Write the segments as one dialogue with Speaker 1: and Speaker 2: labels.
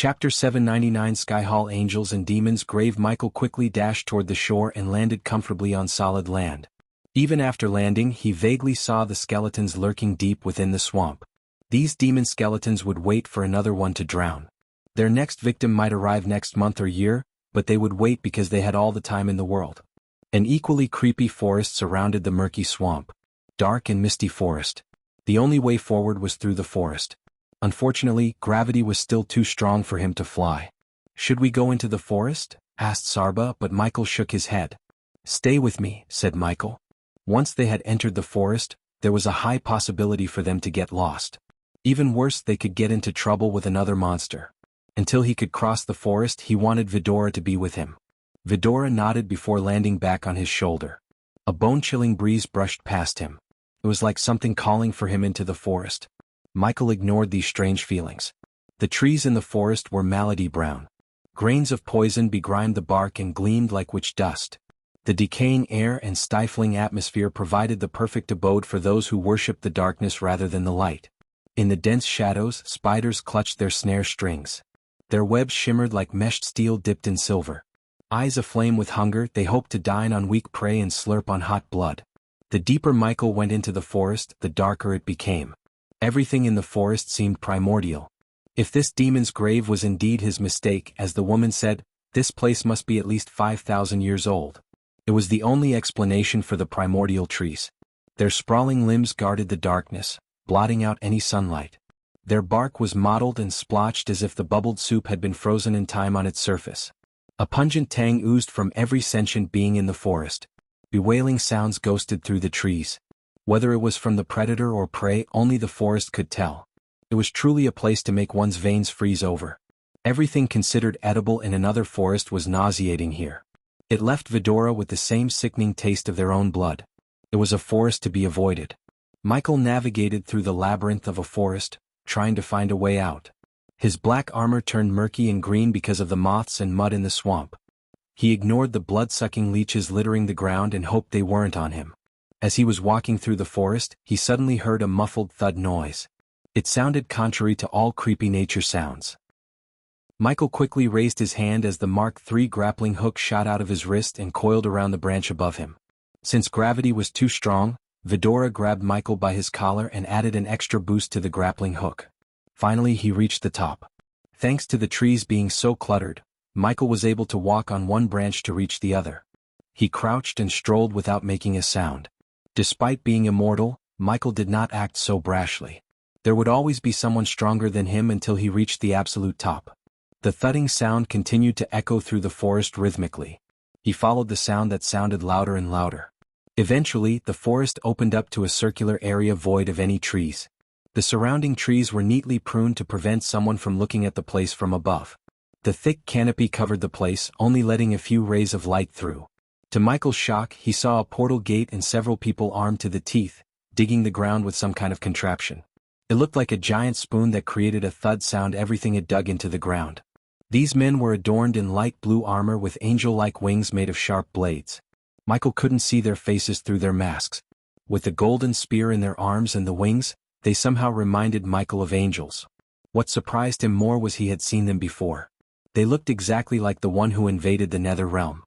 Speaker 1: Chapter 799 Skyhall Angels and Demons Grave. Michael quickly dashed toward the shore and landed comfortably on solid land. Even after landing, he vaguely saw the skeletons lurking deep within the swamp. These demon skeletons would wait for another one to drown. Their next victim might arrive next month or year, but they would wait because they had all the time in the world. An equally creepy forest surrounded the murky swamp. Dark and misty forest. The only way forward was through the forest. Unfortunately, gravity was still too strong for him to fly. "Should we go into the forest?" asked Sarba, but Michael shook his head. "Stay with me," said Michael. Once they had entered the forest, there was a high possibility for them to get lost. Even worse, they could get into trouble with another monster. Until he could cross the forest, he wanted Vidora to be with him. Vidora nodded before landing back on his shoulder. A bone-chilling breeze brushed past him. It was like something calling for him into the forest. Michael ignored these strange feelings. The trees in the forest were malady brown. Grains of poison begrimed the bark and gleamed like witch dust. The decaying air and stifling atmosphere provided the perfect abode for those who worshipped the darkness rather than the light. In the dense shadows, spiders clutched their snare strings. Their webs shimmered like meshed steel dipped in silver. Eyes aflame with hunger, they hoped to dine on weak prey and slurp on hot blood. The deeper Michael went into the forest, the darker it became. Everything in the forest seemed primordial. If this demon's grave was indeed his mistake, as the woman said, this place must be at least 5,000 years old. It was the only explanation for the primordial trees. Their sprawling limbs guarded the darkness, blotting out any sunlight. Their bark was mottled and splotched as if the bubbled soup had been frozen in time on its surface. A pungent tang oozed from every sentient being in the forest. Bewailing sounds ghosted through the trees. Whether it was from the predator or prey, only the forest could tell. It was truly a place to make one's veins freeze over. Everything considered edible in another forest was nauseating here. It left Vidora with the same sickening taste of their own blood. It was a forest to be avoided. Michael navigated through the labyrinth of a forest, trying to find a way out. His black armor turned murky and green because of the moths and mud in the swamp. He ignored the blood-sucking leeches littering the ground and hoped they weren't on him. As he was walking through the forest, he suddenly heard a muffled thud noise. It sounded contrary to all creepy nature sounds. Michael quickly raised his hand as the Mark III grappling hook shot out of his wrist and coiled around the branch above him. Since gravity was too strong, Vidora grabbed Michael by his collar and added an extra boost to the grappling hook. Finally he reached the top. Thanks to the trees being so cluttered, Michael was able to walk on one branch to reach the other. He crouched and strolled without making a sound. Despite being immortal, Michael did not act so brashly. There would always be someone stronger than him until he reached the absolute top. The thudding sound continued to echo through the forest rhythmically. He followed the sound that sounded louder and louder. Eventually, the forest opened up to a circular area void of any trees. The surrounding trees were neatly pruned to prevent someone from looking at the place from above. The thick canopy covered the place, only letting a few rays of light through. To Michael's shock, he saw a portal gate and several people armed to the teeth, digging the ground with some kind of contraption. It looked like a giant spoon that created a thud sound everything it dug into the ground. These men were adorned in light blue armor with angel-like wings made of sharp blades. Michael couldn't see their faces through their masks. With the golden spear in their arms and the wings, they somehow reminded Michael of angels. What surprised him more was he had seen them before. They looked exactly like the one who invaded the Nether Realm.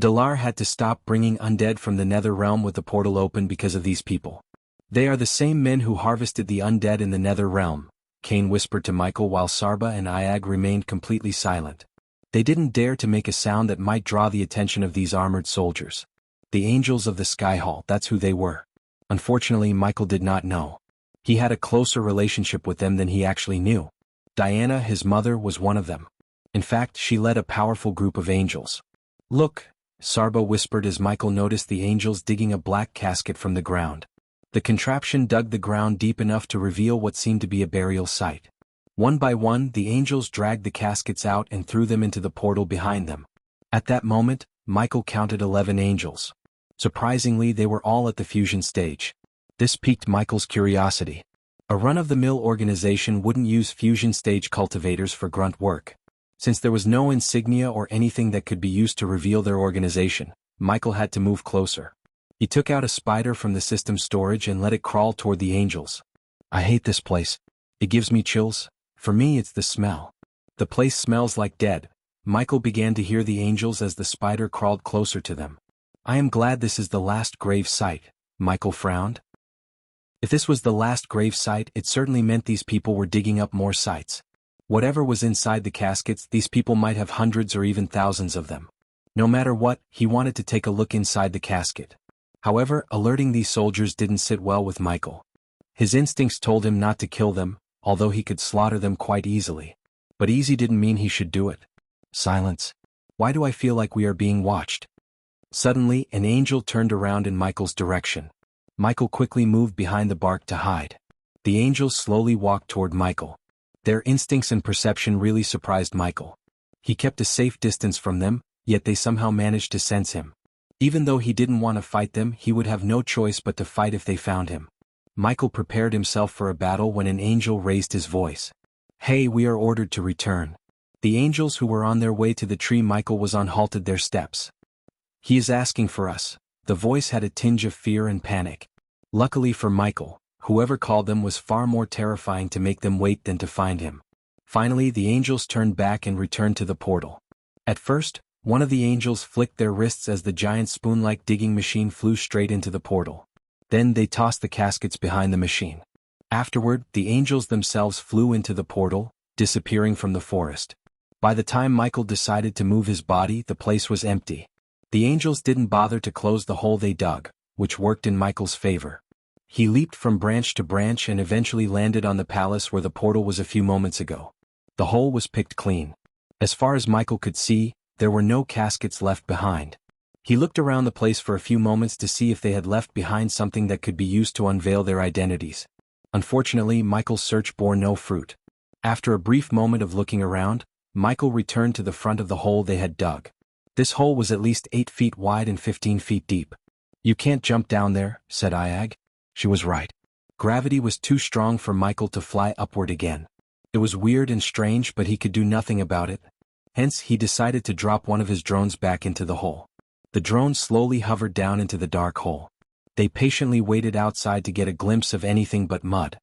Speaker 1: Dalar had to stop bringing undead from the Nether Realm with the portal open because of these people. "They are the same men who harvested the undead in the Nether Realm," Kane whispered to Michael while Sarba and Iag remained completely silent. They didn't dare to make a sound that might draw the attention of these armored soldiers. The Angels of the Skyhall, that's who they were. Unfortunately, Michael did not know. He had a closer relationship with them than he actually knew. Diana, his mother, was one of them. In fact, she led a powerful group of angels. "Look," Sarba whispered as Michael noticed the angels digging a black casket from the ground. The contraption dug the ground deep enough to reveal what seemed to be a burial site. One by one, the angels dragged the caskets out and threw them into the portal behind them. At that moment, Michael counted 11 angels. Surprisingly, they were all at the fusion stage. This piqued Michael's curiosity. A run-of-the-mill organization wouldn't use fusion stage cultivators for grunt work. Since there was no insignia or anything that could be used to reveal their organization, Michael had to move closer. He took out a spider from the system storage and let it crawl toward the angels. "I hate this place. It gives me chills. For me it's the smell." The place smells like dead. Michael began to hear the angels as the spider crawled closer to them. I am glad this is the last grave site, Michael frowned. If this was the last grave site, it certainly meant these people were digging up more sites. Whatever was inside the caskets, these people might have hundreds or even thousands of them. No matter what, he wanted to take a look inside the casket. However, alerting these soldiers didn't sit well with Michael. His instincts told him not to kill them, although he could slaughter them quite easily. But easy didn't mean he should do it. Silence. Why do I feel like we are being watched? Suddenly, an angel turned around in Michael's direction. Michael quickly moved behind the bark to hide. The angels slowly walked toward Michael. Their instincts and perception really surprised Michael. He kept a safe distance from them, yet they somehow managed to sense him. Even though he didn't want to fight them, he would have no choice but to fight if they found him. Michael prepared himself for a battle when an angel raised his voice. Hey, we are ordered to return. The angels who were on their way to the tree Michael was on halted their steps. He is asking for us. The voice had a tinge of fear and panic. Luckily for Michael, whoever called them was far more terrifying to make them wait than to find him. Finally, the angels turned back and returned to the portal. At first, one of the angels flicked their wrists as the giant spoon-like digging machine flew straight into the portal. Then they tossed the caskets behind the machine. Afterward, the angels themselves flew into the portal, disappearing from the forest. By the time Michael decided to move his body, the place was empty. The angels didn't bother to close the hole they dug, which worked in Michael's favor. He leaped from branch to branch and eventually landed on the palace where the portal was a few moments ago. The hole was picked clean. As far as Michael could see, there were no caskets left behind. He looked around the place for a few moments to see if they had left behind something that could be used to unveil their identities. Unfortunately, Michael's search bore no fruit. After a brief moment of looking around, Michael returned to the front of the hole they had dug. This hole was at least 8 feet wide and 15 feet deep. You can't jump down there, said Iag. She was right. Gravity was too strong for Michael to fly upward again. It was weird and strange, but he could do nothing about it. Hence, he decided to drop one of his drones back into the hole. The drone slowly hovered down into the dark hole. They patiently waited outside to get a glimpse of anything but mud.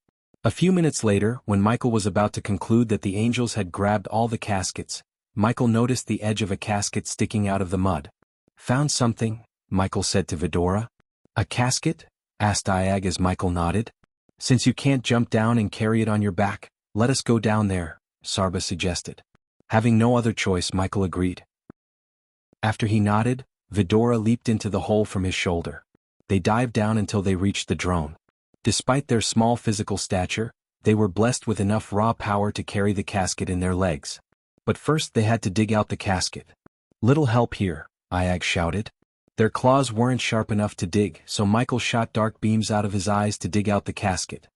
Speaker 1: A few minutes later, when Michael was about to conclude that the angels had grabbed all the caskets, Michael noticed the edge of a casket sticking out of the mud. Found something, Michael said to Vidora. A casket? Asked Iag as Michael nodded. Since you can't jump down and carry it on your back, let us go down there, Sarba suggested. Having no other choice, Michael agreed. After he nodded, Vidora leaped into the hole from his shoulder. They dived down until they reached the drone. Despite their small physical stature, they were blessed with enough raw power to carry the casket in their legs. But first they had to dig out the casket. Little help here, Iag shouted. Their claws weren't sharp enough to dig, so Michael shot dark beams out of his eyes to dig out the casket.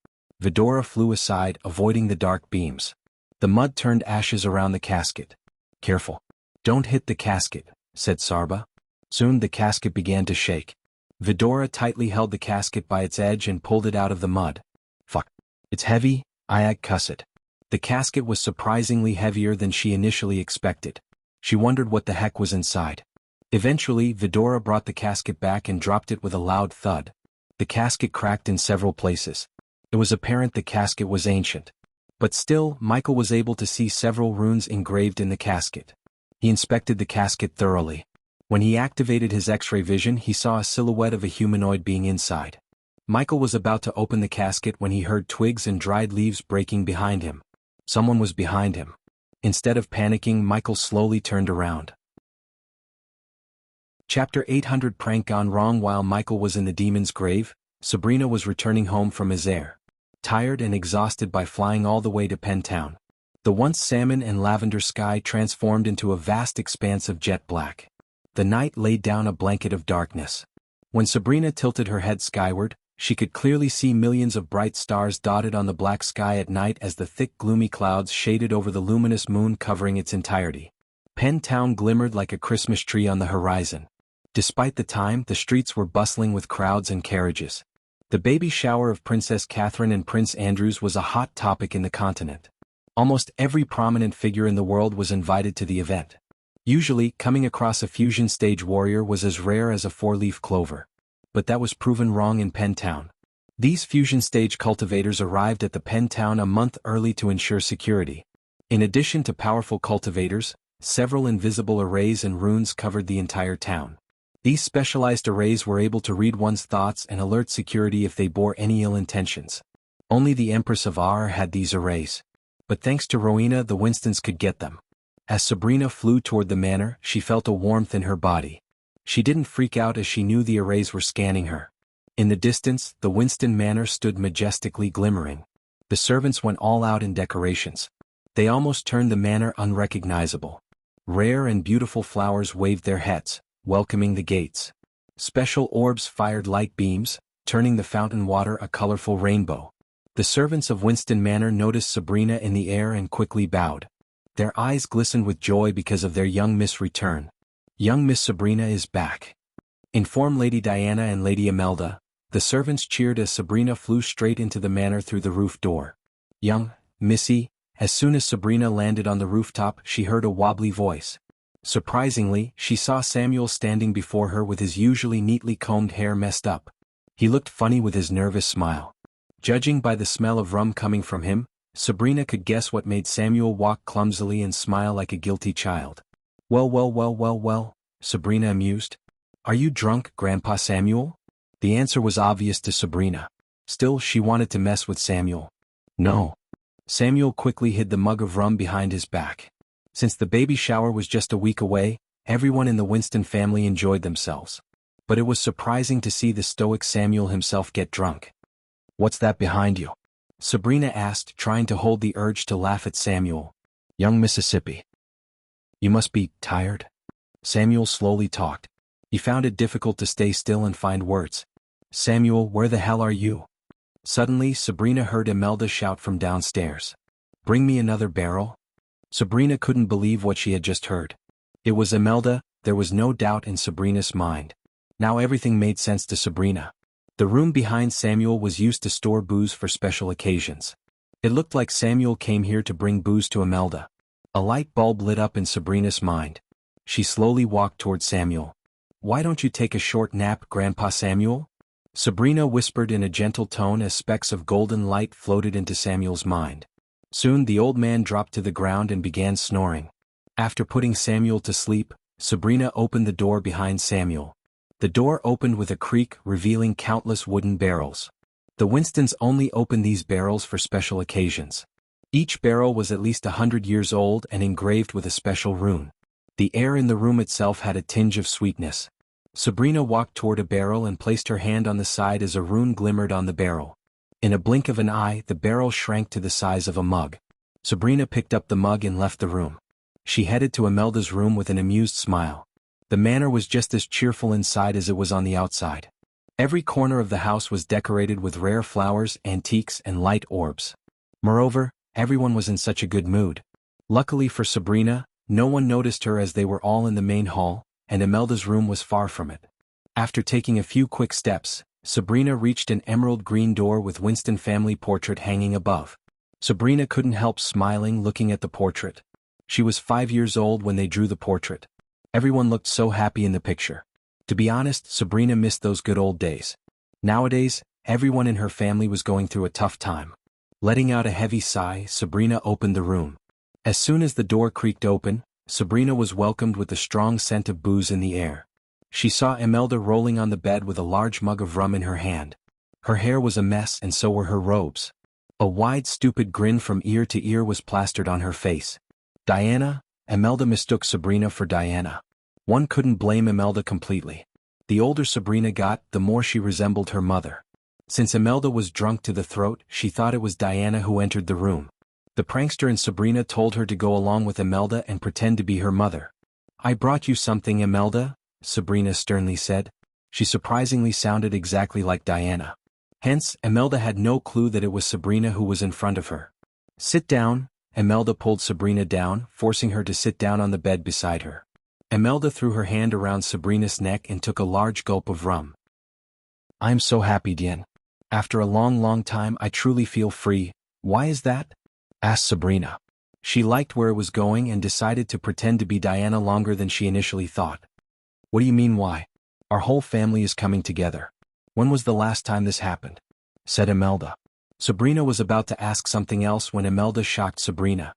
Speaker 1: Vidora flew aside, avoiding the dark beams. The mud turned ashes around the casket. Careful. Don't hit the casket, said Sarba. Soon the casket began to shake. Vidora tightly held the casket by its edge and pulled it out of the mud. Fuck. It's heavy, Iag cussed. The casket was surprisingly heavier than she initially expected. She wondered what the heck was inside. Eventually, Vidora brought the casket back and dropped it with a loud thud. The casket cracked in several places. It was apparent the casket was ancient. But still, Michael was able to see several runes engraved in the casket. He inspected the casket thoroughly. When he activated his X-ray vision, he saw a silhouette of a humanoid being inside. Michael was about to open the casket when he heard twigs and dried leaves breaking behind him. Someone was behind him. Instead of panicking, Michael slowly turned around. Chapter 800 Prank gone wrong. While Michael was in the demon's grave, Sabrina was returning home from Azair. Tired and exhausted by flying all the way to Penn Town. The once salmon and lavender sky transformed into a vast expanse of jet black. The night laid down a blanket of darkness. When Sabrina tilted her head skyward, she could clearly see millions of bright stars dotted on the black sky at night as the thick gloomy clouds shaded over the luminous moon covering its entirety. Penn Town glimmered like a Christmas tree on the horizon. Despite the time, the streets were bustling with crowds and carriages. The baby shower of Princess Catherine and Prince Andrews was a hot topic in the continent. Almost every prominent figure in the world was invited to the event. Usually, coming across a fusion stage warrior was as rare as a four-leaf clover. But that was proven wrong in Penn Town. These fusion stage cultivators arrived at the Penn Town a month early to ensure security. In addition to powerful cultivators, several invisible arrays and runes covered the entire town. These specialized arrays were able to read one's thoughts and alert security if they bore any ill intentions. Only the Empress of Ar had these arrays. But thanks to Rowena, the Winstons could get them. As Sabrina flew toward the manor, she felt a warmth in her body. She didn't freak out as she knew the arrays were scanning her. In the distance, the Winston manor stood majestically glimmering. The servants went all out in decorations. They almost turned the manor unrecognizable. Rare and beautiful flowers waved their heads, welcoming the gates. Special orbs fired light beams, turning the fountain water a colorful rainbow. The servants of Winston Manor noticed Sabrina in the air and quickly bowed. Their eyes glistened with joy because of their young Miss' return. Young Miss Sabrina is back. Inform Lady Diana and Lady Imelda. The servants cheered as Sabrina flew straight into the manor through the roof door. Young Missy. As soon as Sabrina landed on the rooftop, she heard a wobbly voice. Surprisingly, she saw Samuel standing before her with his usually neatly combed hair messed up. He looked funny with his nervous smile. Judging by the smell of rum coming from him, Sabrina could guess what made Samuel walk clumsily and smile like a guilty child. Well, Sabrina amused. Are you drunk, Grandpa Samuel? The answer was obvious to Sabrina. Still, she wanted to mess with Samuel. No. Samuel quickly hid the mug of rum behind his back. Since the baby shower was just a week away, everyone in the Winston family enjoyed themselves. But it was surprising to see the stoic Samuel himself get drunk. What's that behind you? Sabrina asked, trying to hold the urge to laugh at Samuel. Young Mississippi. You must be tired. Samuel slowly talked. He found it difficult to stay still and find words. Samuel, where the hell are you? Suddenly, Sabrina heard Imelda shout from downstairs. Bring me another barrel? Sabrina couldn't believe what she had just heard. It was Imelda, there was no doubt in Sabrina's mind. Now everything made sense to Sabrina. The room behind Samuel was used to store booze for special occasions. It looked like Samuel came here to bring booze to Imelda. A light bulb lit up in Sabrina's mind. She slowly walked toward Samuel. Why don't you take a short nap, Grandpa Samuel? Sabrina whispered in a gentle tone as specks of golden light floated into Samuel's mind. Soon the old man dropped to the ground and began snoring. After putting Samuel to sleep, Sabrina opened the door behind Samuel. The door opened with a creak, revealing countless wooden barrels. The Winstons only opened these barrels for special occasions. Each barrel was at least 100 years old and engraved with a special rune. The air in the room itself had a tinge of sweetness. Sabrina walked toward a barrel and placed her hand on the side as a rune glimmered on the barrel. In a blink of an eye, the barrel shrank to the size of a mug. Sabrina picked up the mug and left the room. She headed to Imelda's room with an amused smile. The manor was just as cheerful inside as it was on the outside. Every corner of the house was decorated with rare flowers, antiques, and light orbs. Moreover, everyone was in such a good mood. Luckily for Sabrina, no one noticed her as they were all in the main hall, and Imelda's room was far from it. After taking a few quick steps, Sabrina reached an emerald green door with Winston family portrait hanging above. Sabrina couldn't help smiling looking at the portrait. She was 5 years old when they drew the portrait. Everyone looked so happy in the picture. To be honest, Sabrina missed those good old days. Nowadays, everyone in her family was going through a tough time. Letting out a heavy sigh, Sabrina opened the room. As soon as the door creaked open, Sabrina was welcomed with the strong scent of booze in the air. She saw Imelda rolling on the bed with a large mug of rum in her hand. Her hair was a mess and so were her robes. A wide, stupid grin from ear to ear was plastered on her face. Diana? Imelda mistook Sabrina for Diana. One couldn't blame Imelda completely. The older Sabrina got, the more she resembled her mother. Since Imelda was drunk to the throat, she thought it was Diana who entered the room. The prankster in Sabrina told her to go along with Imelda and pretend to be her mother. I brought you something, Imelda, Sabrina sternly said. She surprisingly sounded exactly like Diana. Hence, Imelda had no clue that it was Sabrina who was in front of her. Sit down. Imelda pulled Sabrina down, forcing her to sit down on the bed beside her. Imelda threw her hand around Sabrina's neck and took a large gulp of rum. I'm so happy, Diane. After a long time I truly feel free. Why is that? Asked Sabrina. She liked where it was going and decided to pretend to be Diana longer than she initially thought. What do you mean why? Our whole family is coming together. When was the last time this happened? Said Imelda. Sabrina was about to ask something else when Imelda shocked Sabrina.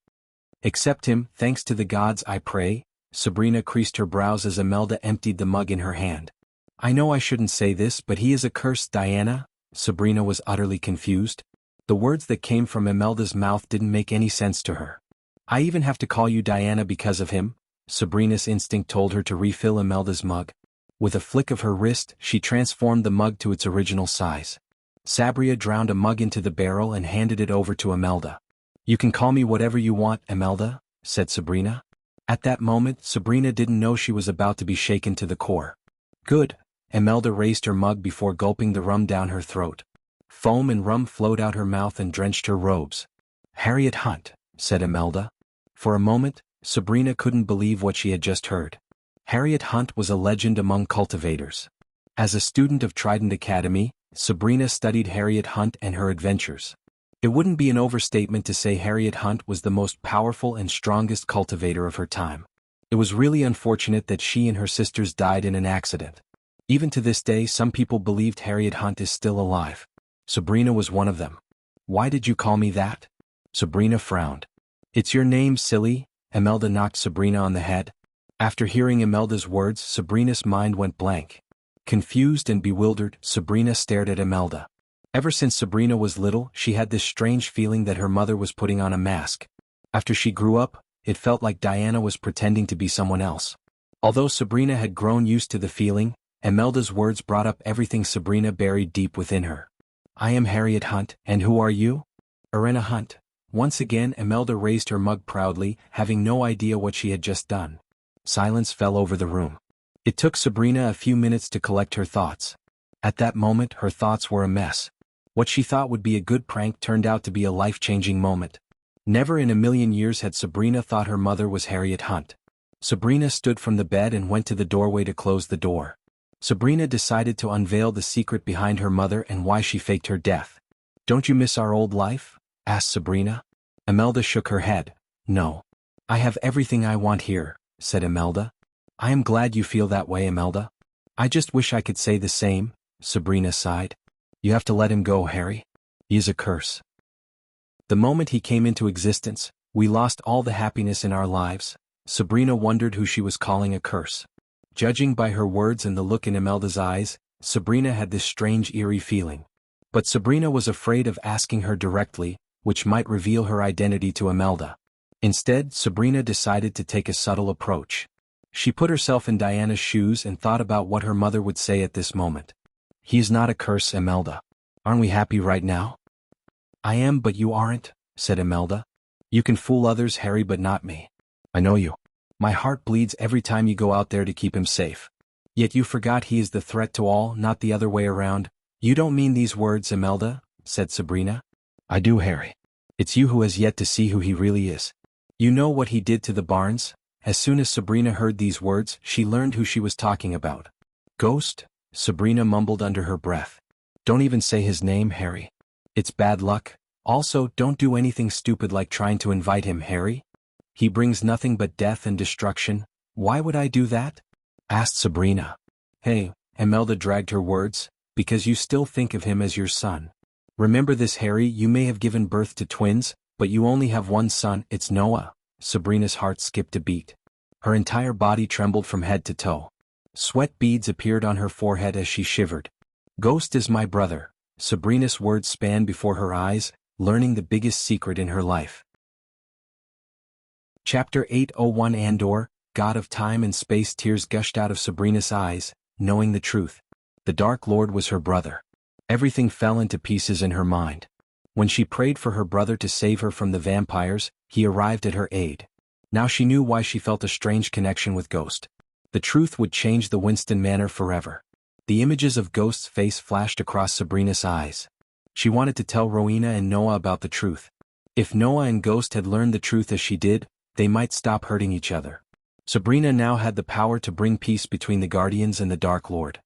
Speaker 1: Accept him, thanks to the gods I pray. Sabrina creased her brows as Imelda emptied the mug in her hand. I know I shouldn't say this, but he is a curse, Diana. Sabrina was utterly confused. The words that came from Imelda's mouth didn't make any sense to her. I even have to call you Diana because of him? Sabrina's instinct told her to refill Imelda's mug. With a flick of her wrist, she transformed the mug to its original size. Sabria drowned a mug into the barrel and handed it over to Imelda. You can call me whatever you want, Imelda, said Sabrina. At that moment, Sabrina didn't know she was about to be shaken to the core. Good. Imelda raised her mug before gulping the rum down her throat. Foam and rum flowed out her mouth and drenched her robes. Harriet Hunt, said Imelda. For a moment, Sabrina couldn't believe what she had just heard. Harriet Hunt was a legend among cultivators. As a student of Trident Academy, Sabrina studied Harriet Hunt and her adventures. It wouldn't be an overstatement to say Harriet Hunt was the most powerful and strongest cultivator of her time. It was really unfortunate that she and her sisters died in an accident. Even to this day, some people believed Harriet Hunt is still alive. Sabrina was one of them. Why did you call me that? Sabrina frowned. It's your name, silly. Imelda knocked Sabrina on the head. After hearing Imelda's words, Sabrina's mind went blank. Confused and bewildered, Sabrina stared at Imelda. Ever since Sabrina was little, she had this strange feeling that her mother was putting on a mask. After she grew up, it felt like Diana was pretending to be someone else. Although Sabrina had grown used to the feeling, Imelda's words brought up everything Sabrina buried deep within her. I am Harriet Hunt, and who are you? Irena Hunt. Once again, Imelda raised her mug proudly, having no idea what she had just done. Silence fell over the room. It took Sabrina a few minutes to collect her thoughts. At that moment, her thoughts were a mess. What she thought would be a good prank turned out to be a life-changing moment. Never in a million years had Sabrina thought her mother was Harriet Hunt. Sabrina stood from the bed and went to the doorway to close the door. Sabrina decided to unveil the secret behind her mother and why she faked her death. Don't you miss our old life? Asked Sabrina. Imelda shook her head. No. I have everything I want here, said Imelda. I am glad you feel that way, Imelda. I just wish I could say the same, Sabrina sighed. You have to let him go, Harry. He is a curse. The moment he came into existence, we lost all the happiness in our lives. Sabrina wondered who she was calling a curse. Judging by her words and the look in Imelda's eyes, Sabrina had this strange eerie feeling. But Sabrina was afraid of asking her directly, which might reveal her identity to Imelda. Instead, Sabrina decided to take a subtle approach. She put herself in Diana's shoes and thought about what her mother would say at this moment. He is not a curse, Imelda. Aren't we happy right now? I am, but you aren't, said Imelda. You can fool others, Harry, but not me. I know you. My heart bleeds every time you go out there to keep him safe. Yet you forgot he is the threat to all, not the other way around. You don't mean these words, Imelda, said Sabrina. I do, Harry. It's you who has yet to see who he really is. You know what he did to the Barnes? As soon as Sabrina heard these words, she learned who she was talking about. Ghost? Sabrina mumbled under her breath. Don't even say his name, Harry. It's bad luck. Also, don't do anything stupid like trying to invite him, Harry. He brings nothing but death and destruction. Why would I do that? Asked Sabrina. Hey, Imelda dragged her words, because you still think of him as your son. Remember this, Harry, you may have given birth to twins, but you only have one son, it's Noah. Sabrina's heart skipped a beat. Her entire body trembled from head to toe. Sweat beads appeared on her forehead as she shivered. Ghost is my brother. Sabrina's words spanned before her eyes, learning the biggest secret in her life. Chapter 801 Andor, God of Time and Space. Tears gushed out of Sabrina's eyes, knowing the truth. The Dark Lord was her brother. Everything fell into pieces in her mind. When she prayed for her brother to save her from the vampires, he arrived at her aid. Now she knew why she felt a strange connection with Ghost. The truth would change the Winston Manor forever. The images of Ghost's face flashed across Sabrina's eyes. She wanted to tell Rowena and Noah about the truth. If Noah and Ghost had learned the truth as she did, they might stop hurting each other. Sabrina now had the power to bring peace between the Guardians and the Dark Lord.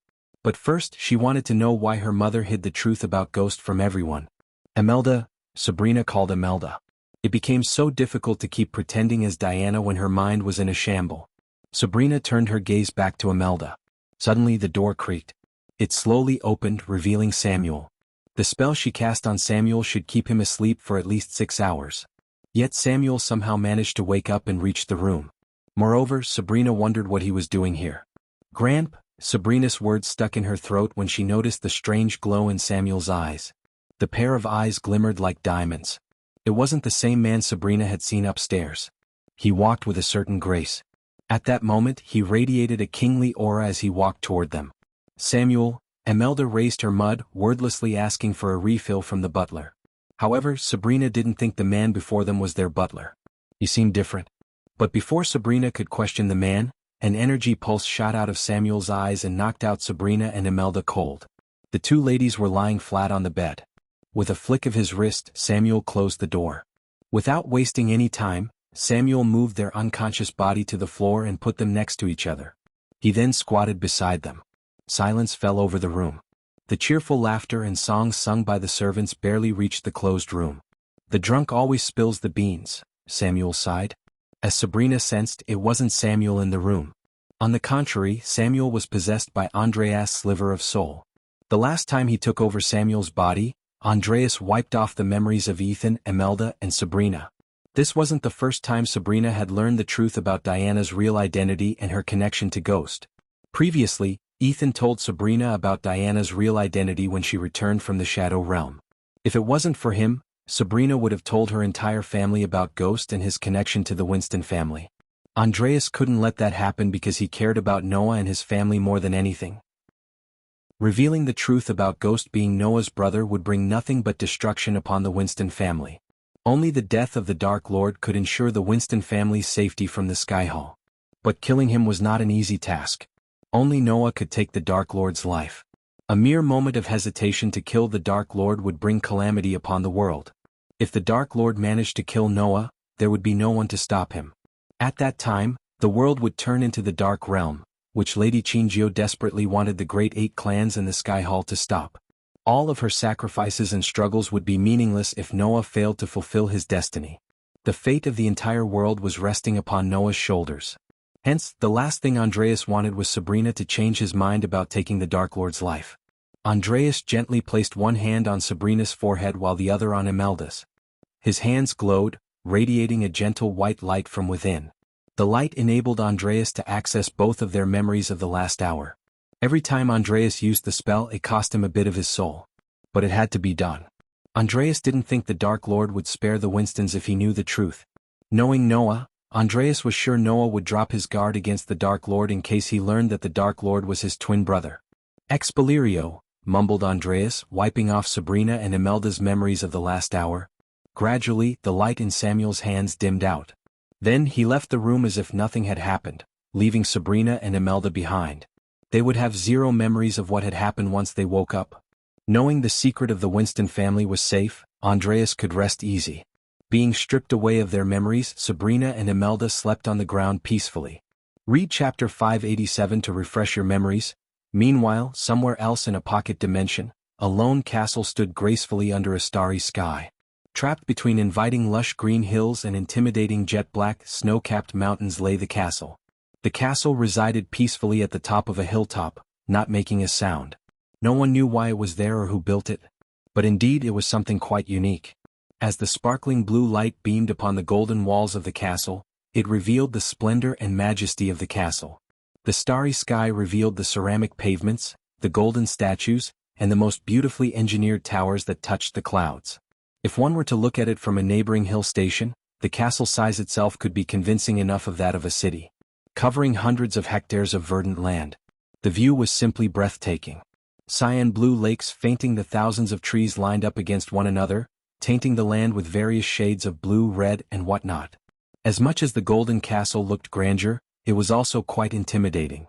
Speaker 1: But first, she wanted to know why her mother hid the truth about Ghost from everyone. Imelda, Sabrina called Imelda. It became so difficult to keep pretending as Diana when her mind was in a shamble. Sabrina turned her gaze back to Imelda. Suddenly the door creaked. It slowly opened, revealing Samuel. The spell she cast on Samuel should keep him asleep for at least 6 hours. Yet Samuel somehow managed to wake up and reach the room. Moreover, Sabrina wondered what he was doing here. "Gramp," Sabrina's words stuck in her throat when she noticed the strange glow in Samuel's eyes. The pair of eyes glimmered like diamonds. It wasn't the same man Sabrina had seen upstairs. He walked with a certain grace. At that moment he radiated a kingly aura as he walked toward them. "Samuel," Imelda raised her mud, wordlessly asking for a refill from the butler. However, Sabrina didn't think the man before them was their butler. He seemed different. But before Sabrina could question the man, an energy pulse shot out of Samuel's eyes and knocked out Sabrina and Imelda cold. The two ladies were lying flat on the bed. With a flick of his wrist, Samuel closed the door. Without wasting any time, Samuel moved their unconscious body to the floor and put them next to each other. He then squatted beside them. Silence fell over the room. The cheerful laughter and songs sung by the servants barely reached the closed room. "The drunk always spills the beans," Samuel sighed. As Sabrina sensed, it wasn't Samuel in the room. On the contrary, Samuel was possessed by Andreas' sliver of soul. The last time he took over Samuel's body, Andreas wiped off the memories of Ethan, Imelda, and Sabrina. This wasn't the first time Sabrina had learned the truth about Diana's real identity and her connection to Ghost. Previously, Ethan told Sabrina about Diana's real identity when she returned from the Shadow Realm. If it wasn't for him, Sabrina would have told her entire family about Ghost and his connection to the Winston family. Andreas couldn't let that happen because he cared about Noah and his family more than anything. Revealing the truth about Ghost being Noah's brother would bring nothing but destruction upon the Winston family. Only the death of the Dark Lord could ensure the Winston family's safety from the Sky Hall. But killing him was not an easy task. Only Noah could take the Dark Lord's life. A mere moment of hesitation to kill the Dark Lord would bring calamity upon the world. If the Dark Lord managed to kill Noah, there would be no one to stop him. At that time, the world would turn into the Dark Realm, which Lady Qingjiu desperately wanted the Great Eight Clans and the Sky Hall to stop. All of her sacrifices and struggles would be meaningless if Noah failed to fulfill his destiny. The fate of the entire world was resting upon Noah's shoulders. Hence, the last thing Andreas wanted was Sabrina to change his mind about taking the Dark Lord's life. Andreas gently placed one hand on Sabrina's forehead while the other on Imelda's. His hands glowed, radiating a gentle white light from within. The light enabled Andreas to access both of their memories of the last hour. Every time Andreas used the spell, it cost him a bit of his soul. But it had to be done. Andreas didn't think the Dark Lord would spare the Winstons if he knew the truth. Knowing Noah, Andreas was sure Noah would drop his guard against the Dark Lord in case he learned that the Dark Lord was his twin brother. "Expelliarmus," mumbled Andreas, wiping off Sabrina and Imelda's memories of the last hour. Gradually, the light in Samuel's hands dimmed out. Then he left the room as if nothing had happened, leaving Sabrina and Imelda behind. They would have zero memories of what had happened once they woke up. Knowing the secret of the Winston family was safe, Andreas could rest easy. Being stripped away of their memories, Sabrina and Imelda slept on the ground peacefully. Read chapter 587 to refresh your memories. Meanwhile, somewhere else in a pocket dimension, a lone castle stood gracefully under a starry sky. Trapped between inviting lush green hills and intimidating jet-black, snow-capped mountains lay the castle. The castle resided peacefully at the top of a hilltop, not making a sound. No one knew why it was there or who built it. But indeed it was something quite unique. As the sparkling blue light beamed upon the golden walls of the castle, it revealed the splendor and majesty of the castle. The starry sky revealed the ceramic pavements, the golden statues, and the most beautifully engineered towers that touched the clouds. If one were to look at it from a neighboring hill station, the castle size itself could be convincing enough of that of a city. Covering hundreds of hectares of verdant land. The view was simply breathtaking. Cyan blue lakes fainting the thousands of trees lined up against one another, tainting the land with various shades of blue, red, and whatnot. As much as the golden castle looked grandeur, it was also quite intimidating.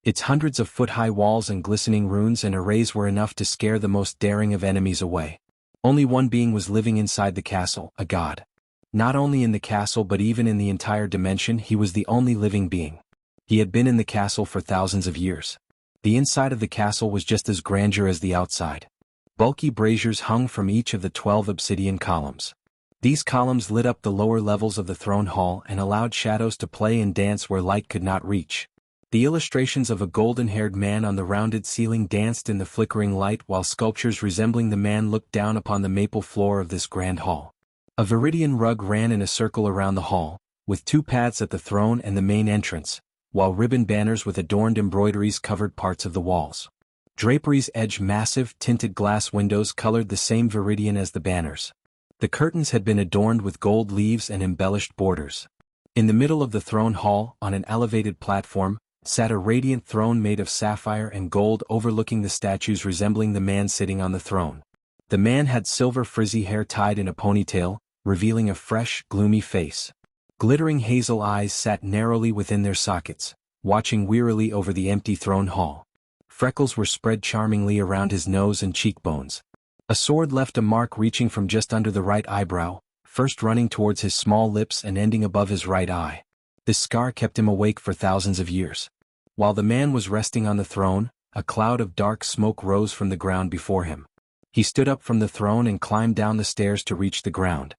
Speaker 1: Its hundreds of foot-high walls and glistening ruins and arrays were enough to scare the most daring of enemies away. Only one being was living inside the castle, a god. Not only in the castle but even in the entire dimension, he was the only living being. He had been in the castle for thousands of years. The inside of the castle was just as grandeur as the outside. Bulky braziers hung from each of the 12 obsidian columns. These columns lit up the lower levels of the throne hall and allowed shadows to play and dance where light could not reach. The illustrations of a golden-haired man on the rounded ceiling danced in the flickering light while sculptures resembling the man looked down upon the maple floor of this grand hall. A Viridian rug ran in a circle around the hall, with 2 paths at the throne and the main entrance, while ribbon banners with adorned embroideries covered parts of the walls. Draperies edged massive, tinted glass windows colored the same Viridian as the banners. The curtains had been adorned with gold leaves and embellished borders. In the middle of the throne hall, on an elevated platform, sat a radiant throne made of sapphire and gold overlooking the statues resembling the man sitting on the throne. The man had silver frizzy hair tied in a ponytail, revealing a fresh, gloomy face. Glittering hazel eyes sat narrowly within their sockets, watching wearily over the empty throne hall. Freckles were spread charmingly around his nose and cheekbones. A sword left a mark reaching from just under the right eyebrow, first running towards his small lips and ending above his right eye. This scar kept him awake for thousands of years. While the man was resting on the throne, a cloud of dark smoke rose from the ground before him. He stood up from the throne and climbed down the stairs to reach the ground.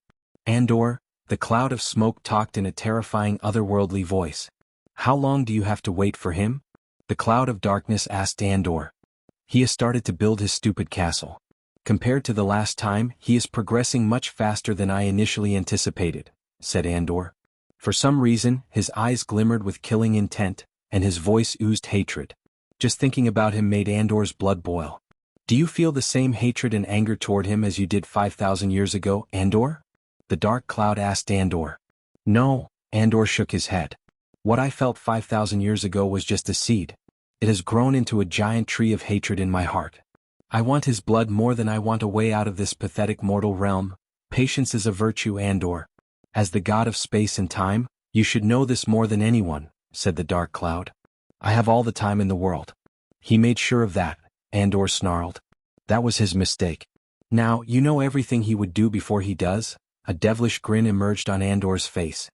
Speaker 1: Andor, the cloud of smoke talked in a terrifying otherworldly voice. How long do you have to wait for him? The cloud of darkness asked Andor. He has started to build his stupid castle. Compared to the last time, he is progressing much faster than I initially anticipated, said Andor. For some reason, his eyes glimmered with killing intent, and his voice oozed hatred. Just thinking about him made Andor's blood boil. Do you feel the same hatred and anger toward him as you did 5,000 years ago, Andor? The dark cloud asked Andor. No, Andor shook his head. What I felt 5,000 years ago was just a seed. It has grown into a giant tree of hatred in my heart. I want his blood more than I want a way out of this pathetic mortal realm. Patience is a virtue, Andor. As the god of space and time, you should know this more than anyone, said the dark cloud. I have all the time in the world. He made sure of that, Andor snarled. That was his mistake. Now, you know everything he would do before he does? A devilish grin emerged on Andor's face.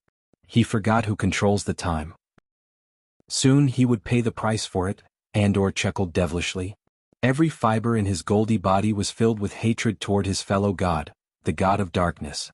Speaker 1: He forgot who controls the time. Soon he would pay the price for it, Andor chuckled devilishly. Every fiber in his goldy body was filled with hatred toward his fellow god, the god of darkness.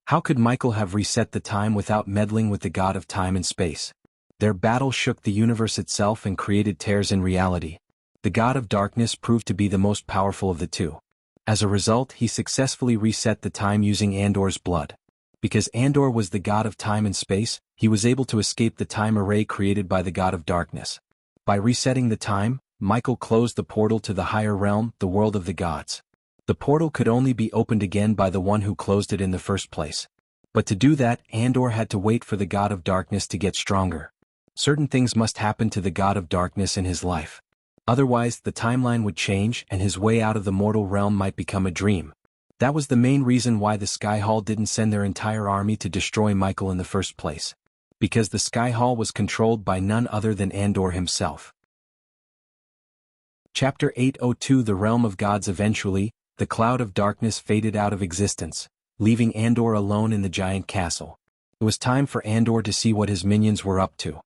Speaker 1: How could Michael have reset the time without meddling with the god of time and space? Their battle shook the universe itself and created tears in reality. The god of darkness proved to be the most powerful of the two. As a result, he successfully reset the time using Andor's blood. Because Andor was the god of time and space, he was able to escape the time array created by the god of darkness. By resetting the time, Michael closed the portal to the higher realm, the world of the gods. The portal could only be opened again by the one who closed it in the first place. But to do that, Andor had to wait for the god of darkness to get stronger. Certain things must happen to the god of darkness in his life. Otherwise, the timeline would change and his way out of the mortal realm might become a dream. That was the main reason why the Sky Hall didn't send their entire army to destroy Michael in the first place. Because the Sky Hall was controlled by none other than Andor himself. Chapter 802 The Realm of Gods. Eventually, the cloud of darkness faded out of existence, leaving Andor alone in the giant castle. It was time for Andor to see what his minions were up to.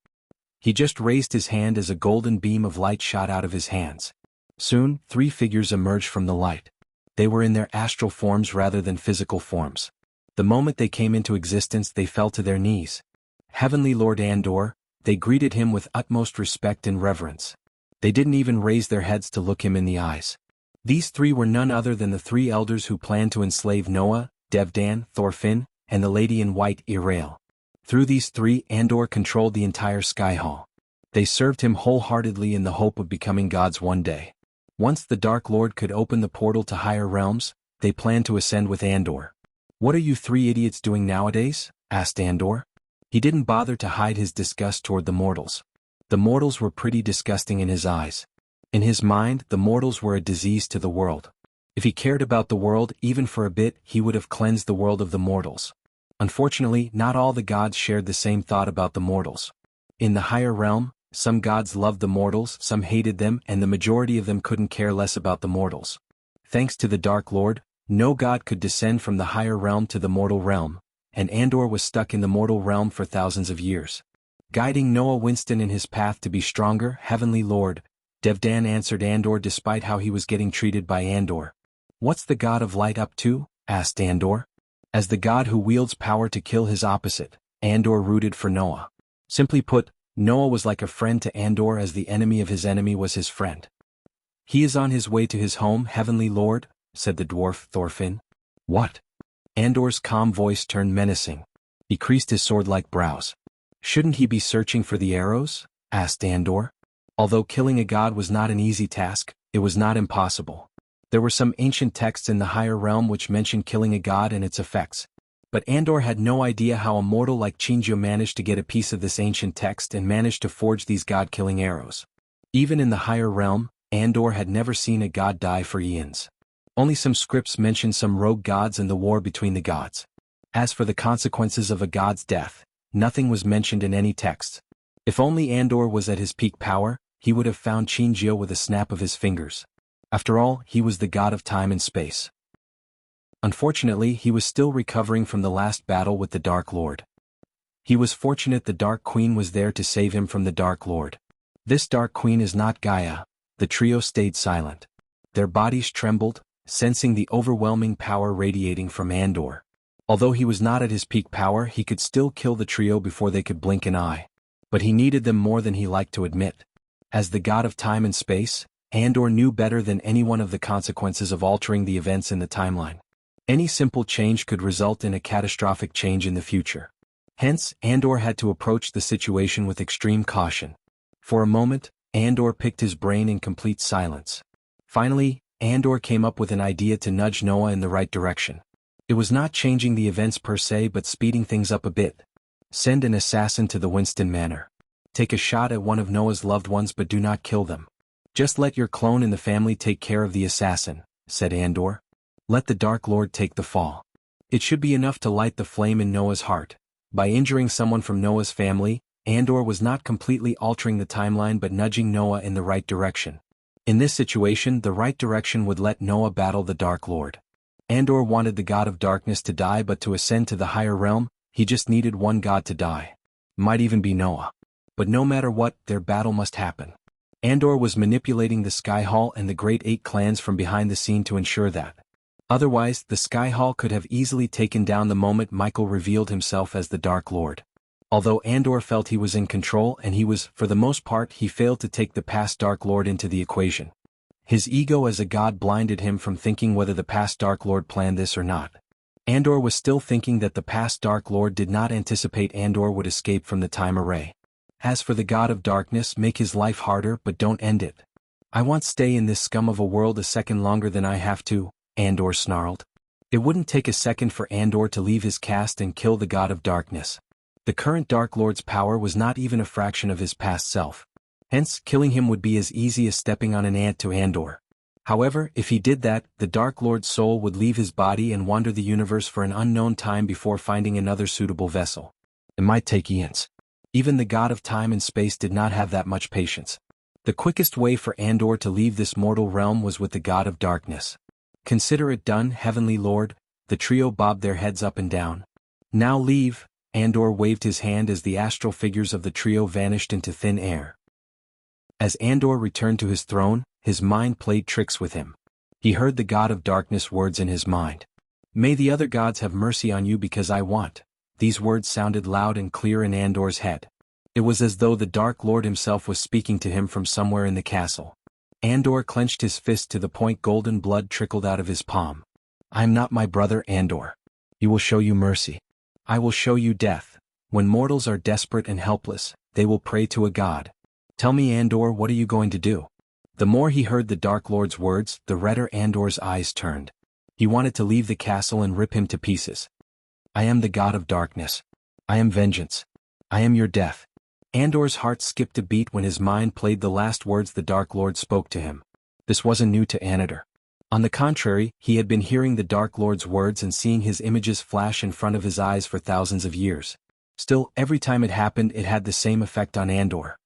Speaker 1: He just raised his hand as a golden beam of light shot out of his hands. Soon, 3 figures emerged from the light. They were in their astral forms rather than physical forms. The moment they came into existence, they fell to their knees. Heavenly Lord Andor, they greeted him with utmost respect and reverence. They didn't even raise their heads to look him in the eyes. These 3 were none other than the 3 elders who planned to enslave Noah, Devdan, Thorfinn, and the lady in white, Irael. Through these 3, Andor controlled the entire Sky Hall. They served him wholeheartedly in the hope of becoming gods one day. Once the Dark Lord could open the portal to higher realms, they planned to ascend with Andor. What are you 3 idiots doing nowadays? Asked Andor. He didn't bother to hide his disgust toward the mortals. The mortals were pretty disgusting in his eyes. In his mind, the mortals were a disease to the world. If he cared about the world even for a bit, he would have cleansed the world of the mortals. Unfortunately, not all the gods shared the same thought about the mortals. In the higher realm, some gods loved the mortals, some hated them, and the majority of them couldn't care less about the mortals. Thanks to the Dark Lord, no god could descend from the higher realm to the mortal realm, and Andor was stuck in the mortal realm for thousands of years. Guiding Noah Winston in his path to be stronger, Heavenly Lord, Devdan answered Andor despite how he was getting treated by Andor. What's the god of light up to? Asked Andor. As the god who wields power to kill his opposite, Andor rooted for Noah. Simply put, Noah was like a friend to Andor as the enemy of his enemy was his friend. He is on his way to his home, Heavenly Lord, said the dwarf Thorfinn. What? Andor's calm voice turned menacing. He creased his sword-like brows. Shouldn't he be searching for the arrows? Asked Andor. Although killing a god was not an easy task, it was not impossible. There were some ancient texts in the higher realm which mentioned killing a god and its effects. But Andor had no idea how a mortal like Jianghu managed to get a piece of this ancient text and managed to forge these god-killing arrows. Even in the higher realm, Andor had never seen a god die for eons. Only some scripts mentioned some rogue gods and the war between the gods. As for the consequences of a god's death, nothing was mentioned in any text. If only Andor was at his peak power, he would have found Jianghu with a snap of his fingers. After all, he was the god of time and space. Unfortunately, he was still recovering from the last battle with the Dark Lord. He was fortunate the Dark Queen was there to save him from the Dark Lord. This Dark Queen is not Gaia. The trio stayed silent. Their bodies trembled, sensing the overwhelming power radiating from Andor. Although he was not at his peak power, he could still kill the trio before they could blink an eye. But he needed them more than he liked to admit. As the god of time and space, Andor knew better than anyone of the consequences of altering the events in the timeline. Any simple change could result in a catastrophic change in the future. Hence, Andor had to approach the situation with extreme caution. For a moment, Andor picked his brain in complete silence. Finally, Andor came up with an idea to nudge Noah in the right direction. It was not changing the events per se but speeding things up a bit. Send an assassin to the Winston Manor. Take a shot at one of Noah's loved ones but do not kill them. Just let your clone in the family take care of the assassin, said Andor. Let the Dark Lord take the fall. It should be enough to light the flame in Noah's heart. By injuring someone from Noah's family, Andor was not completely altering the timeline but nudging Noah in the right direction. In this situation, the right direction would let Noah battle the Dark Lord. Andor wanted the god of darkness to die, but to ascend to the higher realm, he just needed one god to die. Might even be Noah. But no matter what, their battle must happen. Andor was manipulating the Sky Hall and the Great Eight clans from behind the scene to ensure that. Otherwise, the Sky Hall could have easily taken down the moment Michael revealed himself as the Dark Lord. Although Andor felt he was in control and for the most part, he failed to take the past Dark Lord into the equation. His ego as a god blinded him from thinking whether the past Dark Lord planned this or not. Andor was still thinking that the past Dark Lord did not anticipate Andor would escape from the time array. As for the god of darkness, make his life harder but don't end it. I won't stay in this scum of a world a second longer than I have to, Andor snarled. It wouldn't take a second for Andor to leave his caste and kill the god of darkness. The current Dark Lord's power was not even a fraction of his past self. Hence, killing him would be as easy as stepping on an ant to Andor. However, if he did that, the Dark Lord's soul would leave his body and wander the universe for an unknown time before finding another suitable vessel. It might take eons. Even the god of time and space did not have that much patience. The quickest way for Andor to leave this mortal realm was with the god of darkness. Consider it done, Heavenly Lord. The trio bobbed their heads up and down. Now leave. Andor waved his hand as the astral figures of the trio vanished into thin air. As Andor returned to his throne, his mind played tricks with him. He heard the god of darkness words in his mind. May the other gods have mercy on you because I want. These words sounded loud and clear in Andor's head. It was as though the Dark Lord himself was speaking to him from somewhere in the castle. Andor clenched his fist to the point golden blood trickled out of his palm. I am not my brother Andor. He will show you mercy. I will show you death. When mortals are desperate and helpless, they will pray to a god. Tell me, Andor, what are you going to do? The more he heard the Dark Lord's words, the redder Andor's eyes turned. He wanted to leave the castle and rip him to pieces. I am the god of darkness. I am vengeance. I am your death. Andor's heart skipped a beat when his mind played the last words the Dark Lord spoke to him. This wasn't new to Andor. On the contrary, he had been hearing the Dark Lord's words and seeing his images flash in front of his eyes for thousands of years. Still, every time it happened, it had the same effect on Andor.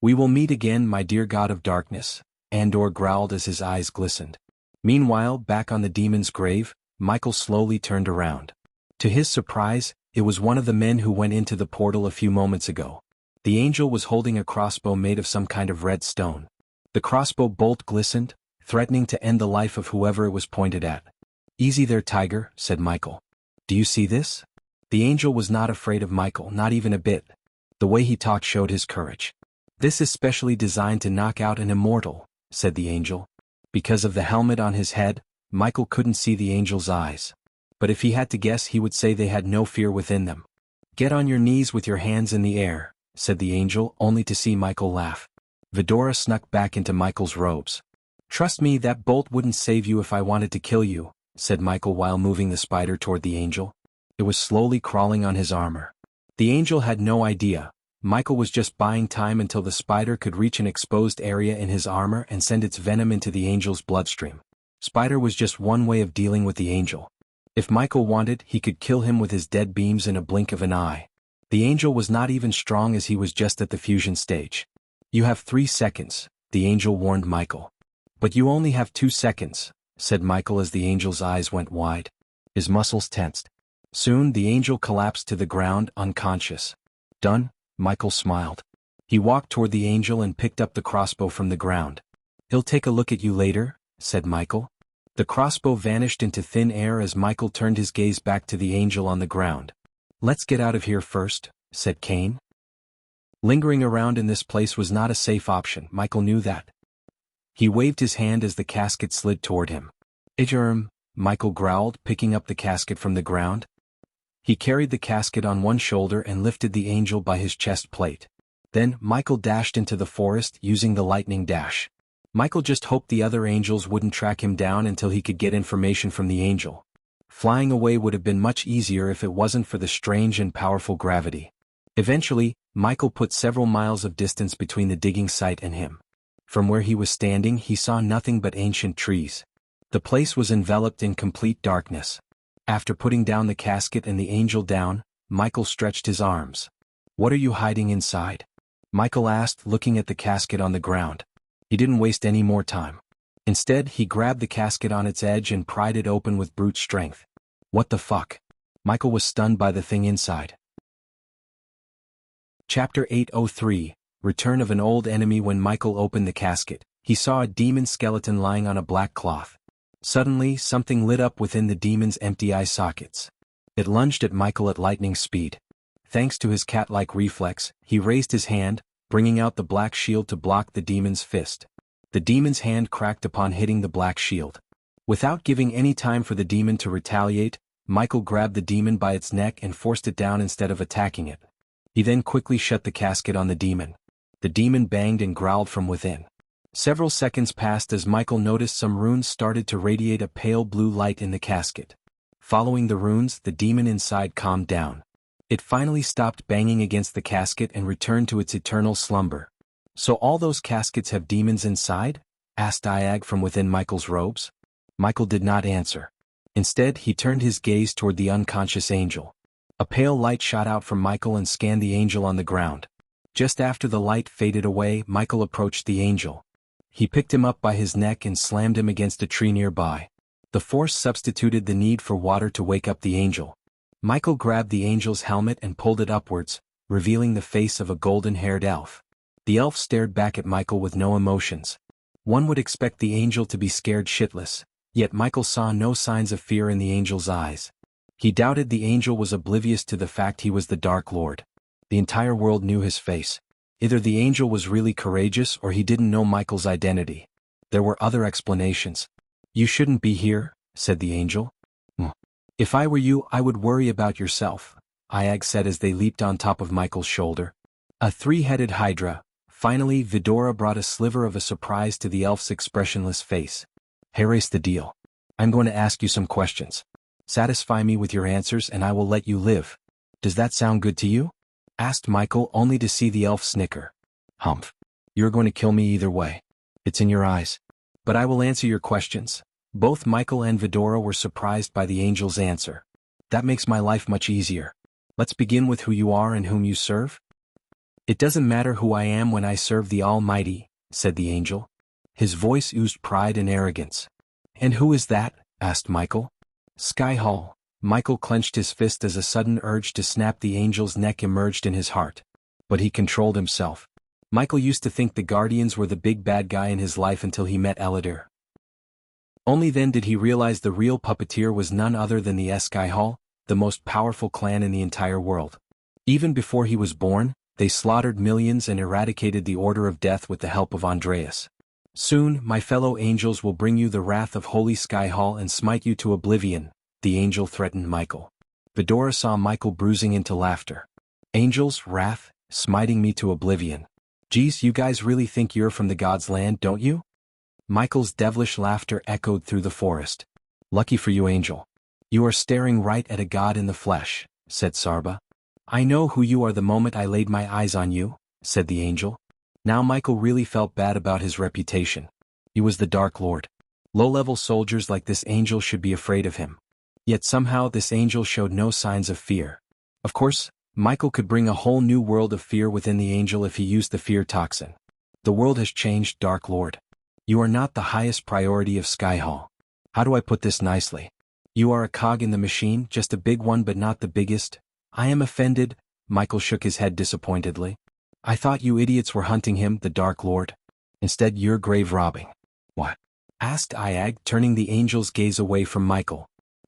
Speaker 1: We will meet again, my dear god of darkness, Andor growled as his eyes glistened. Meanwhile, back on the demon's grave, Michael slowly turned around. To his surprise, it was one of the men who went into the portal a few moments ago. The angel was holding a crossbow made of some kind of red stone. The crossbow bolt glistened, threatening to end the life of whoever it was pointed at. Easy there, Tiger, said Michael. Do you see this? The angel was not afraid of Michael, not even a bit. The way he talked showed his courage. This is specially designed to knock out an immortal, said the angel. Because of the helmet on his head, Michael couldn't see the angel's eyes. But if he had to guess, he would say they had no fear within them. "Get on your knees with your hands in the air," said the angel, only to see Michael laugh. Vidora snuck back into Michael's robes. "Trust me, that bolt wouldn't save you if I wanted to kill you," said Michael while moving the spider toward the angel. It was slowly crawling on his armor. The angel had no idea. Michael was just buying time until the spider could reach an exposed area in his armor and send its venom into the angel's bloodstream. Spider was just one way of dealing with the angel. If Michael wanted, he could kill him with his dead beams in a blink of an eye. The angel was not even strong, as he was just at the fusion stage. "You have 3 seconds, the angel warned Michael. "But you only have 2 seconds, said Michael as the angel's eyes went wide. His muscles tensed. Soon the angel collapsed to the ground, unconscious. "Done?" Michael smiled. He walked toward the angel and picked up the crossbow from the ground. "He'll take a look at you later," said Michael. The crossbow vanished into thin air as Michael turned his gaze back to the angel on the ground. "Let's get out of here first," said Cain. Lingering around in this place was not a safe option, Michael knew that. He waved his hand as the casket slid toward him. Michael growled, picking up the casket from the ground. He carried the casket on one shoulder and lifted the angel by his chest plate. Then, Michael dashed into the forest, using the lightning dash. Michael just hoped the other angels wouldn't track him down until he could get information from the angel. Flying away would have been much easier if it wasn't for the strange and powerful gravity. Eventually, Michael put several miles of distance between the digging site and him. From where he was standing, he saw nothing but ancient trees. The place was enveloped in complete darkness. After putting down the casket and the angel down, Michael stretched his arms. "What are you hiding inside?" Michael asked, looking at the casket on the ground. He didn't waste any more time. Instead, he grabbed the casket on its edge and pried it open with brute strength. "What the fuck?" Michael was stunned by the thing inside. Chapter 803, Return of an Old Enemy. When Michael opened the casket, he saw a demon skeleton lying on a black cloth. Suddenly, something lit up within the demon's empty eye sockets. It lunged at Michael at lightning speed. Thanks to his cat-like reflex, he raised his hand, bringing out the black shield to block the demon's fist. The demon's hand cracked upon hitting the black shield. Without giving any time for the demon to retaliate, Michael grabbed the demon by its neck and forced it down instead of attacking it. He then quickly shut the casket on the demon. The demon banged and growled from within. Several seconds passed as Michael noticed some runes started to radiate a pale blue light in the casket. Following the runes, the demon inside calmed down. It finally stopped banging against the casket and returned to its eternal slumber. "So all those caskets have demons inside?" asked Iag from within Michael's robes. Michael did not answer. Instead, he turned his gaze toward the unconscious angel. A pale light shot out from Michael and scanned the angel on the ground. Just after the light faded away, Michael approached the angel. He picked him up by his neck and slammed him against a tree nearby. The force substituted the need for water to wake up the angel. Michael grabbed the angel's helmet and pulled it upwards, revealing the face of a golden-haired elf. The elf stared back at Michael with no emotions. One would expect the angel to be scared shitless, yet Michael saw no signs of fear in the angel's eyes. He doubted the angel was oblivious to the fact he was the Dark Lord. The entire world knew his face. Either the angel was really courageous or he didn't know Michael's identity. There were other explanations. "You shouldn't be here," said the angel. "If I were you, I would worry about yourself," Iag said as they leaped on top of Michael's shoulder. A three-headed hydra. Finally, Vidora brought a sliver of a surprise to the elf's expressionless face. "Here's the deal. I'm going to ask you some questions. Satisfy me with your answers and I will let you live. Does that sound good to you?" asked Michael, only to see the elf snicker. "Humph. You're going to kill me either way. It's in your eyes. But I will answer your questions." Both Michael and Vidora were surprised by the angel's answer. "That makes my life much easier. Let's begin with who you are and whom you serve." "It doesn't matter who I am when I serve the Almighty," said the angel. His voice oozed pride and arrogance. "And who is that?" asked Michael. "Skyhall." Michael clenched his fist as a sudden urge to snap the angel's neck emerged in his heart. But he controlled himself. Michael used to think the Guardians were the big bad guy in his life until he met Eladir. Only then did he realize the real puppeteer was none other than the Skyhall, the most powerful clan in the entire world. Even before he was born, they slaughtered millions and eradicated the Order of Death with the help of Andreas. "Soon, my fellow angels will bring you the wrath of Holy Skyhall and smite you to oblivion," the angel threatened Michael. Vidora saw Michael bruising into laughter. Angels, wrath, smiting me to oblivion. Geez, you guys really think you're from the god's land, don't you? Michael's devilish laughter echoed through the forest. Lucky for you, angel. You are staring right at a god in the flesh, said Sarba. I know who you are the moment I laid my eyes on you, said the angel. Now Michael really felt bad about his reputation. He was the Dark Lord. Low-level soldiers like this angel should be afraid of him. Yet somehow this angel showed no signs of fear. Of course, Michael could bring a whole new world of fear within the angel if he used the fear toxin. The world has changed, Dark Lord. You are not the highest priority of Skyhall. How do I put this nicely? You are a cog in the machine, just a big one but not the biggest. I am offended. Michael shook his head disappointedly. I thought you idiots were hunting him, the Dark Lord. Instead you're grave robbing. What? Asked Iag, turning the angel's gaze away from Michael.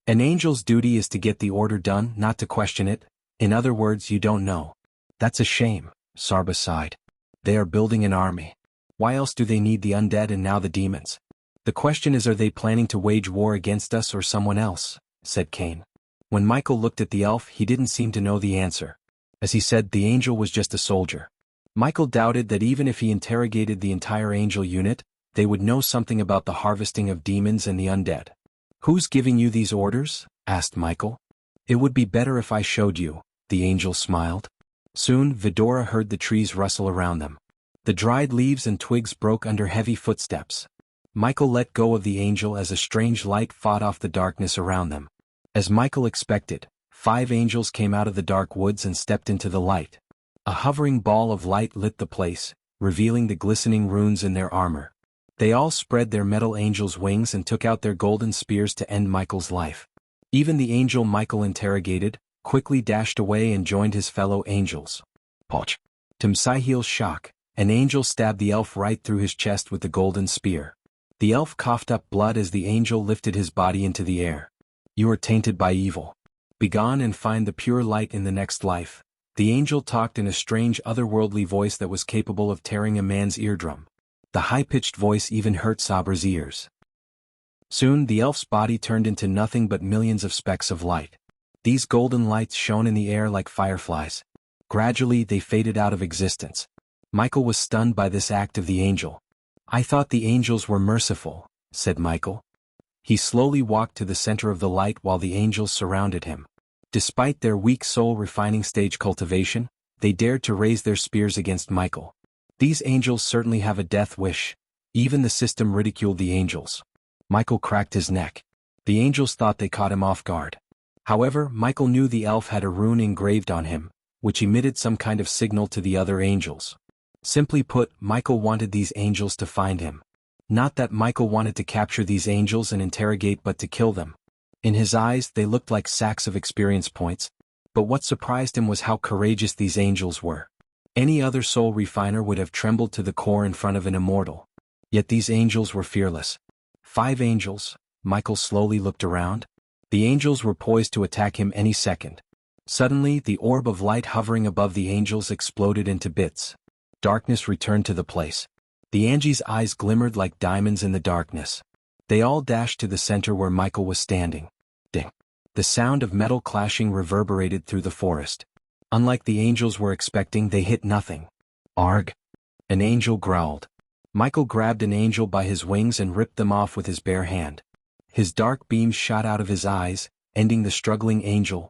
Speaker 1: An angel's duty is to get the order done, not to question it. In other words, you don't know. That's a shame, Sarba sighed. They are building an army. Why else do they need the undead and now the demons? The question is, are they planning to wage war against us or someone else? Said Cain. When Michael looked at the elf, he didn't seem to know the answer. As he said, the angel was just a soldier. Michael doubted that even if he interrogated the entire angel unit, they would know something about the harvesting of demons and the undead. Who's giving you these orders? Asked Michael. It would be better if I showed you, the angel smiled. Soon Vidora heard the trees rustle around them. The dried leaves and twigs broke under heavy footsteps. Michael let go of the angel as a strange light fought off the darkness around them. As Michael expected, 5 angels came out of the dark woods and stepped into the light. A hovering ball of light lit the place, revealing the glistening runes in their armor. They all spread their metal angel's wings and took out their golden spears to end Michael's life. Even the angel Michael interrogated, quickly dashed away and joined his fellow angels. Poch! To Msihil's shock, an angel stabbed the elf right through his chest with the golden spear. The elf coughed up blood as the angel lifted his body into the air. You are tainted by evil. Begone and find the pure light in the next life. The angel talked in a strange otherworldly voice that was capable of tearing a man's eardrum. The high-pitched voice even hurt Sabra's ears. Soon the elf's body turned into nothing but millions of specks of light. These golden lights shone in the air like fireflies. Gradually they faded out of existence. Michael was stunned by this act of the angel. I thought the angels were merciful, said Michael. He slowly walked to the center of the light while the angels surrounded him. Despite their weak soul-refining stage cultivation, they dared to raise their spears against Michael. These angels certainly have a death wish. Even the system ridiculed the angels. Michael cracked his neck. The angels thought they caught him off guard. However, Michael knew the elf had a rune engraved on him, which emitted some kind of signal to the other angels. Simply put, Michael wanted these angels to find him. Not that Michael wanted to capture these angels and interrogate but to kill them. In his eyes they looked like sacks of experience points, but what surprised him was how courageous these angels were. Any other soul refiner would have trembled to the core in front of an immortal. Yet these angels were fearless. 5 angels. Michael slowly looked around. The angels were poised to attack him any second. Suddenly the orb of light hovering above the angels exploded into bits. Darkness returned to the place. The Angie's eyes glimmered like diamonds in the darkness. They all dashed to the center where Michael was standing. Ding! The sound of metal clashing reverberated through the forest. Unlike the angels were expecting, they hit nothing. Arg! An angel growled. Michael grabbed an angel by his wings and ripped them off with his bare hand. His dark beams shot out of his eyes, ending the struggling angel's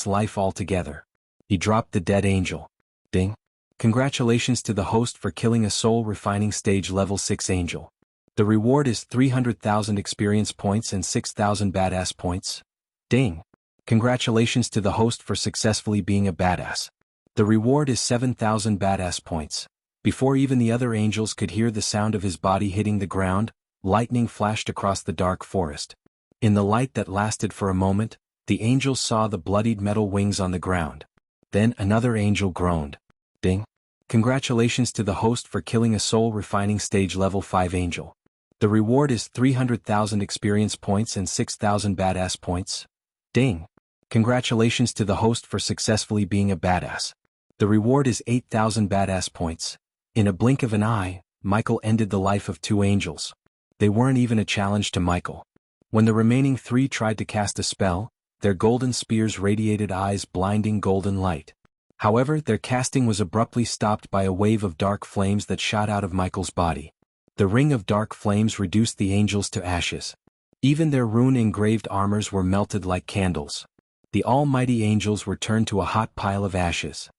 Speaker 1: life altogether. He dropped the dead angel. Ding! Congratulations to the host for killing a soul-refining stage level 6 angel. The reward is 300,000 experience points and 6,000 badass points. Ding! Congratulations to the host for successfully being a badass. The reward is 7,000 badass points. Before even the other angels could hear the sound of his body hitting the ground, lightning flashed across the dark forest. In the light that lasted for a moment, the angels saw the bloodied metal wings on the ground. Then another angel groaned. Ding! Congratulations to the host for killing a soul-refining stage level 5 angel. The reward is 300,000 experience points and 6,000 badass points. Ding! Congratulations to the host for successfully being a badass. The reward is 8,000 badass points. In a blink of an eye, Michael ended the life of 2 angels. They weren't even a challenge to Michael. When the remaining 3 tried to cast a spell, their golden spears radiated eyes blinding golden light. However, their casting was abruptly stopped by a wave of dark flames that shot out of Michael's body. The ring of dark flames reduced the angels to ashes. Even their rune-engraved armors were melted like candles. The almighty angels were turned to a hot pile of ashes.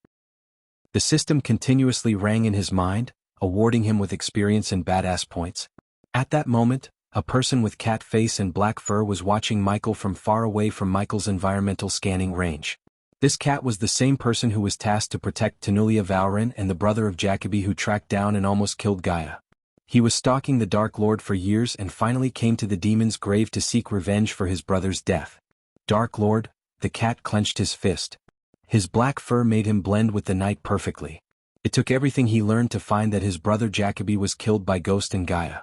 Speaker 1: The system continuously rang in his mind, awarding him with experience and badass points. At that moment, a person with cat face and black fur was watching Michael from far away from Michael's environmental scanning range. This cat was the same person who was tasked to protect Tanulia Vaurin and the brother of Jacobi who tracked down and almost killed Gaia. He was stalking the Dark Lord for years and finally came to the demon's grave to seek revenge for his brother's death. Dark Lord, the cat clenched his fist. His black fur made him blend with the night perfectly. It took everything he learned to find that his brother Jacobi was killed by Ghost and Gaia.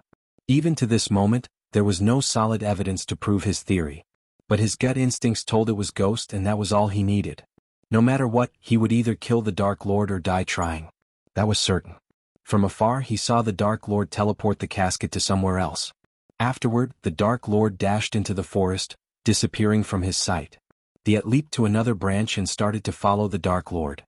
Speaker 1: Even to this moment, there was no solid evidence to prove his theory. But his gut instincts told it was Ghost and that was all he needed. No matter what, he would either kill the Dark Lord or die trying. That was certain. From afar he saw the Dark Lord teleport the casket to somewhere else. Afterward, the Dark Lord dashed into the forest, disappearing from his sight. The At leaped to another branch and started to follow the Dark Lord.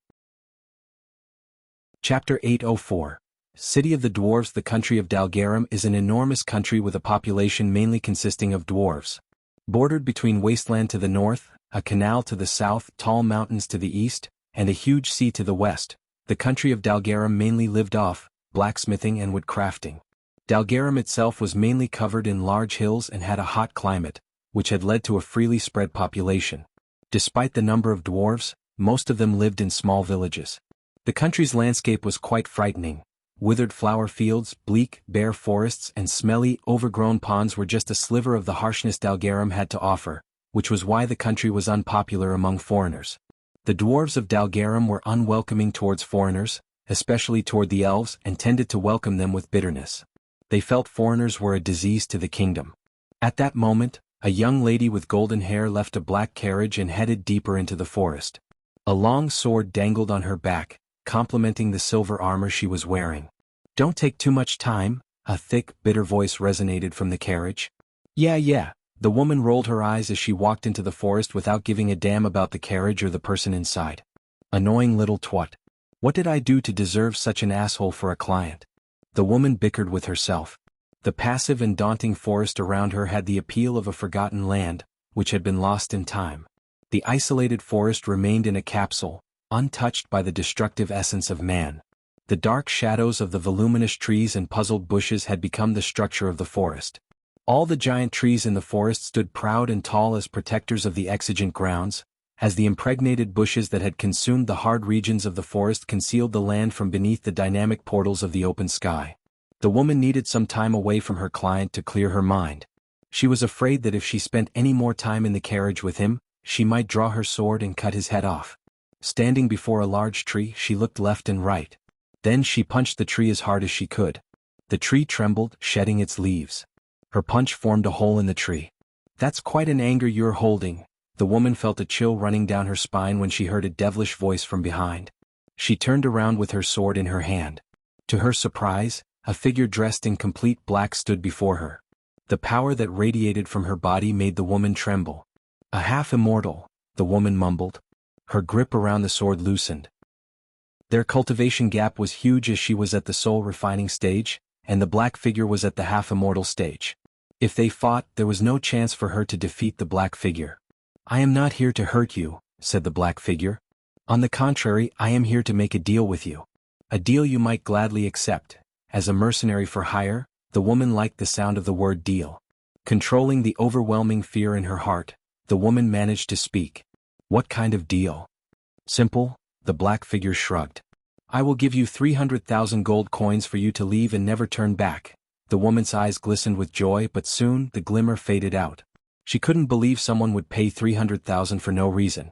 Speaker 1: Chapter 804. City of the Dwarves. The country of Dalgarum is an enormous country with a population mainly consisting of dwarves. Bordered between wasteland to the north, a canal to the south, tall mountains to the east, and a huge sea to the west, the country of Dalgarum mainly lived off blacksmithing and wood crafting. Dalgarum itself was mainly covered in large hills and had a hot climate, which had led to a freely spread population. Despite the number of dwarves, most of them lived in small villages. The country's landscape was quite frightening. Withered flower fields, bleak, bare forests and smelly, overgrown ponds were just a sliver of the harshness Dalgarum had to offer, which was why the country was unpopular among foreigners. The dwarves of Dalgarum were unwelcoming towards foreigners, especially toward the elves, and tended to welcome them with bitterness. They felt foreigners were a disease to the kingdom. At that moment, a young lady with golden hair left a black carriage and headed deeper into the forest. A long sword dangled on her back, complementing the silver armor she was wearing. "Don't take too much time," a thick, bitter voice resonated from the carriage. Yeah, the woman rolled her eyes as she walked into the forest without giving a damn about the carriage or the person inside. Annoying little twat. What did I do to deserve such an asshole for a client? The woman bickered with herself. The passive and daunting forest around her had the appeal of a forgotten land, which had been lost in time. The isolated forest remained in a capsule, untouched by the destructive essence of man. The dark shadows of the voluminous trees and puzzled bushes had become the structure of the forest. All the giant trees in the forest stood proud and tall as protectors of the exigent grounds, as the impregnated bushes that had consumed the hard regions of the forest concealed the land from beneath the dynamic portals of the open sky. The woman needed some time away from her client to clear her mind. She was afraid that if she spent any more time in the carriage with him, she might draw her sword and cut his head off. Standing before a large tree, she looked left and right. Then she punched the tree as hard as she could. The tree trembled, shedding its leaves. Her punch formed a hole in the tree. "That's quite an anger you're holding." The woman felt a chill running down her spine when she heard a devilish voice from behind. She turned around with her sword in her hand. To her surprise, a figure dressed in complete black stood before her. The power that radiated from her body made the woman tremble. "A half-immortal," the woman mumbled. Her grip around the sword loosened. Their cultivation gap was huge as she was at the soul refining stage, and the black figure was at the half-immortal stage. If they fought, there was no chance for her to defeat the black figure. "I am not here to hurt you," said the black figure. "On the contrary, I am here to make a deal with you. A deal you might gladly accept." As a mercenary for hire, the woman liked the sound of the word deal. Controlling the overwhelming fear in her heart, the woman managed to speak. "What kind of deal?" "Simple," the black figure shrugged. "I will give you 300,000 gold coins for you to leave and never turn back." The woman's eyes glistened with joy, but soon the glimmer faded out. She couldn't believe someone would pay 300,000 for no reason.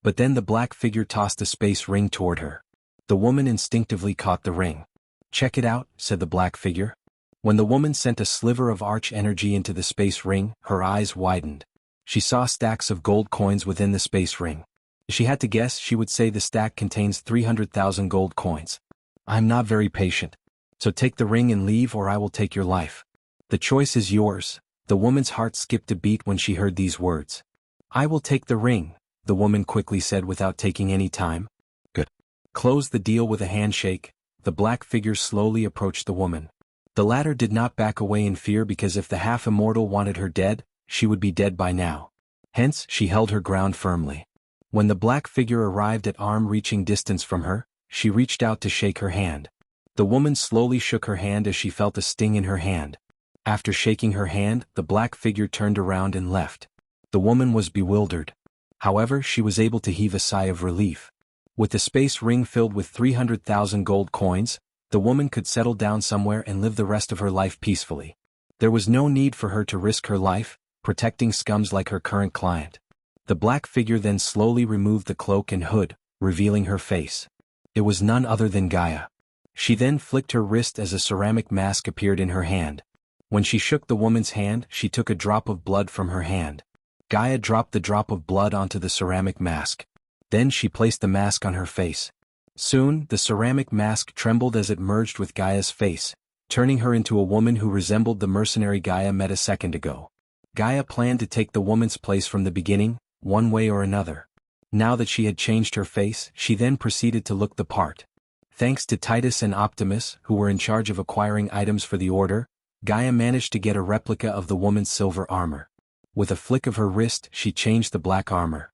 Speaker 1: But then the black figure tossed a space ring toward her. The woman instinctively caught the ring. "Check it out," said the black figure. When the woman sent a sliver of arch energy into the space ring, her eyes widened. She saw stacks of gold coins within the space ring. If she had to guess, she would say the stack contains 300,000 gold coins. "I'm not very patient. So take the ring and leave or I will take your life. The choice is yours," The woman's heart skipped a beat when she heard these words. "I will take the ring," the woman quickly said without taking any time. "Good." Close the deal with a handshake. The black figure slowly approached the woman. The latter did not back away in fear because if the half-immortal wanted her dead, she would be dead by now. Hence, she held her ground firmly. When the black figure arrived at arm-reaching distance from her, she reached out to shake her hand. The woman slowly shook her hand as she felt a sting in her hand. After shaking her hand, the black figure turned around and left. The woman was bewildered. However, she was able to heave a sigh of relief. With the space ring filled with 300,000 gold coins, the woman could settle down somewhere and live the rest of her life peacefully. There was no need for her to risk her life, protecting scums like her current client. The black figure then slowly removed the cloak and hood, revealing her face. It was none other than Gaia. She then flicked her wrist as a ceramic mask appeared in her hand. When she shook the woman's hand, she took a drop of blood from her hand. Gaia dropped the drop of blood onto the ceramic mask. Then she placed the mask on her face. Soon, the ceramic mask trembled as it merged with Gaia's face, turning her into a woman who resembled the mercenary Gaia met a second ago. Gaia planned to take the woman's place from the beginning, one way or another. Now that she had changed her face, she then proceeded to look the part. Thanks to Titus and Optimus, who were in charge of acquiring items for the Order, Gaia managed to get a replica of the woman's silver armor. With a flick of her wrist, she changed the black armor.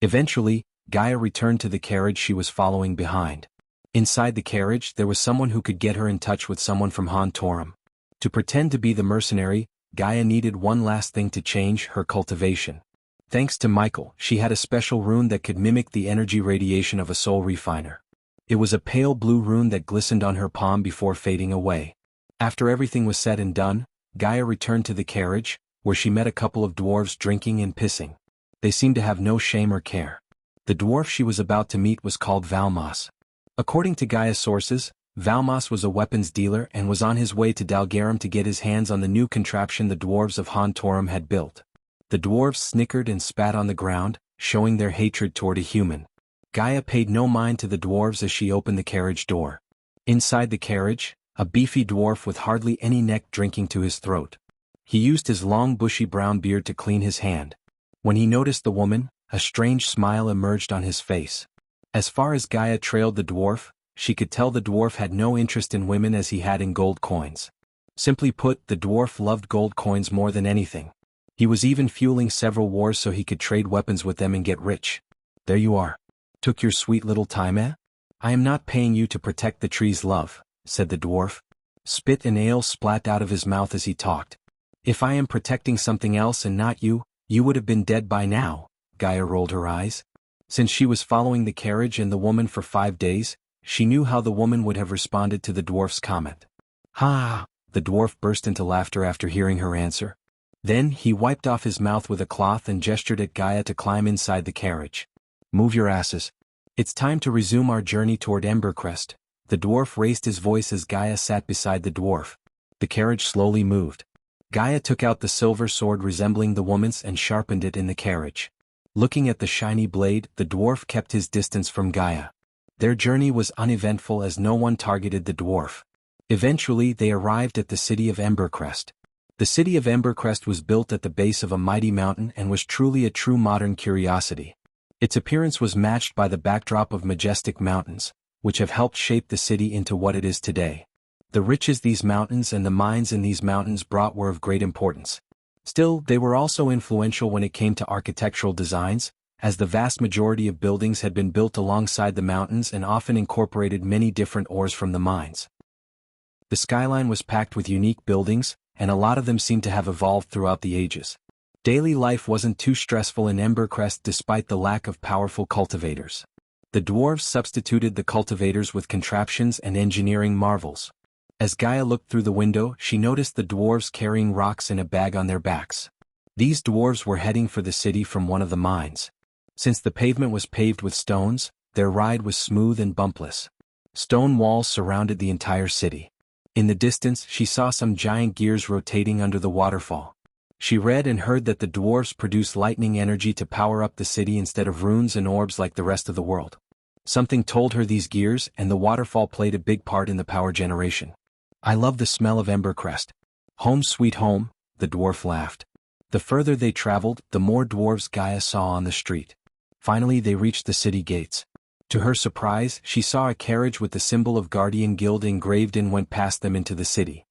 Speaker 1: Eventually, Gaia returned to the carriage she was following behind. Inside the carriage, there was someone who could get her in touch with someone from Han Torum. To pretend to be the mercenary, Gaia needed one last thing to change: her cultivation. Thanks to Michael, she had a special rune that could mimic the energy radiation of a soul refiner. It was a pale blue rune that glistened on her palm before fading away. After everything was said and done, Gaia returned to the carriage, where she met a couple of dwarves drinking and pissing. They seemed to have no shame or care. The dwarf she was about to meet was called Valmos. According to Gaia's sources, Valmos was a weapons dealer and was on his way to Dalgarum to get his hands on the new contraption the dwarves of Han Torum had built. The dwarves snickered and spat on the ground, showing their hatred toward a human. Gaia paid no mind to the dwarves as she opened the carriage door. Inside the carriage, a beefy dwarf with hardly any neck drinking to his throat. He used his long bushy brown beard to clean his hand. When he noticed the woman, a strange smile emerged on his face. As far as Gaia trailed the dwarf, she could tell the dwarf had no interest in women as he had in gold coins. Simply put, the dwarf loved gold coins more than anything. He was even fueling several wars so he could trade weapons with them and get rich. "There you are. Took your sweet little time, eh? I am not paying you to protect the tree's love," said the dwarf. Spit and ale splat out of his mouth as he talked. "If I am protecting something else and not you, you would have been dead by now." Gaia rolled her eyes. Since she was following the carriage and the woman for 5 days, she knew how the woman would have responded to the dwarf's comment. "Ha!" The dwarf burst into laughter after hearing her answer. Then he wiped off his mouth with a cloth and gestured at Gaia to climb inside the carriage. "Move your asses. It's time to resume our journey toward Embercrest." The dwarf raised his voice as Gaia sat beside the dwarf. The carriage slowly moved. Gaia took out the silver sword resembling the woman's and sharpened it in the carriage. Looking at the shiny blade, the dwarf kept his distance from Gaia. Their journey was uneventful as no one targeted the dwarf. Eventually they arrived at the city of Embercrest. The city of Embercrest was built at the base of a mighty mountain and was truly a true modern curiosity. Its appearance was matched by the backdrop of majestic mountains, which have helped shape the city into what it is today. The riches these mountains and the mines in these mountains brought were of great importance. Still, they were also influential when it came to architectural designs, as the vast majority of buildings had been built alongside the mountains and often incorporated many different ores from the mines. The skyline was packed with unique buildings, and a lot of them seemed to have evolved throughout the ages. Daily life wasn't too stressful in Embercrest despite the lack of powerful cultivators. The dwarves substituted the cultivators with contraptions and engineering marvels. As Gaia looked through the window, she noticed the dwarves carrying rocks in a bag on their backs. These dwarves were heading for the city from one of the mines. Since the pavement was paved with stones, their ride was smooth and bumpless. Stone walls surrounded the entire city. In the distance, she saw some giant gears rotating under the waterfall. She read and heard that the dwarves produce lightning energy to power up the city instead of runes and orbs like the rest of the world. Something told her these gears and the waterfall played a big part in the power generation. "I love the smell of Embercrest. Home sweet home," the dwarf laughed. The further they traveled, the more dwarves Gaia saw on the street. Finally they reached the city gates. To her surprise, she saw a carriage with the symbol of Guardian Guild engraved and went past them into the city.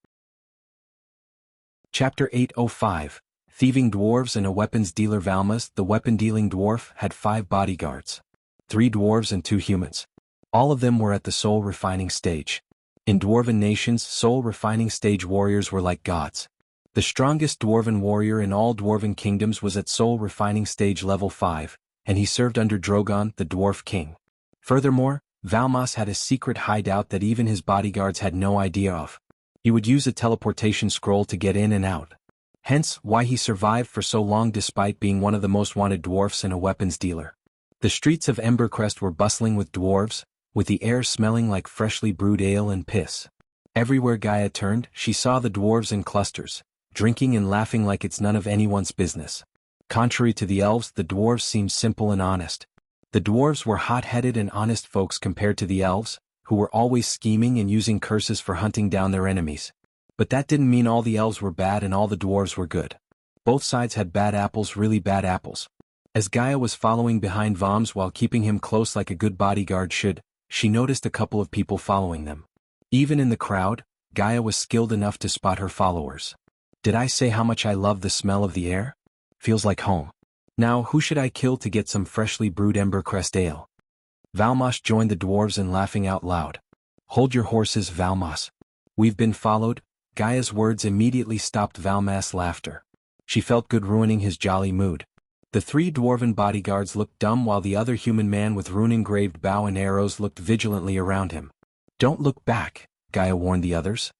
Speaker 1: Chapter 805. Thieving Dwarves and a Weapons Dealer. Valmas, the weapon-dealing dwarf, had 5 bodyguards. 3 dwarves and 2 humans. All of them were at the soul refining stage. In dwarven nations, soul refining stage warriors were like gods. The strongest dwarven warrior in all dwarven kingdoms was at soul refining stage level 5, and he served under Drogon, the dwarf king. Furthermore, Valmas had a secret hideout that even his bodyguards had no idea of. He would use a teleportation scroll to get in and out. Hence, why he survived for so long despite being one of the most wanted dwarfs and a weapons dealer. The streets of Embercrest were bustling with dwarves, with the air smelling like freshly brewed ale and piss. Everywhere Gaia turned, she saw the dwarves in clusters, drinking and laughing like it's none of anyone's business. Contrary to the elves, the dwarves seemed simple and honest. The dwarves were hot-headed and honest folks compared to the elves, who were always scheming and using curses for hunting down their enemies. But that didn't mean all the elves were bad and all the dwarves were good. Both sides had bad apples, really bad apples. As Gaia was following behind Voms while keeping him close like a good bodyguard should, she noticed a couple of people following them. Even in the crowd, Gaia was skilled enough to spot her followers. Did I say how much I love the smell of the air? Feels like home. Now who should I kill to get some freshly brewed Embercrest ale? Valmas joined the dwarves in laughing out loud. Hold your horses, Valmas. We've been followed. Gaia's words immediately stopped Valmas' laughter. She felt good ruining his jolly mood. The 3 dwarven bodyguards looked dumb while the other human man with rune-engraved bow and arrows looked vigilantly around him. Don't look back, Gaia warned the others.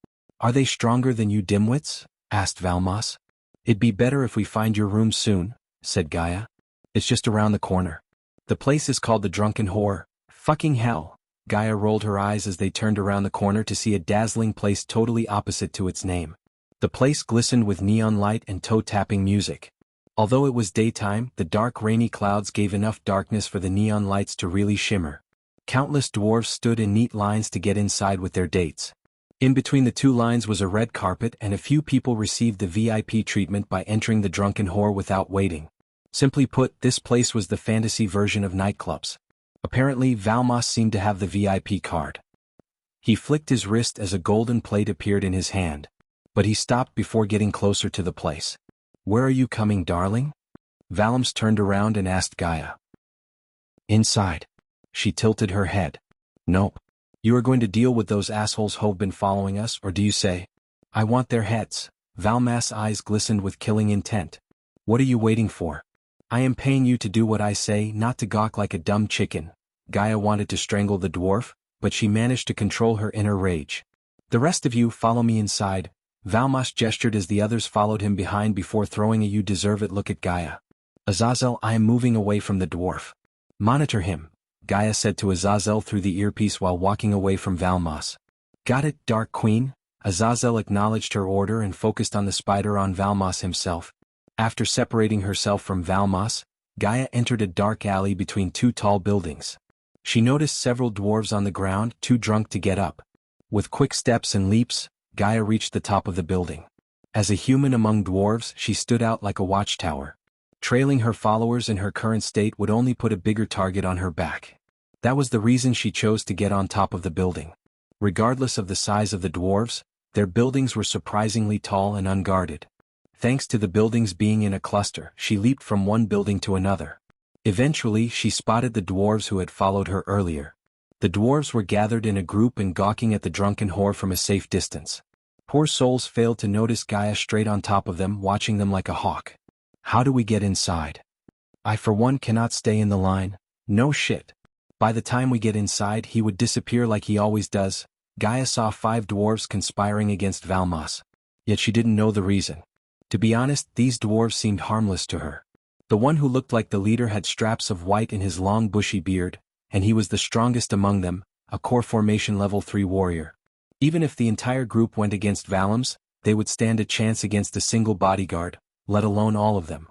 Speaker 1: Are they stronger than you dimwits? Asked Valmas. It'd be better if we find your room soon, said Gaia. It's just around the corner. The place is called the Drunken Whore. Fucking hell. Gaia rolled her eyes as they turned around the corner to see a dazzling place totally opposite to its name. The place glistened with neon light and toe-tapping music. Although it was daytime, the dark rainy clouds gave enough darkness for the neon lights to really shimmer. Countless dwarves stood in neat lines to get inside with their dates. In between the 2 lines was a red carpet and a few people received the VIP treatment by entering the Drunken Whore without waiting. Simply put, this place was the fantasy version of nightclubs. Apparently, Valmas seemed to have the VIP card. He flicked his wrist as a golden plate appeared in his hand. But he stopped before getting closer to the place. Where are you coming, darling? Valams turned around and asked Gaia. Inside. She tilted her head. Nope. You are going to deal with those assholes who've been following us, or do you say? I want their heads. Valmas' eyes glistened with killing intent. What are you waiting for? I am paying you to do what I say, not to gawk like a dumb chicken. Gaia wanted to strangle the dwarf, but she managed to control her inner rage. The rest of you follow me inside. Valmas gestured as the others followed him behind before throwing a you deserve it look at Gaia. Azazel, I am moving away from the dwarf. Monitor him, Gaia said to Azazel through the earpiece while walking away from Valmas. Got it, Dark Queen? Azazel acknowledged her order and focused on the spider on Valmas himself. After separating herself from Valmas, Gaia entered a dark alley between 2 tall buildings. She noticed several dwarves on the ground, too drunk to get up. With quick steps and leaps, Gaia reached the top of the building. As a human among dwarves, she stood out like a watchtower. Trailing her followers in her current state would only put a bigger target on her back. That was the reason she chose to get on top of the building. Regardless of the size of the dwarves, their buildings were surprisingly tall and unguarded. Thanks to the buildings being in a cluster, she leaped from one building to another. Eventually, she spotted the dwarves who had followed her earlier. The dwarves were gathered in a group and gawking at the Drunken Whore from a safe distance. Poor souls failed to notice Gaia straight on top of them, watching them like a hawk. How do we get inside? I for one cannot stay in the line. No shit. By the time we get inside, he would disappear like he always does. Gaia saw 5 dwarves conspiring against Valmas. Yet she didn't know the reason. To be honest, these dwarves seemed harmless to her. The one who looked like the leader had straps of white in his long bushy beard, and he was the strongest among them, a core formation level 3 warrior. Even if the entire group went against Valams, they would stand a chance against a single bodyguard, let alone all of them.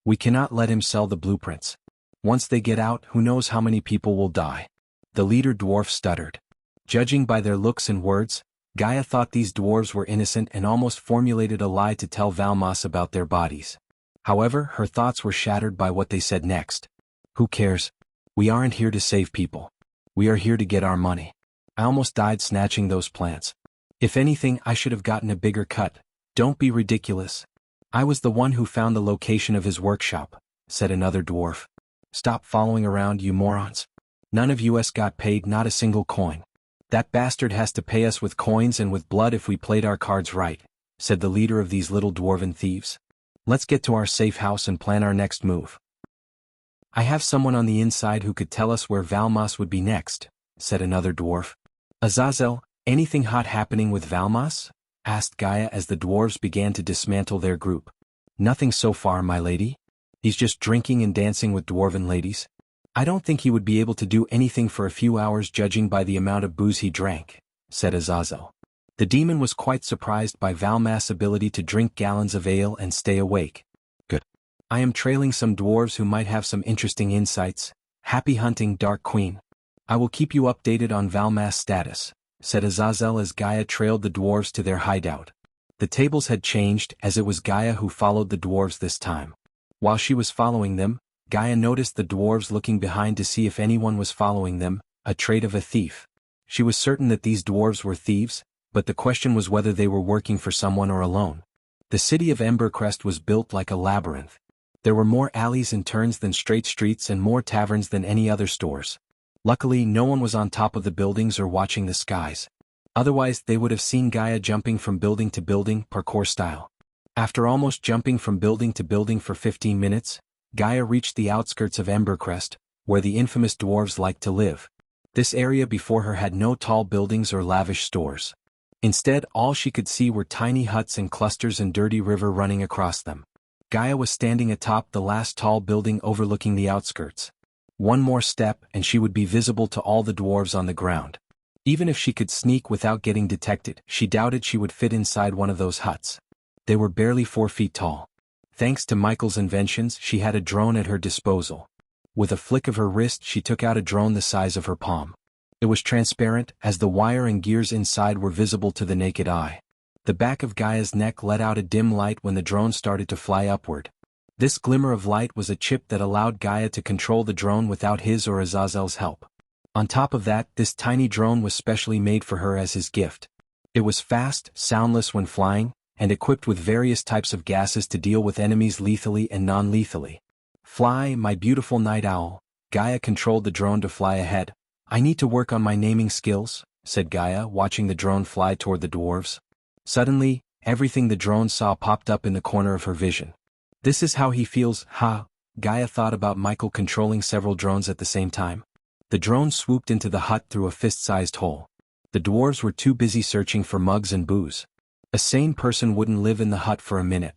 Speaker 1: We cannot let him sell the blueprints. Once they get out, who knows how many people will die. The leader dwarf stuttered. Judging by their looks and words, Gaia thought these dwarves were innocent and almost formulated a lie to tell Valmas about their bodies. However, her thoughts were shattered by what they said next. Who cares? We aren't here to save people. We are here to get our money. I almost died snatching those plants. If anything, I should have gotten a bigger cut. Don't be ridiculous. I was the one who found the location of his workshop, said another dwarf. Stop following around, you morons. None of us got paid, not a single coin. That bastard has to pay us with coins and with blood if we played our cards right, said the leader of these little dwarven thieves. Let's get to our safe house and plan our next move. I have someone on the inside who could tell us where Valmas would be next, said another dwarf. Azazel, anything hot happening with Valmas? Asked Gaia as the dwarves began to dismantle their group. Nothing so far, my lady. He's just drinking and dancing with dwarven ladies. I don't think he would be able to do anything for a few hours judging by the amount of booze he drank, said Azazel. The demon was quite surprised by Valmas' ability to drink gallons of ale and stay awake. Good. I am trailing some dwarves who might have some interesting insights. Happy hunting, Dark Queen. I will keep you updated on Valmas' status, said Azazel as Gaia trailed the dwarves to their hideout. The tables had changed as it was Gaia who followed the dwarves this time. While she was following them, Gaia noticed the dwarves looking behind to see if anyone was following them, a trait of a thief. She was certain that these dwarves were thieves, but the question was whether they were working for someone or alone. The city of Embercrest was built like a labyrinth. There were more alleys and turns than straight streets and more taverns than any other stores. Luckily, no one was on top of the buildings or watching the skies. Otherwise, they would have seen Gaia jumping from building to building, parkour style. After almost jumping from building to building for 15 minutes, Gaia reached the outskirts of Embercrest, where the infamous dwarves liked to live. This area before her had no tall buildings or lavish stores. Instead, all she could see were tiny huts and clusters and dirty river running across them. Gaia was standing atop the last tall building overlooking the outskirts. One more step and she would be visible to all the dwarves on the ground. Even if she could sneak without getting detected, she doubted she would fit inside one of those huts. They were barely 4 feet tall. Thanks to Michael's inventions, she had a drone at her disposal. With a flick of her wrist, she took out a drone the size of her palm. It was transparent, as the wire and gears inside were visible to the naked eye. The back of Gaia's neck let out a dim light when the drone started to fly upward. This glimmer of light was a chip that allowed Gaia to control the drone without his or Azazel's help. On top of that, this tiny drone was specially made for her as his gift. It was fast, soundless when flying, and equipped with various types of gases to deal with enemies lethally and non-lethally. Fly, my beautiful night owl. Gaia controlled the drone to fly ahead. I need to work on my naming skills, said Gaia, watching the drone fly toward the dwarves. Suddenly, everything the drone saw popped up in the corner of her vision. This is how he feels, ha. Gaia thought about Michael controlling several drones at the same time. The drone swooped into the hut through a fist-sized hole. The dwarves were too busy searching for mugs and booze. A sane person wouldn't live in the hut for a minute.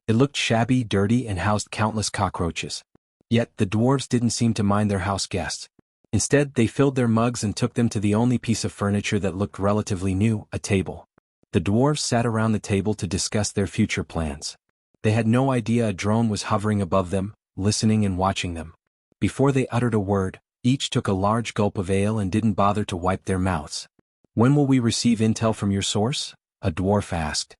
Speaker 1: It looked shabby, dirty, and housed countless cockroaches. Yet, the dwarves didn't seem to mind their house guests. Instead, they filled their mugs and took them to the only piece of furniture that looked relatively new, a table. The dwarves sat around the table to discuss their future plans. They had no idea a drone was hovering above them, listening and watching them. Before they uttered a word, each took a large gulp of ale and didn't bother to wipe their mouths. When will we receive intel from your source? A dwarf asked.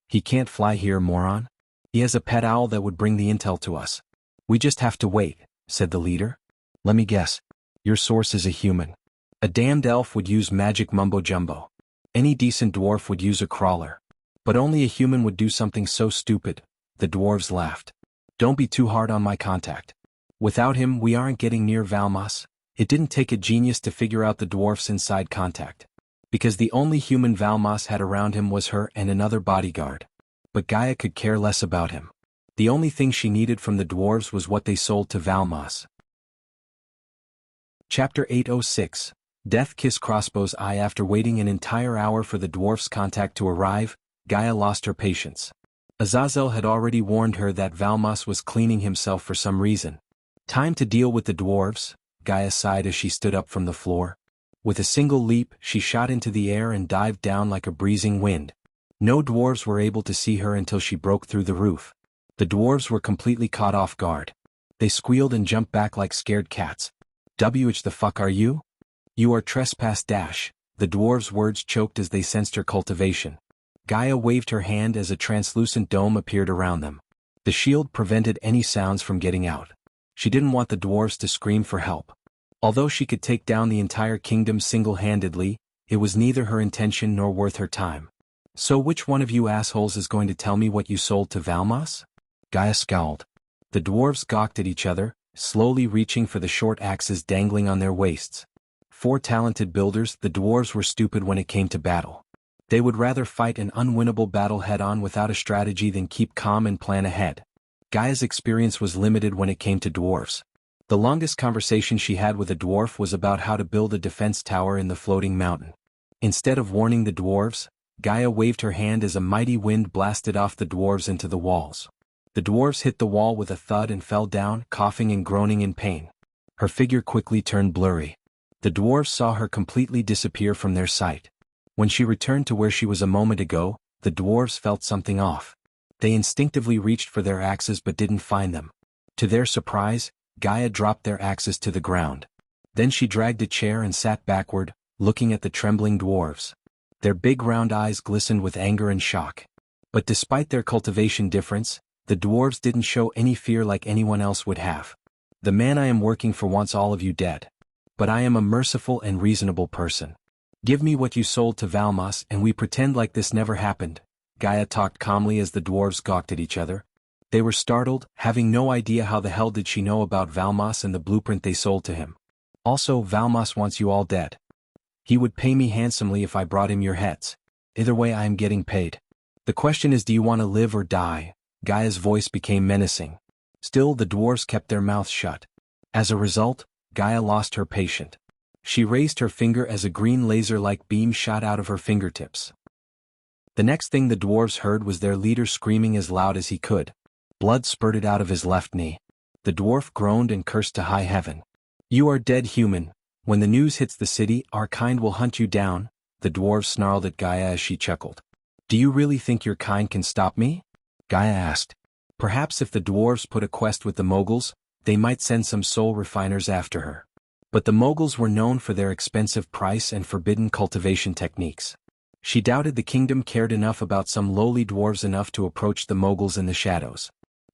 Speaker 1: He can't fly here, moron. He has a pet owl that would bring the intel to us. We just have to wait, said the leader. Let me guess. Your source is a human. A damned elf would use magic mumbo-jumbo. Any decent dwarf would use a crawler. But only a human would do something so stupid. The dwarves laughed. Don't be too hard on my contact. Without him, we aren't getting near Valmas. It didn't take a genius to figure out the dwarf's inside contact. Because the only human Valmas had around him was her and another bodyguard. But Gaia could care less about him. The only thing she needed from the dwarves was what they sold to Valmas. Chapter 806. Death Kiss Crossbow's Eye. After waiting an entire hour for the dwarf's contact to arrive, Gaia lost her patience. Azazel had already warned her that Valmas was cleaning himself for some reason. Time to deal with the dwarves, Gaia sighed as she stood up from the floor. With a single leap, she shot into the air and dived down like a breezing wind. No dwarves were able to see her until she broke through the roof. The dwarves were completely caught off guard. They squealed and jumped back like scared cats. "Which the fuck are you?" "You are trespass dash," The dwarves' words choked as they sensed her cultivation. Gaia waved her hand as a translucent dome appeared around them. The shield prevented any sounds from getting out. She didn't want the dwarves to scream for help. Although she could take down the entire kingdom single-handedly, it was neither her intention nor worth her time. So which one of you assholes is going to tell me what you sold to Valmos? Gaia scowled. The dwarves gawked at each other, slowly reaching for the short axes dangling on their waists. 4 talented builders, the dwarves were stupid when it came to battle. They would rather fight an unwinnable battle head-on without a strategy than keep calm and plan ahead. Gaia's experience was limited when it came to dwarves. The longest conversation she had with a dwarf was about how to build a defense tower in the floating mountain. Instead of warning the dwarves, Gaia waved her hand as a mighty wind blasted off the dwarves into the walls. The dwarves hit the wall with a thud and fell down, coughing and groaning in pain. Her figure quickly turned blurry. The dwarves saw her completely disappear from their sight. When she returned to where she was a moment ago, the dwarves felt something off. They instinctively reached for their axes but didn't find them. To their surprise, Gaia dropped their axes to the ground. Then she dragged a chair and sat backward, looking at the trembling dwarves. Their big round eyes glistened with anger and shock. But despite their cultivation difference, the dwarves didn't show any fear like anyone else would have. The man I am working for wants all of you dead. But I am a merciful and reasonable person. Give me what you sold to Valmos and we pretend like this never happened. Gaia talked calmly as the dwarves gawked at each other. They were startled, having no idea how the hell did she know about Valmos and the blueprint they sold to him. Also, Valmos wants you all dead. He would pay me handsomely if I brought him your heads. Either way I am getting paid. The question is, do you want to live or die? Gaia's voice became menacing. Still the dwarves kept their mouths shut. As a result, Gaia lost her patience. She raised her finger as a green laser-like beam shot out of her fingertips. The next thing the dwarves heard was their leader screaming as loud as he could. Blood spurted out of his left knee. The dwarf groaned and cursed to high heaven. You are dead, human. When the news hits the city, our kind will hunt you down. The dwarves snarled at Gaia as she chuckled. Do you really think your kind can stop me? Gaia asked. Perhaps if the dwarves put a quest with the moguls, they might send some soul refiners after her. But the moguls were known for their expensive price and forbidden cultivation techniques. She doubted the kingdom cared enough about some lowly dwarves enough to approach the moguls in the shadows.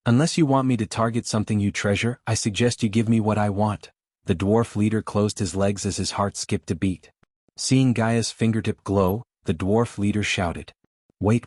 Speaker 1: Unless you want me to target something you treasure, I suggest you give me what I want. The dwarf leader closed his legs as his heart skipped a beat. Seeing Gaia's fingertip glow, the dwarf leader shouted. Wait.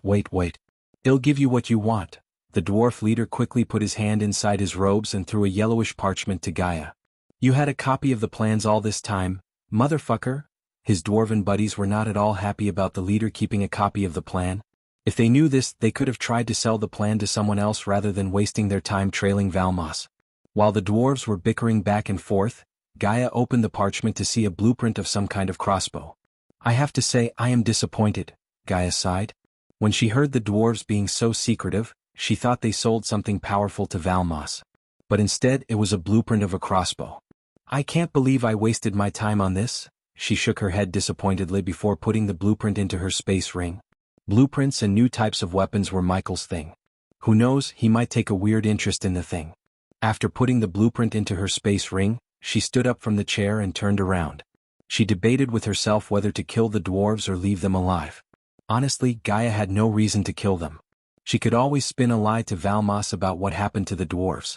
Speaker 1: I'll give you what you want. The dwarf leader quickly put his hand inside his robes and threw a yellowish parchment to Gaia. You had a copy of the plans all this time, motherfucker? His dwarven buddies were not at all happy about the leader keeping a copy of the plan. If they knew this, they could have tried to sell the plan to someone else rather than wasting their time trailing Valmos. While the dwarves were bickering back and forth, Gaia opened the parchment to see a blueprint of some kind of crossbow. I have to say I am disappointed, Gaia sighed. When she heard the dwarves being so secretive, she thought they sold something powerful to Valmos. But instead it was a blueprint of a crossbow. I can't believe I wasted my time on this. She shook her head disappointedly before putting the blueprint into her space ring. Blueprints and new types of weapons were Michael's thing. Who knows, he might take a weird interest in the thing. After putting the blueprint into her space ring, she stood up from the chair and turned around. She debated with herself whether to kill the dwarves or leave them alive. Honestly, Gaia had no reason to kill them. She could always spin a lie to Valmos about what happened to the dwarves.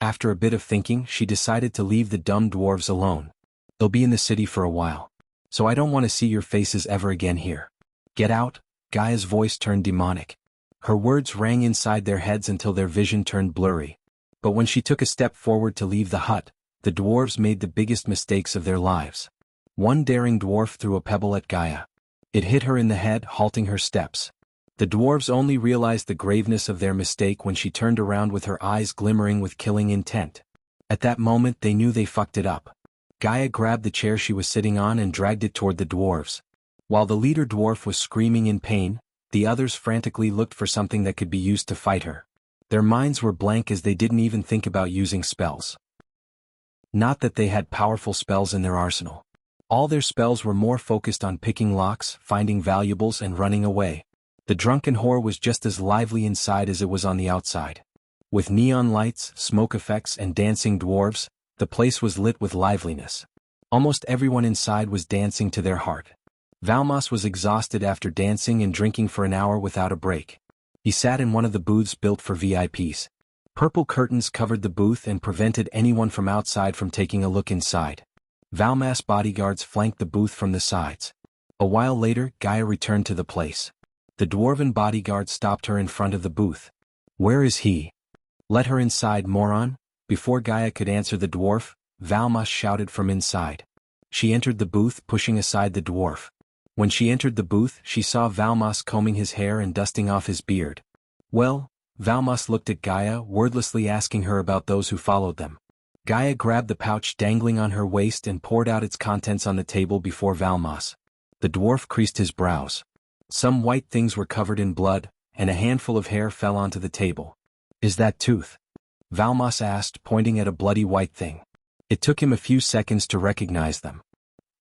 Speaker 1: After a bit of thinking, she decided to leave the dumb dwarves alone. They'll be in the city for a while. So I don't want to see your faces ever again here. Get out? Gaia's voice turned demonic. Her words rang inside their heads until their vision turned blurry. But when she took a step forward to leave the hut, the dwarves made the biggest mistakes of their lives. One daring dwarf threw a pebble at Gaia. It hit her in the head, halting her steps. The dwarves only realized the graveness of their mistake when she turned around with her eyes glimmering with killing intent. At that moment they knew they fucked it up. Gaia grabbed the chair she was sitting on and dragged it toward the dwarves. While the leader dwarf was screaming in pain, the others frantically looked for something that could be used to fight her. Their minds were blank as they didn't even think about using spells. Not that they had powerful spells in their arsenal. All their spells were more focused on picking locks, finding valuables and running away. The drunken whore was just as lively inside as it was on the outside. With neon lights, smoke effects and dancing dwarves, the place was lit with liveliness. Almost everyone inside was dancing to their heart. Valmos was exhausted after dancing and drinking for an hour without a break. He sat in one of the booths built for VIPs. Purple curtains covered the booth and prevented anyone from outside from taking a look inside. Valmos bodyguards flanked the booth from the sides. A while later, Gaia returned to the place. The dwarven bodyguard stopped her in front of the booth. "Where is he?" "Let her inside, moron." Before Gaia could answer the dwarf, Valmos shouted from inside. She entered the booth, pushing aside the dwarf. When she entered the booth, she saw Valmos combing his hair and dusting off his beard. "Well?" Valmos looked at Gaia, wordlessly asking her about those who followed them. Gaia grabbed the pouch dangling on her waist and poured out its contents on the table before Valmos. The dwarf creased his brows. Some white things were covered in blood, and a handful of hair fell onto the table. "Is that tooth?" Valmos asked, pointing at a bloody white thing. It took him a few seconds to recognize them.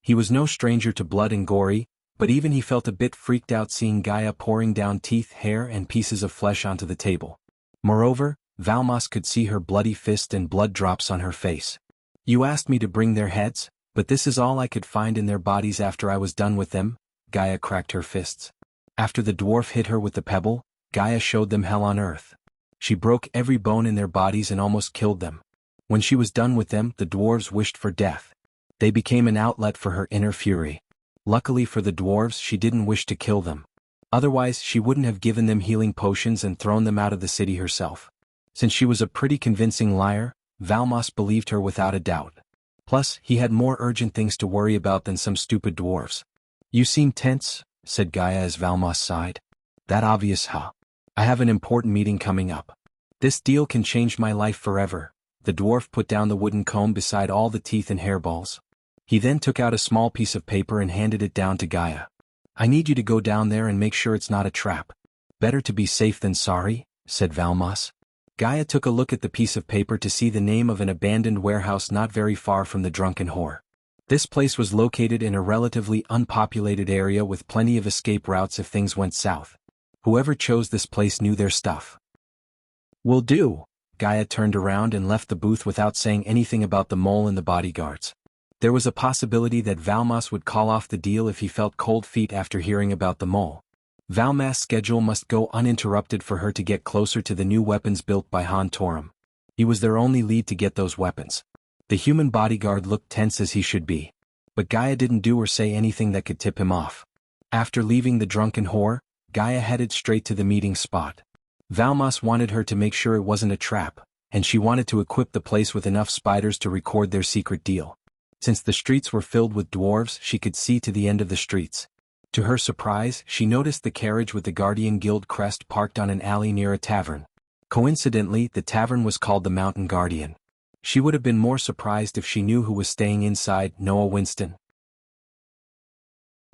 Speaker 1: He was no stranger to blood and gory, but even he felt a bit freaked out seeing Gaia pouring down teeth, hair and pieces of flesh onto the table. Moreover, Valmos could see her bloody fist and blood drops on her face. "You asked me to bring their heads, but this is all I could find in their bodies after I was done with them." Gaia cracked her fists. After the dwarf hit her with the pebble, Gaia showed them hell on earth. She broke every bone in their bodies and almost killed them. When she was done with them, the dwarves wished for death. They became an outlet for her inner fury. Luckily for the dwarves, she didn't wish to kill them. Otherwise, she wouldn't have given them healing potions and thrown them out of the city herself. Since she was a pretty convincing liar, Valmos believed her without a doubt. Plus, he had more urgent things to worry about than some stupid dwarves. "You seem tense," said Gaia as Valmos sighed. "That obvious, huh? I have an important meeting coming up. This deal can change my life forever." The dwarf put down the wooden comb beside all the teeth and hairballs. He then took out a small piece of paper and handed it down to Gaia. "I need you to go down there and make sure it's not a trap." "Better to be safe than sorry," said Valmos. Gaia took a look at the piece of paper to see the name of an abandoned warehouse not very far from the drunken whore. This place was located in a relatively unpopulated area with plenty of escape routes if things went south. Whoever chose this place knew their stuff. "Will do." Gaia turned around and left the booth without saying anything about the mole and the bodyguards. There was a possibility that Valmos would call off the deal if he felt cold feet after hearing about the mole. Valmos' schedule must go uninterrupted for her to get closer to the new weapons built by Han Torum. He was their only lead to get those weapons. The human bodyguard looked tense as he should be. But Gaia didn't do or say anything that could tip him off. After leaving the drunken whore, Gaia headed straight to the meeting spot. Valmos wanted her to make sure it wasn't a trap, and she wanted to equip the place with enough spiders to record their secret deal. Since the streets were filled with dwarves, she could see to the end of the streets. To her surprise, she noticed the carriage with the Guardian Guild crest parked on an alley near a tavern. Coincidentally, the tavern was called the Mountain Guardian. She would have been more surprised if she knew who was staying inside. Noah Winston.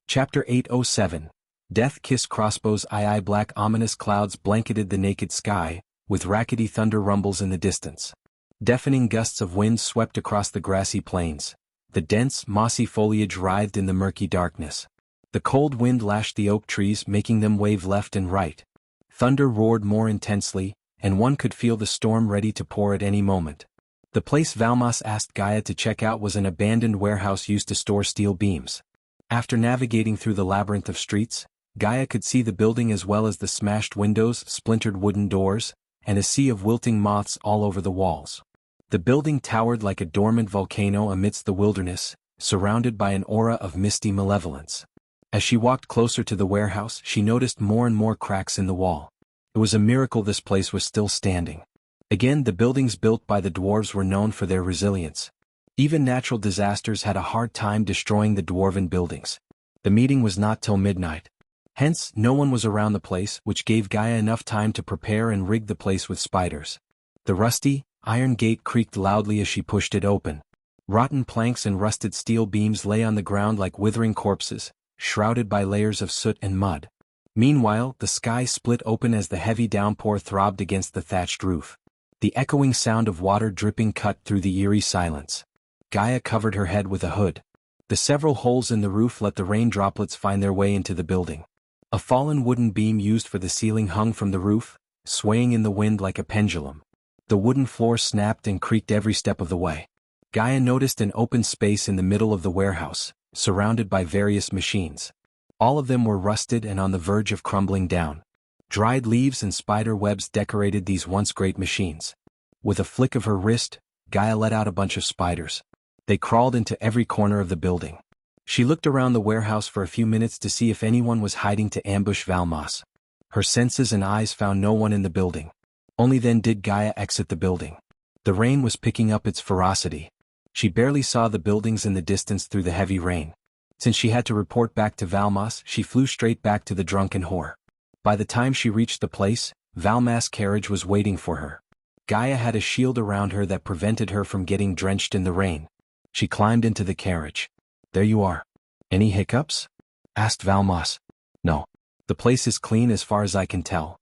Speaker 1: Chapter 807. Death Kiss Crossbows. II. Black ominous clouds blanketed the naked sky, with rackety thunder rumbles in the distance. Deafening gusts of wind swept across the grassy plains. The dense, mossy foliage writhed in the murky darkness. The cold wind lashed the oak trees, making them wave left and right. Thunder roared more intensely, and one could feel the storm ready to pour at any moment. The place Valmos asked Gaia to check out was an abandoned warehouse used to store steel beams. After navigating through the labyrinth of streets, Gaia could see the building as well as the smashed windows, splintered wooden doors, and a sea of wilting moths all over the walls. The building towered like a dormant volcano amidst the wilderness, surrounded by an aura of misty malevolence. As she walked closer to the warehouse, she noticed more and more cracks in the wall. It was a miracle this place was still standing. Again, the buildings built by the dwarves were known for their resilience. Even natural disasters had a hard time destroying the dwarven buildings. The meeting was not till midnight. Hence, no one was around the place, which gave Gaia enough time to prepare and rig the place with spiders. The rusty, iron gate creaked loudly as she pushed it open. Rotten planks and rusted steel beams lay on the ground like withering corpses, shrouded by layers of soot and mud. Meanwhile, the sky split open as the heavy downpour throbbed against the thatched roof. The echoing sound of water dripping cut through the eerie silence. Gaia covered her head with a hood. The several holes in the roof let the rain droplets find their way into the building. A fallen wooden beam used for the ceiling hung from the roof, swaying in the wind like a pendulum. The wooden floor snapped and creaked every step of the way. Gaia noticed an open space in the middle of the warehouse, surrounded by various machines. All of them were rusted and on the verge of crumbling down. Dried leaves and spider webs decorated these once great machines. With a flick of her wrist, Gaia let out a bunch of spiders. They crawled into every corner of the building. She looked around the warehouse for a few minutes to see if anyone was hiding to ambush Valmas. Her senses and eyes found no one in the building. Only then did Gaia exit the building. The rain was picking up its ferocity. She barely saw the buildings in the distance through the heavy rain. Since she had to report back to Valmas, she flew straight back to the drunken whore. By the time she reached the place, Valmas' carriage was waiting for her. Gaia had a shield around her that prevented her from getting drenched in the rain. She climbed into the carriage. "There you are. Any hiccups?" asked Valmas. "No. The place is clean as far as I can tell.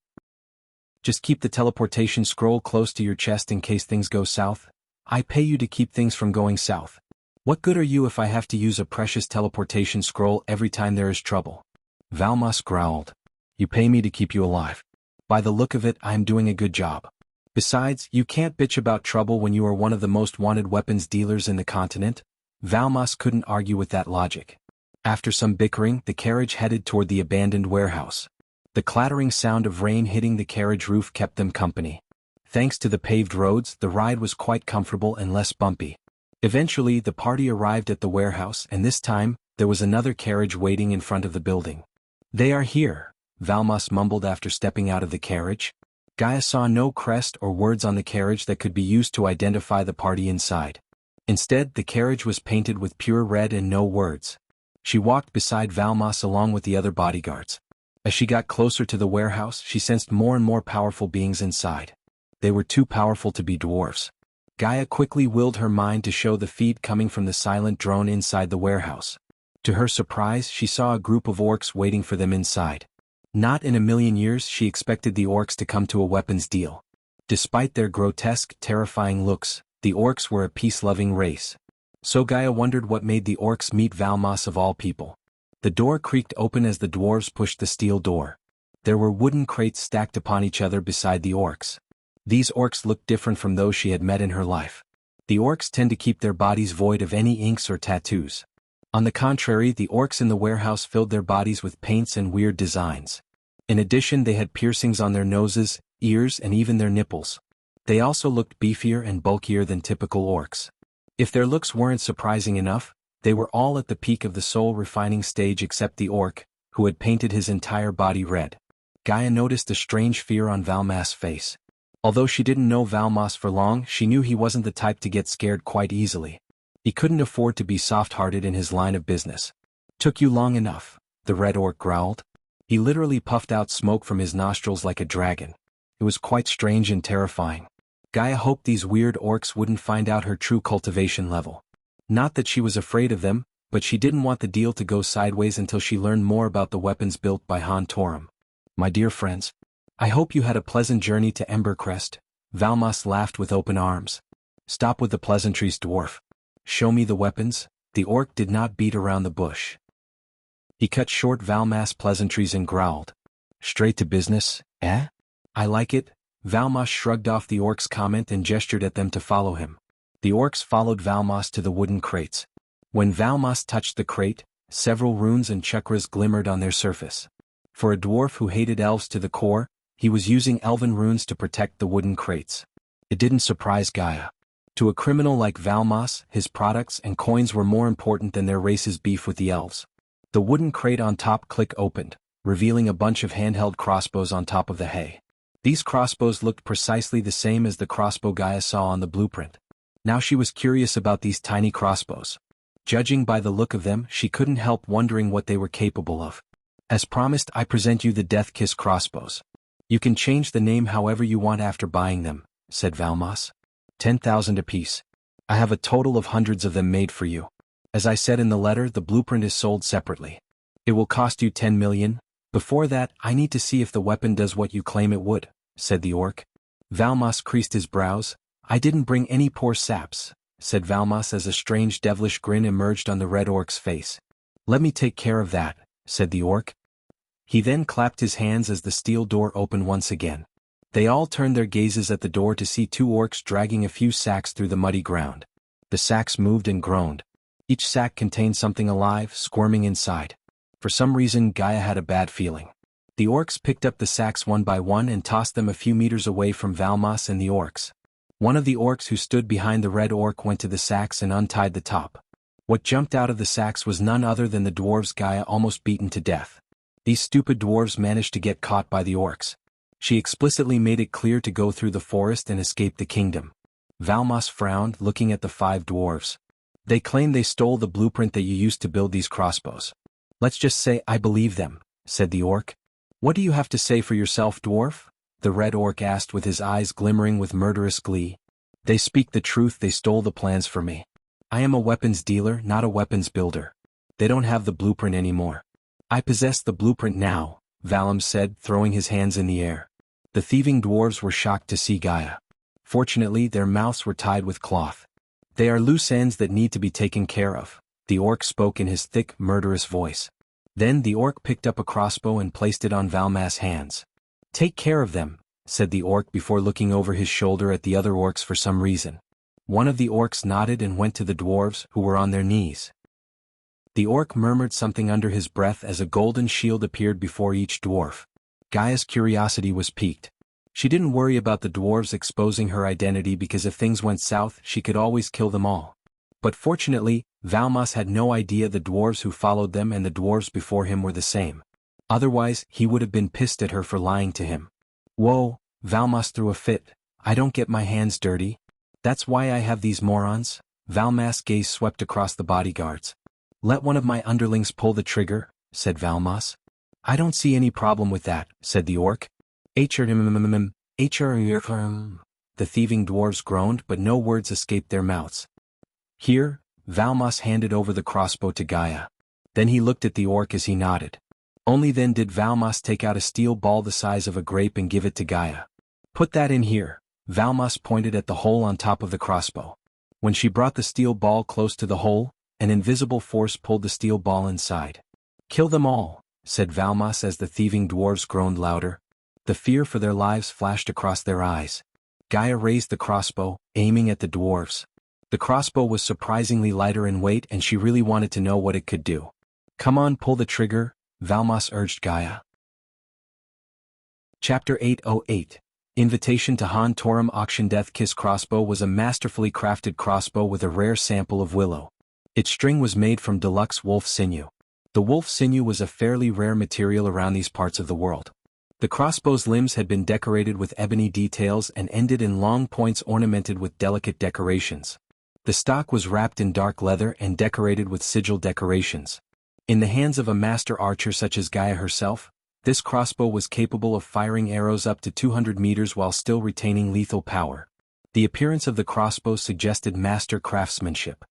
Speaker 1: Just keep the teleportation scroll close to your chest in case things go south. I pay you to keep things from going south. What good are you if I have to use a precious teleportation scroll every time there is trouble?" Valmas growled. "You pay me to keep you alive. By the look of it, I am doing a good job. Besides, you can't bitch about trouble when you are one of the most wanted weapons dealers in the continent." Valmas couldn't argue with that logic. After some bickering, the carriage headed toward the abandoned warehouse. The clattering sound of rain hitting the carriage roof kept them company. Thanks to the paved roads, the ride was quite comfortable and less bumpy. Eventually, the party arrived at the warehouse, and this time, there was another carriage waiting in front of the building. "They are here," Valmas mumbled after stepping out of the carriage. Gaia saw no crest or words on the carriage that could be used to identify the party inside. Instead, the carriage was painted with pure red and no words. She walked beside Valmas along with the other bodyguards. As she got closer to the warehouse, she sensed more and more powerful beings inside. They were too powerful to be dwarfs. Gaia quickly willed her mind to show the feed coming from the silent drone inside the warehouse. To her surprise, she saw a group of orcs waiting for them inside. Not in a million years she expected the orcs to come to a weapons deal. Despite their grotesque, terrifying looks, the orcs were a peace-loving race. So Gaia wondered what made the orcs meet Valmas of all people. The door creaked open as the dwarves pushed the steel door. There were wooden crates stacked upon each other beside the orcs. These orcs looked different from those she had met in her life. The orcs tend to keep their bodies void of any inks or tattoos. On the contrary, the orcs in the warehouse filled their bodies with paints and weird designs. In addition, they had piercings on their noses, ears, and even their nipples. They also looked beefier and bulkier than typical orcs. If their looks weren't surprising enough, they were all at the peak of the soul-refining stage except the orc, who had painted his entire body red. Gaia noticed a strange fear on Valmas' face. Although she didn't know Valmas for long, she knew he wasn't the type to get scared quite easily. He couldn't afford to be soft-hearted in his line of business. "Took you long enough," the red orc growled. He literally puffed out smoke from his nostrils like a dragon. It was quite strange and terrifying. Gaia hoped these weird orcs wouldn't find out her true cultivation level. Not that she was afraid of them, but she didn't want the deal to go sideways until she learned more about the weapons built by Han Torum. "My dear friends, I hope you had a pleasant journey to Embercrest." Valmas laughed with open arms. "Stop with the pleasantries, dwarf. Show me the weapons." The orc did not beat around the bush. He cut short Valmas' pleasantries and growled. "Straight to business, eh? I like it." Valmas shrugged off the orc's comment and gestured at them to follow him. The orcs followed Valmas to the wooden crates. When Valmas touched the crate, several runes and chakras glimmered on their surface. For a dwarf who hated elves to the core, he was using elven runes to protect the wooden crates. It didn't surprise Gaia. To a criminal like Valmas, his products and coins were more important than their race's beef with the elves. The wooden crate on top opened, revealing a bunch of handheld crossbows on top of the hay. These crossbows looked precisely the same as the crossbow Gaia saw on the blueprint. Now she was curious about these tiny crossbows. Judging by the look of them, she couldn't help wondering what they were capable of. "As promised, I present you the Death Kiss crossbows. You can change the name however you want after buying them," said Valmas. 10,000 apiece. I have a total of hundreds of them made for you. As I said in the letter, the blueprint is sold separately. It will cost you 10 million. Before that, I need to see if the weapon does what you claim it would," said the orc. Valmas creased his brows. "I didn't bring any poor saps," said Valmas as a strange devilish grin emerged on the red orc's face. "Let me take care of that," said the orc. He then clapped his hands as the steel door opened once again. They all turned their gazes at the door to see two orcs dragging a few sacks through the muddy ground. The sacks moved and groaned. Each sack contained something alive, squirming inside. For some reason Gaia had a bad feeling. The orcs picked up the sacks one by one and tossed them a few meters away from Valmas and the orcs. One of the orcs who stood behind the red orc went to the sacks and untied the top. What jumped out of the sacks was none other than the dwarves Gaia almost beaten to death. These stupid dwarves managed to get caught by the orcs. She explicitly made it clear to go through the forest and escape the kingdom. Valmas frowned, looking at the 5 dwarves. They claim they stole the blueprint that you used to build these crossbows. Let's just say I believe them, said the orc. What do you have to say for yourself, dwarf? The red orc asked with his eyes glimmering with murderous glee. They speak the truth, they stole the plans for me. I am a weapons dealer, not a weapons builder. They don't have the blueprint anymore. I possess the blueprint now, Valum said, throwing his hands in the air. The thieving dwarves were shocked to see Gaia. Fortunately, their mouths were tied with cloth. They are loose ends that need to be taken care of, the orc spoke in his thick, murderous voice. Then the orc picked up a crossbow and placed it on Valmas' hands. Take care of them, said the orc before looking over his shoulder at the other orcs for some reason. One of the orcs nodded and went to the dwarves, who were on their knees. The orc murmured something under his breath as a golden shield appeared before each dwarf. Gaia's curiosity was piqued. She didn't worry about the dwarves exposing her identity because if things went south she could always kill them all. But fortunately, Valmas had no idea the dwarves who followed them and the dwarves before him were the same. Otherwise, he would have been pissed at her for lying to him. Whoa, Valmas threw a fit. I don't get my hands dirty. That's why I have these morons. Valmas' gaze swept across the bodyguards. Let one of my underlings pull the trigger, said Valmas. I don't see any problem with that, said the orc. The thieving dwarves groaned, but no words escaped their mouths. Here, Valmas handed over the crossbow to Gaia. Then he looked at the orc as he nodded. Only then did Valmas take out a steel ball the size of a grape and give it to Gaia. Put that in here. Valmas pointed at the hole on top of the crossbow. When she brought the steel ball close to the hole, an invisible force pulled the steel ball inside. Kill them all, said Valmas as the thieving dwarves groaned louder. The fear for their lives flashed across their eyes. Gaia raised the crossbow, aiming at the dwarves. The crossbow was surprisingly lighter in weight and she really wanted to know what it could do. Come on, pull the trigger, Valmas urged Gaia. Chapter 808 Invitation to Han Torum Auction. Death Kiss crossbow was a masterfully crafted crossbow with a rare sample of willow. Its string was made from deluxe wolf sinew. The wolf sinew was a fairly rare material around these parts of the world. The crossbow's limbs had been decorated with ebony details and ended in long points ornamented with delicate decorations. The stock was wrapped in dark leather and decorated with sigil decorations. In the hands of a master archer such as Gaia herself, this crossbow was capable of firing arrows up to 200 meters while still retaining lethal power. The appearance of the crossbow suggested master craftsmanship.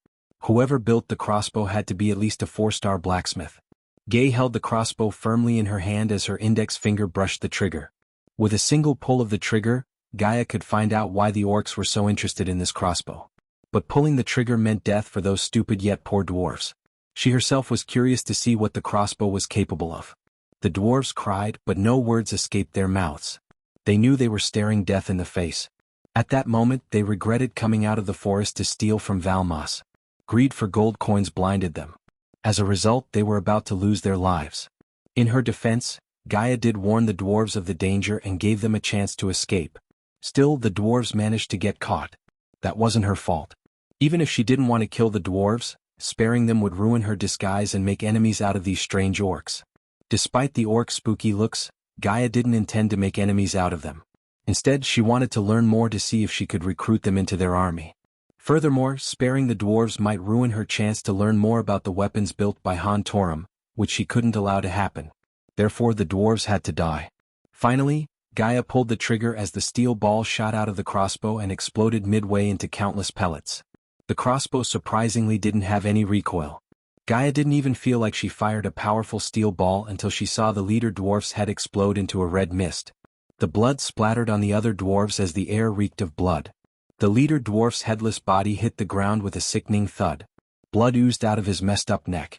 Speaker 1: Whoever built the crossbow had to be at least a 4-star blacksmith. Gaia held the crossbow firmly in her hand as her index finger brushed the trigger. With a single pull of the trigger, Gaia could find out why the orcs were so interested in this crossbow. But pulling the trigger meant death for those stupid yet poor dwarves. She herself was curious to see what the crossbow was capable of. The dwarves cried, but no words escaped their mouths. They knew they were staring death in the face. At that moment they regretted coming out of the forest to steal from Valmas. Greed for gold coins blinded them. As a result, they were about to lose their lives. In her defense, Gaia did warn the dwarves of the danger and gave them a chance to escape. Still, the dwarves managed to get caught. That wasn't her fault. Even if she didn't want to kill the dwarves, sparing them would ruin her disguise and make enemies out of these strange orcs. Despite the orcs' spooky looks, Gaia didn't intend to make enemies out of them. Instead, she wanted to learn more to see if she could recruit them into their army. Furthermore, sparing the dwarves might ruin her chance to learn more about the weapons built by Han Torum, which she couldn't allow to happen. Therefore the dwarves had to die. Finally, Gaia pulled the trigger as the steel ball shot out of the crossbow and exploded midway into countless pellets. The crossbow surprisingly didn't have any recoil. Gaia didn't even feel like she fired a powerful steel ball until she saw the leader dwarf's head explode into a red mist. The blood splattered on the other dwarves as the air reeked of blood. The leader dwarf's headless body hit the ground with a sickening thud. Blood oozed out of his messed up neck.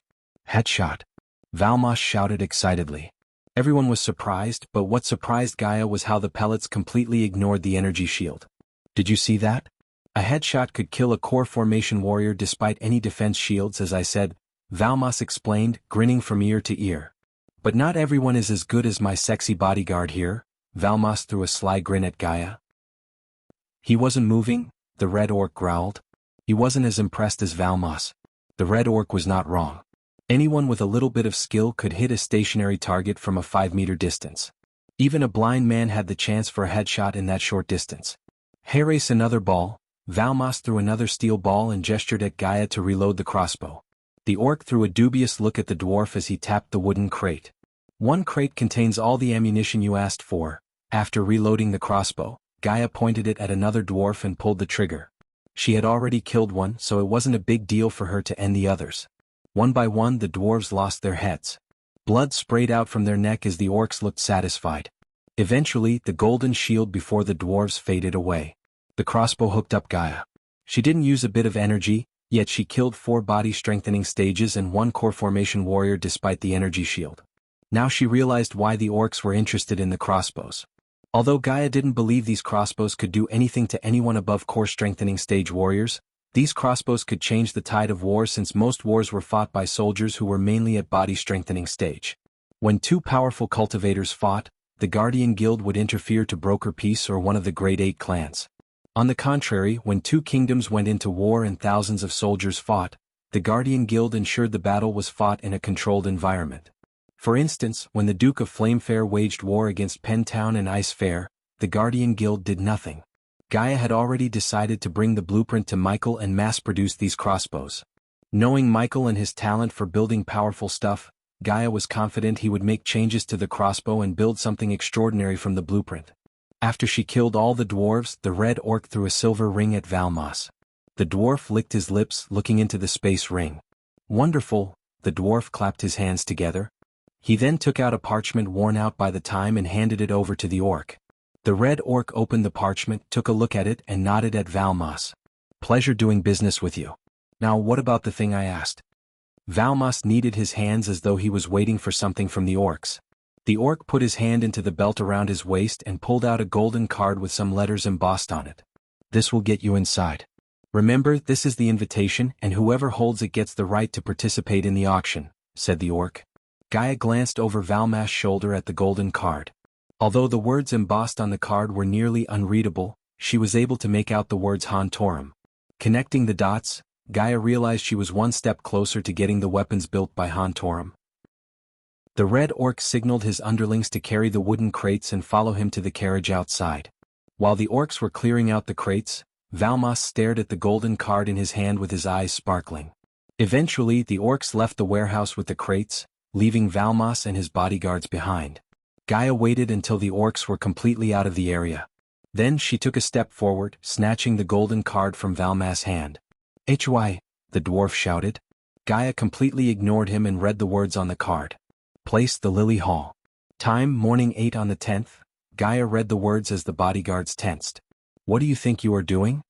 Speaker 1: Headshot. Valmas shouted excitedly. Everyone was surprised, but what surprised Gaia was how the pellets completely ignored the energy shield. Did you see that? A headshot could kill a core formation warrior despite any defense shields, as I said, Valmas explained, grinning from ear to ear. But not everyone is as good as my sexy bodyguard here. Valmas threw a sly grin at Gaia. He wasn't moving, the red orc growled. He wasn't as impressed as Valmas. The red orc was not wrong. Anyone with a little bit of skill could hit a stationary target from a 5-meter distance. Even a blind man had the chance for a headshot in that short distance. Race another ball. Valmas threw another steel ball and gestured at Gaia to reload the crossbow. The orc threw a dubious look at the dwarf as he tapped the wooden crate. One crate contains all the ammunition you asked for. After reloading the crossbow, Gaia pointed it at another dwarf and pulled the trigger. She had already killed one, so it wasn't a big deal for her to end the others. One by one the dwarves lost their heads. Blood sprayed out from their neck as the orcs looked satisfied. Eventually, the golden shield before the dwarves faded away. The crossbow hooked up Gaia. She didn't use a bit of energy, yet she killed 4 body strengthening stages and 1 core formation warrior despite the energy shield. Now she realized why the orcs were interested in the crossbows. Although Gaia didn't believe these crossbows could do anything to anyone above core strengthening stage warriors, these crossbows could change the tide of war since most wars were fought by soldiers who were mainly at body strengthening stage. When 2 powerful cultivators fought, the Guardian Guild would interfere to broker peace or one of the Great 8 clans. On the contrary, when 2 kingdoms went into war and thousands of soldiers fought, the Guardian Guild ensured the battle was fought in a controlled environment. For instance, when the Duke of Flamefair waged war against Pentown and Icefair, the Guardian Guild did nothing. Gaia had already decided to bring the blueprint to Michael and mass-produce these crossbows. Knowing Michael and his talent for building powerful stuff, Gaia was confident he would make changes to the crossbow and build something extraordinary from the blueprint. After she killed all the dwarves, the red orc threw a silver ring at Valmas. The dwarf licked his lips, looking into the space ring. Wonderful, the dwarf clapped his hands together. He then took out a parchment worn out by the time and handed it over to the orc. The red orc opened the parchment, took a look at it and nodded at Valmas. Pleasure doing business with you. Now what about the thing I asked? Valmas kneaded his hands as though he was waiting for something from the orcs. The orc put his hand into the belt around his waist and pulled out a golden card with some letters embossed on it. This will get you inside. Remember, this is the invitation, and whoever holds it gets the right to participate in the auction, said the orc. Gaia glanced over Valmas' shoulder at the golden card. Although the words embossed on the card were nearly unreadable, she was able to make out the words Hantorum. Connecting the dots, Gaia realized she was one step closer to getting the weapons built by Hantorum. The red orc signaled his underlings to carry the wooden crates and follow him to the carriage outside. While the orcs were clearing out the crates, Valmas stared at the golden card in his hand with his eyes sparkling. Eventually, the orcs left the warehouse with the crates, leaving Valmas and his bodyguards behind. Gaia waited until the orcs were completely out of the area. Then she took a step forward, snatching the golden card from Valmas' hand. "Hy," the dwarf shouted. Gaia completely ignored him and read the words on the card. Place the Lily Hall. Time morning 8 on the 10th. Gaia read the words as the bodyguards tensed. What do you think you are doing?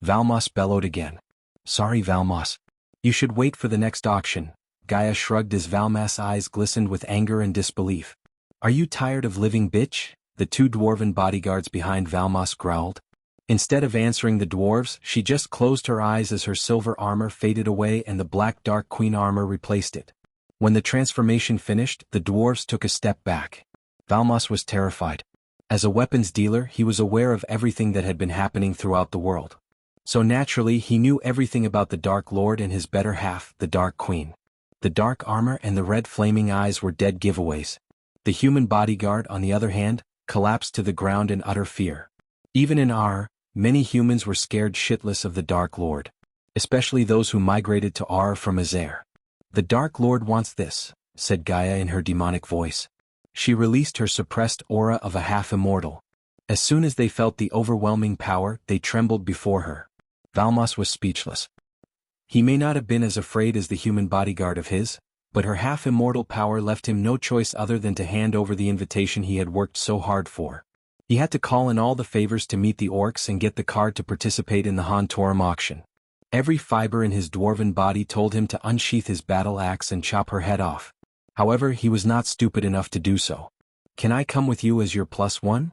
Speaker 1: Valmas bellowed again. Sorry, Valmas. You should wait for the next auction. Gaia shrugged as Valmas' eyes glistened with anger and disbelief. Are you tired of living, bitch? The 2 dwarven bodyguards behind Valmas growled. Instead of answering the dwarves, she just closed her eyes as her silver armor faded away and the black Dark Queen armor replaced it. When the transformation finished, the dwarves took a step back. Valmas was terrified. As a weapons dealer, he was aware of everything that had been happening throughout the world. So naturally, he knew everything about the Dark Lord and his better half, the Dark Queen. The dark armor and the red flaming eyes were dead giveaways. The human bodyguard, on the other hand, collapsed to the ground in utter fear. Even in R, many humans were scared shitless of the Dark Lord. Especially those who migrated to R from Azair. The Dark Lord wants this, said Gaia in her demonic voice. She released her suppressed aura of a half-immortal. As soon as they felt the overwhelming power, they trembled before her. Valmas was speechless. He may not have been as afraid as the human bodyguard of his, but her half-immortal power left him no choice other than to hand over the invitation he had worked so hard for. He had to call in all the favors to meet the orcs and get the card to participate in the Hantorum auction. Every fiber in his dwarven body told him to unsheath his battle axe and chop her head off. However, he was not stupid enough to do so. Can I come with you as your +1?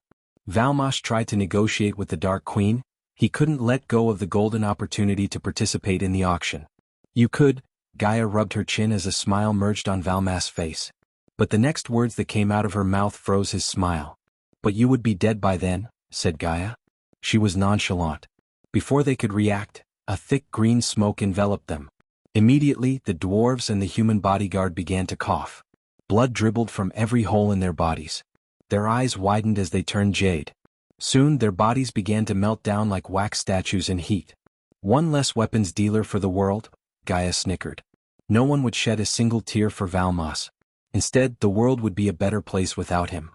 Speaker 1: Valmas tried to negotiate with the Dark Queen. He couldn't let go of the golden opportunity to participate in the auction. You could, Gaia rubbed her chin as a smile merged on Valmas's face. But the next words that came out of her mouth froze his smile. "But you would be dead by then," said Gaia. She was nonchalant. Before they could react, a thick green smoke enveloped them. Immediately, the dwarves and the human bodyguard began to cough. Blood dribbled from every hole in their bodies. Their eyes widened as they turned jade. Soon their bodies began to melt down like wax statues in heat. One less weapons dealer for the world, Gaia snickered. No one would shed a single tear for Valmas. Instead, the world would be a better place without him.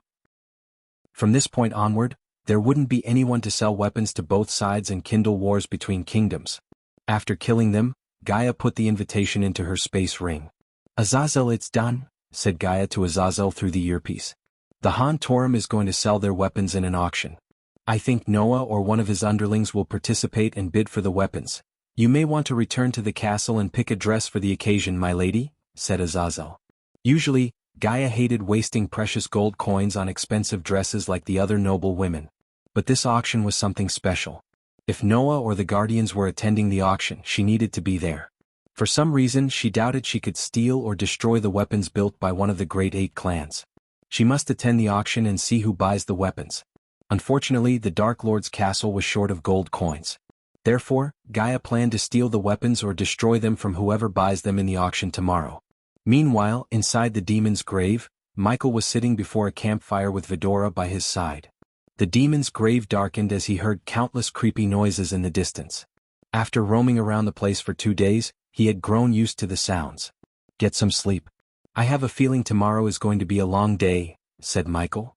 Speaker 1: From this point onward, there wouldn't be anyone to sell weapons to both sides and kindle wars between kingdoms. After killing them, Gaia put the invitation into her space ring. "Azazel, it's done," said Gaia to Azazel through the earpiece. "The Han Torum is going to sell their weapons in an auction. I think Noah or one of his underlings will participate and bid for the weapons. You may want to return to the castle and pick a dress for the occasion, my lady," said Azazel. Usually, Gaia hated wasting precious gold coins on expensive dresses like the other noble women. But this auction was something special. If Noah or the Guardians were attending the auction, she needed to be there. For some reason, she doubted she could steal or destroy the weapons built by one of the Great Eight clans. She must attend the auction and see who buys the weapons. Unfortunately, the Dark Lord's castle was short of gold coins. Therefore, Gaia planned to steal the weapons or destroy them from whoever buys them in the auction tomorrow. Meanwhile, inside the demon's grave, Michael was sitting before a campfire with Vidora by his side. The demon's grave darkened as he heard countless creepy noises in the distance. After roaming around the place for 2 days, he had grown used to the sounds. "Get some sleep. I have a feeling tomorrow is going to be a long day," said Michael.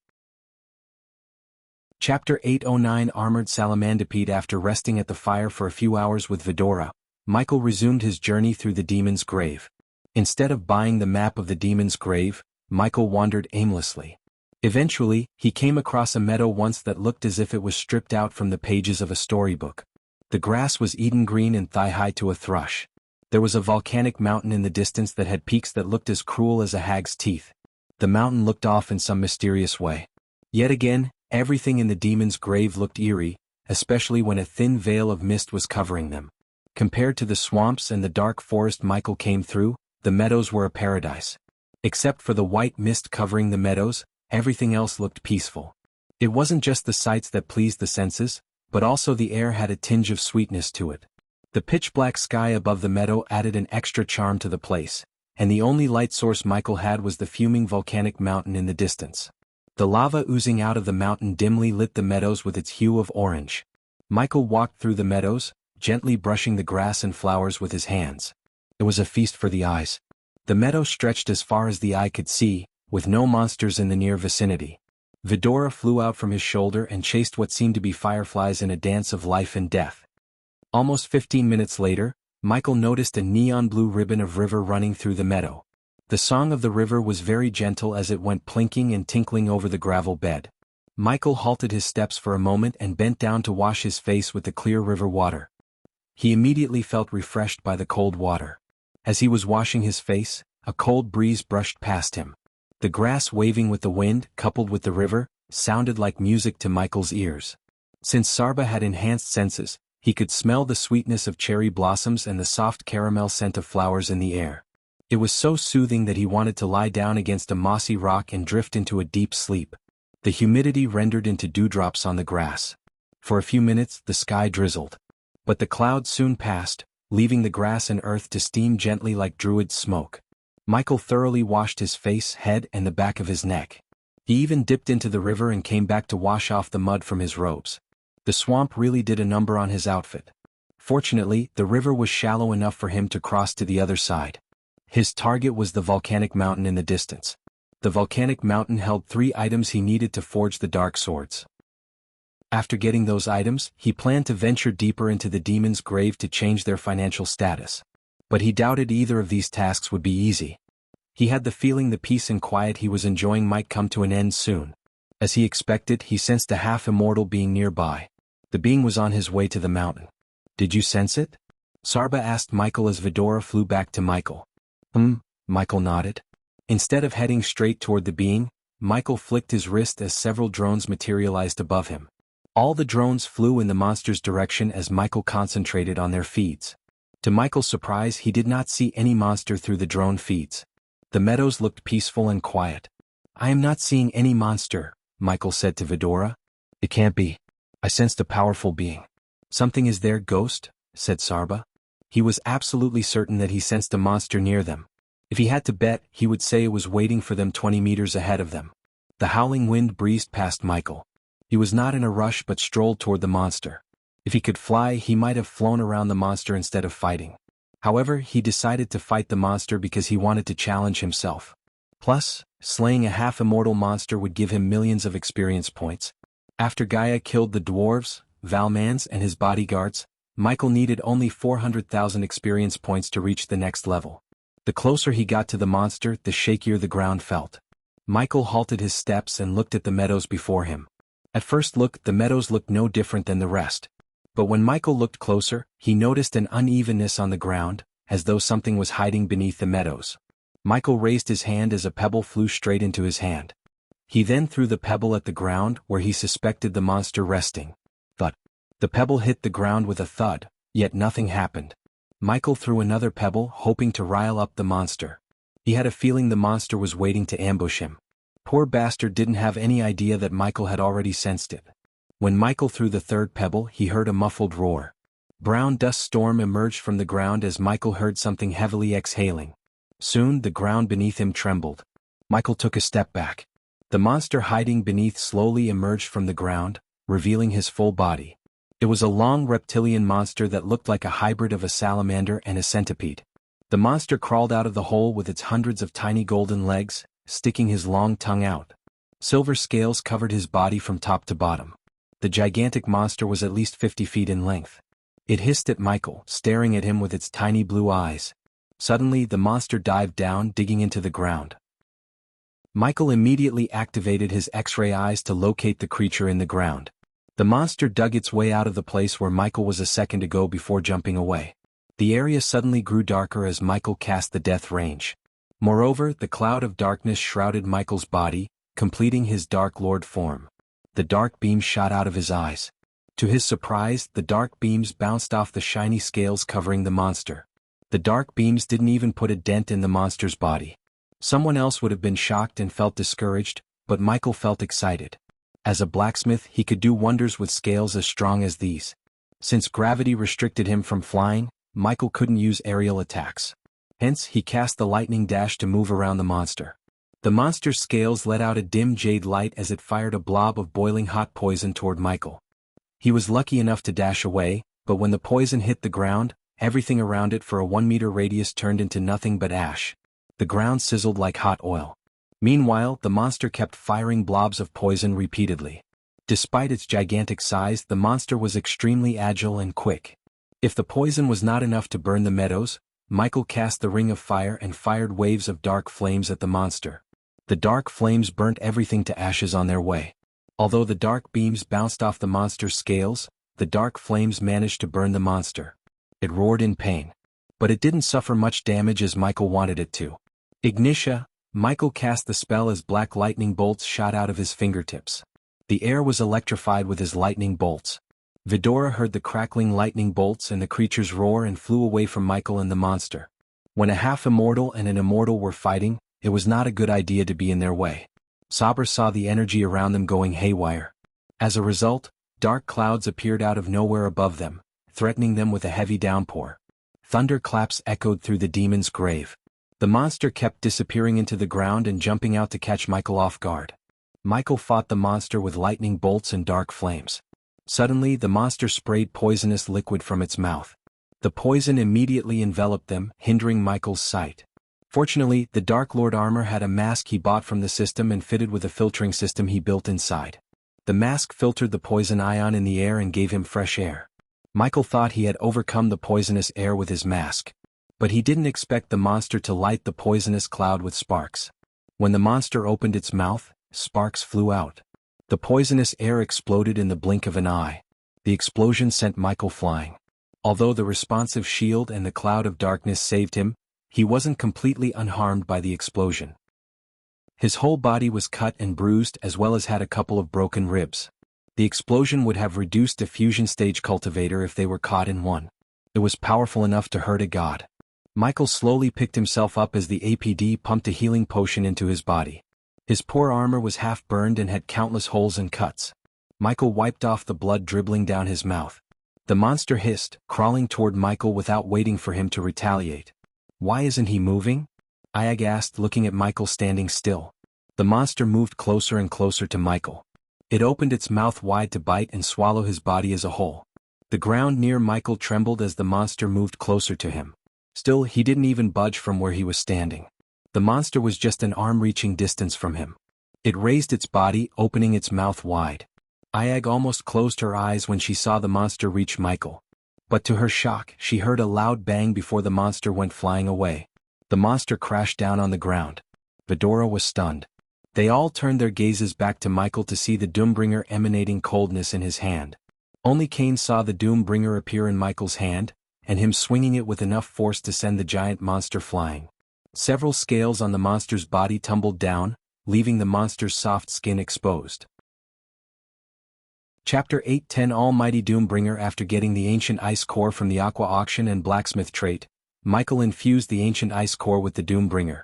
Speaker 1: Chapter 809 Armored Salamandipede. After resting at the fire for a few hours with Vidora, Michael resumed his journey through the demon's grave. Instead of buying the map of the demon's grave, Michael wandered aimlessly. Eventually, he came across a meadow once that looked as if it was stripped out from the pages of a storybook. The grass was Eden green and thigh-high to a thrush. There was a volcanic mountain in the distance that had peaks that looked as cruel as a hag's teeth. The mountain looked off in some mysterious way. Yet again, everything in the demon's grave looked eerie, especially when a thin veil of mist was covering them. Compared to the swamps and the dark forest Michael came through, the meadows were a paradise. Except for the white mist covering the meadows, everything else looked peaceful. It wasn't just the sights that pleased the senses, but also the air had a tinge of sweetness to it. The pitch-black sky above the meadow added an extra charm to the place, and the only light source Michael had was the fuming volcanic mountain in the distance. The lava oozing out of the mountain dimly lit the meadows with its hue of orange. Michael walked through the meadows, gently brushing the grass and flowers with his hands. It was a feast for the eyes. The meadow stretched as far as the eye could see, with no monsters in the near vicinity. Vidora flew out from his shoulder and chased what seemed to be fireflies in a dance of life and death. Almost 15 minutes later, Michael noticed a neon-blue ribbon of river running through the meadow. The song of the river was very gentle as it went plinking and tinkling over the gravel bed. Michael halted his steps for a moment and bent down to wash his face with the clear river water. He immediately felt refreshed by the cold water. As he was washing his face, a cold breeze brushed past him. The grass waving with the wind, coupled with the river, sounded like music to Michael's ears. Since Sarba had enhanced senses, he could smell the sweetness of cherry blossoms and the soft caramel scent of flowers in the air. It was so soothing that he wanted to lie down against a mossy rock and drift into a deep sleep. The humidity rendered into dewdrops on the grass. For a few minutes, the sky drizzled. But the clouds soon passed, leaving the grass and earth to steam gently like druid smoke. Michael thoroughly washed his face, head, and the back of his neck. He even dipped into the river and came back to wash off the mud from his robes. The swamp really did a number on his outfit. Fortunately, the river was shallow enough for him to cross to the other side. His target was the volcanic mountain in the distance. The volcanic mountain held 3 items he needed to forge the dark swords. After getting those items, he planned to venture deeper into the demon's grave to change their financial status. But he doubted either of these tasks would be easy. He had the feeling the peace and quiet he was enjoying might come to an end soon. As he expected, he sensed a half-immortal being nearby. The being was on his way to the mountain. "Did you sense it?" Sarba asked Michael as Vidora flew back to Michael. Michael nodded. Instead of heading straight toward the being, Michael flicked his wrist as several drones materialized above him. All the drones flew in the monster's direction as Michael concentrated on their feeds. To Michael's surprise, he did not see any monster through the drone feeds. The meadows looked peaceful and quiet. "I am not seeing any monster," Michael said to Vidora. "It can't be. I sensed a powerful being." "Something is there, Ghost," said Sarba. He was absolutely certain that he sensed a monster near them. If he had to bet, he would say it was waiting for them 20 meters ahead of them. The howling wind breezed past Michael. He was not in a rush but strolled toward the monster. If he could fly, he might have flown around the monster instead of fighting. However, he decided to fight the monster because he wanted to challenge himself. Plus, slaying a half-immortal monster would give him millions of experience points. After Gaia killed the dwarves, Valmans and his bodyguards, Michael needed only 400,000 experience points to reach the next level. The closer he got to the monster, the shakier the ground felt. Michael halted his steps and looked at the meadows before him. At first look, the meadows looked no different than the rest. But when Michael looked closer, he noticed an unevenness on the ground, as though something was hiding beneath the meadows. Michael raised his hand as a pebble flew straight into his hand. He then threw the pebble at the ground where he suspected the monster resting. Thud. The pebble hit the ground with a thud, yet nothing happened. Michael threw another pebble, hoping to rile up the monster. He had a feeling the monster was waiting to ambush him. Poor bastard didn't have any idea that Michael had already sensed it. When Michael threw the third pebble, he heard a muffled roar. Brown dust storm emerged from the ground as Michael heard something heavily exhaling. Soon, the ground beneath him trembled. Michael took a step back. The monster hiding beneath slowly emerged from the ground, revealing his full body. It was a long reptilian monster that looked like a hybrid of a salamander and a centipede. The monster crawled out of the hole with its hundreds of tiny golden legs, sticking his long tongue out. Silver scales covered his body from top to bottom. The gigantic monster was at least 50 feet in length. It hissed at Michael, staring at him with its tiny blue eyes. Suddenly, the monster dived down, digging into the ground. Michael immediately activated his X-ray eyes to locate the creature in the ground. The monster dug its way out of the place where Michael was a second ago before jumping away. The area suddenly grew darker as Michael cast the death range. Moreover, the cloud of darkness shrouded Michael's body, completing his Dark Lord form. The dark beams shot out of his eyes. To his surprise, the dark beams bounced off the shiny scales covering the monster. The dark beams didn't even put a dent in the monster's body. Someone else would have been shocked and felt discouraged, but Michael felt excited. As a blacksmith, he could do wonders with scales as strong as these. Since gravity restricted him from flying, Michael couldn't use aerial attacks. Hence, he cast the lightning dash to move around the monster. The monster's scales let out a dim jade light as it fired a blob of boiling hot poison toward Michael. He was lucky enough to dash away, but when the poison hit the ground, everything around it for a 1-meter radius turned into nothing but ash. The ground sizzled like hot oil. Meanwhile, the monster kept firing blobs of poison repeatedly. Despite its gigantic size, the monster was extremely agile and quick. If the poison was not enough to burn the meadows, Michael cast the ring of fire and fired waves of dark flames at the monster. The dark flames burnt everything to ashes on their way. Although the dark beams bounced off the monster's scales, the dark flames managed to burn the monster. It roared in pain. But it didn't suffer much damage as Michael wanted it to. Ignitia, Michael cast the spell as black lightning bolts shot out of his fingertips. The air was electrified with his lightning bolts. Vidora heard the crackling lightning bolts and the creature's roar and flew away from Michael and the monster. When a half-immortal and an immortal were fighting, it was not a good idea to be in their way. Saber saw the energy around them going haywire. As a result, dark clouds appeared out of nowhere above them, threatening them with a heavy downpour. Thunderclaps echoed through the demon's grave. The monster kept disappearing into the ground and jumping out to catch Michael off guard. Michael fought the monster with lightning bolts and dark flames. Suddenly, the monster sprayed poisonous liquid from its mouth. The poison immediately enveloped them, hindering Michael's sight. Fortunately, the Dark Lord armor had a mask he bought from the system and fitted with a filtering system he built inside. The mask filtered the poison ion in the air and gave him fresh air. Michael thought he had overcome the poisonous air with his mask. But he didn't expect the monster to light the poisonous cloud with sparks. When the monster opened its mouth, sparks flew out. The poisonous air exploded in the blink of an eye. The explosion sent Michael flying. Although the responsive shield and the cloud of darkness saved him, he wasn't completely unharmed by the explosion. His whole body was cut and bruised as well as had a couple of broken ribs. The explosion would have reduced a fusion stage cultivator if they were caught in one. It was powerful enough to hurt a god. Michael slowly picked himself up as the APD pumped a healing potion into his body. His poor armor was half burned and had countless holes and cuts. Michael wiped off the blood dribbling down his mouth. The monster hissed, crawling toward Michael without waiting for him to retaliate. "Why isn't he moving?" Ayag asked, looking at Michael standing still. The monster moved closer and closer to Michael. It opened its mouth wide to bite and swallow his body as a whole. The ground near Michael trembled as the monster moved closer to him. Still, he didn't even budge from where he was standing. The monster was just an arm-reaching distance from him. It raised its body, opening its mouth wide. Ayag almost closed her eyes when she saw the monster reach Michael. But to her shock, she heard a loud bang before the monster went flying away. The monster crashed down on the ground. Vidora was stunned. They all turned their gazes back to Michael to see the Doombringer emanating coldness in his hand. Only Kane saw the Doombringer appear in Michael's hand, and him swinging it with enough force to send the giant monster flying. Several scales on the monster's body tumbled down, leaving the monster's soft skin exposed. Chapter 8:10 Almighty Doombringer. After getting the ancient ice core from the Aqua Auction and Blacksmith trait, Michael infused the ancient ice core with the Doombringer.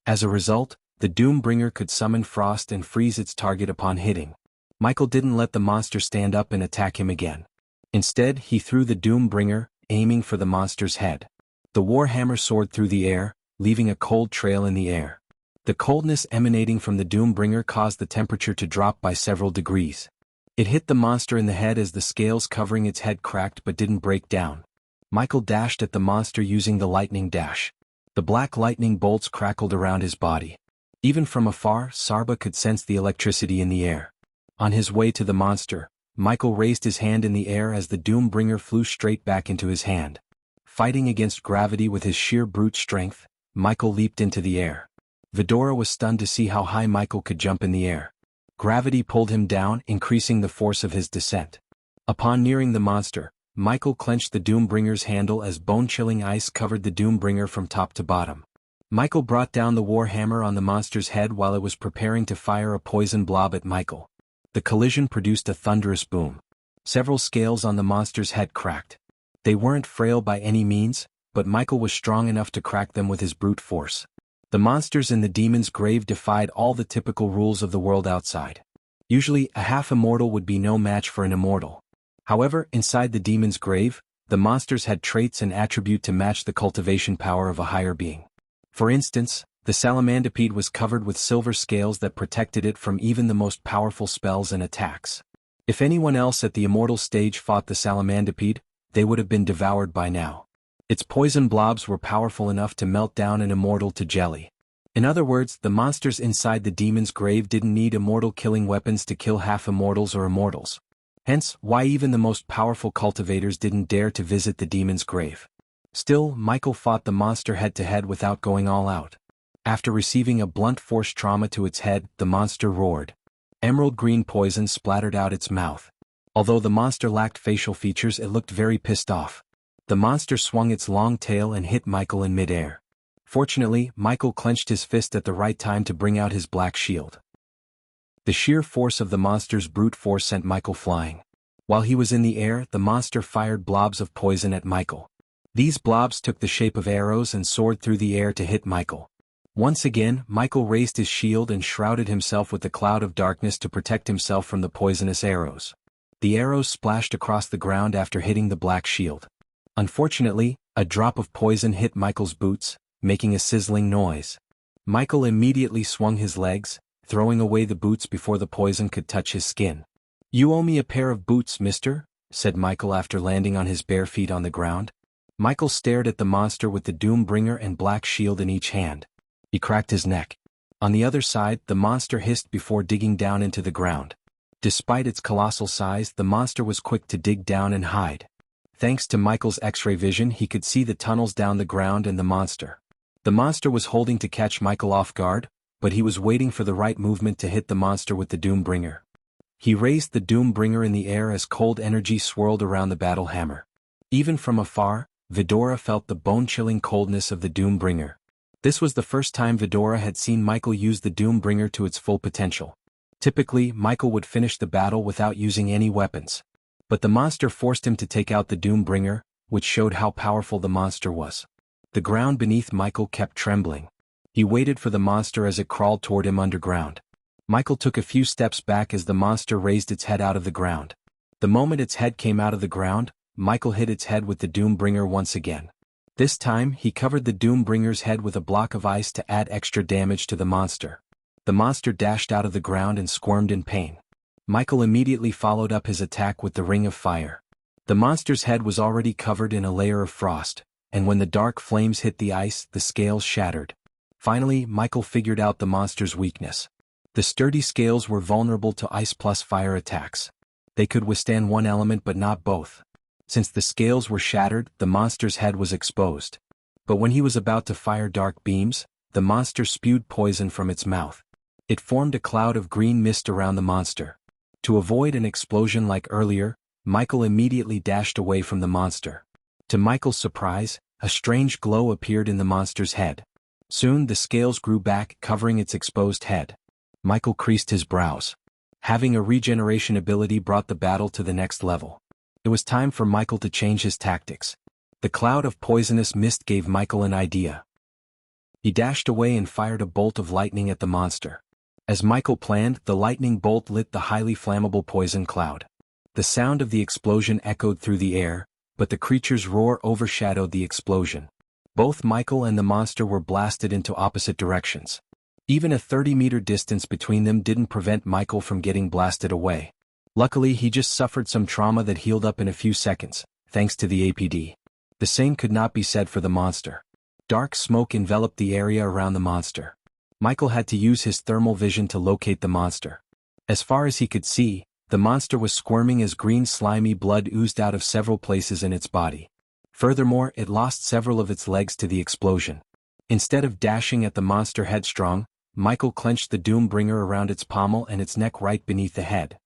Speaker 1: As a result, the Doombringer could summon frost and freeze its target upon hitting. Michael didn't let the monster stand up and attack him again. Instead, he threw the Doombringer, aiming for the monster's head. The warhammer soared through the air, leaving a cold trail in the air. The coldness emanating from the Doombringer caused the temperature to drop by several degrees. It hit the monster in the head as the scales covering its head cracked but didn't break down. Michael dashed at the monster using the lightning dash. The black lightning bolts crackled around his body. Even from afar, Sarba could sense the electricity in the air. On his way to the monster, Michael raised his hand in the air as the Doombringer flew straight back into his hand. Fighting against gravity with his sheer brute strength, Michael leaped into the air. Vidora was stunned to see how high Michael could jump in the air. Gravity pulled him down, increasing the force of his descent. Upon nearing the monster, Michael clenched the Doombringer's handle as bone-chilling ice covered the Doombringer from top to bottom. Michael brought down the warhammer on the monster's head while it was preparing to fire a poison blob at Michael. The collision produced a thunderous boom. Several scales on the monster's head cracked. They weren't frail by any means, but Michael was strong enough to crack them with his brute force. The monsters in the demon's grave defied all the typical rules of the world outside. Usually, a half-immortal would be no match for an immortal. However, inside the demon's grave, the monsters had traits and attribute to match the cultivation power of a higher being. For instance, the salamandipede was covered with silver scales that protected it from even the most powerful spells and attacks. If anyone else at the immortal stage fought the salamandipede, they would have been devoured by now. Its poison blobs were powerful enough to melt down an immortal to jelly. In other words, the monsters inside the demon's grave didn't need immortal killing weapons to kill half-immortals or immortals. Hence, why even the most powerful cultivators didn't dare to visit the demon's grave. Still, Michael fought the monster head-to-head without going all out. After receiving a blunt force trauma to its head, the monster roared. Emerald green poison splattered out its mouth. Although the monster lacked facial features, it looked very pissed off. The monster swung its long tail and hit Michael in midair. Fortunately, Michael clenched his fist at the right time to bring out his black shield. The sheer force of the monster's brute force sent Michael flying. While he was in the air, the monster fired blobs of poison at Michael. These blobs took the shape of arrows and soared through the air to hit Michael. Once again, Michael raised his shield and shrouded himself with a cloud of darkness to protect himself from the poisonous arrows. The arrows splashed across the ground after hitting the black shield. Unfortunately, a drop of poison hit Michael's boots, making a sizzling noise. Michael immediately swung his legs, throwing away the boots before the poison could touch his skin. "You owe me a pair of boots, mister," said Michael after landing on his bare feet on the ground. Michael stared at the monster with the Doombringer and black shield in each hand. He cracked his neck. On the other side, the monster hissed before digging down into the ground. Despite its colossal size, the monster was quick to dig down and hide. Thanks to Michael's X-ray vision, he could see the tunnels down the ground and the monster. The monster was holding to catch Michael off guard, but he was waiting for the right movement to hit the monster with the Doombringer. He raised the Doombringer in the air as cold energy swirled around the battle hammer. Even from afar, Vidora felt the bone-chilling coldness of the Doombringer. This was the first time Vidora had seen Michael use the Doombringer to its full potential. Typically, Michael would finish the battle without using any weapons. But the monster forced him to take out the Doombringer, which showed how powerful the monster was. The ground beneath Michael kept trembling. He waited for the monster as it crawled toward him underground. Michael took a few steps back as the monster raised its head out of the ground. The moment its head came out of the ground, Michael hit its head with the Doombringer once again. This time, he covered the Doombringer's head with a block of ice to add extra damage to the monster. The monster dashed out of the ground and squirmed in pain. Michael immediately followed up his attack with the Ring of Fire. The monster's head was already covered in a layer of frost, and when the dark flames hit the ice, the scales shattered. Finally, Michael figured out the monster's weakness. The sturdy scales were vulnerable to ice plus fire attacks. They could withstand one element but not both. Since the scales were shattered, the monster's head was exposed. But when he was about to fire dark beams, the monster spewed poison from its mouth. It formed a cloud of green mist around the monster. To avoid an explosion like earlier, Michael immediately dashed away from the monster. To Michael's surprise, a strange glow appeared in the monster's head. Soon the scales grew back, covering its exposed head. Michael creased his brows. Having a regeneration ability brought the battle to the next level. It was time for Michael to change his tactics. The cloud of poisonous mist gave Michael an idea. He dashed away and fired a bolt of lightning at the monster. As Michael planned, the lightning bolt lit the highly flammable poison cloud. The sound of the explosion echoed through the air, but the creature's roar overshadowed the explosion. Both Michael and the monster were blasted into opposite directions. Even a 30-meter distance between them didn't prevent Michael from getting blasted away. Luckily, he just suffered some trauma that healed up in a few seconds, thanks to the APD. The same could not be said for the monster. Dark smoke enveloped the area around the monster. Michael had to use his thermal vision to locate the monster. As far as he could see, the monster was squirming as green slimy blood oozed out of several places in its body. Furthermore, it lost several of its legs to the explosion. Instead of dashing at the monster headstrong, Michael clenched the Doombringer around its pommel and its neck right beneath the head.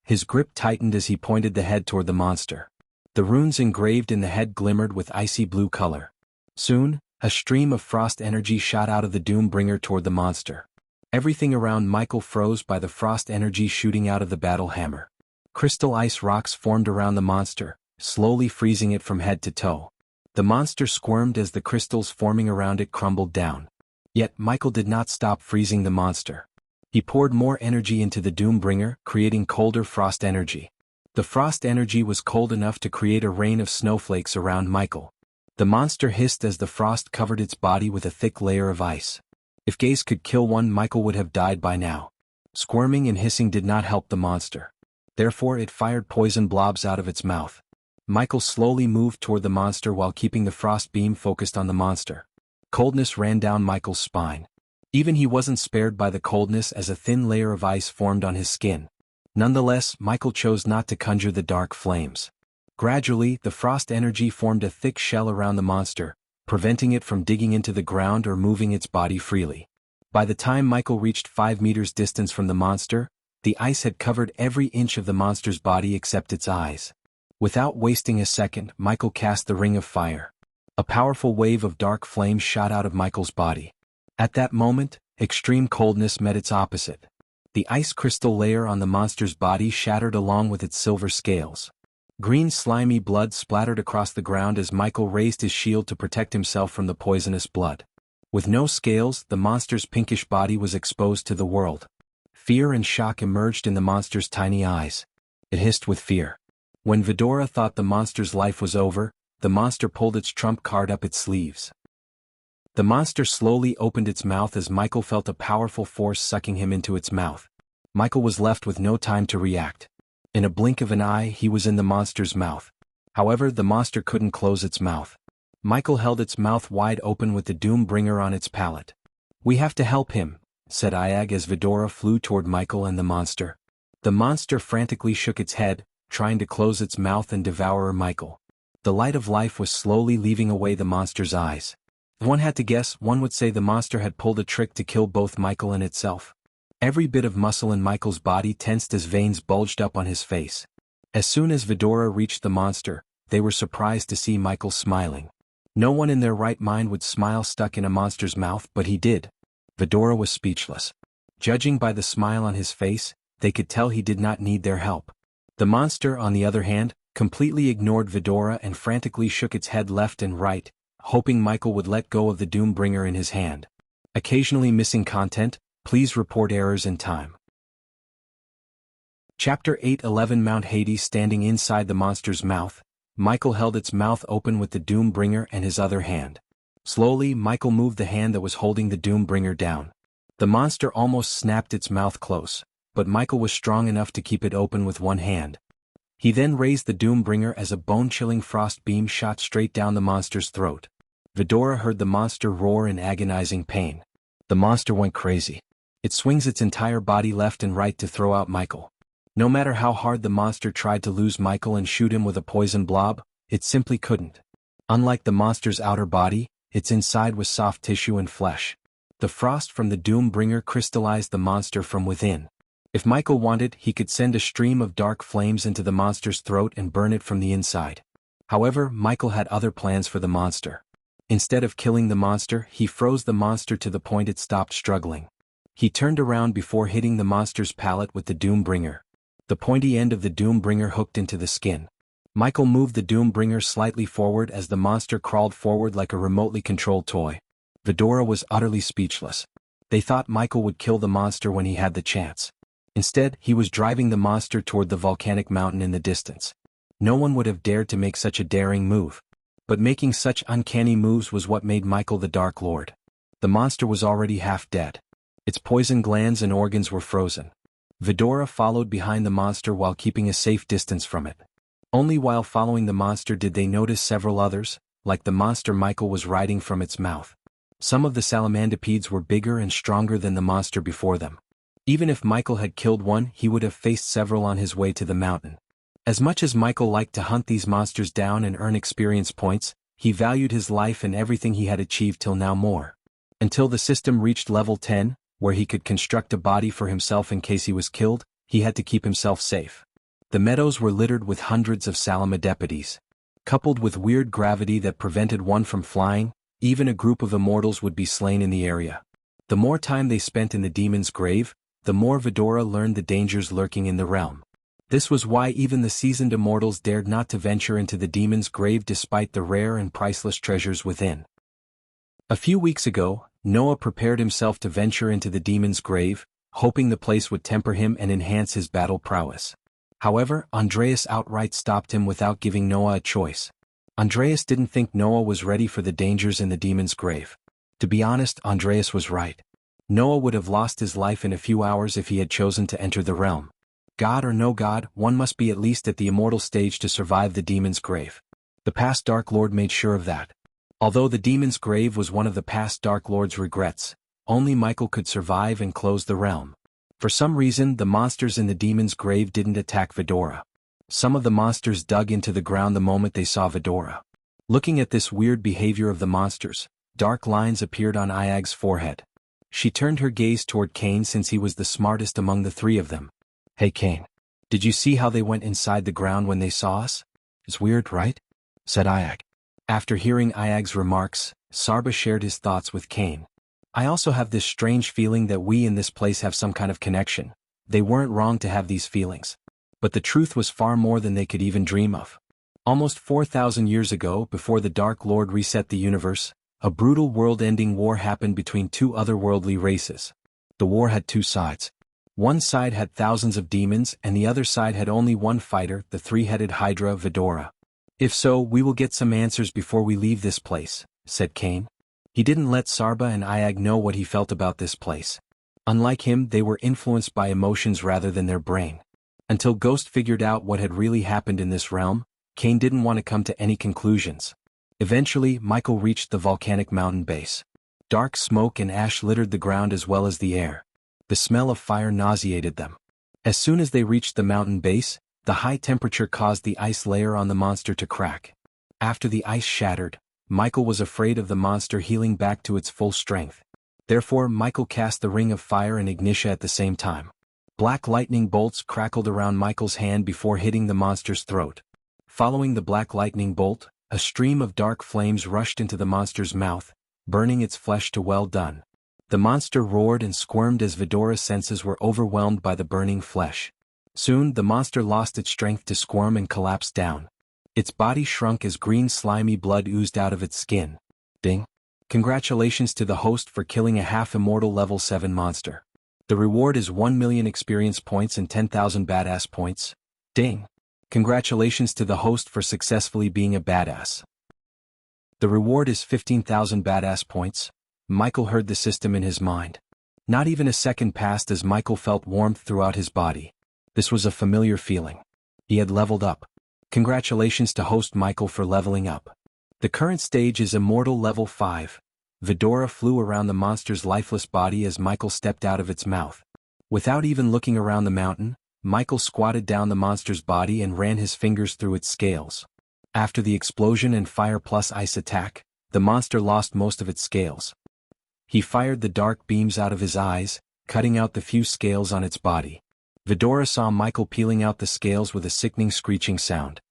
Speaker 1: His grip tightened as he pointed the head toward the monster. The runes engraved in the head glimmered with icy blue color. Soon, a stream of frost energy shot out of the Doombringer toward the monster. Everything around Michael froze by the frost energy shooting out of the battle hammer. Crystal ice rocks formed around the monster, slowly freezing it from head to toe. The monster squirmed as the crystals forming around it crumbled down. Yet Michael did not stop freezing the monster. He poured more energy into the Doombringer, creating colder frost energy. The frost energy was cold enough to create a rain of snowflakes around Michael. The monster hissed as the frost covered its body with a thick layer of ice. If Gaze could kill one, Michael would have died by now. Squirming and hissing did not help the monster. Therefore it fired poison blobs out of its mouth. Michael slowly moved toward the monster while keeping the frost beam focused on the monster. Coldness ran down Michael's spine. Even he wasn't spared by the coldness as a thin layer of ice formed on his skin. Nonetheless, Michael chose not to conjure the dark flames. Gradually, the frost energy formed a thick shell around the monster, preventing it from digging into the ground or moving its body freely. By the time Michael reached 5 meters distance from the monster, the ice had covered every inch of the monster's body except its eyes. Without wasting a second, Michael cast the Ring of Fire. A powerful wave of dark flames shot out of Michael's body. At that moment, extreme coldness met its opposite. The ice crystal layer on the monster's body shattered along with its silver scales. Green slimy blood splattered across the ground as Michael raised his shield to protect himself from the poisonous blood. With no scales, the monster's pinkish body was exposed to the world. Fear and shock emerged in the monster's tiny eyes. It hissed with fear. When Vidora thought the monster's life was over, the monster pulled its trump card up its sleeves. The monster slowly opened its mouth as Michael felt a powerful force sucking him into its mouth. Michael was left with no time to react. In a blink of an eye, he was in the monster's mouth. However, the monster couldn't close its mouth. Michael held its mouth wide open with the Doombringer on its palate. "We have to help him," said Iag as Vidora flew toward Michael and the monster. The monster frantically shook its head, trying to close its mouth and devour Michael. The light of life was slowly leaving away the monster's eyes. If one had to guess, one would say the monster had pulled a trick to kill both Michael and itself. Every bit of muscle in Michael's body tensed as veins bulged up on his face. As soon as Vidora reached the monster, they were surprised to see Michael smiling. No one in their right mind would smile stuck in a monster's mouth, but he did. Vidora was speechless. Judging by the smile on his face, they could tell he did not need their help. The monster, on the other hand, completely ignored Vidora and frantically shook its head left and right, hoping Michael would let go of the Doombringer in his hand. Occasionally missing content, please report errors in time. Chapter 8:11 Mount Hades. Standing inside the monster's mouth, Michael held its mouth open with the Doombringer in his other hand. Slowly, Michael moved the hand that was holding the Doombringer down. The monster almost snapped its mouth close, but Michael was strong enough to keep it open with one hand. He then raised the Doombringer as a bone-chilling frost beam shot straight down the monster's throat. Vidora heard the monster roar in agonizing pain. The monster went crazy. It swings its entire body left and right to throw out Michael. No matter how hard the monster tried to lose Michael and shoot him with a poison blob, it simply couldn't. Unlike the monster's outer body, its inside was soft tissue and flesh. The frost from the Doombringer crystallized the monster from within. If Michael wanted, he could send a stream of dark flames into the monster's throat and burn it from the inside. However, Michael had other plans for the monster. Instead of killing the monster, he froze the monster to the point it stopped struggling. He turned around before hitting the monster's palate with the Doombringer. The pointy end of the Doombringer hooked into the skin. Michael moved the Doombringer slightly forward as the monster crawled forward like a remotely controlled toy. Vidora was utterly speechless. They thought Michael would kill the monster when he had the chance. Instead, he was driving the monster toward the volcanic mountain in the distance. No one would have dared to make such a daring move. But making such uncanny moves was what made Michael the Dark Lord. The monster was already half dead. Its poison glands and organs were frozen. Vidora followed behind the monster while keeping a safe distance from it. Only while following the monster did they notice several others, like the monster Michael was riding from its mouth. Some of the salamandipeds were bigger and stronger than the monster before them. Even if Michael had killed one, he would have faced several on his way to the mountain. As much as Michael liked to hunt these monsters down and earn experience points, he valued his life and everything he had achieved till now more. Until the system reached level 10, where he could construct a body for himself in case he was killed, he had to keep himself safe. The meadows were littered with hundreds of salamandipeds. Coupled with weird gravity that prevented one from flying, even a group of immortals would be slain in the area. The more time they spent in the demon's grave, the more Vidora learned the dangers lurking in the realm. This was why even the seasoned immortals dared not to venture into the demon's grave despite the rare and priceless treasures within. A few weeks ago, Noah prepared himself to venture into the demon's grave, hoping the place would temper him and enhance his battle prowess. However, Andreas outright stopped him without giving Noah a choice. Andreas didn't think Noah was ready for the dangers in the demon's grave. To be honest, Andreas was right. Noah would have lost his life in a few hours if he had chosen to enter the realm. God or no God, one must be at least at the immortal stage to survive the demon's grave. The past Dark Lord made sure of that. Although the demon's grave was one of the past Dark Lord's regrets, only Michael could survive and close the realm. For some reason, the monsters in the demon's grave didn't attack Vidora. Some of the monsters dug into the ground the moment they saw Vidora. Looking at this weird behavior of the monsters, dark lines appeared on Iag's forehead. She turned her gaze toward Cain since he was the smartest among the three of them. "Hey Cain, did you see how they went inside the ground when they saw us? It's weird, right?" said Iag. After hearing Iag's remarks, Sarba shared his thoughts with Cain. "I also have this strange feeling that we in this place have some kind of connection." They weren't wrong to have these feelings. But the truth was far more than they could even dream of. Almost 4,000 years ago, before the Dark Lord reset the universe, a brutal world-ending war happened between two otherworldly races. The war had two sides. One side had thousands of demons and the other side had only one fighter, the three-headed Hydra, Vidora. "If so, we will get some answers before we leave this place," said Cain. He didn't let Sarba and Iag know what he felt about this place. Unlike him, they were influenced by emotions rather than their brain. Until Ghost figured out what had really happened in this realm, Cain didn't want to come to any conclusions. Eventually, Michael reached the volcanic mountain base. Dark smoke and ash littered the ground as well as the air. The smell of fire nauseated them. As soon as they reached the mountain base, the high temperature caused the ice layer on the monster to crack. After the ice shattered, Michael was afraid of the monster healing back to its full strength. Therefore, Michael cast the ring of fire and Ignitia at the same time. Black lightning bolts crackled around Michael's hand before hitting the monster's throat. Following the black lightning bolt, a stream of dark flames rushed into the monster's mouth, burning its flesh to well done. The monster roared and squirmed as Vidora's senses were overwhelmed by the burning flesh. Soon the monster lost its strength to squirm and collapsed down. Its body shrunk as green slimy blood oozed out of its skin. Ding. Congratulations to the host for killing a half-immortal level 7 monster. The reward is 1 million experience points and 10,000 badass points. Ding. Congratulations to the host for successfully being a badass. The reward is 15,000 badass points. Michael heard the system in his mind. Not even a second passed as Michael felt warmth throughout his body. This was a familiar feeling. He had leveled up. Congratulations to host Michael for leveling up. The current stage is Immortal Level 5. Vidora flew around the monster's lifeless body as Michael stepped out of its mouth. Without even looking around the mountain, Michael squatted down the monster's body and ran his fingers through its scales. After the explosion and fire plus ice attack, the monster lost most of its scales. He fired the dark beams out of his eyes, cutting out the few scales on its body. Vidora saw Michael peeling out the scales with a sickening screeching sound.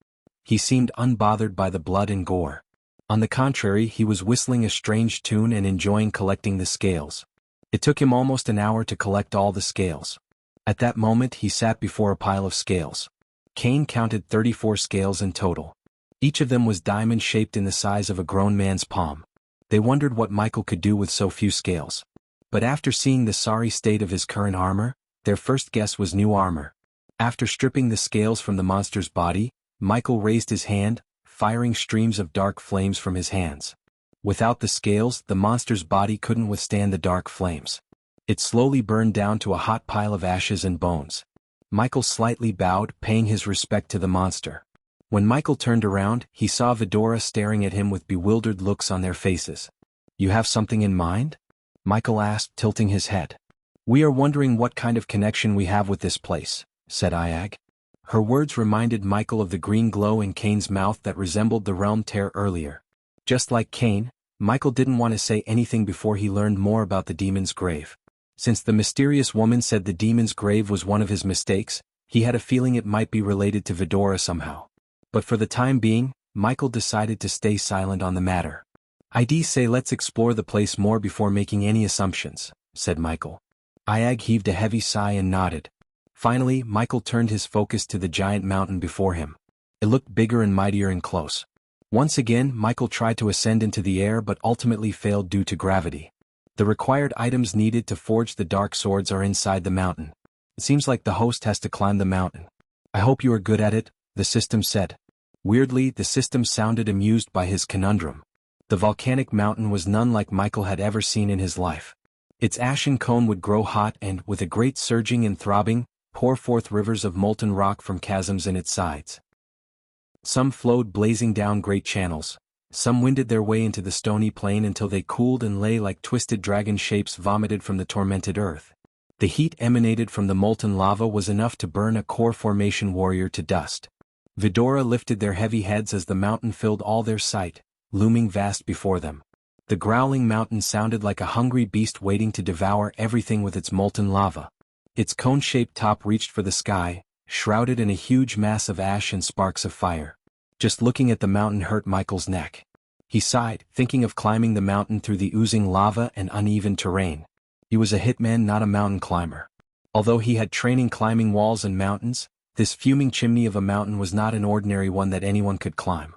Speaker 1: He seemed unbothered by the blood and gore. On the contrary, he was whistling a strange tune and enjoying collecting the scales. It took him almost an hour to collect all the scales. At that moment he sat before a pile of scales. Kane counted 34 scales in total. Each of them was diamond-shaped in the size of a grown man's palm. They wondered what Michael could do with so few scales. But after seeing the sorry state of his current armor, their first guess was new armor. After stripping the scales from the monster's body, Michael raised his hand, firing streams of dark flames from his hands. Without the scales, the monster's body couldn't withstand the dark flames. It slowly burned down to a hot pile of ashes and bones. Michael slightly bowed, paying his respect to the monster. When Michael turned around, he saw Vidora staring at him with bewildered looks on their faces. "You have something in mind?" Michael asked, tilting his head. "We are wondering what kind of connection we have with this place," said Iag. Her words reminded Michael of the green glow in Kane's mouth that resembled the realm tear earlier. Just like Kane, Michael didn't want to say anything before he learned more about the demon's grave. Since the mysterious woman said the demon's grave was one of his mistakes, he had a feeling it might be related to Vidora somehow. But for the time being, Michael decided to stay silent on the matter. "I'd say let's explore the place more before making any assumptions," said Michael. Iag heaved a heavy sigh and nodded. Finally, Michael turned his focus to the giant mountain before him. It looked bigger and mightier and close. Once again, Michael tried to ascend into the air but ultimately failed due to gravity. The required items needed to forge the dark swords are inside the mountain. It seems like the host has to climb the mountain. "I hope you are good at it," the system said. Weirdly, the system sounded amused by his conundrum. The volcanic mountain was none like Michael had ever seen in his life. Its ashen cone would grow hot and, with a great surging and throbbing, pour forth rivers of molten rock from chasms in its sides. Some flowed blazing down great channels. Some winded their way into the stony plain until they cooled and lay like twisted dragon shapes vomited from the tormented earth. The heat emanated from the molten lava was enough to burn a core formation warrior to dust. Vidora lifted their heavy heads as the mountain filled all their sight, looming vast before them. The growling mountain sounded like a hungry beast waiting to devour everything with its molten lava. Its cone-shaped top reached for the sky, shrouded in a huge mass of ash and sparks of fire. Just looking at the mountain hurt Michael's neck. He sighed, thinking of climbing the mountain through the oozing lava and uneven terrain. He was a hitman, not a mountain climber. Although he had training climbing walls and mountains, this fuming chimney of a mountain was not an ordinary one that anyone could climb.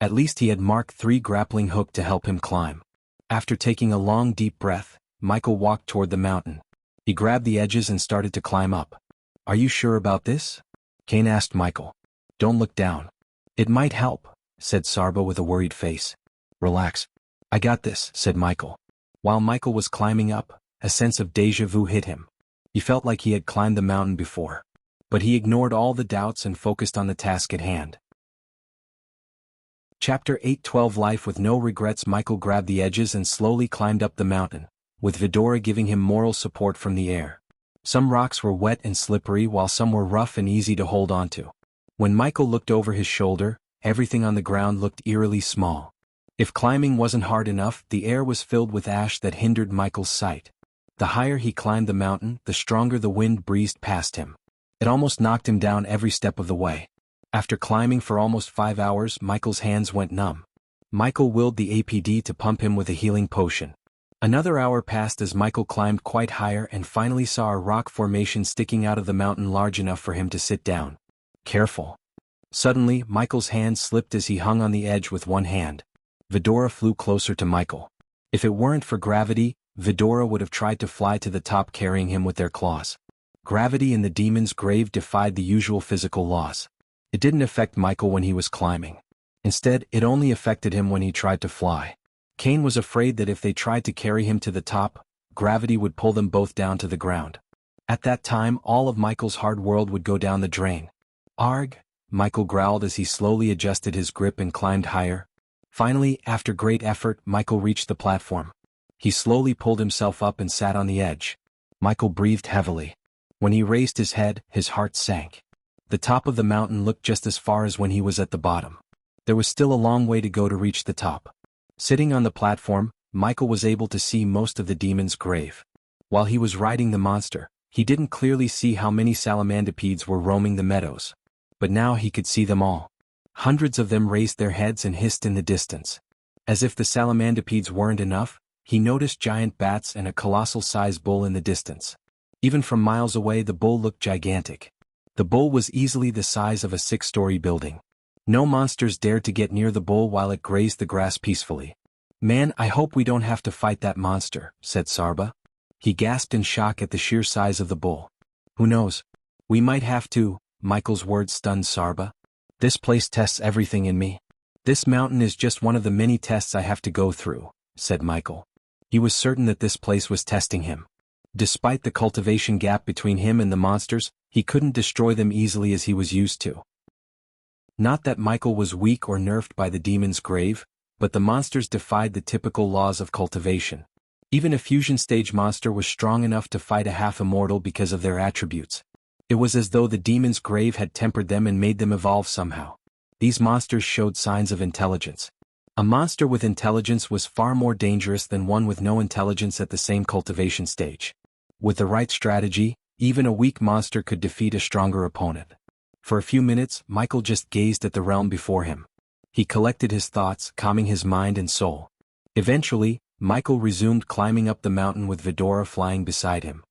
Speaker 1: At least he had Mark III grappling hook to help him climb. After taking a long deep breath, Michael walked toward the mountain. He grabbed the edges and started to climb up. "Are you sure about this?" Kane asked Michael. "Don't look down. It might help," said Sarba with a worried face. "Relax. I got this," said Michael. While Michael was climbing up, a sense of déjà vu hit him. He felt like he had climbed the mountain before. But he ignored all the doubts and focused on the task at hand. Chapter 8:12 Life with no regrets. Michael grabbed the edges and slowly climbed up the mountain, with Vidora giving him moral support from the air. Some rocks were wet and slippery while some were rough and easy to hold onto. When Michael looked over his shoulder, everything on the ground looked eerily small. If climbing wasn't hard enough, the air was filled with ash that hindered Michael's sight. The higher he climbed the mountain, the stronger the wind breezed past him. It almost knocked him down every step of the way. After climbing for almost 5 hours, Michael's hands went numb. Michael willed the APD to pump him with a healing potion. Another hour passed as Michael climbed quite higher and finally saw a rock formation sticking out of the mountain large enough for him to sit down. Careful. Suddenly, Michael's hand slipped as he hung on the edge with one hand. Vidora flew closer to Michael. If it weren't for gravity, Vidora would have tried to fly to the top carrying him with their claws. Gravity in the demon's grave defied the usual physical laws. It didn't affect Michael when he was climbing. Instead, it only affected him when he tried to fly. Cain was afraid that if they tried to carry him to the top, gravity would pull them both down to the ground. At that time, all of Michael's hard world would go down the drain. Arg! Michael growled as he slowly adjusted his grip and climbed higher. Finally, after great effort, Michael reached the platform. He slowly pulled himself up and sat on the edge. Michael breathed heavily. When he raised his head, his heart sank. The top of the mountain looked just as far as when he was at the bottom. There was still a long way to go to reach the top. Sitting on the platform, Michael was able to see most of the demon's grave. While he was riding the monster, he didn't clearly see how many salamandipeds were roaming the meadows. But now he could see them all. Hundreds of them raised their heads and hissed in the distance. As if the salamandipeds weren't enough, he noticed giant bats and a colossal-sized bull in the distance. Even from miles away the bull looked gigantic. The bull was easily the size of a 6-story building. No monsters dared to get near the bull while it grazed the grass peacefully. "Man, I hope we don't have to fight that monster," said Sarba. He gasped in shock at the sheer size of the bull. "Who knows? We might have to," Michael's words stunned Sarba. "This place tests everything in me. This mountain is just one of the many tests I have to go through," said Michael. He was certain that this place was testing him. Despite the cultivation gap between him and the monsters, he couldn't destroy them easily as he was used to. Not that Michael was weak or nerfed by the demon's grave, but the monsters defied the typical laws of cultivation. Even a fusion stage monster was strong enough to fight a half-immortal because of their attributes. It was as though the demon's grave had tempered them and made them evolve somehow. These monsters showed signs of intelligence. A monster with intelligence was far more dangerous than one with no intelligence at the same cultivation stage. With the right strategy, even a weak monster could defeat a stronger opponent. For a few minutes, Michael just gazed at the realm before him. He collected his thoughts, calming his mind and soul. Eventually, Michael resumed climbing up the mountain with Vidora flying beside him.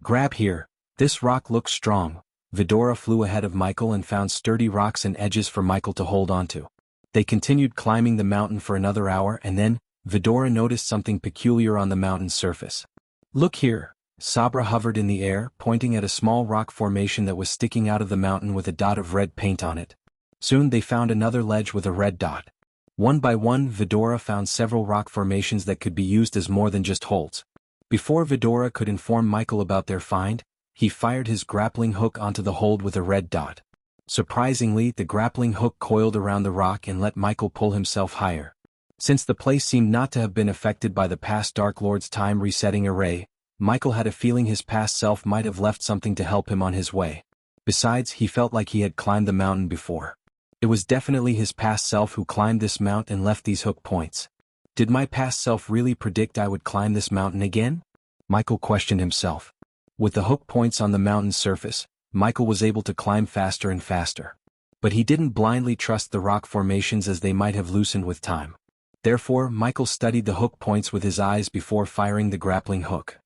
Speaker 1: "Grab here. This rock looks strong." Vidora flew ahead of Michael and found sturdy rocks and edges for Michael to hold onto. They continued climbing the mountain for another hour and then, Vidora noticed something peculiar on the mountain's surface. "Look here." Sabra hovered in the air, pointing at a small rock formation that was sticking out of the mountain with a dot of red paint on it. Soon they found another ledge with a red dot. One by one, Vidora found several rock formations that could be used as more than just holds. Before Vidora could inform Michael about their find, he fired his grappling hook onto the hold with a red dot. Surprisingly, the grappling hook coiled around the rock and let Michael pull himself higher. Since the place seemed not to have been affected by the past Dark Lord's time resetting array, Michael had a feeling his past self might have left something to help him on his way. Besides, he felt like he had climbed the mountain before. It was definitely his past self who climbed this mount and left these hook points. Did my past self really predict I would climb this mountain again? Michael questioned himself. With the hook points on the mountain's surface, Michael was able to climb faster and faster. But he didn't blindly trust the rock formations as they might have loosened with time. Therefore, Michael studied the hook points with his eyes before firing the grappling hook.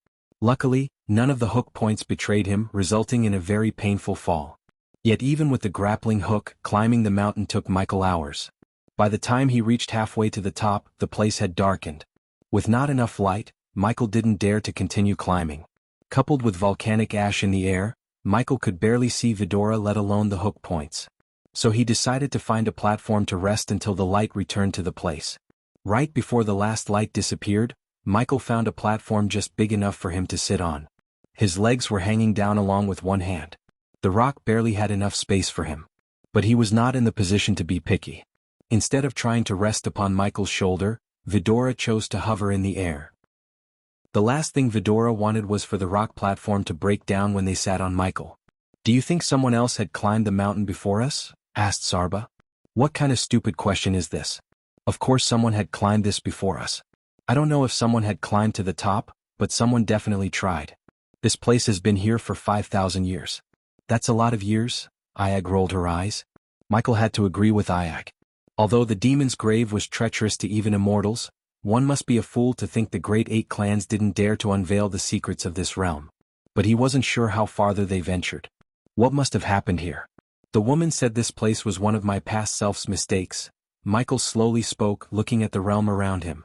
Speaker 1: Luckily, none of the hook points betrayed him, resulting in a very painful fall. Yet even with the grappling hook, climbing the mountain took Michael hours. By the time he reached halfway to the top, the place had darkened. With not enough light, Michael didn't dare to continue climbing. Coupled with volcanic ash in the air, Michael could barely see Vidora, let alone the hook points. So he decided to find a platform to rest until the light returned to the place. Right before the last light disappeared, Michael found a platform just big enough for him to sit on. His legs were hanging down along with one hand. The rock barely had enough space for him. But he was not in the position to be picky. Instead of trying to rest upon Michael's shoulder, Vidora chose to hover in the air. The last thing Vidora wanted was for the rock platform to break down when they sat on Michael. "Do you think someone else had climbed the mountain before us?" asked Sarba. "What kind of stupid question is this? Of course someone had climbed this before us. I don't know if someone had climbed to the top, but someone definitely tried. This place has been here for 5,000 years. That's a lot of years." Ayag rolled her eyes. Michael had to agree with Ayag. Although the demon's grave was treacherous to even immortals, One must be a fool to think the great 8 clans didn't dare to unveil the secrets of this realm. But he wasn't sure how farther they ventured. What must have happened here? The woman said this place was one of my past self's mistakes. Michael slowly spoke, looking at the realm around him.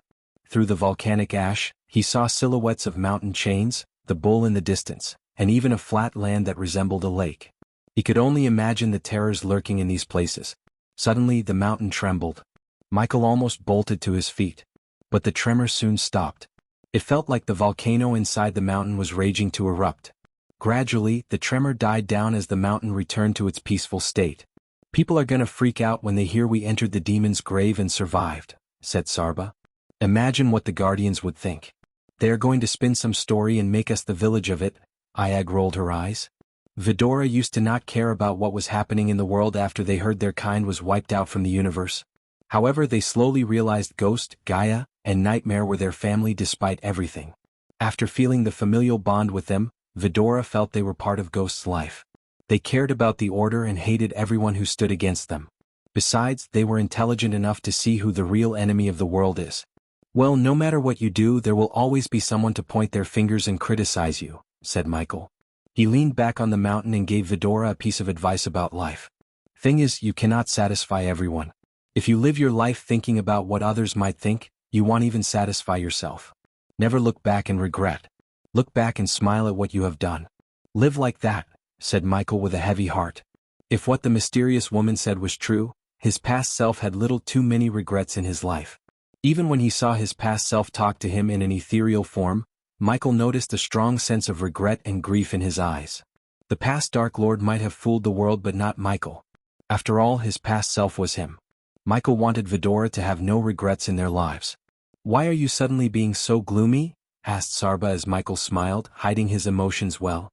Speaker 1: Through the volcanic ash, he saw silhouettes of mountain chains, the bull in the distance, and even a flat land that resembled a lake. He could only imagine the terrors lurking in these places. Suddenly the mountain trembled. Michael almost bolted to his feet. But the tremor soon stopped. It felt like the volcano inside the mountain was raging to erupt. Gradually, the tremor died down as the mountain returned to its peaceful state. People are gonna freak out when they hear we entered the demon's grave and survived, said Sarba. Imagine what the Guardians would think. They are going to spin some story and make us the village of it. Ayag rolled her eyes. Vidora used to not care about what was happening in the world after they heard their kind was wiped out from the universe. However, they slowly realized Ghost, Gaia, and Nightmare were their family despite everything. After feeling the familial bond with them, Vidora felt they were part of Ghost's life. They cared about the Order and hated everyone who stood against them. Besides, they were intelligent enough to see who the real enemy of the world is. Well, no matter what you do, there will always be someone to point their fingers and criticize you, said Michael. He leaned back on the mountain and gave Vidora a piece of advice about life. Thing is, you cannot satisfy everyone. If you live your life thinking about what others might think, you won't even satisfy yourself. Never look back and regret. Look back and smile at what you have done. Live like that, said Michael with a heavy heart. If what the mysterious woman said was true, his past self had little too many regrets in his life. Even when he saw his past self talk to him in an ethereal form, Michael noticed a strong sense of regret and grief in his eyes. The past Dark Lord might have fooled the world but not Michael. After all, his past self was him. Michael wanted Vidora to have no regrets in their lives. Why are you suddenly being so gloomy? Asked Sarba as Michael smiled, hiding his emotions well.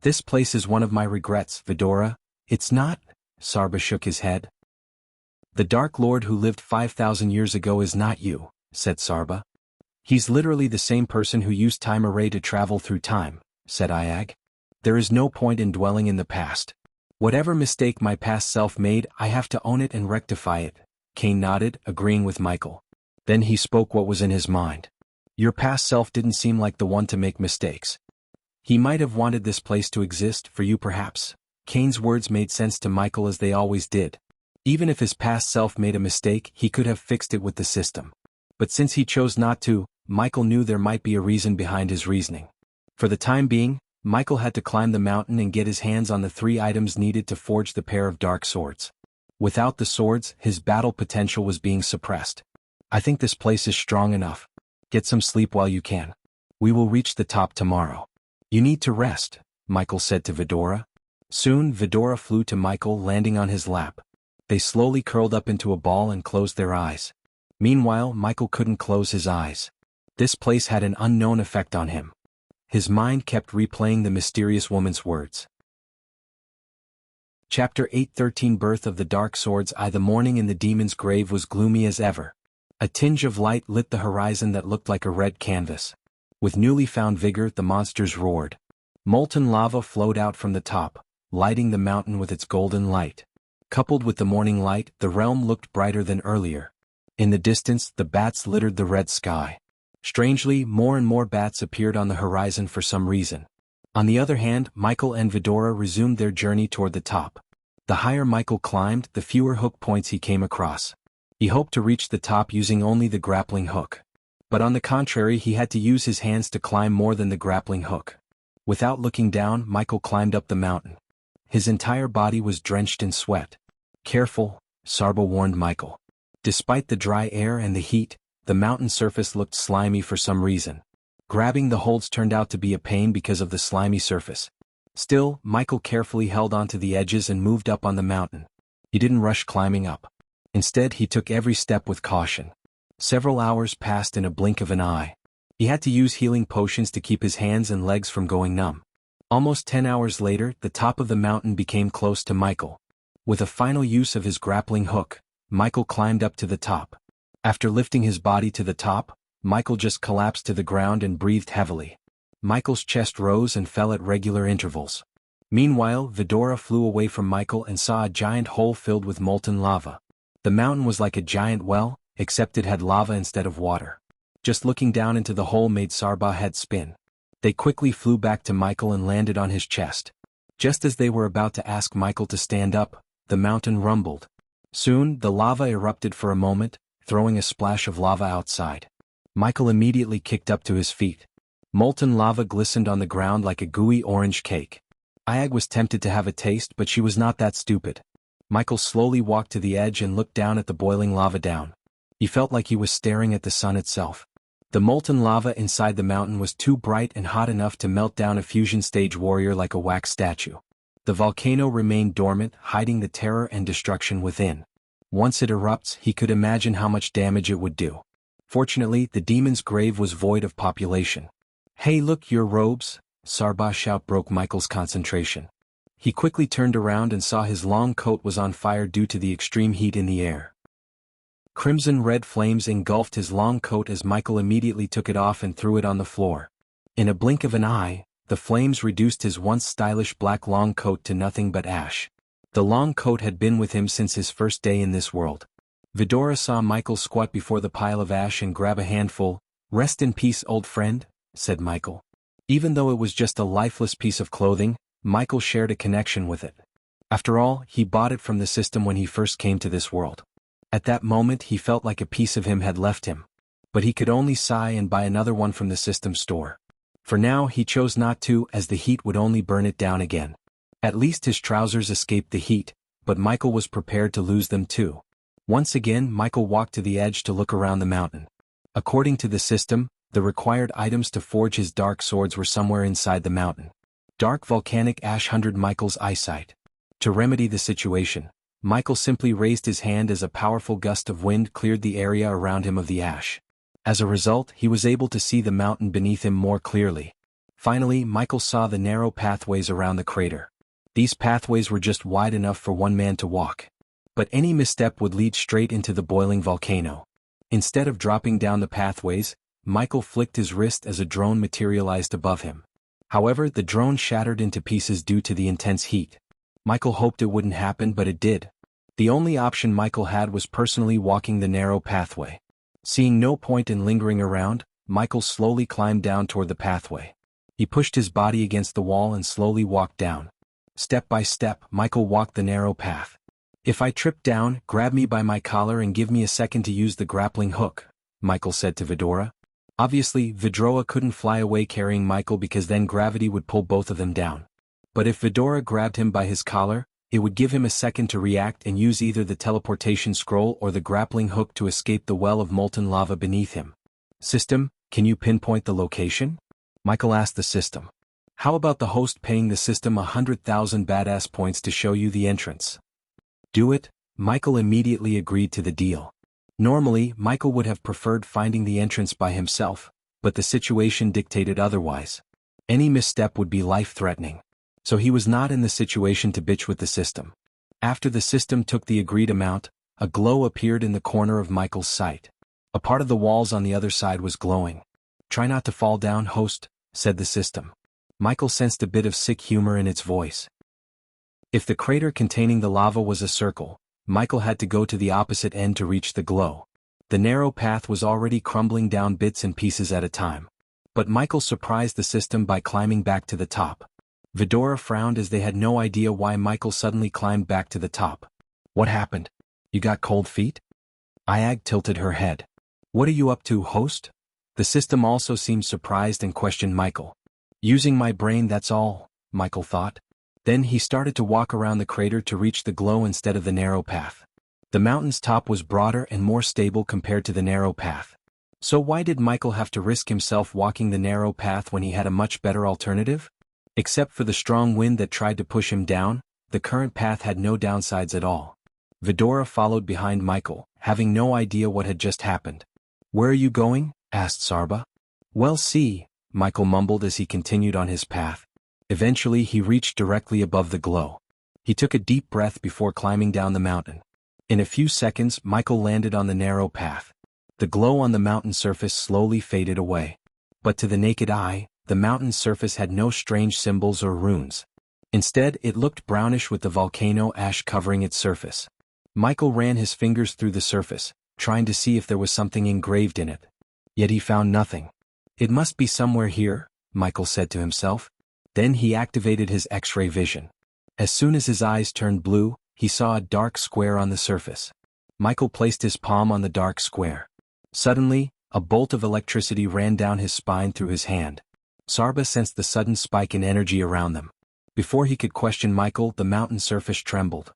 Speaker 1: This place is one of my regrets, Vidora. It's not? Sarba shook his head. The Dark Lord who lived 5,000 years ago is not you, said Sarba. He's literally the same person who used Time Array to travel through time, said Ayag. There is no point in dwelling in the past. Whatever mistake my past self made, I have to own it and rectify it. Kane nodded, agreeing with Michael. Then he spoke what was in his mind. Your past self didn't seem like the one to make mistakes. He might have wanted this place to exist, for you perhaps. Kane's words made sense to Michael as they always did. Even if his past self made a mistake, he could have fixed it with the system. But since he chose not to, Michael knew there might be a reason behind his reasoning. For the time being, Michael had to climb the mountain and get his hands on the 3 items needed to forge the pair of dark swords. Without the swords, his battle potential was being suppressed. I think this place is strong enough. Get some sleep while you can. We will reach the top tomorrow. You need to rest, Michael said to Vidora. Soon, Vidora flew to Michael, landing on his lap. They slowly curled up into a ball and closed their eyes. Meanwhile, Michael couldn't close his eyes. This place had an unknown effect on him. His mind kept replaying the mysterious woman's words. Chapter 8:13 Birth of the Dark Swords. The morning in the demon's grave was gloomy as ever. A tinge of light lit the horizon that looked like a red canvas. With newly found vigor, the monsters roared. Molten lava flowed out from the top, lighting the mountain with its golden light. Coupled with the morning light, the realm looked brighter than earlier. In the distance, the bats littered the red sky. Strangely, more and more bats appeared on the horizon for some reason. On the other hand, Michael and Vidora resumed their journey toward the top. The higher Michael climbed, the fewer hook points he came across. He hoped to reach the top using only the grappling hook. But on the contrary, he had to use his hands to climb more than the grappling hook. Without looking down, Michael climbed up the mountain. His entire body was drenched in sweat. Careful, Sarba warned Michael. Despite the dry air and the heat, the mountain surface looked slimy for some reason. Grabbing the holds turned out to be a pain because of the slimy surface. Still, Michael carefully held onto the edges and moved up on the mountain. He didn't rush climbing up. Instead, he took every step with caution. Several hours passed in a blink of an eye. He had to use healing potions to keep his hands and legs from going numb. Almost 10 hours later, the top of the mountain became close to Michael. With a final use of his grappling hook, Michael climbed up to the top. After lifting his body to the top, Michael just collapsed to the ground and breathed heavily. Michael's chest rose and fell at regular intervals. Meanwhile, Vidora flew away from Michael and saw a giant hole filled with molten lava. The mountain was like a giant well, except it had lava instead of water. Just looking down into the hole made Sarba's head spin. They quickly flew back to Michael and landed on his chest. Just as they were about to ask Michael to stand up, the mountain rumbled. Soon, the lava erupted for a moment, throwing a splash of lava outside. Michael immediately kicked up to his feet. Molten lava glistened on the ground like a gooey orange cake. Ayag was tempted to have a taste, but she was not that stupid. Michael slowly walked to the edge and looked down at the boiling lava down. He felt like he was staring at the sun itself. The molten lava inside the mountain was too bright and hot enough to melt down a fusion stage warrior like a wax statue. The volcano remained dormant, hiding the terror and destruction within. Once it erupts, he could imagine how much damage it would do. Fortunately, the demon's grave was void of population. "Hey, look, your robes!" Sarba's shout broke Michael's concentration. He quickly turned around and saw his long coat was on fire due to the extreme heat in the air. Crimson-red flames engulfed his long coat as Michael immediately took it off and threw it on the floor. In a blink of an eye, the flames reduced his once stylish black long coat to nothing but ash. The long coat had been with him since his first day in this world. Vidora saw Michael squat before the pile of ash and grab a handful. "Rest in peace, old friend," said Michael. Even though it was just a lifeless piece of clothing, Michael shared a connection with it. After all, he bought it from the system when he first came to this world. At that moment he felt like a piece of him had left him. But he could only sigh and buy another one from the system store. For now he chose not to, as the heat would only burn it down again. At least his trousers escaped the heat, but Michael was prepared to lose them too. Once again Michael walked to the edge to look around the mountain. According to the system, the required items to forge his dark swords were somewhere inside the mountain. Dark volcanic ash hindered Michael's eyesight. To remedy the situation, Michael simply raised his hand as a powerful gust of wind cleared the area around him of the ash. As a result, he was able to see the mountain beneath him more clearly. Finally, Michael saw the narrow pathways around the crater. These pathways were just wide enough for one man to walk. But any misstep would lead straight into the boiling volcano. Instead of dropping down the pathways, Michael flicked his wrist as a drone materialized above him. However, the drone shattered into pieces due to the intense heat. Michael hoped it wouldn't happen, but it did. The only option Michael had was personally walking the narrow pathway. Seeing no point in lingering around, Michael slowly climbed down toward the pathway. He pushed his body against the wall and slowly walked down. Step by step, Michael walked the narrow path. "If I trip down, grab me by my collar and give me a second to use the grappling hook," Michael said to Vidora. Obviously, Vidora couldn't fly away carrying Michael because then gravity would pull both of them down. But if Vidora grabbed him by his collar, it would give him a second to react and use either the teleportation scroll or the grappling hook to escape the well of molten lava beneath him. "System, can you pinpoint the location?" Michael asked the system. "How about the host paying the system 100,000 badass points to show you the entrance?" "Do it." Michael immediately agreed to the deal. Normally, Michael would have preferred finding the entrance by himself, but the situation dictated otherwise. Any misstep would be life-threatening. So he was not in the situation to bitch with the system. After the system took the agreed amount, a glow appeared in the corner of Michael's sight. A part of the walls on the other side was glowing. "Try not to fall down, host," said the system. Michael sensed a bit of sick humor in its voice. If the crater containing the lava was a circle, Michael had to go to the opposite end to reach the glow. The narrow path was already crumbling down bits and pieces at a time. But Michael surprised the system by climbing back to the top. Vidora frowned as they had no idea why Michael suddenly climbed back to the top. "What happened? You got cold feet?" Ayag tilted her head. "What are you up to, host?" The system also seemed surprised and questioned Michael. "Using my brain, that's all," Michael thought. Then he started to walk around the crater to reach the glow instead of the narrow path. The mountain's top was broader and more stable compared to the narrow path. So why did Michael have to risk himself walking the narrow path when he had a much better alternative? Except for the strong wind that tried to push him down, the current path had no downsides at all. Vidora followed behind Michael, having no idea what had just happened. "Where are you going?" asked Sarba. "Well, see," Michael mumbled as he continued on his path. Eventually he reached directly above the glow. He took a deep breath before climbing down the mountain. In a few seconds Michael landed on the narrow path. The glow on the mountain surface slowly faded away. But to the naked eye, the mountain's surface had no strange symbols or runes. Instead, it looked brownish with the volcano ash covering its surface. Michael ran his fingers through the surface, trying to see if there was something engraved in it. Yet he found nothing. It must be somewhere here, Michael said to himself. Then he activated his X-ray vision. As soon as his eyes turned blue, he saw a dark square on the surface. Michael placed his palm on the dark square. Suddenly, a bolt of electricity ran down his spine through his hand. Sarba sensed the sudden spike in energy around them. Before he could question Michael, the mountain surface trembled.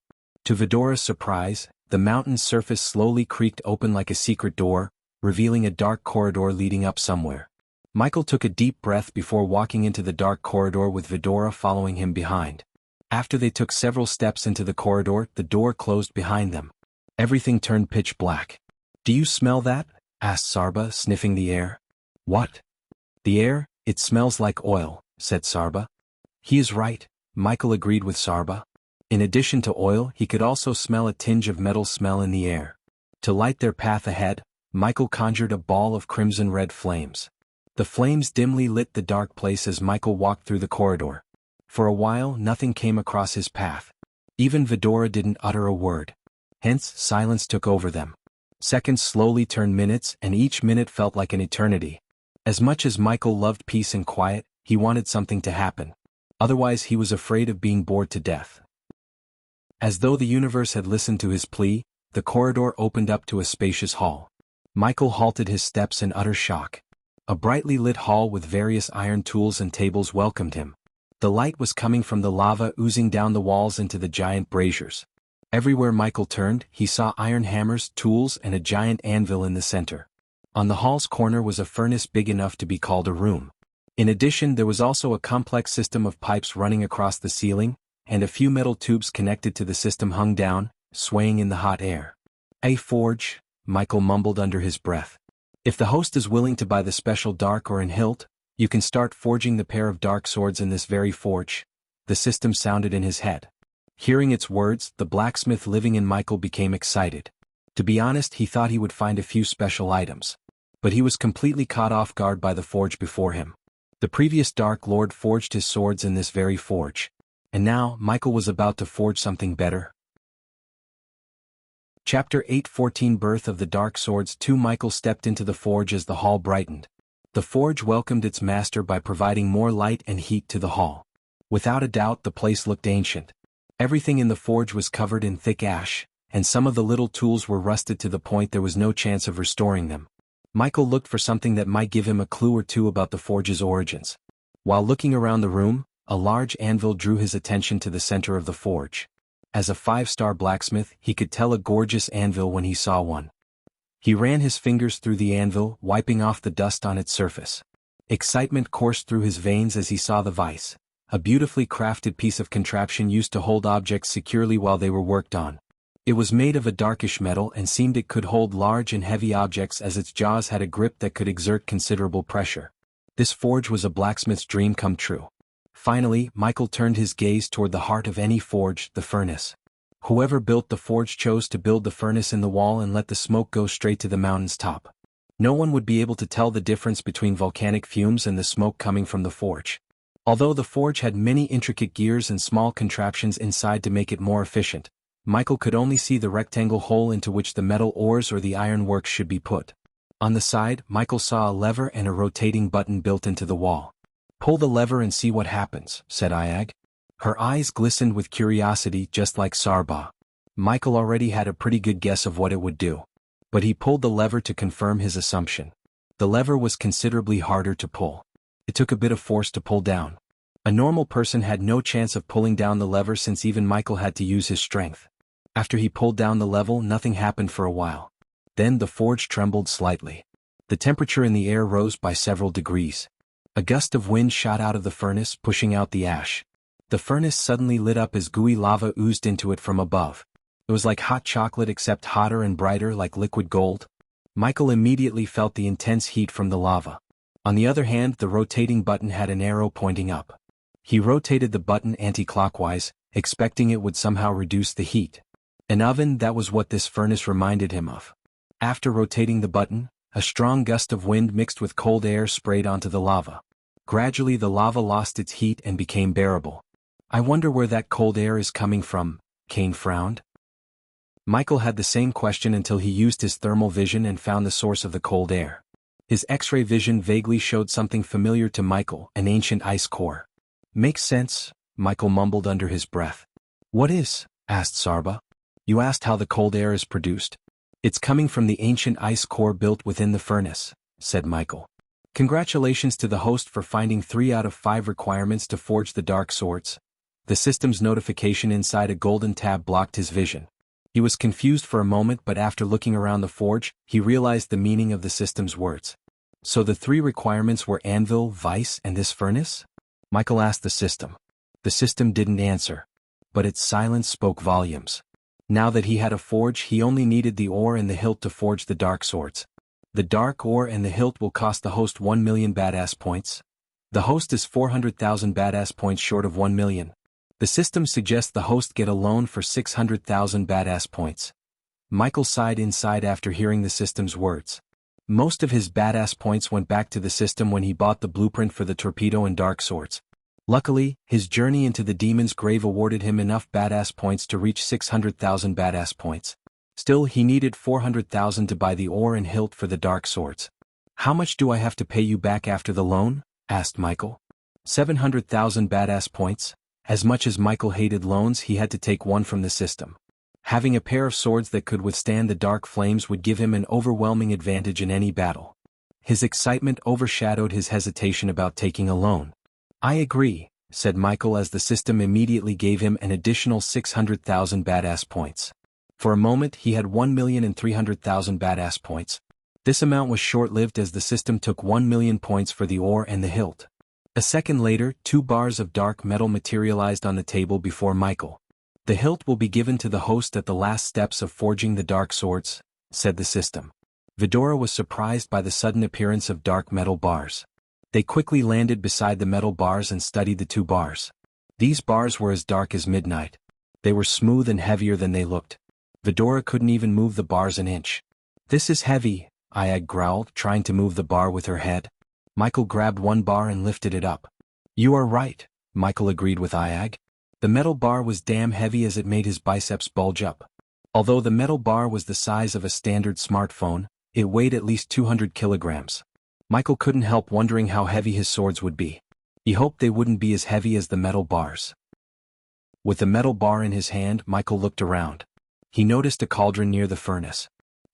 Speaker 1: To Vidora's surprise, the mountain's surface slowly creaked open like a secret door, revealing a dark corridor leading up somewhere. Michael took a deep breath before walking into the dark corridor with Vidora following him behind. After they took several steps into the corridor, the door closed behind them. Everything turned pitch black. "Do you smell that?" asked Sarba, sniffing the air. "What?" "The air, it smells like oil," said Sarba. He is right, Michael agreed with Sarba. In addition to oil, he could also smell a tinge of metal smell in the air. To light their path ahead, Michael conjured a ball of crimson-red flames. The flames dimly lit the dark place as Michael walked through the corridor. For a while, nothing came across his path. Even Vidora didn't utter a word. Hence, silence took over them. Seconds slowly turned minutes, and each minute felt like an eternity. As much as Michael loved peace and quiet, he wanted something to happen. Otherwise, he was afraid of being bored to death. As though the universe had listened to his plea, the corridor opened up to a spacious hall. Michael halted his steps in utter shock. A brightly lit hall with various iron tools and tables welcomed him. The light was coming from the lava oozing down the walls into the giant braziers. Everywhere Michael turned, he saw iron hammers, tools, and a giant anvil in the center. On the hall's corner was a furnace big enough to be called a room. In addition, there was also a complex system of pipes running across the ceiling, and a few metal tubes connected to the system hung down, swaying in the hot air. "A forge," Michael mumbled under his breath. "If the host is willing to buy the special dark or in hilt, you can start forging the pair of dark swords in this very forge." The system sounded in his head. Hearing its words, the blacksmith living in Michael became excited. To be honest, he thought he would find a few special items. But he was completely caught off guard by the forge before him. The previous Dark Lord forged his swords in this very forge. And now, Michael was about to forge something better. Chapter 8:14 Birth of the Dark Swords 2 Michael stepped into the forge as the hall brightened. The forge welcomed its master by providing more light and heat to the hall. Without a doubt, the place looked ancient. Everything in the forge was covered in thick ash, and some of the little tools were rusted to the point there was no chance of restoring them. Michael looked for something that might give him a clue or two about the forge's origins. While looking around the room, a large anvil drew his attention to the center of the forge. As a 5-star blacksmith, he could tell a gorgeous anvil when he saw one. He ran his fingers through the anvil, wiping off the dust on its surface. Excitement coursed through his veins as he saw the vise, a beautifully crafted piece of contraption used to hold objects securely while they were worked on. It was made of a darkish metal and seemed it could hold large and heavy objects as its jaws had a grip that could exert considerable pressure. This forge was a blacksmith's dream come true. Finally, Michael turned his gaze toward the heart of any forge, the furnace. Whoever built the forge chose to build the furnace in the wall and let the smoke go straight to the mountain's top. No one would be able to tell the difference between volcanic fumes and the smoke coming from the forge. Although the forge had many intricate gears and small contraptions inside to make it more efficient, Michael could only see the rectangle hole into which the metal ores or the iron works should be put. On the side, Michael saw a lever and a rotating button built into the wall. "Pull the lever and see what happens," said Iag. Her eyes glistened with curiosity just like Sarba. Michael already had a pretty good guess of what it would do. But he pulled the lever to confirm his assumption. The lever was considerably harder to pull. It took a bit of force to pull down. A normal person had no chance of pulling down the lever since even Michael had to use his strength. After he pulled down the lever, nothing happened for a while. Then the forge trembled slightly. The temperature in the air rose by several degrees. A gust of wind shot out of the furnace, pushing out the ash. The furnace suddenly lit up as gooey lava oozed into it from above. It was like hot chocolate except hotter and brighter like liquid gold. Michael immediately felt the intense heat from the lava. On the other hand, the rotating button had an arrow pointing up. He rotated the button anti-clockwise, expecting it would somehow reduce the heat. An oven, that was what this furnace reminded him of. After rotating the button, a strong gust of wind mixed with cold air sprayed onto the lava. Gradually the lava lost its heat and became bearable. "I wonder where that cold air is coming from," Kane frowned. Michael had the same question until he used his thermal vision and found the source of the cold air. His X-ray vision vaguely showed something familiar to Michael, an ancient ice core. Makes sense, Michael mumbled under his breath. What is? Asked Sarba. You asked how the cold air is produced. It's coming from the ancient ice core built within the furnace, said Michael. Congratulations to the host for finding 3 out of 5 requirements to forge the dark swords. The system's notification inside a golden tab blocked his vision. He was confused for a moment, but after looking around the forge, he realized the meaning of the system's words. So the 3 requirements were anvil, vice, and this furnace? Michael asked the system. The system didn't answer. But its silence spoke volumes. Now that he had a forge, he only needed the ore and the hilt to forge the dark swords. The dark ore and the hilt will cost the host 1 million badass points. The host is 400,000 badass points short of 1 million. The system suggests the host get a loan for 600,000 badass points. Michael sighed inside after hearing the system's words. Most of his badass points went back to the system when he bought the blueprint for the torpedo and dark swords. Luckily, his journey into the demon's grave awarded him enough badass points to reach 600,000 badass points. Still, he needed 400,000 to buy the ore and hilt for the dark swords. How much do I have to pay you back after the loan? Asked Michael. 700,000 badass points. As much as Michael hated loans, he had to take one from the system. Having a pair of swords that could withstand the dark flames would give him an overwhelming advantage in any battle. His excitement overshadowed his hesitation about taking a loan. I agree, said Michael as the system immediately gave him an additional 600,000 badass points. For a moment he had 1,300,000 badass points. This amount was short-lived as the system took 1 million points for the ore and the hilt. A second later, 2 bars of dark metal materialized on the table before Michael. The hilt will be given to the host at the last steps of forging the dark swords, said the system. Vidora was surprised by the sudden appearance of dark metal bars. They quickly landed beside the metal bars and studied the 2 bars. These bars were as dark as midnight. They were smooth and heavier than they looked. Vidora couldn't even move the bars an inch. This is heavy, Ayag growled, trying to move the bar with her head. Michael grabbed one bar and lifted it up. You are right, Michael agreed with Ayag. The metal bar was damn heavy as it made his biceps bulge up. Although the metal bar was the size of a standard smartphone, it weighed at least 200 kilograms. Michael couldn't help wondering how heavy his swords would be. He hoped they wouldn't be as heavy as the metal bars. With the metal bar in his hand, Michael looked around. He noticed a cauldron near the furnace.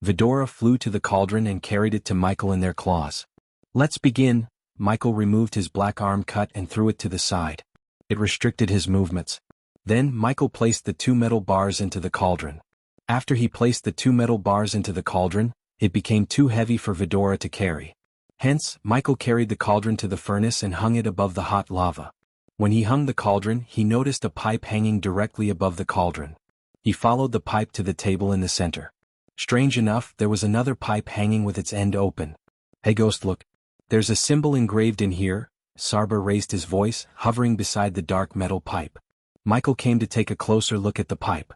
Speaker 1: Vidora flew to the cauldron and carried it to Michael in their claws. Let's begin. Michael removed his black arm cut and threw it to the side. It restricted his movements. Then Michael placed the 2 metal bars into the cauldron. After he placed the 2 metal bars into the cauldron, it became too heavy for Vidora to carry. Hence, Michael carried the cauldron to the furnace and hung it above the hot lava. When he hung the cauldron, he noticed a pipe hanging directly above the cauldron. He followed the pipe to the table in the center. Strange enough, there was another pipe hanging with its end open. Hey Ghost, look. There's a symbol engraved in here. Sarba raised his voice, hovering beside the dark metal pipe. Michael came to take a closer look at the pipe.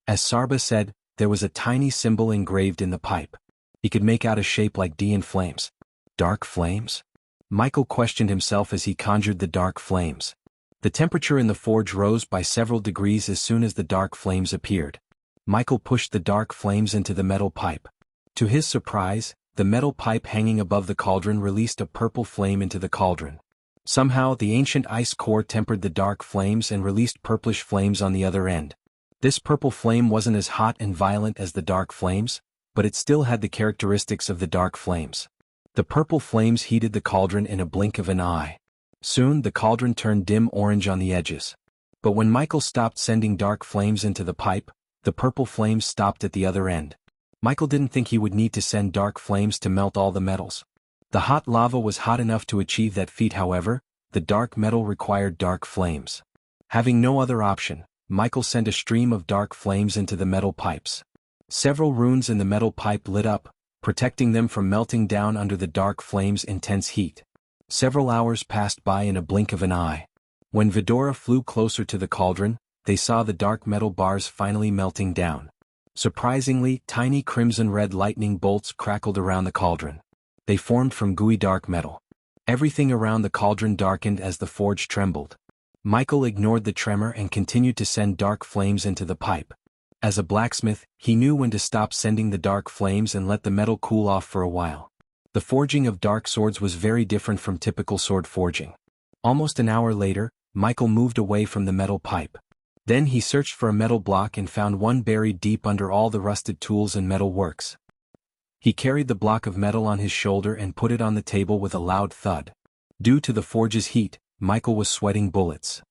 Speaker 1: As Sarba said, there was a tiny symbol engraved in the pipe. He could make out a shape like D in flames. Dark flames? Michael questioned himself as he conjured the dark flames. The temperature in the forge rose by several degrees as soon as the dark flames appeared. Michael pushed the dark flames into the metal pipe. To his surprise, the metal pipe hanging above the cauldron released a purple flame into the cauldron. Somehow, the ancient ice core tempered the dark flames and released purplish flames on the other end. This purple flame wasn't as hot and violent as the dark flames, but it still had the characteristics of the dark flames. The purple flames heated the cauldron in a blink of an eye. Soon, the cauldron turned dim orange on the edges. But when Michael stopped sending dark flames into the pipe, the purple flames stopped at the other end. Michael didn't think he would need to send dark flames to melt all the metals. The hot lava was hot enough to achieve that feat. However, the dark metal required dark flames. Having no other option, Michael sent a stream of dark flames into the metal pipes. Several runes in the metal pipe lit up, protecting them from melting down under the dark flames' intense heat. Several hours passed by in a blink of an eye. When Vidora flew closer to the cauldron, they saw the dark metal bars finally melting down. Surprisingly, tiny crimson-red lightning bolts crackled around the cauldron. They formed from gooey dark metal. Everything around the cauldron darkened as the forge trembled. Michael ignored the tremor and continued to send dark flames into the pipe. As a blacksmith, he knew when to stop sending the dark flames and let the metal cool off for a while. The forging of dark swords was very different from typical sword forging. Almost an hour later, Michael moved away from the metal pipe. Then he searched for a metal block and found one buried deep under all the rusted tools and metal works. He carried the block of metal on his shoulder and put it on the table with a loud thud. Due to the forge's heat, Michael was sweating bullets.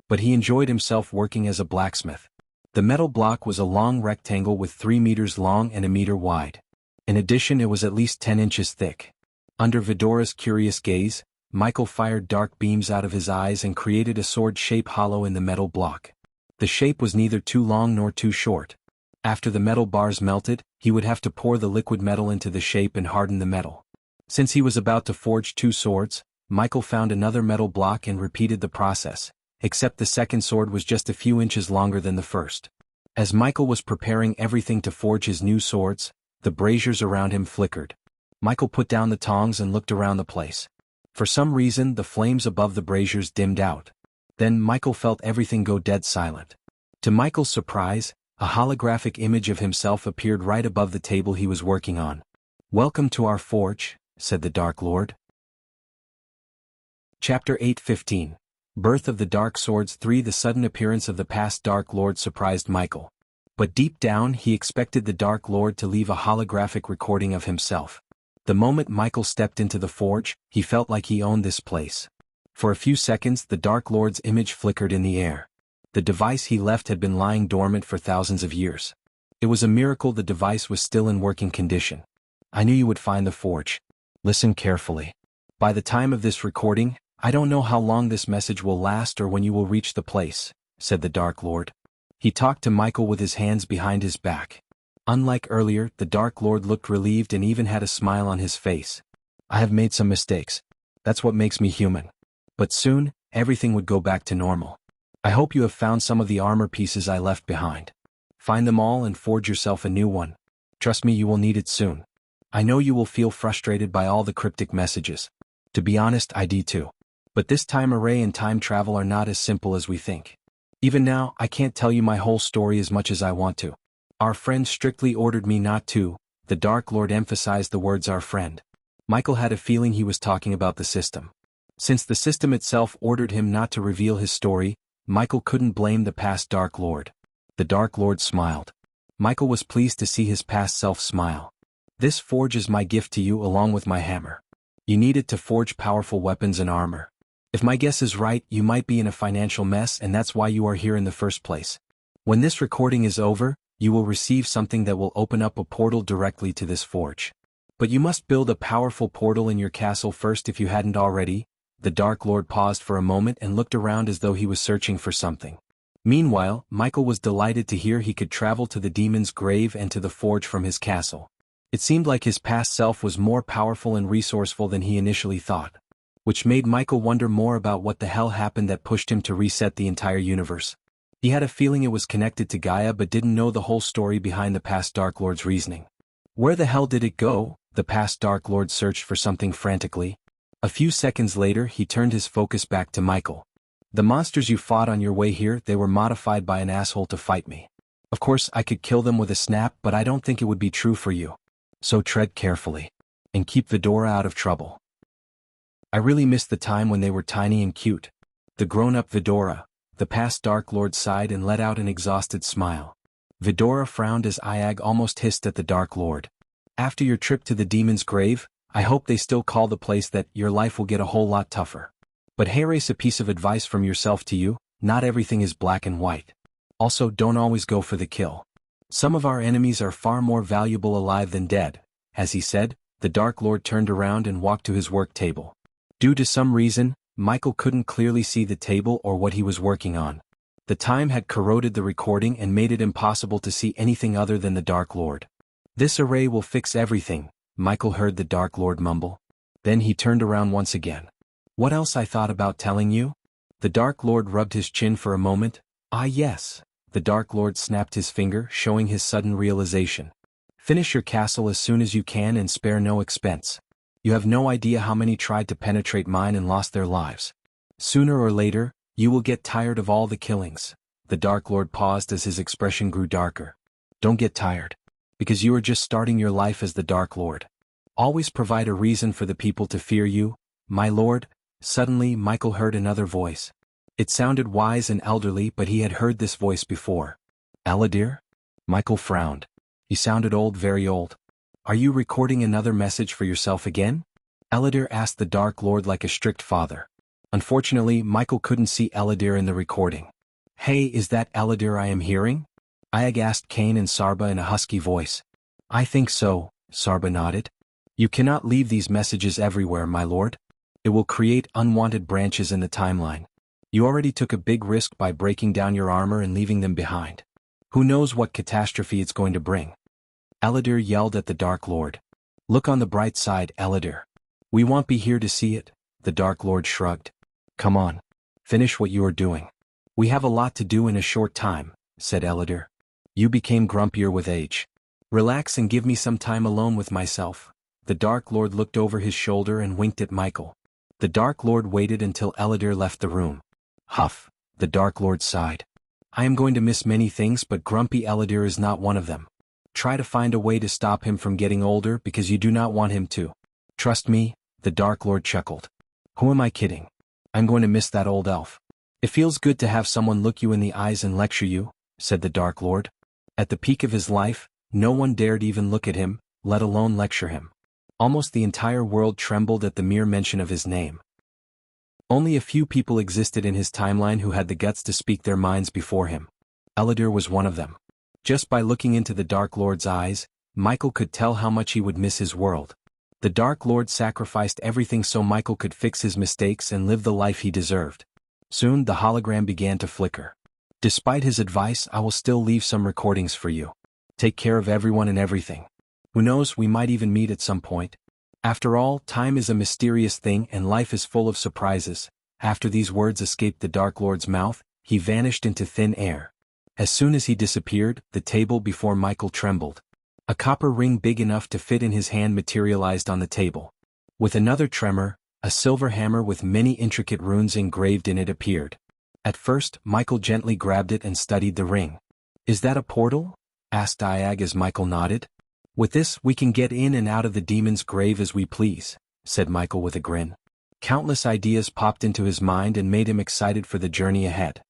Speaker 1: But he enjoyed himself working as a blacksmith. The metal block was a long rectangle with 3 meters long and a meter wide. In addition, it was at least 10 inches thick. Under Vidora's curious gaze, Michael fired dark beams out of his eyes and created a sword-shaped hollow in the metal block. The shape was neither too long nor too short. After the metal bars melted, he would have to pour the liquid metal into the shape and harden the metal. Since he was about to forge 2 swords, Michael found another metal block and repeated the process, except the second sword was just a few inches longer than the first. As Michael was preparing everything to forge his new swords, the braziers around him flickered. Michael put down the tongs and looked around the place. For some reason, the flames above the braziers dimmed out. Then Michael felt everything go dead silent. To Michael's surprise, a holographic image of himself appeared right above the table he was working on. "Welcome to our forge," said the Dark Lord. Chapter 8:15. Birth of the Dark Swords 3. The sudden appearance of the past Dark Lord surprised Michael. But deep down he expected the Dark Lord to leave a holographic recording of himself. The moment Michael stepped into the forge, he felt like he owned this place. For a few seconds the Dark Lord's image flickered in the air. The device he left had been lying dormant for thousands of years. It was a miracle the device was still in working condition. "I knew you would find the forge. Listen carefully. By the time of this recording, I don't know how long this message will last or when you will reach the place," said the Dark Lord. He talked to Michael with his hands behind his back. Unlike earlier, the Dark Lord looked relieved and even had a smile on his face. "I have made some mistakes. That's what makes me human. But soon, everything would go back to normal. I hope you have found some of the armor pieces I left behind. Find them all and forge yourself a new one. Trust me, you will need it soon. I know you will feel frustrated by all the cryptic messages. To be honest, I do too. But this time array and time travel are not as simple as we think. Even now, I can't tell you my whole story as much as I want to. Our friend strictly ordered me not to." The Dark Lord emphasized the words "our friend." Michael had a feeling he was talking about the system. Since the system itself ordered him not to reveal his story, Michael couldn't blame the past Dark Lord. The Dark Lord smiled. Michael was pleased to see his past self smile. "This forge is my gift to you along with my hammer. You need it to forge powerful weapons and armor. If my guess is right, you might be in a financial mess and that's why you are here in the first place. When this recording is over, you will receive something that will open up a portal directly to this forge. But you must build a powerful portal in your castle first if you hadn't already." The Dark Lord paused for a moment and looked around as though he was searching for something. Meanwhile, Michael was delighted to hear he could travel to the demon's grave and to the forge from his castle. It seemed like his past self was more powerful and resourceful than he initially thought. Which made Michael wonder more about what the hell happened that pushed him to reset the entire universe. He had a feeling it was connected to Gaia but didn't know the whole story behind the past Dark Lord's reasoning. Where the hell did it go? The past Dark Lord searched for something frantically. A few seconds later he turned his focus back to Michael. "The monsters you fought on your way here, they were modified by an asshole to fight me. Of course I could kill them with a snap, but I don't think it would be true for you. So tread carefully. And keep Vidora out of trouble. I really miss the time when they were tiny and cute." The grown-up Vidora. The past Dark Lord sighed and let out an exhausted smile. Vidora frowned as Iag almost hissed at the Dark Lord. "After your trip to the demon's grave, I hope they still call the place that. Your life will get a whole lot tougher. But here's a piece of advice from yourself to you, not everything is black and white. Also, don't always go for the kill. Some of our enemies are far more valuable alive than dead." As he said, the Dark Lord turned around and walked to his work table. Due to some reason, Michael couldn't clearly see the table or what he was working on. The time had corroded the recording and made it impossible to see anything other than the Dark Lord. "This array will fix everything," Michael heard the Dark Lord mumble. Then he turned around once again. "What else I thought about telling you?" The Dark Lord rubbed his chin for a moment. "Ah yes." The Dark Lord snapped his finger, showing his sudden realization. "Finish your castle as soon as you can and spare no expense. You have no idea how many tried to penetrate mine and lost their lives. Sooner or later, you will get tired of all the killings." The Dark Lord paused as his expression grew darker. "Don't get tired. Because you are just starting your life as the Dark Lord. Always provide a reason for the people to fear you, my lord. Suddenly Michael heard another voice. It sounded wise and elderly, but he had heard this voice before. Eladir? Michael frowned. He sounded old, very old. Are you recording another message for yourself again? Eladir asked the Dark Lord like a strict father. Unfortunately, Michael couldn't see Eladir in the recording. Hey, is that Eladir I am hearing? Iag asked Cain and Sarba in a husky voice. I think so, Sarba nodded. You cannot leave these messages everywhere, my lord. It will create unwanted branches in the timeline. You already took a big risk by breaking down your armor and leaving them behind. Who knows what catastrophe it's going to bring? Eladir yelled at the Dark Lord. Look on the bright side, Eladir. We won't be here to see it, the Dark Lord shrugged. Come on. Finish what you are doing. We have a lot to do in a short time, said Eladir. You became grumpier with age. Relax and give me some time alone with myself. The Dark Lord looked over his shoulder and winked at Michael. The Dark Lord waited until Eladir left the room. Huff, the Dark Lord sighed. I am going to miss many things, but grumpy Eladir is not one of them. Try to find a way to stop him from getting older because you do not want him to. Trust me, the Dark Lord chuckled. Who am I kidding? I'm going to miss that old elf. It feels good to have someone look you in the eyes and lecture you, said the Dark Lord. At the peak of his life, no one dared even look at him, let alone lecture him. Almost the entire world trembled at the mere mention of his name. Only a few people existed in his timeline who had the guts to speak their minds before him. Eladir was one of them. Just by looking into the Dark Lord's eyes, Michael could tell how much he would miss his world. The Dark Lord sacrificed everything so Michael could fix his mistakes and live the life he deserved. Soon the hologram began to flicker. Despite his advice, I will still leave some recordings for you. Take care of everyone and everything. Who knows, we might even meet at some point. After all, time is a mysterious thing and life is full of surprises. After these words escaped the Dark Lord's mouth, he vanished into thin air. As soon as he disappeared, the table before Michael trembled. A copper ring big enough to fit in his hand materialized on the table. With another tremor, a silver hammer with many intricate runes engraved in it appeared. At first, Michael gently grabbed it and studied the ring. Is that a portal? Asked Iag as Michael nodded. With this, we can get in and out of the demon's grave as we please, said Michael with a grin. Countless ideas popped into his mind and made him excited for the journey ahead.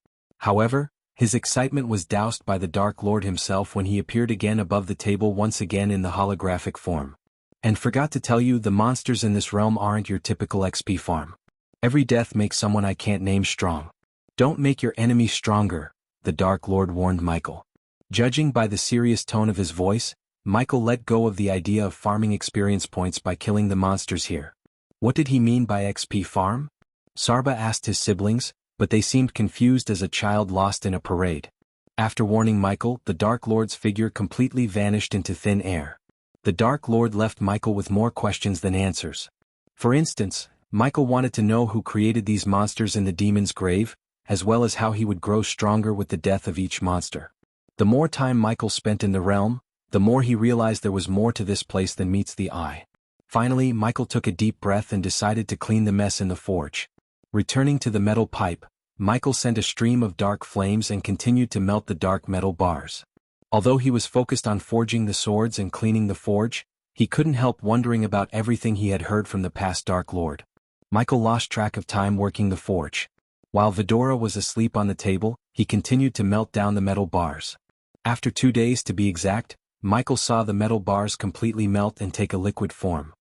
Speaker 1: However, his excitement was doused by the Dark Lord himself when he appeared again above the table, once again in the holographic form. And forgot to tell you, the monsters in this realm aren't your typical XP farm. Every death makes someone I can't name strong. Don't make your enemies stronger, the Dark Lord warned Michael. Judging by the serious tone of his voice, Michael let go of the idea of farming experience points by killing the monsters here. What did he mean by XP farm? Sarba asked his siblings, but they seemed confused as a child lost in a parade. After warning Michael, the Dark Lord's figure completely vanished into thin air. The Dark Lord left Michael with more questions than answers. For instance, Michael wanted to know who created these monsters in the demon's grave, as well as how he would grow stronger with the death of each monster. The more time Michael spent in the realm, the more he realized there was more to this place than meets the eye. Finally, Michael took a deep breath and decided to clean the mess in the forge. Returning to the metal pipe, Michael sent a stream of dark flames and continued to melt the dark metal bars. Although he was focused on forging the swords and cleaning the forge, he couldn't help wondering about everything he had heard from the past Dark Lord. Michael lost track of time working the forge. While Vidora was asleep on the table, he continued to melt down the metal bars. After 2 days to be exact, Michael saw the metal bars completely melt and take a liquid form.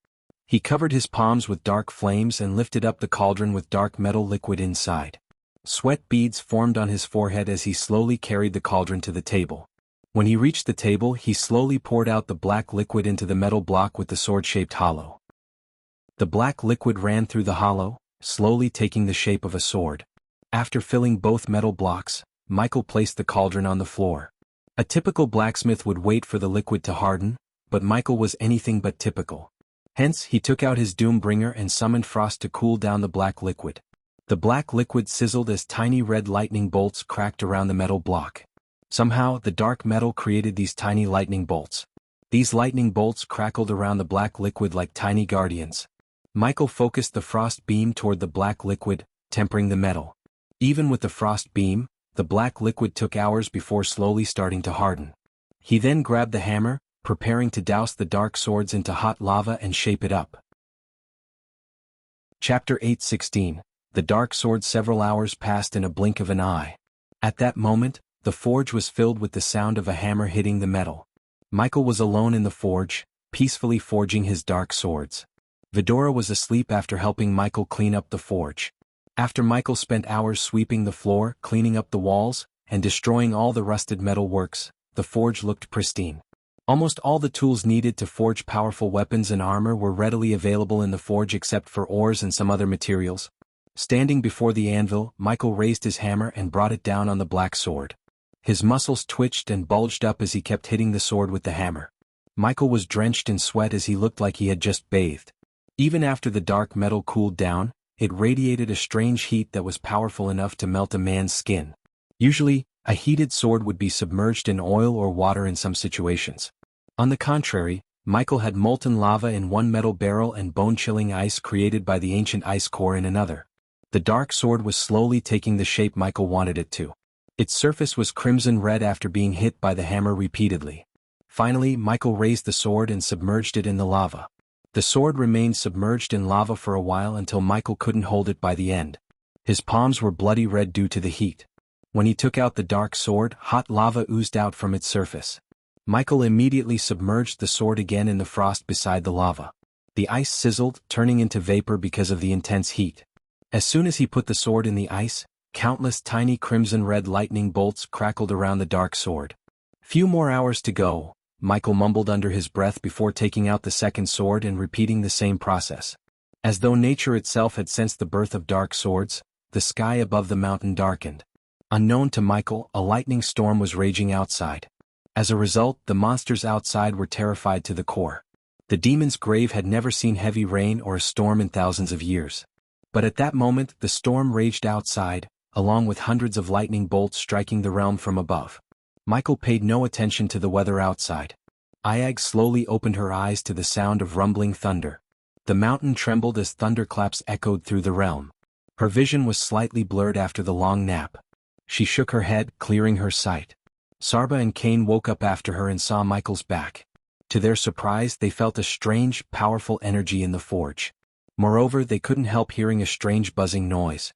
Speaker 1: He covered his palms with dark flames and lifted up the cauldron with dark metal liquid inside. Sweat beads formed on his forehead as he slowly carried the cauldron to the table. When he reached the table, he slowly poured out the black liquid into the metal block with the sword-shaped hollow. The black liquid ran through the hollow, slowly taking the shape of a sword. After filling both metal blocks, Michael placed the cauldron on the floor. A typical blacksmith would wait for the liquid to harden, but Michael was anything but typical. Hence, he took out his Doombringer and summoned Frost to cool down the black liquid. The black liquid sizzled as tiny red lightning bolts cracked around the metal block. Somehow, the dark metal created these tiny lightning bolts. These lightning bolts crackled around the black liquid like tiny guardians. Michael focused the frost beam toward the black liquid, tempering the metal. Even with the frost beam, the black liquid took hours before slowly starting to harden. He then grabbed the hammer, preparing to douse the dark swords into hot lava and shape it up. Chapter 8:16. The dark sword. Several hours passed in a blink of an eye. At that moment, the forge was filled with the sound of a hammer hitting the metal. Michael was alone in the forge, peacefully forging his dark swords. Vidora was asleep after helping Michael clean up the forge. After Michael spent hours sweeping the floor, cleaning up the walls, and destroying all the rusted metal works, the forge looked pristine. Almost all the tools needed to forge powerful weapons and armor were readily available in the forge except for ores and some other materials. Standing before the anvil, Michael raised his hammer and brought it down on the black sword. His muscles twitched and bulged up as he kept hitting the sword with the hammer. Michael was drenched in sweat as he looked like he had just bathed. Even after the dark metal cooled down, it radiated a strange heat that was powerful enough to melt a man's skin. Usually, a heated sword would be submerged in oil or water in some situations. On the contrary, Michael had molten lava in one metal barrel and bone-chilling ice created by the ancient ice core in another. The dark sword was slowly taking the shape Michael wanted it to. Its surface was crimson red after being hit by the hammer repeatedly. Finally, Michael raised the sword and submerged it in the lava. The sword remained submerged in lava for a while until Michael couldn't hold it by the end. His palms were bloody red due to the heat. When he took out the dark sword, hot lava oozed out from its surface. Michael immediately submerged the sword again in the frost beside the lava. The ice sizzled, turning into vapor because of the intense heat. As soon as he put the sword in the ice, countless tiny crimson-red lightning bolts crackled around the dark sword. Few more hours to go, Michael mumbled under his breath before taking out the second sword and repeating the same process. As though nature itself had sensed the birth of dark swords, the sky above the mountain darkened. Unknown to Michael, a lightning storm was raging outside. As a result, the monsters outside were terrified to the core. The demon's grave had never seen heavy rain or a storm in thousands of years. But at that moment, the storm raged outside, along with hundreds of lightning bolts striking the realm from above. Michael paid no attention to the weather outside. Iag slowly opened her eyes to the sound of rumbling thunder. The mountain trembled as thunderclaps echoed through the realm. Her vision was slightly blurred after the long nap. She shook her head, clearing her sight. Sarba and Cain woke up after her and saw Michael's back. To their surprise, they felt a strange, powerful energy in the forge. Moreover, they couldn't help hearing a strange buzzing noise.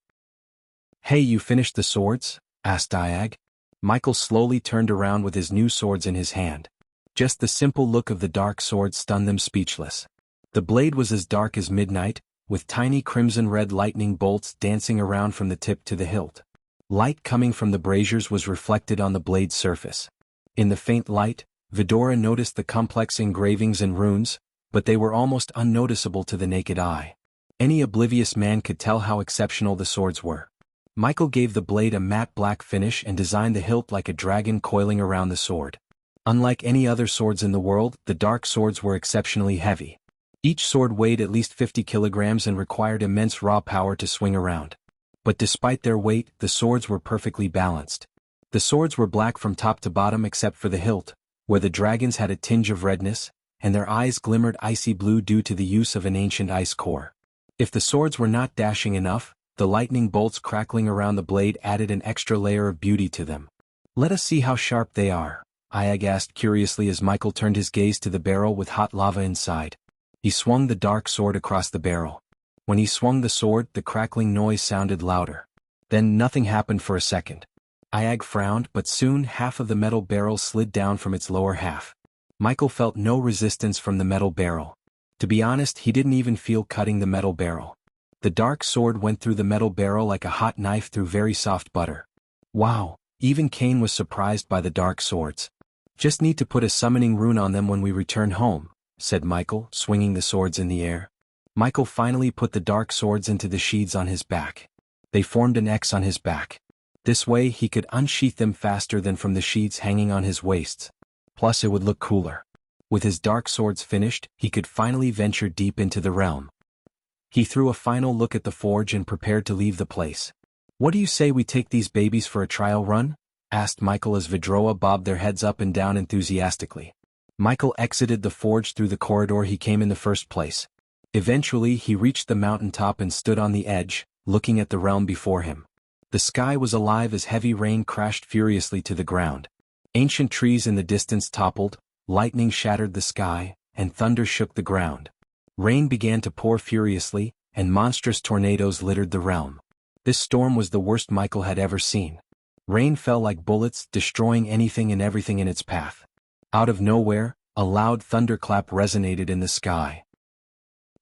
Speaker 1: "Hey, you finished the swords?" asked Iag. Michael slowly turned around with his new swords in his hand. Just the simple look of the dark sword stunned them speechless. The blade was as dark as midnight, with tiny crimson-red lightning bolts dancing around from the tip to the hilt. Light coming from the braziers was reflected on the blade's surface. In the faint light, Vidora noticed the complex engravings and runes, but they were almost unnoticeable to the naked eye. Any oblivious man could tell how exceptional the swords were. Michael gave the blade a matte black finish and designed the hilt like a dragon coiling around the sword. Unlike any other swords in the world, the dark swords were exceptionally heavy. Each sword weighed at least 50 kilograms and required immense raw power to swing around. But despite their weight, the swords were perfectly balanced. The swords were black from top to bottom except for the hilt, where the dragons had a tinge of redness, and their eyes glimmered icy blue due to the use of an ancient ice core. If the swords were not dashing enough, the lightning bolts crackling around the blade added an extra layer of beauty to them. "Let us see how sharp they are," Iag asked curiously as Michael turned his gaze to the barrel with hot lava inside. He swung the dark sword across the barrel. When he swung the sword, the crackling noise sounded louder. Then nothing happened for a second. Iag frowned, but soon half of the metal barrel slid down from its lower half. Michael felt no resistance from the metal barrel. To be honest, he didn't even feel cutting the metal barrel. The dark sword went through the metal barrel like a hot knife through very soft butter. Wow, even Cain was surprised by the dark swords. "Just need to put a summoning rune on them when we return home," said Michael, swinging the swords in the air. Michael finally put the dark swords into the sheaths on his back. They formed an X on his back. This way he could unsheath them faster than from the sheaths hanging on his waists. Plus it would look cooler. With his dark swords finished, he could finally venture deep into the realm. He threw a final look at the forge and prepared to leave the place. "What do you say we take these babies for a trial run?" asked Michael as Vidroa bobbed their heads up and down enthusiastically. Michael exited the forge through the corridor he came in the first place. Eventually he reached the mountaintop and stood on the edge, looking at the realm before him. The sky was alive as heavy rain crashed furiously to the ground. Ancient trees in the distance toppled, lightning shattered the sky, and thunder shook the ground. Rain began to pour furiously, and monstrous tornadoes littered the realm. This storm was the worst Michael had ever seen. Rain fell like bullets, destroying anything and everything in its path. Out of nowhere, a loud thunderclap resonated in the sky.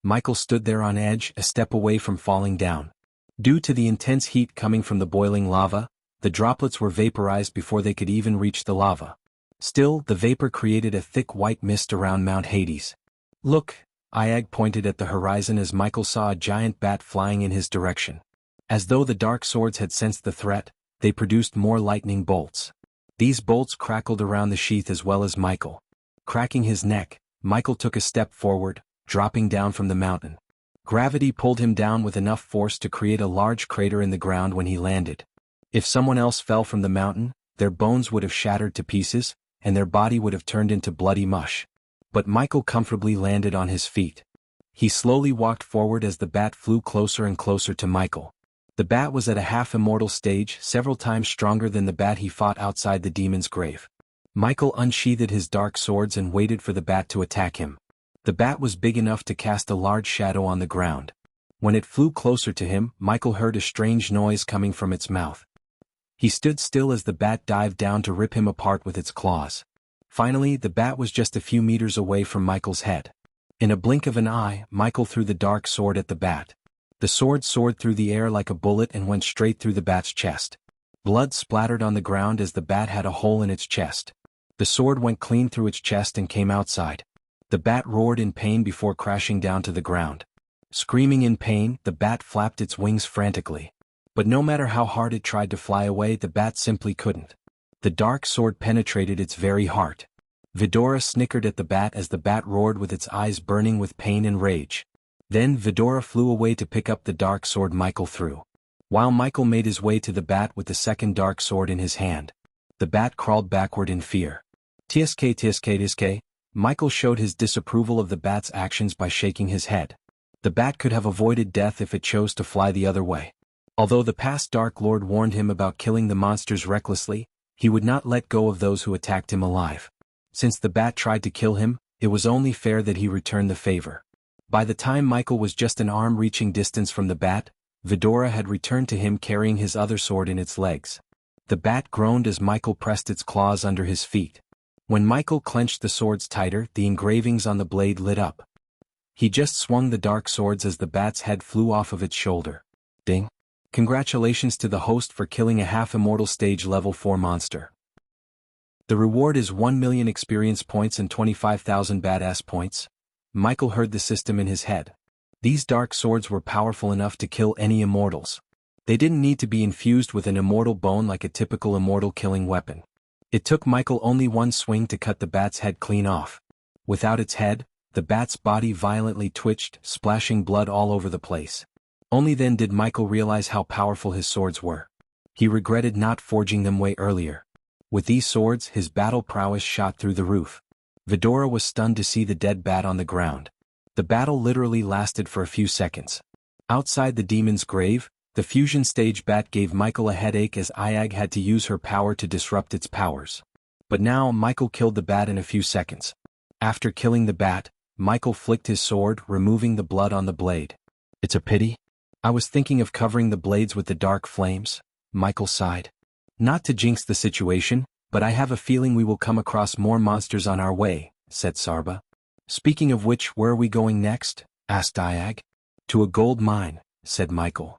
Speaker 1: Michael stood there on edge, a step away from falling down. Due to the intense heat coming from the boiling lava, the droplets were vaporized before they could even reach the lava. Still, the vapor created a thick white mist around Mount Hades. "Look!" Iag pointed at the horizon as Michael saw a giant bat flying in his direction. As though the dark swords had sensed the threat, they produced more lightning bolts. These bolts crackled around the sheath as well as Michael. Cracking his neck, Michael took a step forward, dropping down from the mountain. Gravity pulled him down with enough force to create a large crater in the ground when he landed. If someone else fell from the mountain, their bones would have shattered to pieces, and their body would have turned into bloody mush. But Michael comfortably landed on his feet. He slowly walked forward as the bat flew closer and closer to Michael. The bat was at a half-immortal stage, several times stronger than the bat he fought outside the demon's grave. Michael unsheathed his dark swords and waited for the bat to attack him. The bat was big enough to cast a large shadow on the ground. When it flew closer to him, Michael heard a strange noise coming from its mouth. He stood still as the bat dived down to rip him apart with its claws. Finally, the bat was just a few meters away from Michael's head. In a blink of an eye, Michael threw the dark sword at the bat. The sword soared through the air like a bullet and went straight through the bat's chest. Blood splattered on the ground as the bat had a hole in its chest. The sword went clean through its chest and came outside. The bat roared in pain before crashing down to the ground. Screaming in pain, the bat flapped its wings frantically. But no matter how hard it tried to fly away, the bat simply couldn't. The dark sword penetrated its very heart. Vidora snickered at the bat as the bat roared with its eyes burning with pain and rage. Then Vidora flew away to pick up the dark sword Michael threw. While Michael made his way to the bat with the second dark sword in his hand, the bat crawled backward in fear. Tsk. Michael showed his disapproval of the bat's actions by shaking his head. The bat could have avoided death if it chose to fly the other way. Although the past Dark Lord warned him about killing the monsters recklessly, he would not let go of those who attacked him alive. Since the bat tried to kill him, it was only fair that he return the favor. By the time Michael was just an arm-reaching distance from the bat, Vidora had returned to him carrying his other sword in its legs. The bat groaned as Michael pressed its claws under his feet. When Michael clenched the swords tighter, the engravings on the blade lit up. He just swung the dark swords as the bat's head flew off of its shoulder. Ding! Congratulations to the host for killing a half-immortal stage level 4 monster. The reward is 1 million experience points and 25,000 badass points. Michael heard the system in his head. These dark swords were powerful enough to kill any immortals. They didn't need to be infused with an immortal bone like a typical immortal killing weapon. It took Michael only one swing to cut the bat's head clean off. Without its head, the bat's body violently twitched, splashing blood all over the place. Only then did Michael realize how powerful his swords were. He regretted not forging them way earlier. With these swords, his battle prowess shot through the roof. Vidora was stunned to see the dead bat on the ground. The battle literally lasted for a few seconds. Outside the demon's grave, the fusion stage bat gave Michael a headache as Iag had to use her power to disrupt its powers. But now Michael killed the bat in a few seconds. After killing the bat, Michael flicked his sword, removing the blood on the blade. "It's a pity. I was thinking of covering the blades with the dark flames," Michael sighed. "Not to jinx the situation, but I have a feeling we will come across more monsters on our way," said Sarba. "Speaking of which, where are we going next?" asked Iag. "To a gold mine," said Michael.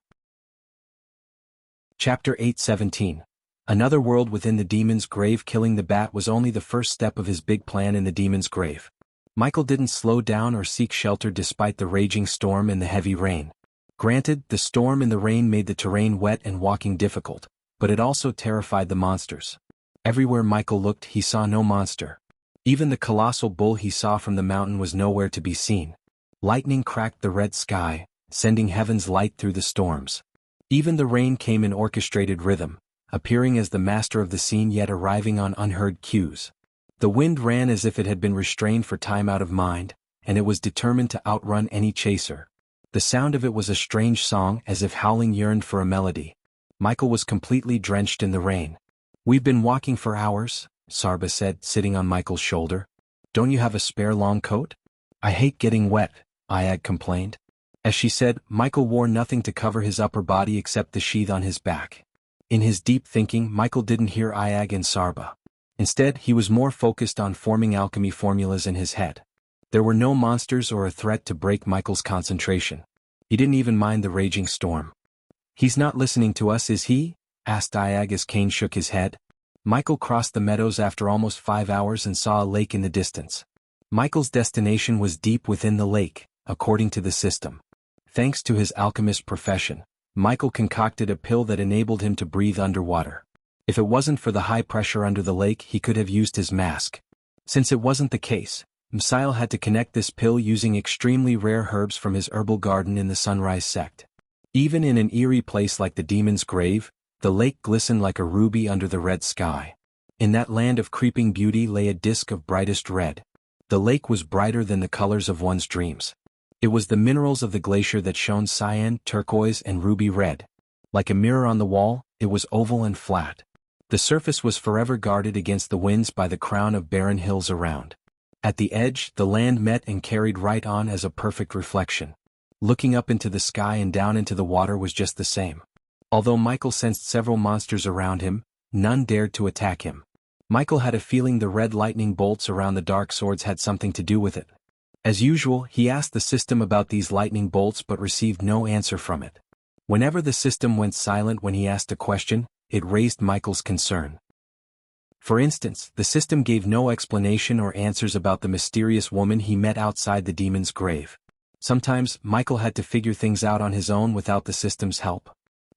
Speaker 1: Chapter 8:17. Another world within the demon's grave. Killing the bat was only the first step of his big plan in the demon's grave. Michael didn't slow down or seek shelter despite the raging storm and the heavy rain. Granted, the storm and the rain made the terrain wet and walking difficult, but it also terrified the monsters. Everywhere Michael looked, he saw no monster. Even the colossal bull he saw from the mountain was nowhere to be seen. Lightning cracked the red sky, sending heaven's light through the storms. Even the rain came in orchestrated rhythm, appearing as the master of the scene yet arriving on unheard cues. The wind ran as if it had been restrained for time out of mind, and it was determined to outrun any chaser. The sound of it was a strange song, as if howling yearned for a melody. Michael was completely drenched in the rain. "We've been walking for hours," Sarba said, sitting on Michael's shoulder. Don't you have a spare long coat? I hate getting wet, Ayag complained. As she said, Michael wore nothing to cover his upper body except the sheath on his back. In his deep thinking, Michael didn't hear Ayag and Sarba. Instead, he was more focused on forming alchemy formulas in his head. There were no monsters or a threat to break Michael's concentration. He didn't even mind the raging storm. He's not listening to us, is he? Asked Ayag as Kane shook his head. Michael crossed the meadows after almost 5 hours and saw a lake in the distance. Michael's destination was deep within the lake, according to the system. Thanks to his alchemist profession, Michael concocted a pill that enabled him to breathe underwater. If it wasn't for the high pressure under the lake, he could have used his mask. Since it wasn't the case, Msile had to connect this pill using extremely rare herbs from his herbal garden in the Sunrise sect. Even in an eerie place like the Demon's Grave, the lake glistened like a ruby under the red sky. In that land of creeping beauty lay a disk of brightest red. The lake was brighter than the colors of one's dreams. It was the minerals of the glacier that shone cyan, turquoise, and ruby red. Like a mirror on the wall, it was oval and flat. The surface was forever guarded against the winds by the crown of barren hills around. At the edge, the land met and carried right on as a perfect reflection. Looking up into the sky and down into the water was just the same. Although Michael sensed several monsters around him, none dared to attack him. Michael had a feeling the red lightning bolts around the dark swords had something to do with it. As usual, he asked the system about these lightning bolts but received no answer from it. Whenever the system went silent when he asked a question, it raised Michael's concern. For instance, the system gave no explanation or answers about the mysterious woman he met outside the Demon's Grave. Sometimes, Michael had to figure things out on his own without the system's help.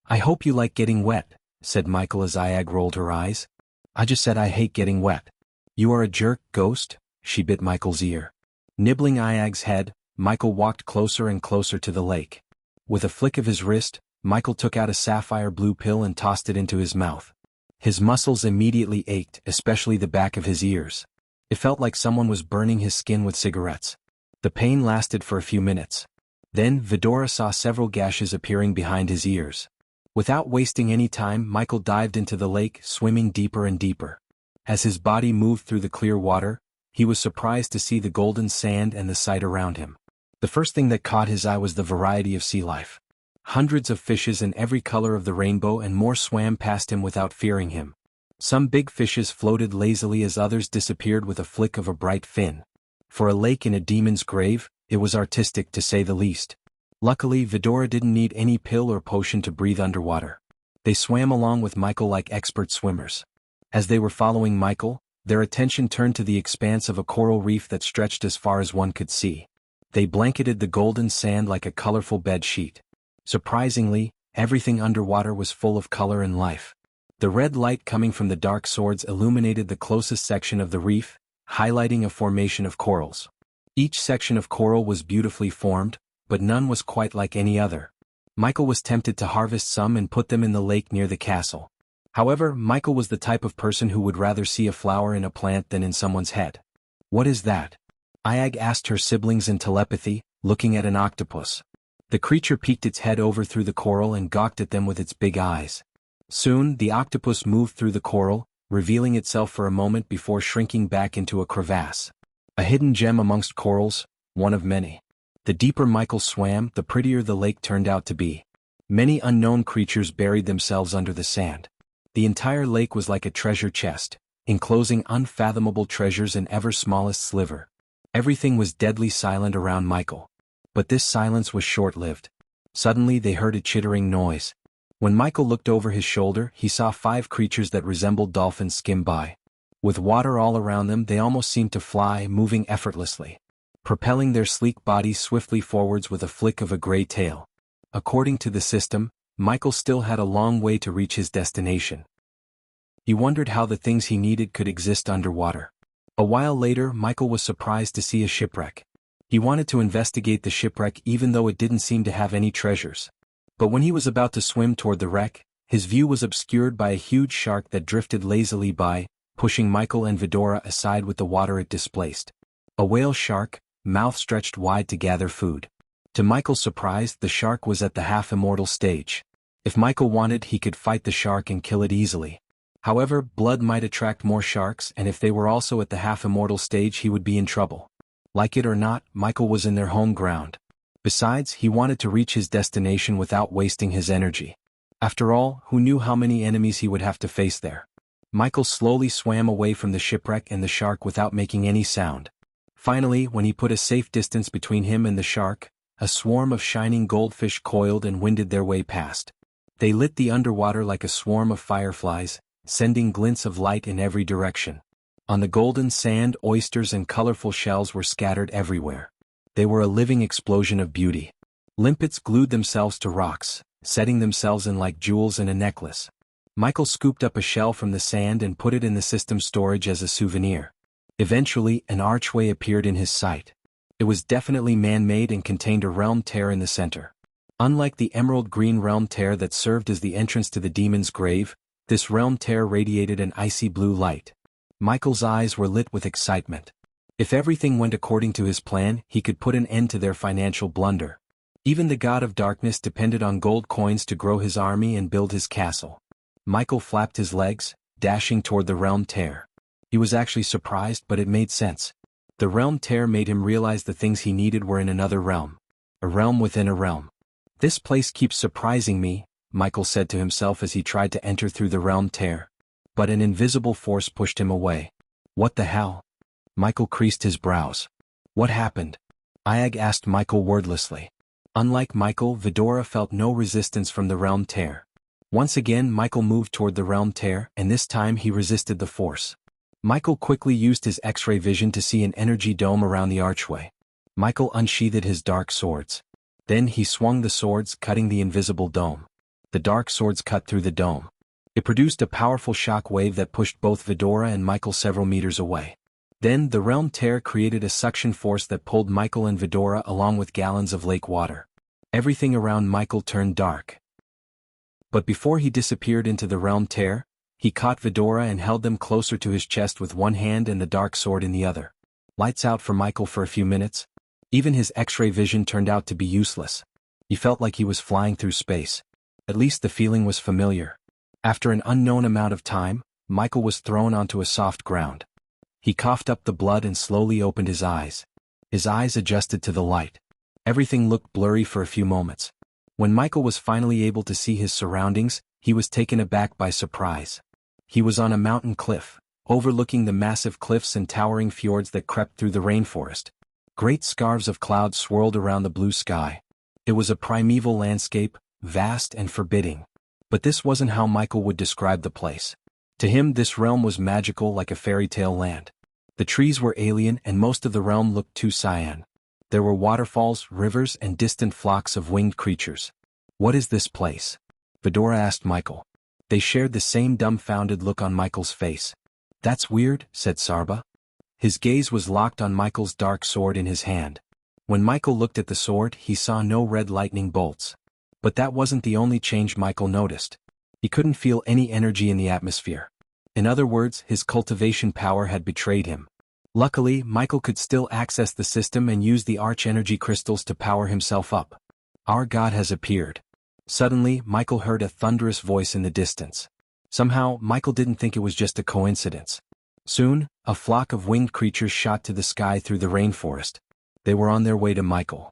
Speaker 1: I hope you like getting wet, said Michael as Ayag rolled her eyes. I just said I hate getting wet. You are a jerk, ghost, she bit Michael's ear. Nibbling Ayag's head, Michael walked closer and closer to the lake. With a flick of his wrist, Michael took out a sapphire blue pill and tossed it into his mouth. His muscles immediately ached, especially the back of his ears. It felt like someone was burning his skin with cigarettes. The pain lasted for a few minutes. Then Vidora saw several gashes appearing behind his ears. Without wasting any time, Michael dived into the lake, swimming deeper and deeper. As his body moved through the clear water, he was surprised to see the golden sand and the sight around him. The first thing that caught his eye was the variety of sea life. Hundreds of fishes in every color of the rainbow and more swam past him without fearing him. Some big fishes floated lazily as others disappeared with a flick of a bright fin. For a lake in a demon's grave, it was artistic to say the least. Luckily, Vidora didn't need any pill or potion to breathe underwater. They swam along with Michael like expert swimmers. As they were following Michael, their attention turned to the expanse of a coral reef that stretched as far as one could see. They blanketed the golden sand like a colorful bed sheet. Surprisingly, everything underwater was full of color and life. The red light coming from the dark swords illuminated the closest section of the reef, highlighting a formation of corals. Each section of coral was beautifully formed, but none was quite like any other. Michael was tempted to harvest some and put them in the lake near the castle. However, Michael was the type of person who would rather see a flower in a plant than in someone's head. What is that? Ayag asked her siblings in telepathy, looking at an octopus. The creature peeked its head over through the coral and gawked at them with its big eyes. Soon, the octopus moved through the coral, revealing itself for a moment before shrinking back into a crevasse. A hidden gem amongst corals, one of many. The deeper Michael swam, the prettier the lake turned out to be. Many unknown creatures buried themselves under the sand. The entire lake was like a treasure chest, enclosing unfathomable treasures in ever smallest sliver. Everything was deadly silent around Michael. But this silence was short-lived. Suddenly they heard a chittering noise. When Michael looked over his shoulder, he saw 5 creatures that resembled dolphins skim by. With water all around them, they almost seemed to fly, moving effortlessly, propelling their sleek bodies swiftly forwards with a flick of a gray tail. According to the system, Michael still had a long way to reach his destination. He wondered how the things he needed could exist underwater. A while later, Michael was surprised to see a shipwreck. He wanted to investigate the shipwreck even though it didn't seem to have any treasures. But when he was about to swim toward the wreck, his view was obscured by a huge shark that drifted lazily by, pushing Michael and Vidora aside with the water it displaced. A whale shark, mouth stretched wide to gather food. To Michael's surprise, the shark was at the half-immortal stage. If Michael wanted, he could fight the shark and kill it easily. However, blood might attract more sharks, and if they were also at the half-immortal stage he would be in trouble. Like it or not, Michael was in their home ground. Besides, he wanted to reach his destination without wasting his energy. After all, who knew how many enemies he would have to face there? Michael slowly swam away from the shipwreck and the shark without making any sound. Finally, when he put a safe distance between him and the shark, a swarm of shining goldfish coiled and winded their way past. They lit the underwater like a swarm of fireflies, sending glints of light in every direction. On the golden sand, oysters and colorful shells were scattered everywhere. They were a living explosion of beauty. Limpets glued themselves to rocks, setting themselves in like jewels in a necklace. Michael scooped up a shell from the sand and put it in the system's storage as a souvenir. Eventually, an archway appeared in his sight. It was definitely man-made and contained a realm tear in the center. Unlike the emerald green realm tear that served as the entrance to the demon's grave, this realm tear radiated an icy blue light. Michael's eyes were lit with excitement. If everything went according to his plan, he could put an end to their financial blunder. Even the god of darkness depended on gold coins to grow his army and build his castle. Michael flapped his legs, dashing toward the realm tear. He was actually surprised, but it made sense. The realm tear made him realize the things he needed were in another realm. A realm within a realm. This place keeps surprising me, Michael said to himself as he tried to enter through the realm tear. But an invisible force pushed him away. What the hell? Michael creased his brows. What happened? Iag asked Michael wordlessly. Unlike Michael, Vidora felt no resistance from the realm tear. Once again Michael moved toward the realm tear, and this time he resisted the force. Michael quickly used his X-ray vision to see an energy dome around the archway. Michael unsheathed his dark swords. Then he swung the swords, cutting the invisible dome. The dark swords cut through the dome. It produced a powerful shock wave that pushed both Vidora and Michael several meters away. Then the realm tear created a suction force that pulled Michael and Vidora along with gallons of lake water. Everything around Michael turned dark. But before he disappeared into the realm tear, he caught Vidora and held them closer to his chest with one hand and the dark sword in the other. Lights out for Michael for a few minutes. Even his X-ray vision turned out to be useless. He felt like he was flying through space. At least the feeling was familiar. After an unknown amount of time, Michael was thrown onto a soft ground. He coughed up the blood and slowly opened his eyes. His eyes adjusted to the light. Everything looked blurry for a few moments. When Michael was finally able to see his surroundings, he was taken aback by surprise. He was on a mountain cliff, overlooking the massive cliffs and towering fjords that crept through the rainforest. Great scarves of cloud swirled around the blue sky. It was a primeval landscape, vast and forbidding. But this wasn't how Michael would describe the place. To him, this realm was magical like a fairy tale land. The trees were alien and most of the realm looked too cyan. There were waterfalls, rivers, and distant flocks of winged creatures. What is this place? Vidora asked Michael. They shared the same dumbfounded look on Michael's face. That's weird, said Sarba. His gaze was locked on Michael's dark sword in his hand. When Michael looked at the sword, he saw no red lightning bolts. But that wasn't the only change Michael noticed. He couldn't feel any energy in the atmosphere. In other words, his cultivation power had betrayed him. Luckily, Michael could still access the system and use the arch-energy crystals to power himself up. Our God has appeared. Suddenly, Michael heard a thunderous voice in the distance. Somehow, Michael didn't think it was just a coincidence. Soon, a flock of winged creatures shot to the sky through the rainforest. They were on their way to Michael.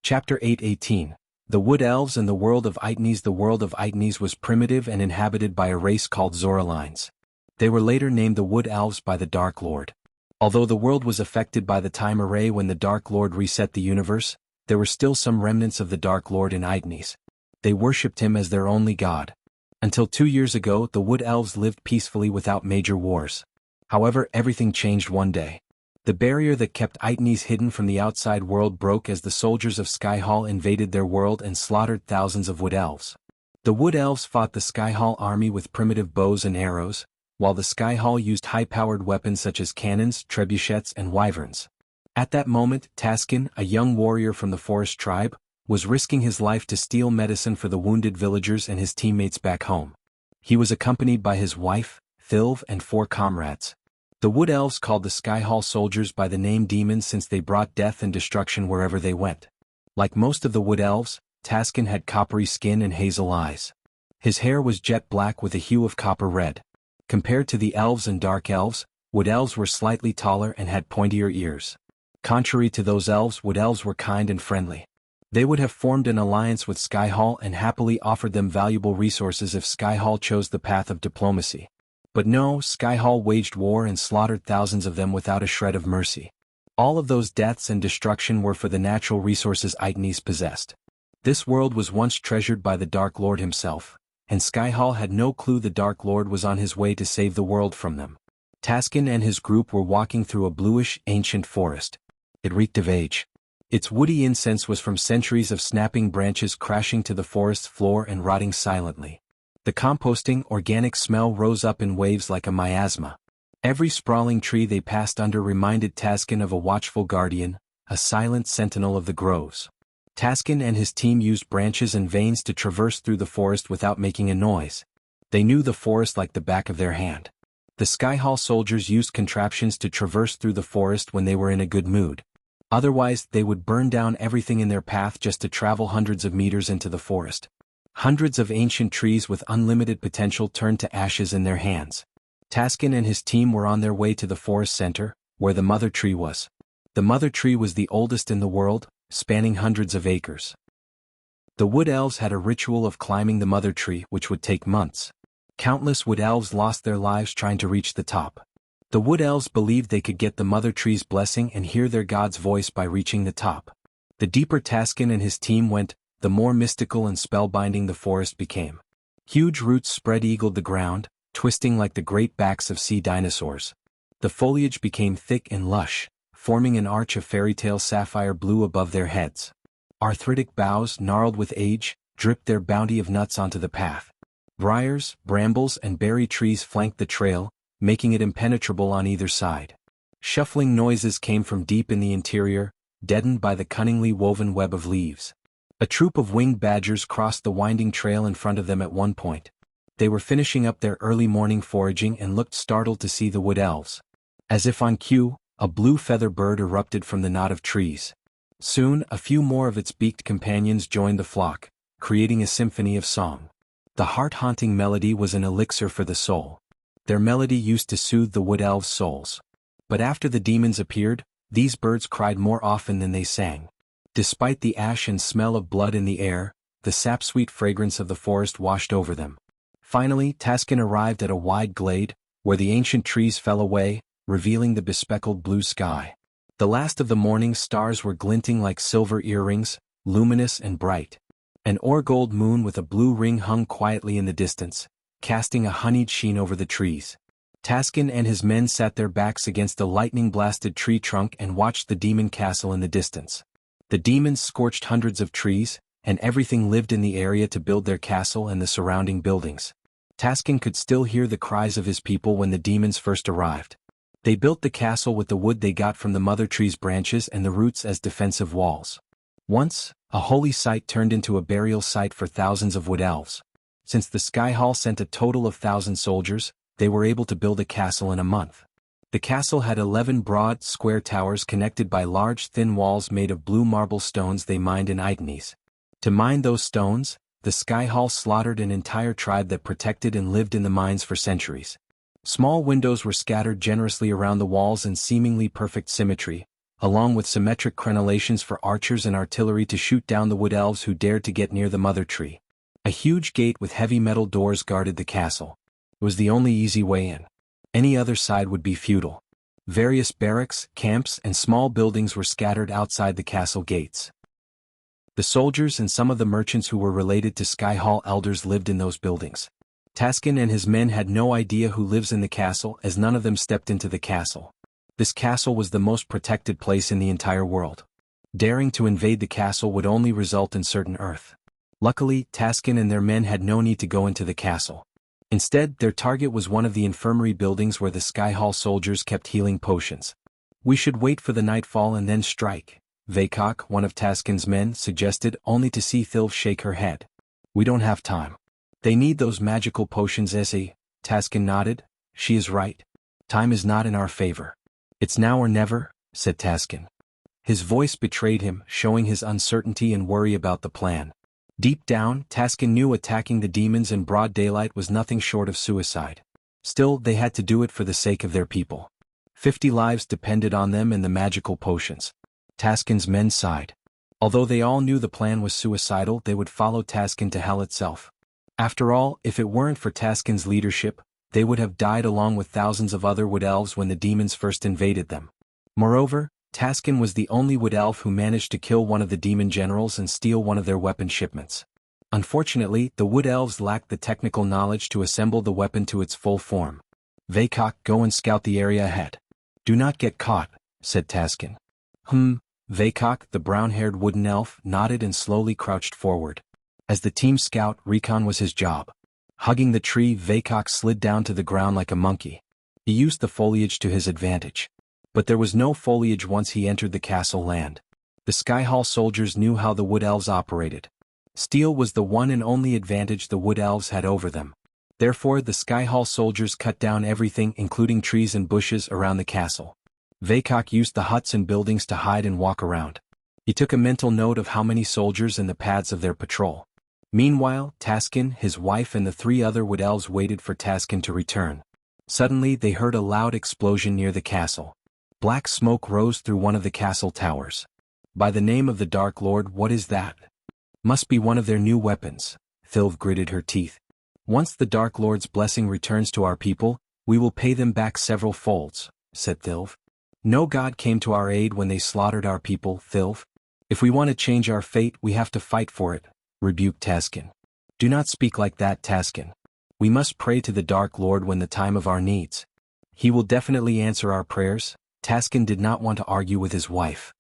Speaker 1: Chapter 8:18. The Wood Elves and the World of Aitnes. The world of Aitnes was primitive and inhabited by a race called Zoralines. They were later named the Wood Elves by the Dark Lord. Although the world was affected by the time array when the Dark Lord reset the universe, there were still some remnants of the Dark Lord in Aitnes. They worshipped him as their only god. Until 2 years ago, the Wood Elves lived peacefully without major wars. However, everything changed one day. The barrier that kept Aitnes hidden from the outside world broke as the soldiers of Skyhall invaded their world and slaughtered thousands of Wood Elves. The Wood Elves fought the Skyhall army with primitive bows and arrows, while the Skyhall used high-powered weapons such as cannons, trebuchets, and wyverns. At that moment, Taskin, a young warrior from the Forest tribe, was risking his life to steal medicine for the wounded villagers and his teammates back home. He was accompanied by his wife, Thilv, and 4 comrades. The Wood Elves called the Skyhall soldiers by the name demons since they brought death and destruction wherever they went. Like most of the Wood Elves, Taskin had coppery skin and hazel eyes. His hair was jet black with a hue of copper red. Compared to the elves and dark elves, wood elves were slightly taller and had pointier ears. Contrary to those elves, wood elves were kind and friendly. They would have formed an alliance with Skyhall and happily offered them valuable resources if Skyhall chose the path of diplomacy. But no, Skyhall waged war and slaughtered thousands of them without a shred of mercy. All of those deaths and destruction were for the natural resources Ignis possessed. This world was once treasured by the Dark Lord himself, and Skyhall had no clue the Dark Lord was on his way to save the world from them. Taskin and his group were walking through a bluish, ancient forest. It reeked of age. Its woody incense was from centuries of snapping branches crashing to the forest floor and rotting silently. The composting, organic smell rose up in waves like a miasma. Every sprawling tree they passed under reminded Taskin of a watchful guardian, a silent sentinel of the groves. Taskin and his team used branches and veins to traverse through the forest without making a noise. They knew the forest like the back of their hand. The Skyhall soldiers used contraptions to traverse through the forest when they were in a good mood. Otherwise, they would burn down everything in their path just to travel hundreds of meters into the forest. Hundreds of ancient trees with unlimited potential turned to ashes in their hands. Taskin and his team were on their way to the forest center, where the mother tree was. The mother tree was the oldest in the world, spanning hundreds of acres. The wood elves had a ritual of climbing the mother tree which would take months. Countless wood elves lost their lives trying to reach the top. The wood elves believed they could get the mother tree's blessing and hear their god's voice by reaching the top. The deeper Taskin and his team went, the more mystical and spellbinding the forest became. Huge roots spread-eagled the ground, twisting like the great backs of sea dinosaurs. The foliage became thick and lush, forming an arch of fairy-tale sapphire blue above their heads. Arthritic boughs, gnarled with age, dripped their bounty of nuts onto the path. Briars, brambles, and berry trees flanked the trail, making it impenetrable on either side. Shuffling noises came from deep in the interior, deadened by the cunningly woven web of leaves. A troop of winged badgers crossed the winding trail in front of them at one point. They were finishing up their early morning foraging and looked startled to see the wood elves. As if on cue, a blue feather bird erupted from the knot of trees. Soon, a few more of its beaked companions joined the flock, creating a symphony of song. The heart-haunting melody was an elixir for the soul. Their melody used to soothe the wood elves' souls. But after the demons appeared, these birds cried more often than they sang. Despite the ash and smell of blood in the air, the sap-sweet fragrance of the forest washed over them. Finally, Taskin arrived at a wide glade, where the ancient trees fell away, revealing the bespeckled blue sky. The last of the morning stars were glinting like silver earrings, luminous and bright. An ore-gold moon with a blue ring hung quietly in the distance, casting a honeyed sheen over the trees. Taskin and his men sat their backs against a lightning-blasted tree trunk and watched the demon castle in the distance. The demons scorched hundreds of trees, and everything lived in the area to build their castle and the surrounding buildings. Taskin could still hear the cries of his people when the demons first arrived. They built the castle with the wood they got from the mother tree's branches and the roots as defensive walls. Once, a holy site turned into a burial site for thousands of wood elves. Since the Skyhall sent a total of 1,000 soldiers, they were able to build a castle in a month. The castle had 11 broad, square towers connected by large, thin walls made of blue marble stones they mined in Ignis. To mine those stones, the Skyhall slaughtered an entire tribe that protected and lived in the mines for centuries. Small windows were scattered generously around the walls in seemingly perfect symmetry, along with symmetric crenellations for archers and artillery to shoot down the wood elves who dared to get near the mother tree. A huge gate with heavy metal doors guarded the castle. It was the only easy way in. Any other side would be futile. Various barracks, camps, and small buildings were scattered outside the castle gates. The soldiers and some of the merchants who were related to Skyhall elders lived in those buildings. Taskin and his men had no idea who lives in the castle as none of them stepped into the castle. This castle was the most protected place in the entire world. Daring to invade the castle would only result in certain earth. Luckily, Taskin and their men had no need to go into the castle. Instead, their target was one of the infirmary buildings where the Skyhall soldiers kept healing potions. "We should wait for the nightfall and then strike," Vaikok, one of Taskin's men, suggested, only to see Thilv shake her head. "We don't have time. They need those magical potions." Taskin nodded. "She is right. Time is not in our favor." "It's now or never," said Taskin. His voice betrayed him, showing his uncertainty and worry about the plan. Deep down, Taskin knew attacking the demons in broad daylight was nothing short of suicide. Still, they had to do it for the sake of their people. 50 lives depended on them and the magical potions. Taskin's men sighed. Although they all knew the plan was suicidal, they would follow Taskin to hell itself. After all, if it weren't for Taskin's leadership, they would have died along with thousands of other wood elves when the demons first invaded them. Moreover, Taskin was the only wood elf who managed to kill one of the demon generals and steal one of their weapon shipments. Unfortunately, the wood elves lacked the technical knowledge to assemble the weapon to its full form. Vaikok, go and scout the area ahead. Do not get caught, said Taskin. Vaikok, the brown-haired wooden elf, nodded and slowly crouched forward. As the team scout, recon was his job. Hugging the tree, Vaikok slid down to the ground like a monkey. He used the foliage to his advantage. But there was no foliage once he entered the castle land. The Sky Hall soldiers knew how the wood elves operated. Steel was the one and only advantage the wood elves had over them. Therefore, the Sky Hall soldiers cut down everything, including trees and bushes, around the castle. Vaikok used the huts and buildings to hide and walk around. He took a mental note of how many soldiers and the paths of their patrol. Meanwhile, Taskin, his wife and the 3 other wood elves waited for Taskin to return. Suddenly they heard a loud explosion near the castle. Black smoke rose through one of the castle towers. By the name of the Dark Lord, what is that? Must be one of their new weapons. Thilv gritted her teeth. Once the Dark Lord's blessing returns to our people, we will pay them back several folds, said Thilv. No god came to our aid when they slaughtered our people, Thilv. If we want to change our fate, we have to fight for it, rebuked Taskin. Do not speak like that, Taskin. We must pray to the Dark Lord when the time of our needs. He will definitely answer our prayers. Taskin did not want to argue with his wife.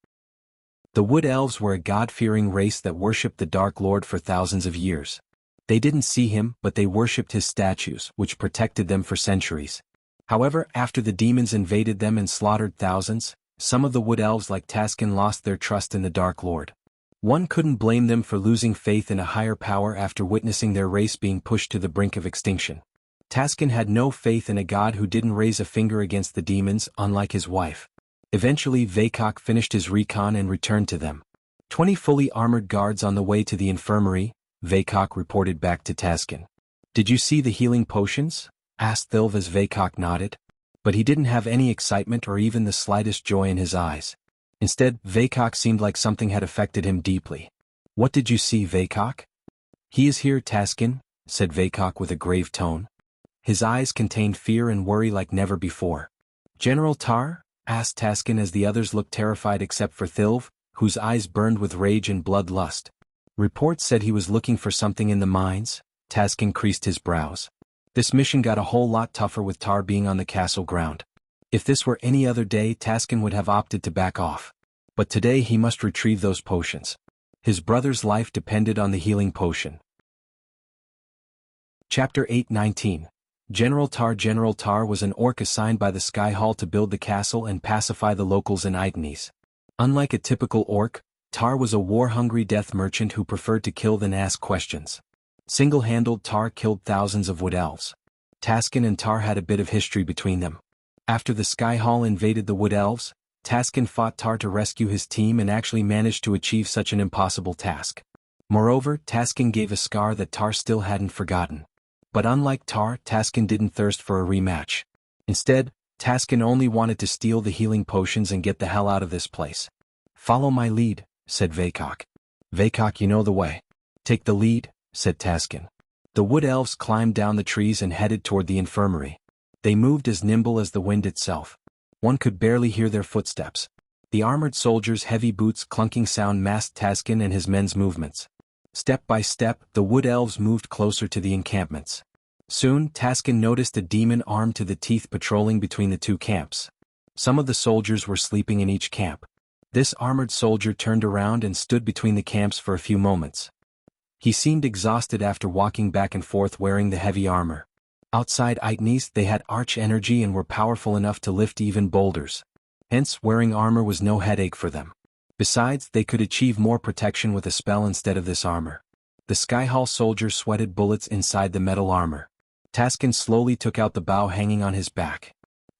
Speaker 1: The Wood Elves were a god-fearing race that worshipped the Dark Lord for thousands of years. They didn't see him, but they worshipped his statues, which protected them for centuries. However, after the demons invaded them and slaughtered thousands, some of the Wood Elves like Taskin lost their trust in the Dark Lord. One couldn't blame them for losing faith in a higher power after witnessing their race being pushed to the brink of extinction. Taskin had no faith in a god who didn't raise a finger against the demons, unlike his wife. Eventually Vaikok finished his recon and returned to them. 20 fully armored guards on the way to the infirmary, Vaikok reported back to Taskin. Did you see the healing potions? Asked Thilv as Vaikok nodded. But he didn't have any excitement or even the slightest joy in his eyes. Instead, Vaikok seemed like something had affected him deeply. What did you see, Vaikok? He is here, Taskin, said Vaikok with a grave tone. His eyes contained fear and worry like never before. General Tar? Asked Taskin as the others looked terrified except for Thilv, whose eyes burned with rage and bloodlust. Reports said he was looking for something in the mines. Taskin creased his brows. This mission got a whole lot tougher with Tar being on the castle ground. If this were any other day, Taskin would have opted to back off. But today he must retrieve those potions. His brother's life depended on the healing potion. Chapter 8:19. General Tar was an orc assigned by the Sky Hall to build the castle and pacify the locals in Ignis. Unlike a typical orc, Tar was a war-hungry death merchant who preferred to kill than ask questions. Single-handed, Tar killed thousands of wood elves. Taskin and Tar had a bit of history between them. After the Sky Hall invaded the wood elves, Taskin fought Tar to rescue his team and actually managed to achieve such an impossible task. Moreover, Taskin gave a scar that Tar still hadn't forgotten. But unlike Tar, Taskin didn't thirst for a rematch. Instead, Taskin only wanted to steal the healing potions and get the hell out of this place. Follow my lead, said Vaikok. Vaikok, you know the way. Take the lead, said Taskin. The wood elves climbed down the trees and headed toward the infirmary. They moved as nimble as the wind itself. One could barely hear their footsteps. The armored soldiers' heavy boots' clunking sound masked Taskin and his men's movements. Step by step, the wood elves moved closer to the encampments. Soon, Taskin noticed a demon armed to the teeth patrolling between the two camps. Some of the soldiers were sleeping in each camp. This armored soldier turned around and stood between the camps for a few moments. He seemed exhausted after walking back and forth wearing the heavy armor. Outside Ignis, they had arch energy and were powerful enough to lift even boulders. Hence, wearing armor was no headache for them. Besides, they could achieve more protection with a spell instead of this armor. The Sky Hall soldier sweated bullets inside the metal armor. Taskin slowly took out the bow hanging on his back.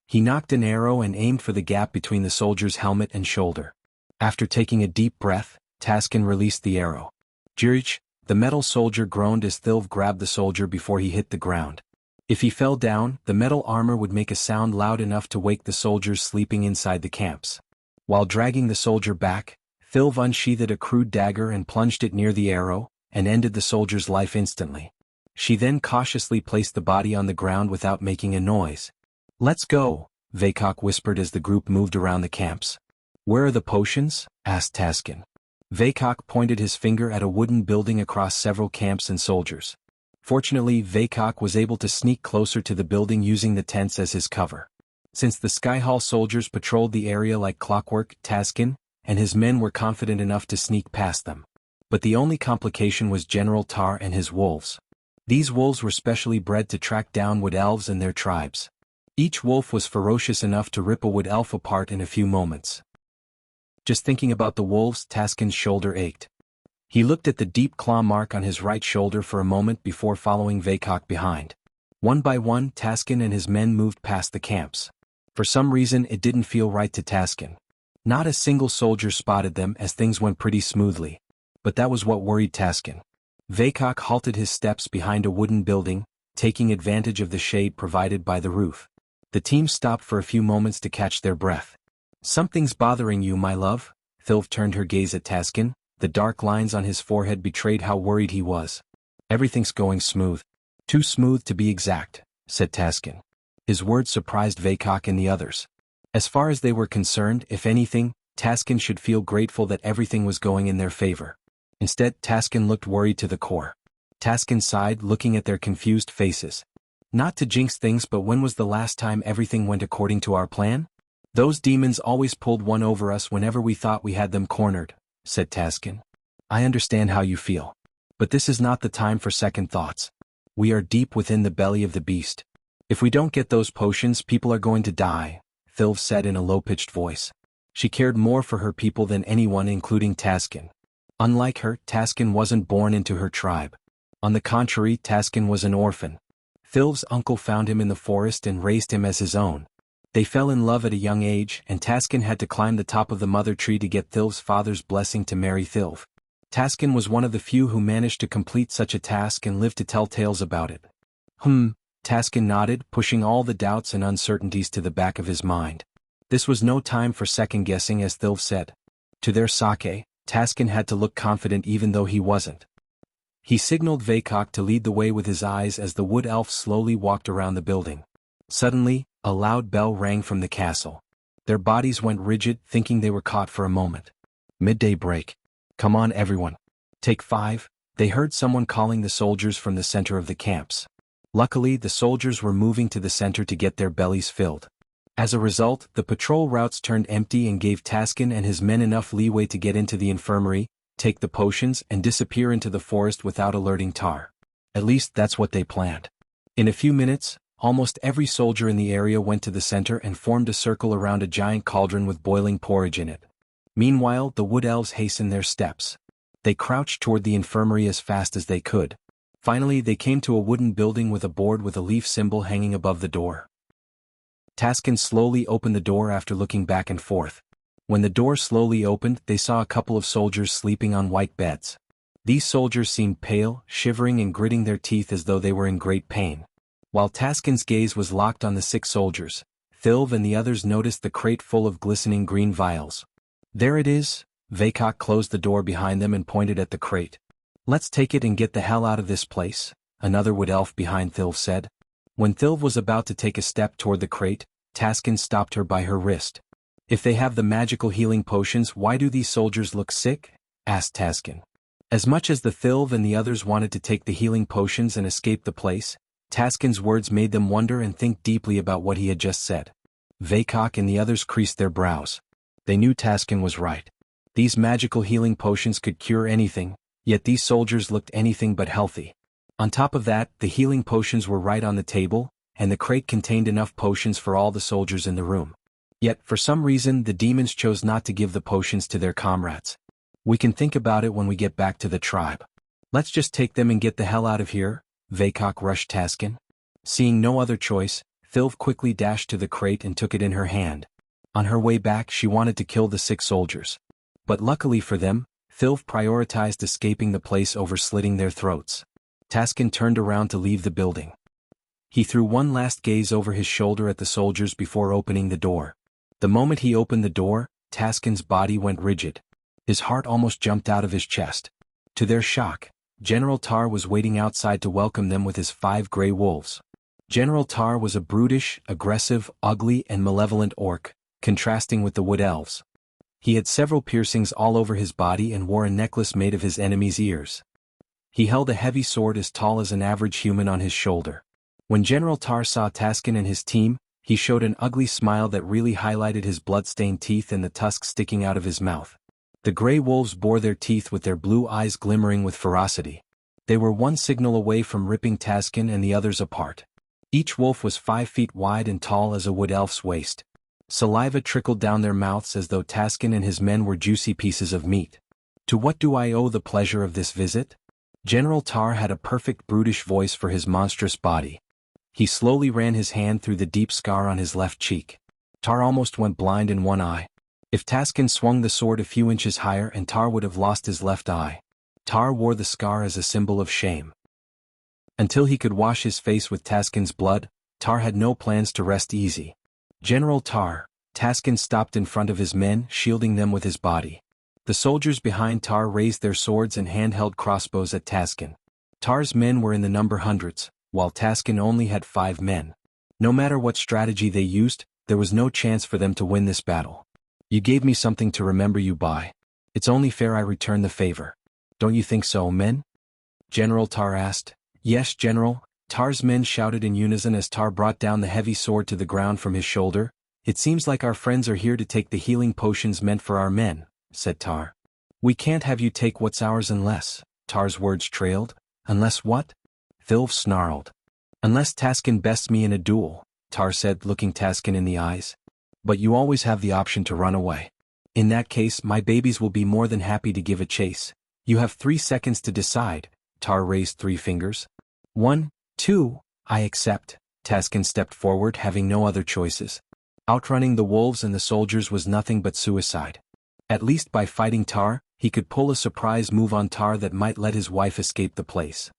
Speaker 1: He knocked an arrow and aimed for the gap between the soldier's helmet and shoulder. After taking a deep breath, Taskin released the arrow. Jirich, The metal soldier groaned as Thilv grabbed the soldier before he hit the ground. If he fell down, the metal armor would make a sound loud enough to wake the soldiers sleeping inside the camps. While dragging the soldier back, Thilv unsheathed a crude dagger and plunged it near the arrow, and ended the soldier's life instantly. She then cautiously placed the body on the ground without making a noise. "Let's go," Vaikok whispered as the group moved around the camps. "Where are the potions?" asked Taskin. Vaikok pointed his finger at a wooden building across several camps and soldiers. Fortunately, Vaikok was able to sneak closer to the building using the tents as his cover. Since the Skyhall soldiers patrolled the area like clockwork, Taskin and his men were confident enough to sneak past them. But the only complication was General Tar and his wolves. These wolves were specially bred to track down wood elves and their tribes. Each wolf was ferocious enough to rip a wood elf apart in a few moments. Just thinking about the wolves, Taskin's shoulder ached. He looked at the deep claw mark on his right shoulder for a moment before following Vaikok behind. One by one, Taskin and his men moved past the camps. For some reason it didn't feel right to Taskin. Not a single soldier spotted them as things went pretty smoothly. But that was what worried Taskin. Vaikok halted his steps behind a wooden building, taking advantage of the shade provided by the roof. The team stopped for a few moments to catch their breath. "Something's bothering you, my love?" Thilv turned her gaze at Taskin. The dark lines on his forehead betrayed how worried he was. "Everything's going smooth. Too smooth to be exact," said Taskin. His words surprised Vaikok and the others. As far as they were concerned, if anything, Taskin should feel grateful that everything was going in their favor. Instead, Taskin looked worried to the core. Taskin sighed, looking at their confused faces. "Not to jinx things, but when was the last time everything went according to our plan? Those demons always pulled one over us whenever we thought we had them cornered," said Taskin. "I understand how you feel. But this is not the time for second thoughts. We are deep within the belly of the beast. If we don't get those potions, people are going to die," Thilv said in a low-pitched voice. She cared more for her people than anyone, including Taskin. Unlike her, Taskin wasn't born into her tribe. On the contrary, Taskin was an orphan. Thilv's uncle found him in the forest and raised him as his own. They fell in love at a young age, and Taskin had to climb the top of the mother tree to get Thilv's father's blessing to marry Thilv. Taskin was one of the few who managed to complete such a task and lived to tell tales about it. Taskin nodded, pushing all the doubts and uncertainties to the back of his mind. This was no time for second-guessing, as Thilv said. To their sake, Taskin had to look confident even though he wasn't. He signaled Vaikok to lead the way with his eyes as the wood elf slowly walked around the building. Suddenly, a loud bell rang from the castle. Their bodies went rigid, thinking they were caught for a moment. "Midday break. Come on, everyone. Take 5, they heard someone calling the soldiers from the center of the camps. Luckily, the soldiers were moving to the center to get their bellies filled. As a result, the patrol routes turned empty and gave Taskin and his men enough leeway to get into the infirmary, take the potions, and disappear into the forest without alerting Tar. At least that's what they planned. In a few minutes, almost every soldier in the area went to the center and formed a circle around a giant cauldron with boiling porridge in it. Meanwhile, the wood elves hastened their steps. They crouched toward the infirmary as fast as they could. Finally, they came to a wooden building with a board with a leaf symbol hanging above the door. Taskin slowly opened the door after looking back and forth. When the door slowly opened, they saw a couple of soldiers sleeping on white beds. These soldiers seemed pale, shivering and gritting their teeth as though they were in great pain. While Taskin's gaze was locked on the sick soldiers, Thilv and the others noticed the crate full of glistening green vials. "There it is." Vaikok closed the door behind them and pointed at the crate. "Let's take it and get the hell out of this place," another wood elf behind Thilv said. When Thilv was about to take a step toward the crate, Taskin stopped her by her wrist. "If they have the magical healing potions, why do these soldiers look sick?" asked Taskin. As much as the Thilv and the others wanted to take the healing potions and escape the place, Taskin's words made them wonder and think deeply about what he had just said. Vaikok and the others creased their brows. They knew Taskin was right. These magical healing potions could cure anything, yet these soldiers looked anything but healthy. On top of that, the healing potions were right on the table, and the crate contained enough potions for all the soldiers in the room. Yet, for some reason, the demons chose not to give the potions to their comrades. "We can think about it when we get back to the tribe. Let's just take them and get the hell out of here," Vaikok rushed Taskin. Seeing no other choice, Thilv quickly dashed to the crate and took it in her hand. On her way back, she wanted to kill the sick soldiers. But luckily for them, Filth prioritized escaping the place over slitting their throats. Taskin turned around to leave the building. He threw one last gaze over his shoulder at the soldiers before opening the door. The moment he opened the door, Taskin's body went rigid. His heart almost jumped out of his chest. To their shock, General Tar was waiting outside to welcome them with his 5 gray wolves. General Tar was a brutish, aggressive, ugly, and malevolent orc, contrasting with the wood elves. He had several piercings all over his body and wore a necklace made of his enemy's ears. He held a heavy sword as tall as an average human on his shoulder. When General Tar saw Taskin and his team, he showed an ugly smile that really highlighted his blood-stained teeth and the tusks sticking out of his mouth. The gray wolves bore their teeth with their blue eyes glimmering with ferocity. They were one signal away from ripping Taskin and the others apart. Each wolf was 5 feet wide and tall as a wood elf's waist. Saliva trickled down their mouths as though Taskin and his men were juicy pieces of meat. To what do I owe the pleasure of this visit? General Tar had a perfect brutish voice for his monstrous body. He slowly ran his hand through the deep scar on his left cheek. Tar almost went blind in one eye. If Taskin swung the sword a few inches higher and Tar would have lost his left eye. Tar wore the scar as a symbol of shame. Until he could wash his face with Taskin's blood, Tar had no plans to rest easy. General Tar, Taskin stopped in front of his men, shielding them with his body. The soldiers behind Tar raised their swords and handheld crossbows at Taskin. Tar's men were in the number hundreds, while Taskin only had 5 men. No matter what strategy they used, there was no chance for them to win this battle. You gave me something to remember you by. It's only fair I return the favor. Don't you think so, men? General Tar asked. Yes, General. Tar's men shouted in unison as Tar brought down the heavy sword to the ground from his shoulder. It seems like our friends are here to take the healing potions meant for our men, said Tar. We can't have you take what's ours unless, Tar's words trailed. Unless what? Filth snarled. Unless Taskin bests me in a duel, Tar said, looking Taskin in the eyes. But you always have the option to run away. In that case, my babies will be more than happy to give a chase. You have 3 seconds to decide. Tar raised 3 fingers. 1, 2, I accept. Taskin stepped forward, having no other choices. Outrunning the wolves and the soldiers was nothing but suicide. At least by fighting Tar, he could pull a surprise move on Tar that might let his wife escape the place.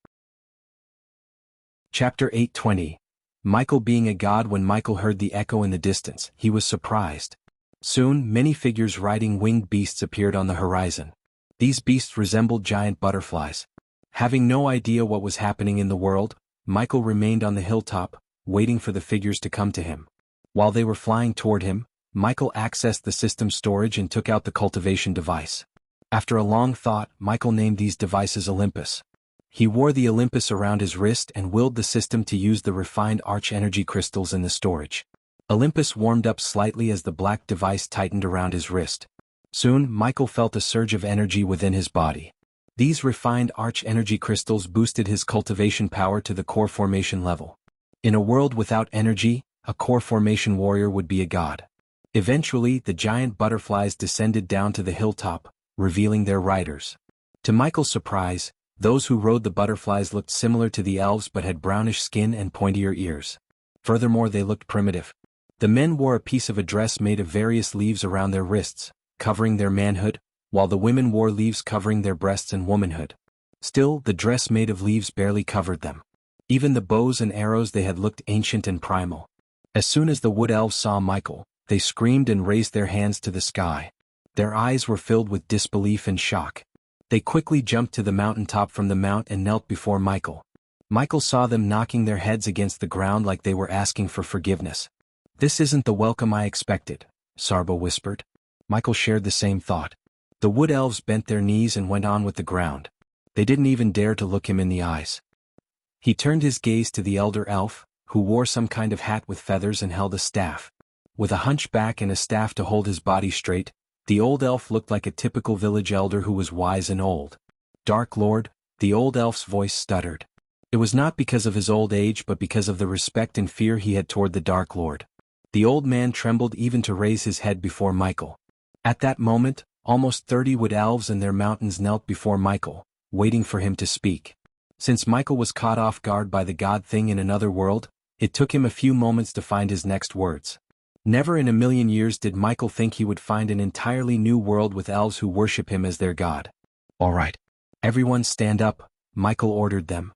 Speaker 1: Chapter 820. Michael being a god. When Michael heard the echo in the distance, he was surprised. Soon, many figures riding winged beasts appeared on the horizon. These beasts resembled giant butterflies. Having no idea what was happening in the world, Michael remained on the hilltop, waiting for the figures to come to him. While they were flying toward him, Michael accessed the system's storage and took out the cultivation device. After a long thought, Michael named these devices Olympus. He wore the Olympus around his wrist and willed the system to use the refined arch-energy crystals in the storage. Olympus warmed up slightly as the black device tightened around his wrist. Soon, Michael felt a surge of energy within his body. These refined arch-energy crystals boosted his cultivation power to the core formation level. In a world without energy, a core formation warrior would be a god. Eventually, the giant butterflies descended down to the hilltop, revealing their riders. To Michael's surprise, those who rode the butterflies looked similar to the elves but had brownish skin and pointier ears. Furthermore, they looked primitive. The men wore a piece of a dress made of various leaves around their wrists, covering their manhood, while the women wore leaves covering their breasts and womanhood. Still, the dress made of leaves barely covered them. Even the bows and arrows they had looked ancient and primal. As soon as the wood elves saw Michael, they screamed and raised their hands to the sky. Their eyes were filled with disbelief and shock. They quickly jumped to the mountaintop from the mount and knelt before Michael. Michael saw them knocking their heads against the ground like they were asking for forgiveness. This isn't the welcome I expected, Sarbo whispered. Michael shared the same thought. The wood elves bent their knees and went on with the ground. They didn't even dare to look him in the eyes. He turned his gaze to the elder elf, who wore some kind of hat with feathers and held a staff. With a hunchback and a staff to hold his body straight, the old elf looked like a typical village elder who was wise and old. Dark Lord, the old elf's voice stuttered. It was not because of his old age but because of the respect and fear he had toward the Dark Lord. The old man trembled even to raise his head before Michael. At that moment, almost 30 wood elves and their mountains knelt before Michael, waiting for him to speak. Since Michael was caught off guard by the god thing in another world, it took him a few moments to find his next words. Never in a million years did Michael think he would find an entirely new world with elves who worship him as their god. All right. Everyone stand up, Michael ordered them.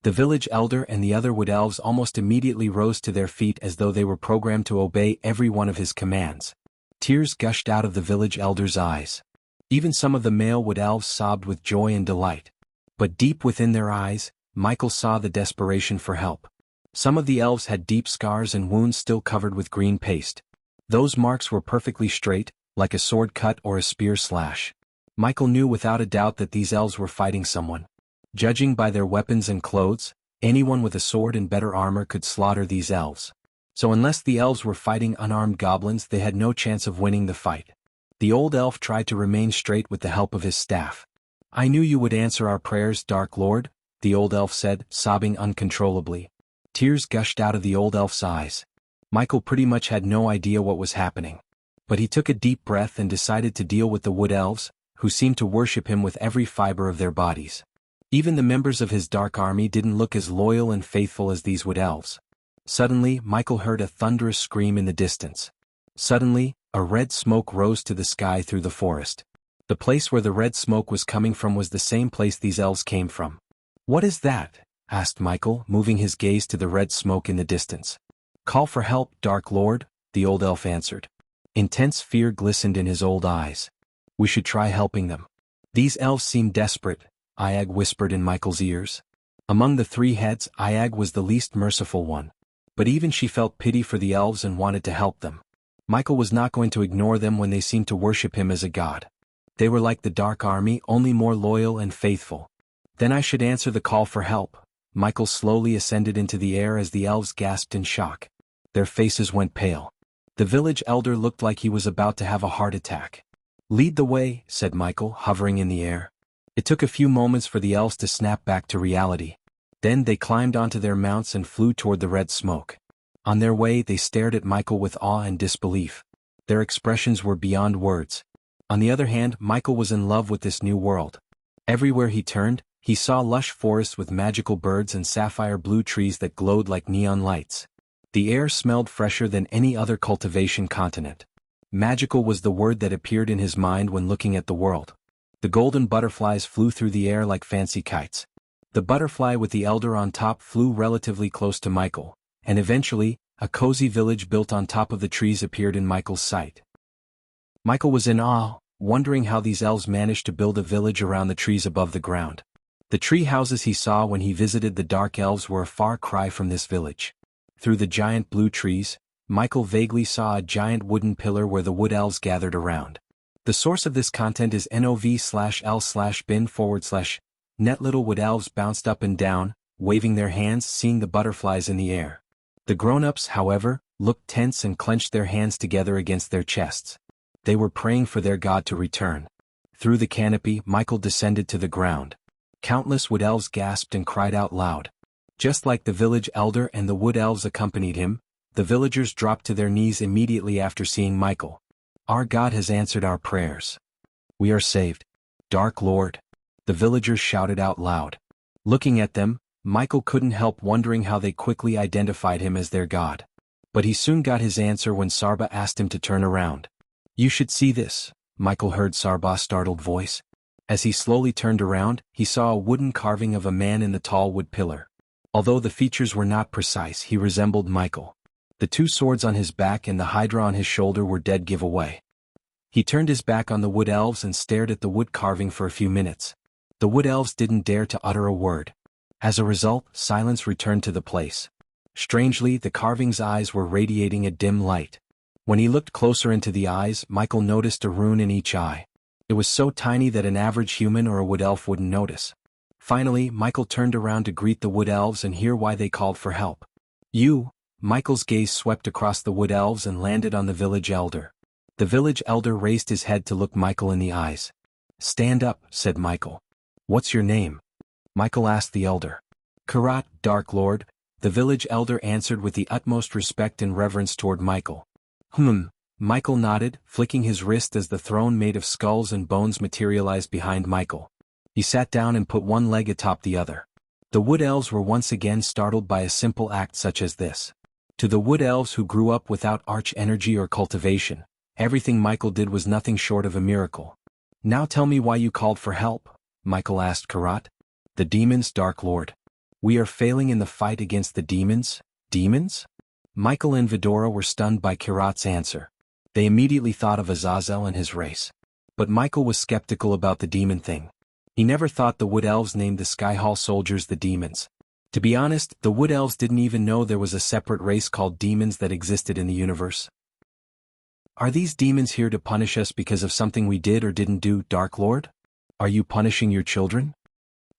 Speaker 1: The village elder and the other wood elves almost immediately rose to their feet as though they were programmed to obey every one of his commands. Tears gushed out of the village elder's eyes. Even some of the male wood elves sobbed with joy and delight. But deep within their eyes, Michael saw the desperation for help. Some of the elves had deep scars and wounds still covered with green paste. Those marks were perfectly straight, like a sword cut or a spear slash. Michael knew without a doubt that these elves were fighting someone. Judging by their weapons and clothes, anyone with a sword and better armor could slaughter these elves. So unless the elves were fighting unarmed goblins, they had no chance of winning the fight. The old elf tried to remain straight with the help of his staff. "I knew you would answer our prayers, Dark Lord," the old elf said, sobbing uncontrollably. Tears gushed out of the old elf's eyes. Michael pretty much had no idea what was happening. But he took a deep breath and decided to deal with the wood elves, who seemed to worship him with every fiber of their bodies. Even the members of his dark army didn't look as loyal and faithful as these wood elves. Suddenly, Michael heard a thunderous scream in the distance. Suddenly, a red smoke rose to the sky through the forest. The place where the red smoke was coming from was the same place these elves came from. "What is that?" asked Michael, moving his gaze to the red smoke in the distance. "Call for help, Dark Lord," the old elf answered. Intense fear glistened in his old eyes. "We should try helping them. These elves seem desperate," Iag whispered in Michael's ears. Among the three heads, Iag was the least merciful one. But even she felt pity for the elves and wanted to help them. Michael was not going to ignore them when they seemed to worship him as a god. They were like the Dark Army, only more loyal and faithful. "Then I should answer the call for help." Michael slowly ascended into the air as the elves gasped in shock. Their faces went pale. The village elder looked like he was about to have a heart attack. "Lead the way," said Michael, hovering in the air. It took a few moments for the elves to snap back to reality. Then they climbed onto their mounts and flew toward the red smoke. On their way, they stared at Michael with awe and disbelief. Their expressions were beyond words. On the other hand, Michael was in love with this new world. Everywhere he turned, he saw lush forests with magical birds and sapphire blue trees that glowed like neon lights. The air smelled fresher than any other cultivation continent. Magical was the word that appeared in his mind when looking at the world. The golden butterflies flew through the air like fancy kites. The butterfly with the elder on top flew relatively close to Michael, and eventually, a cozy village built on top of the trees appeared in Michael's sight. Michael was in awe, wondering how these elves managed to build a village around the trees above the ground. The tree houses he saw when he visited the dark elves were a far cry from this village. Through the giant blue trees, Michael vaguely saw a giant wooden pillar where the wood elves gathered around. The source of this content is nov/l/bin/. Net little wood elves bounced up and down, waving their hands, seeing the butterflies in the air. The grown-ups, however, looked tense and clenched their hands together against their chests. They were praying for their god to return. Through the canopy, Michael descended to the ground. Countless wood elves gasped and cried out loud. Just like the village elder and the wood elves accompanied him, the villagers dropped to their knees immediately after seeing Michael. "Our God has answered our prayers. We are saved, Dark Lord," the villagers shouted out loud. Looking at them, Michael couldn't help wondering how they quickly identified him as their god. But he soon got his answer when Sarba asked him to turn around. "You should see this," Michael heard Sarba's startled voice. As he slowly turned around, he saw a wooden carving of a man in the tall wood pillar. Although the features were not precise, he resembled Michael. The two swords on his back and the hydra on his shoulder were dead giveaway. He turned his back on the wood elves and stared at the wood carving for a few minutes. The wood elves didn't dare to utter a word. As a result, silence returned to the place. Strangely, the carving's eyes were radiating a dim light. When he looked closer into the eyes, Michael noticed a rune in each eye. It was so tiny that an average human or a wood elf wouldn't notice. Finally, Michael turned around to greet the wood elves and hear why they called for help. "You?" Michael's gaze swept across the wood elves and landed on the village elder. The village elder raised his head to look Michael in the eyes. "Stand up," said Michael. "What's your name?" Michael asked the elder. "Karat, Dark Lord," the village elder answered with the utmost respect and reverence toward Michael. Michael nodded, flicking his wrist as the throne made of skulls and bones materialized behind Michael. He sat down and put one leg atop the other. The wood elves were once again startled by a simple act such as this. To the wood elves who grew up without arch energy or cultivation, everything Michael did was nothing short of a miracle. Now tell me why you called for help, Michael asked Karat. The demons, Dark Lord. We are failing in the fight against the demons? Demons? Michael and Vidora were stunned by Karat's answer. They immediately thought of Azazel and his race. But Michael was skeptical about the demon thing. He never thought the Wood Elves named the Sky Hall soldiers the demons. To be honest, the Wood Elves didn't even know there was a separate race called demons that existed in the universe. Are these demons here to punish us because of something we did or didn't do, Dark Lord? Are you punishing your children?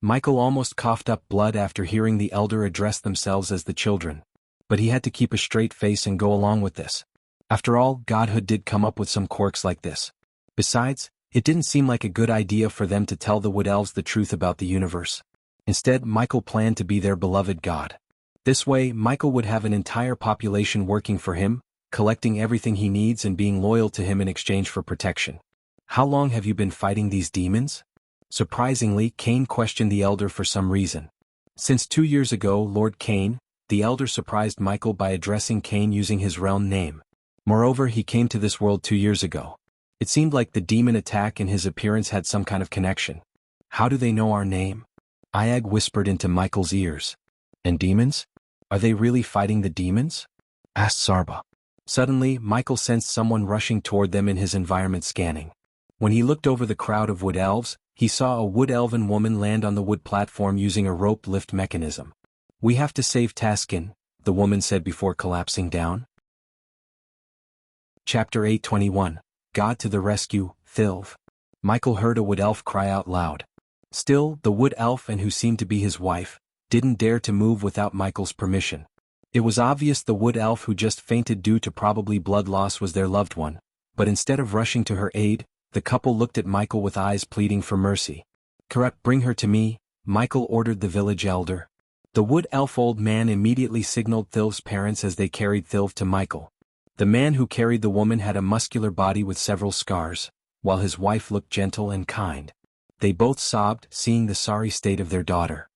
Speaker 1: Michael almost coughed up blood after hearing the elder address themselves as the children. But he had to keep a straight face and go along with this. After all, godhood did come up with some quirks like this. Besides, it didn't seem like a good idea for them to tell the Wood Elves the truth about the universe. Instead, Michael planned to be their beloved god. This way, Michael would have an entire population working for him, collecting everything he needs and being loyal to him in exchange for protection. How long have you been fighting these demons? Surprisingly, Cain questioned the elder for some reason. Since 2 years ago, Lord Cain, the elder surprised Michael by addressing Cain using his realm name. Moreover, he came to this world 2 years ago. It seemed like the demon attack and his appearance had some kind of connection. How do they know our name? Iag whispered into Michael's ears. And demons? Are they really fighting the demons? Asked Sarba. Suddenly, Michael sensed someone rushing toward them in his environment scanning. When he looked over the crowd of Wood Elves, he saw a Wood Elven woman land on the wood platform using a rope lift mechanism. We have to save Taskin, the woman said before collapsing down. Chapter 821. God to the rescue, Thilv. Michael heard a Wood Elf cry out loud. Still, the Wood Elf, and who seemed to be his wife, didn't dare to move without Michael's permission. It was obvious the Wood Elf who just fainted due to probably blood loss was their loved one, but instead of rushing to her aid, the couple looked at Michael with eyes pleading for mercy. Karat, bring her to me, Michael ordered the village elder. The Wood Elf old man immediately signaled Thilv's parents as they carried Thilv to Michael. The man who carried the woman had a muscular body with several scars, while his wife looked gentle and kind. They both sobbed, seeing the sorry state of their daughter.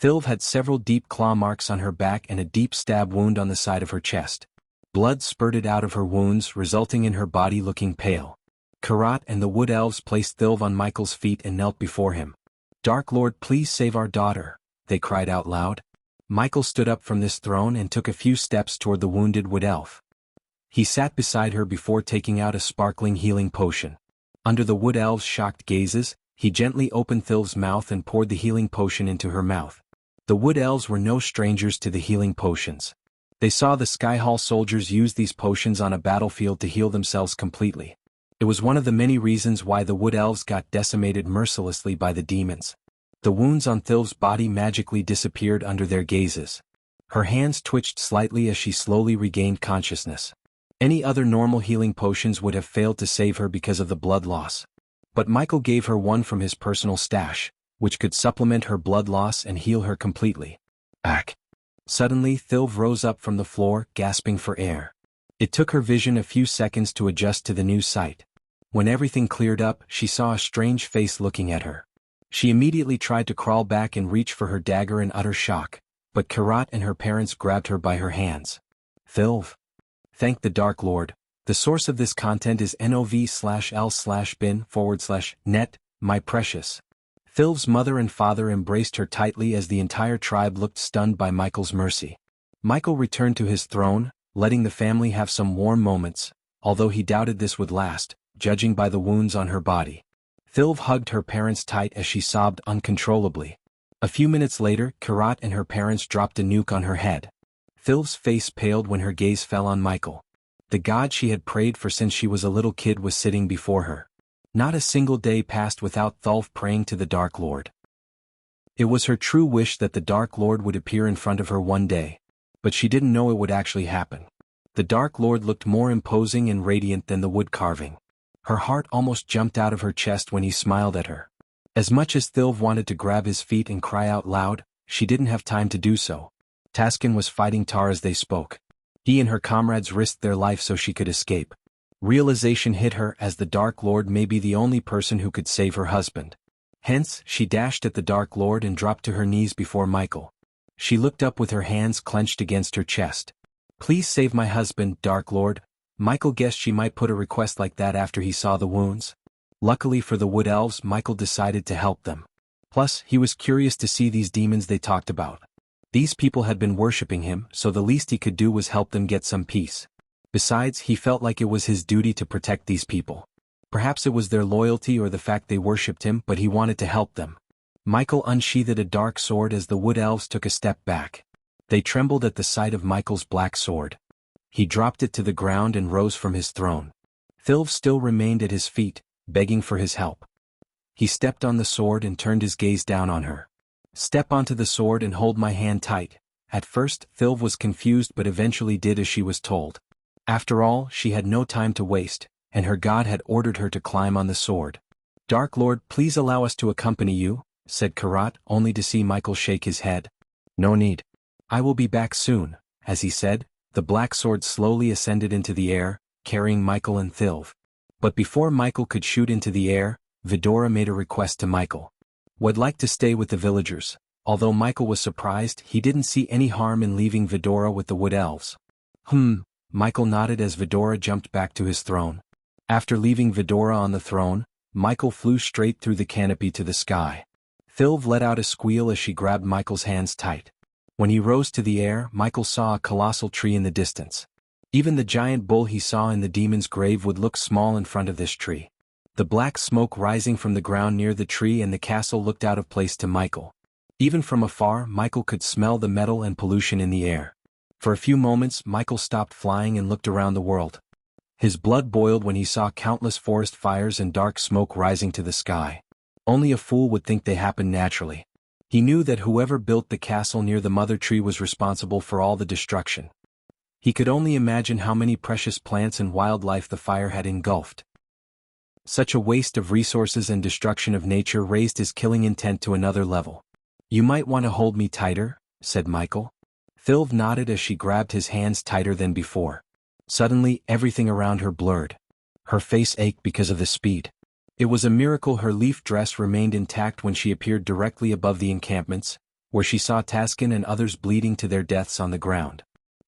Speaker 1: Thilv had several deep claw marks on her back and a deep stab wound on the side of her chest. Blood spurted out of her wounds, resulting in her body looking pale. Karat and the Wood Elves placed Thilv on Michael's feet and knelt before him. Dark Lord, please save our daughter, they cried out loud. Michael stood up from this throne and took a few steps toward the wounded Wood Elf. He sat beside her before taking out a sparkling healing potion. Under the Wood Elves' shocked gazes, he gently opened Thilv's mouth and poured the healing potion into her mouth. The Wood Elves were no strangers to the healing potions. They saw the Sky Hall soldiers use these potions on a battlefield to heal themselves completely. It was one of the many reasons why the Wood Elves got decimated mercilessly by the demons. The wounds on Thilv's body magically disappeared under their gazes. Her hands twitched slightly as she slowly regained consciousness. Any other normal healing potions would have failed to save her because of the blood loss. But Michael gave her one from his personal stash, which could supplement her blood loss and heal her completely. Ack! Suddenly Thilv rose up from the floor, gasping for air. It took her vision a few seconds to adjust to the new sight. When everything cleared up, she saw a strange face looking at her. She immediately tried to crawl back and reach for her dagger in utter shock, but Karat and her parents grabbed her by her hands. Thilv. Thank the Dark Lord. The source of this content is nov/l/bin/net, my precious. Thilv's mother and father embraced her tightly as the entire tribe looked stunned by Michael's mercy. Michael returned to his throne, letting the family have some warm moments, although he doubted this would last, judging by the wounds on her body. Thilv hugged her parents tight as she sobbed uncontrollably. A few minutes later, Karat and her parents dropped a nuke on her head. Thilv's face paled when her gaze fell on Michael. The god she had prayed for since she was a little kid was sitting before her. Not a single day passed without Thilv praying to the Dark Lord. It was her true wish that the Dark Lord would appear in front of her one day, but she didn't know it would actually happen. The Dark Lord looked more imposing and radiant than the wood carving. Her heart almost jumped out of her chest when he smiled at her. As much as Thilv wanted to grab his feet and cry out loud, she didn't have time to do so. Taskin was fighting Tar as they spoke. He and her comrades risked their life so she could escape. Realization hit her as the Dark Lord may be the only person who could save her husband. Hence, she dashed at the Dark Lord and dropped to her knees before Michael. She looked up with her hands clenched against her chest. Please save my husband, Dark Lord. Michael guessed she might put a request like that after he saw the wounds. Luckily for the Wood Elves, Michael decided to help them. Plus, he was curious to see these demons they talked about. These people had been worshipping him, so the least he could do was help them get some peace. Besides, he felt like it was his duty to protect these people. Perhaps it was their loyalty or the fact they worshipped him, but he wanted to help them. Michael unsheathed a dark sword as the Wood Elves took a step back. They trembled at the sight of Michael's black sword. He dropped it to the ground and rose from his throne. Thilv still remained at his feet, begging for his help. He stepped on the sword and turned his gaze down on her. "Step onto the sword and hold my hand tight." At first, Thilv was confused but eventually did as she was told. After all, she had no time to waste, and her god had ordered her to climb on the sword. "Dark Lord, please allow us to accompany you," said Karat, only to see Michael shake his head. "No need. I will be back soon." As he said, the black sword slowly ascended into the air, carrying Michael and Thilv. But before Michael could shoot into the air, Vidora made a request to Michael. "Would like to stay with the villagers." Although Michael was surprised, he didn't see any harm in leaving Vidora with the Wood Elves. Michael nodded as Vidora jumped back to his throne. After leaving Vidora on the throne, Michael flew straight through the canopy to the sky. Thilv let out a squeal as she grabbed Michael's hands tight. When he rose to the air, Michael saw a colossal tree in the distance. Even the giant bull he saw in the demon's grave would look small in front of this tree. The black smoke rising from the ground near the tree and the castle looked out of place to Michael. Even from afar, Michael could smell the metal and pollution in the air. For a few moments, Michael stopped flying and looked around the world. His blood boiled when he saw countless forest fires and dark smoke rising to the sky. Only a fool would think they happened naturally. He knew that whoever built the castle near the mother tree was responsible for all the destruction. He could only imagine how many precious plants and wildlife the fire had engulfed. Such a waste of resources and destruction of nature raised his killing intent to another level. "You might want to hold me tighter," said Michael. Thilv nodded as she grabbed his hands tighter than before. Suddenly, everything around her blurred. Her face ached because of the speed. It was a miracle her leaf dress remained intact when she appeared directly above the encampments, where she saw Taskin and others bleeding to their deaths on the ground.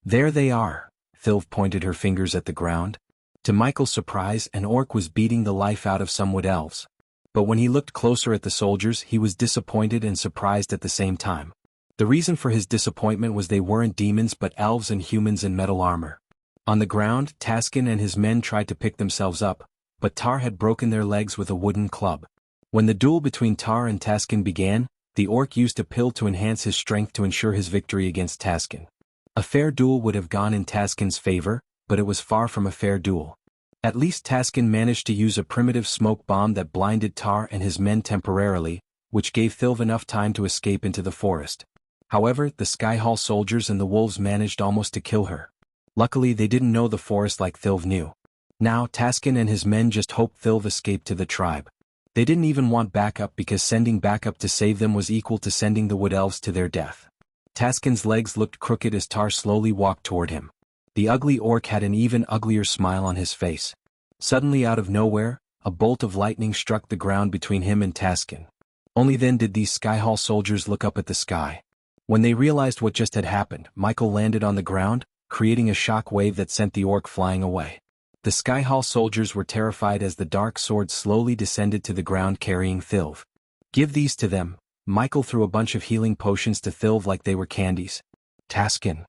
Speaker 1: "There they are," Thilv pointed her fingers at the ground. To Michael's surprise, an orc was beating the life out of some Wood Elves. But when he looked closer at the soldiers, he was disappointed and surprised at the same time. The reason for his disappointment was they weren't demons but elves and humans in metal armor. On the ground, Taskin and his men tried to pick themselves up, but Tar had broken their legs with a wooden club. When the duel between Tar and Taskin began, the orc used a pill to enhance his strength to ensure his victory against Taskin. A fair duel would have gone in Taskin's favor, but it was far from a fair duel. At least Taskin managed to use a primitive smoke bomb that blinded Tar and his men temporarily, which gave Thilv enough time to escape into the forest. However, the Sky Hall soldiers and the wolves managed almost to kill her. Luckily they didn't know the forest like Thilv knew. Now Taskin and his men just hoped Thilv escaped to the tribe. They didn't even want backup because sending backup to save them was equal to sending the Wood Elves to their death. Taskin's legs looked crooked as Tar slowly walked toward him. The ugly orc had an even uglier smile on his face. Suddenly out of nowhere, a bolt of lightning struck the ground between him and Taskin. Only then did these Sky Hall soldiers look up at the sky. When they realized what just had happened, Michael landed on the ground, creating a shock wave that sent the orc flying away. The Sky Hall soldiers were terrified as the dark sword slowly descended to the ground carrying Thilv. "Give these to them." Michael threw a bunch of healing potions to Thilv like they were candies. "Taskin!"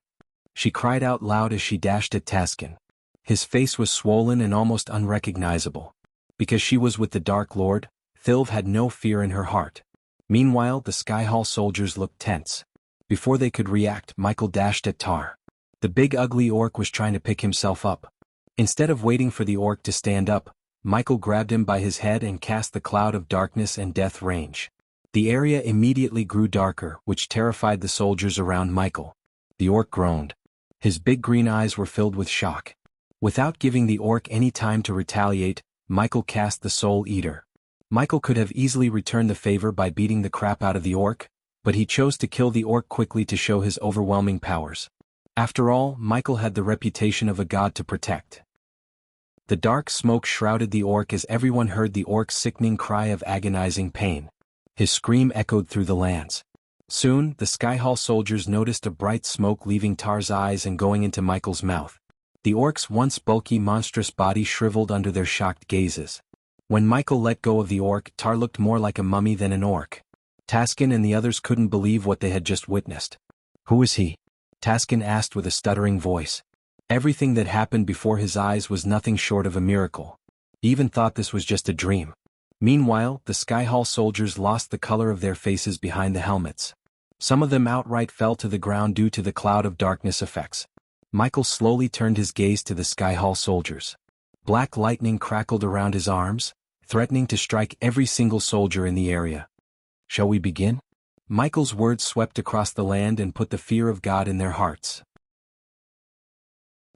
Speaker 1: she cried out loud as she dashed at Taskin. His face was swollen and almost unrecognizable. Because she was with the Dark Lord, Thilv had no fear in her heart. Meanwhile, the Sky Hall soldiers looked tense. Before they could react, Michael dashed at Tar. The big ugly orc was trying to pick himself up. Instead of waiting for the orc to stand up, Michael grabbed him by his head and cast the cloud of darkness and death range. The area immediately grew darker, which terrified the soldiers around Michael. The orc groaned. His big green eyes were filled with shock. Without giving the orc any time to retaliate, Michael cast the Soul Eater. Michael could have easily returned the favor by beating the crap out of the orc, but he chose to kill the orc quickly to show his overwhelming powers. After all, Michael had the reputation of a god to protect. The dark smoke shrouded the orc as everyone heard the orc's sickening cry of agonizing pain. His scream echoed through the lands. Soon, the Sky Hall soldiers noticed a bright smoke leaving Tar's eyes and going into Michael's mouth. The orc's once bulky monstrous body shriveled under their shocked gazes. When Michael let go of the orc, Tar looked more like a mummy than an orc. Taskin and the others couldn't believe what they had just witnessed. "Who is he?" Taskin asked with a stuttering voice. Everything that happened before his eyes was nothing short of a miracle. He even thought this was just a dream. Meanwhile, the Sky Hall soldiers lost the color of their faces behind the helmets. Some of them outright fell to the ground due to the cloud of darkness effects. Michael slowly turned his gaze to the Sky Hall soldiers. Black lightning crackled around his arms, threatening to strike every single soldier in the area. "Shall we begin?" Michael's words swept across the land and put the fear of God in their hearts.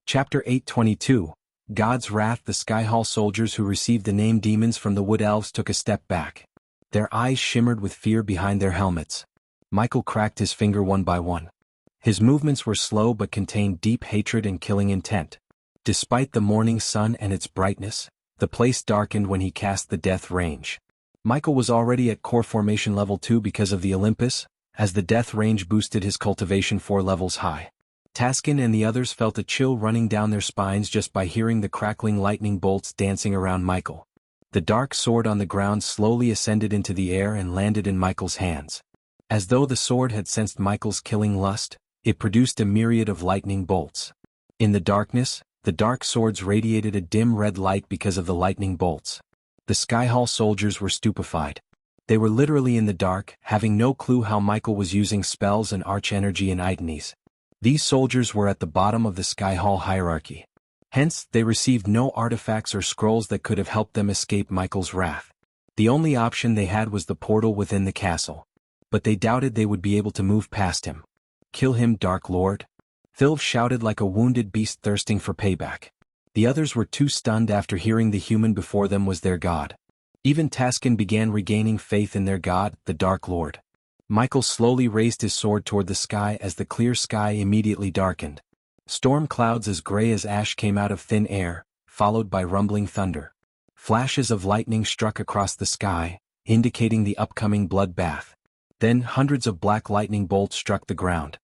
Speaker 1: Chapter 8:22, God's Wrath. The Sky Hall soldiers who received the name demons from the Wood Elves took a step back. Their eyes shimmered with fear behind their helmets. Michael cracked his finger one by one. His movements were slow but contained deep hatred and killing intent. Despite the morning sun and its brightness, the place darkened when he cast the Death Range. Michael was already at core formation level 2 because of the Olympus, as the Death Range boosted his cultivation 4 levels high. Taskin and the others felt a chill running down their spines just by hearing the crackling lightning bolts dancing around Michael. The dark sword on the ground slowly ascended into the air and landed in Michael's hands. As though the sword had sensed Michael's killing lust, it produced a myriad of lightning bolts. In the darkness, the dark swords radiated a dim red light because of the lightning bolts. The Sky Hall soldiers were stupefied. They were literally in the dark, having no clue how Michael was using spells and arch-energy and itinies. These soldiers were at the bottom of the Sky Hall hierarchy. Hence, they received no artifacts or scrolls that could have helped them escape Michael's wrath. The only option they had was the portal within the castle. But they doubted they would be able to move past him. "Kill him, Dark Lord!" Phil shouted like a wounded beast thirsting for payback. The others were too stunned after hearing the human before them was their god. Even Taskin began regaining faith in their god, the Dark Lord. Michael slowly raised his sword toward the sky as the clear sky immediately darkened. Storm clouds as gray as ash came out of thin air, followed by rumbling thunder. Flashes of lightning struck across the sky, indicating the upcoming bloodbath. Then hundreds of black lightning bolts struck the ground.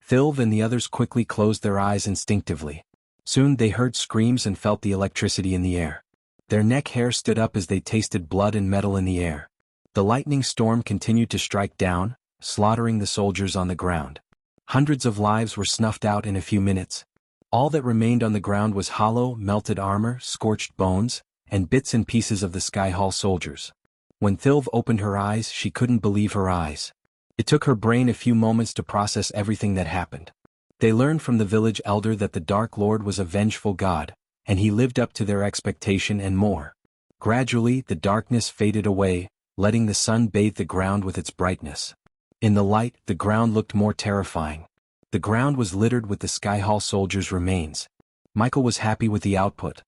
Speaker 1: Thilv and the others quickly closed their eyes instinctively. Soon they heard screams and felt the electricity in the air. Their neck hair stood up as they tasted blood and metal in the air. The lightning storm continued to strike down, slaughtering the soldiers on the ground. Hundreds of lives were snuffed out in a few minutes. All that remained on the ground was hollow, melted armor, scorched bones, and bits and pieces of the Sky Hall soldiers. When Thilv opened her eyes, she couldn't believe her eyes. It took her brain a few moments to process everything that happened. They learned from the village elder that the Dark Lord was a vengeful god, and he lived up to their expectation and more. Gradually, the darkness faded away, letting the sun bathe the ground with its brightness. In the light, the ground looked more terrifying. The ground was littered with the Sky Hall soldiers' remains. Michael was happy with the output.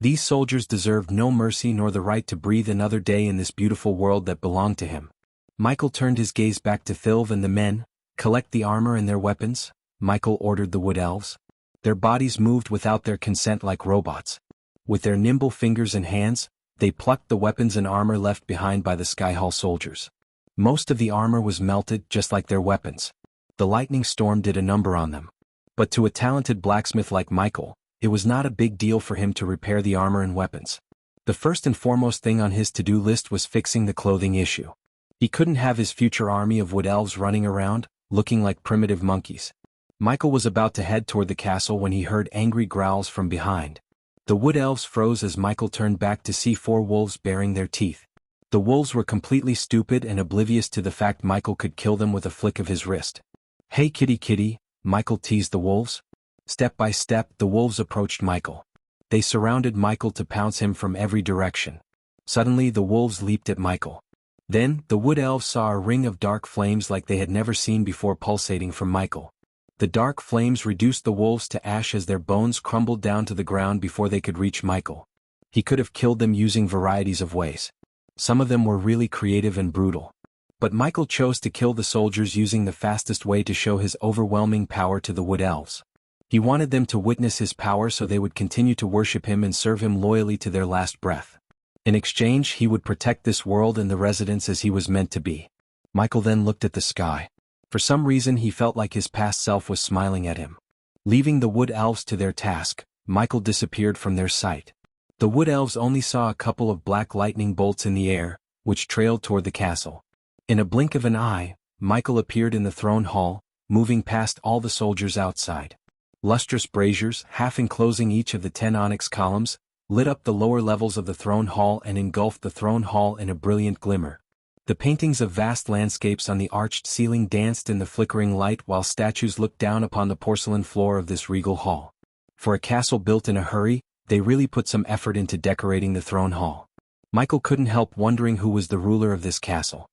Speaker 1: These soldiers deserved no mercy nor the right to breathe another day in this beautiful world that belonged to him. Michael turned his gaze back to Thilv and the men. "Collect the armor and their weapons," Michael ordered the Wood Elves. Their bodies moved without their consent like robots. With their nimble fingers and hands, they plucked the weapons and armor left behind by the Sky Hall soldiers. Most of the armor was melted just like their weapons. The lightning storm did a number on them. But to a talented blacksmith like Michael, it was not a big deal for him to repair the armor and weapons. The first and foremost thing on his to-do list was fixing the clothing issue. He couldn't have his future army of Wood Elves running around, looking like primitive monkeys. Michael was about to head toward the castle when he heard angry growls from behind. The Wood Elves froze as Michael turned back to see 4 wolves baring their teeth. The wolves were completely stupid and oblivious to the fact Michael could kill them with a flick of his wrist. "Hey kitty," Michael teased the wolves. Step by step, the wolves approached Michael. They surrounded Michael to pounce him from every direction. Suddenly the wolves leaped at Michael. Then, the Wood Elves saw a ring of dark flames like they had never seen before pulsating from Michael. The dark flames reduced the wolves to ash as their bones crumbled down to the ground before they could reach Michael. He could have killed them using varieties of ways. Some of them were really creative and brutal. But Michael chose to kill the soldiers using the fastest way to show his overwhelming power to the Wood Elves. He wanted them to witness his power so they would continue to worship him and serve him loyally to their last breath. In exchange, he would protect this world and the residents as he was meant to be. Michael then looked at the sky. For some reason he felt like his past self was smiling at him. Leaving the Wood Elves to their task, Michael disappeared from their sight. The wood elves only saw a couple of black lightning bolts in the air, which trailed toward the castle. In a blink of an eye, Michael appeared in the throne hall, moving past all the soldiers outside. Lustrous braziers, half enclosing each of the 10 onyx columns, lit up the lower levels of the throne hall and engulfed the throne hall in a brilliant glimmer. The paintings of vast landscapes on the arched ceiling danced in the flickering light while statues looked down upon the porcelain floor of this regal hall. For a castle built in a hurry, they really put some effort into decorating the throne hall. Michael couldn't help wondering who was the ruler of this castle.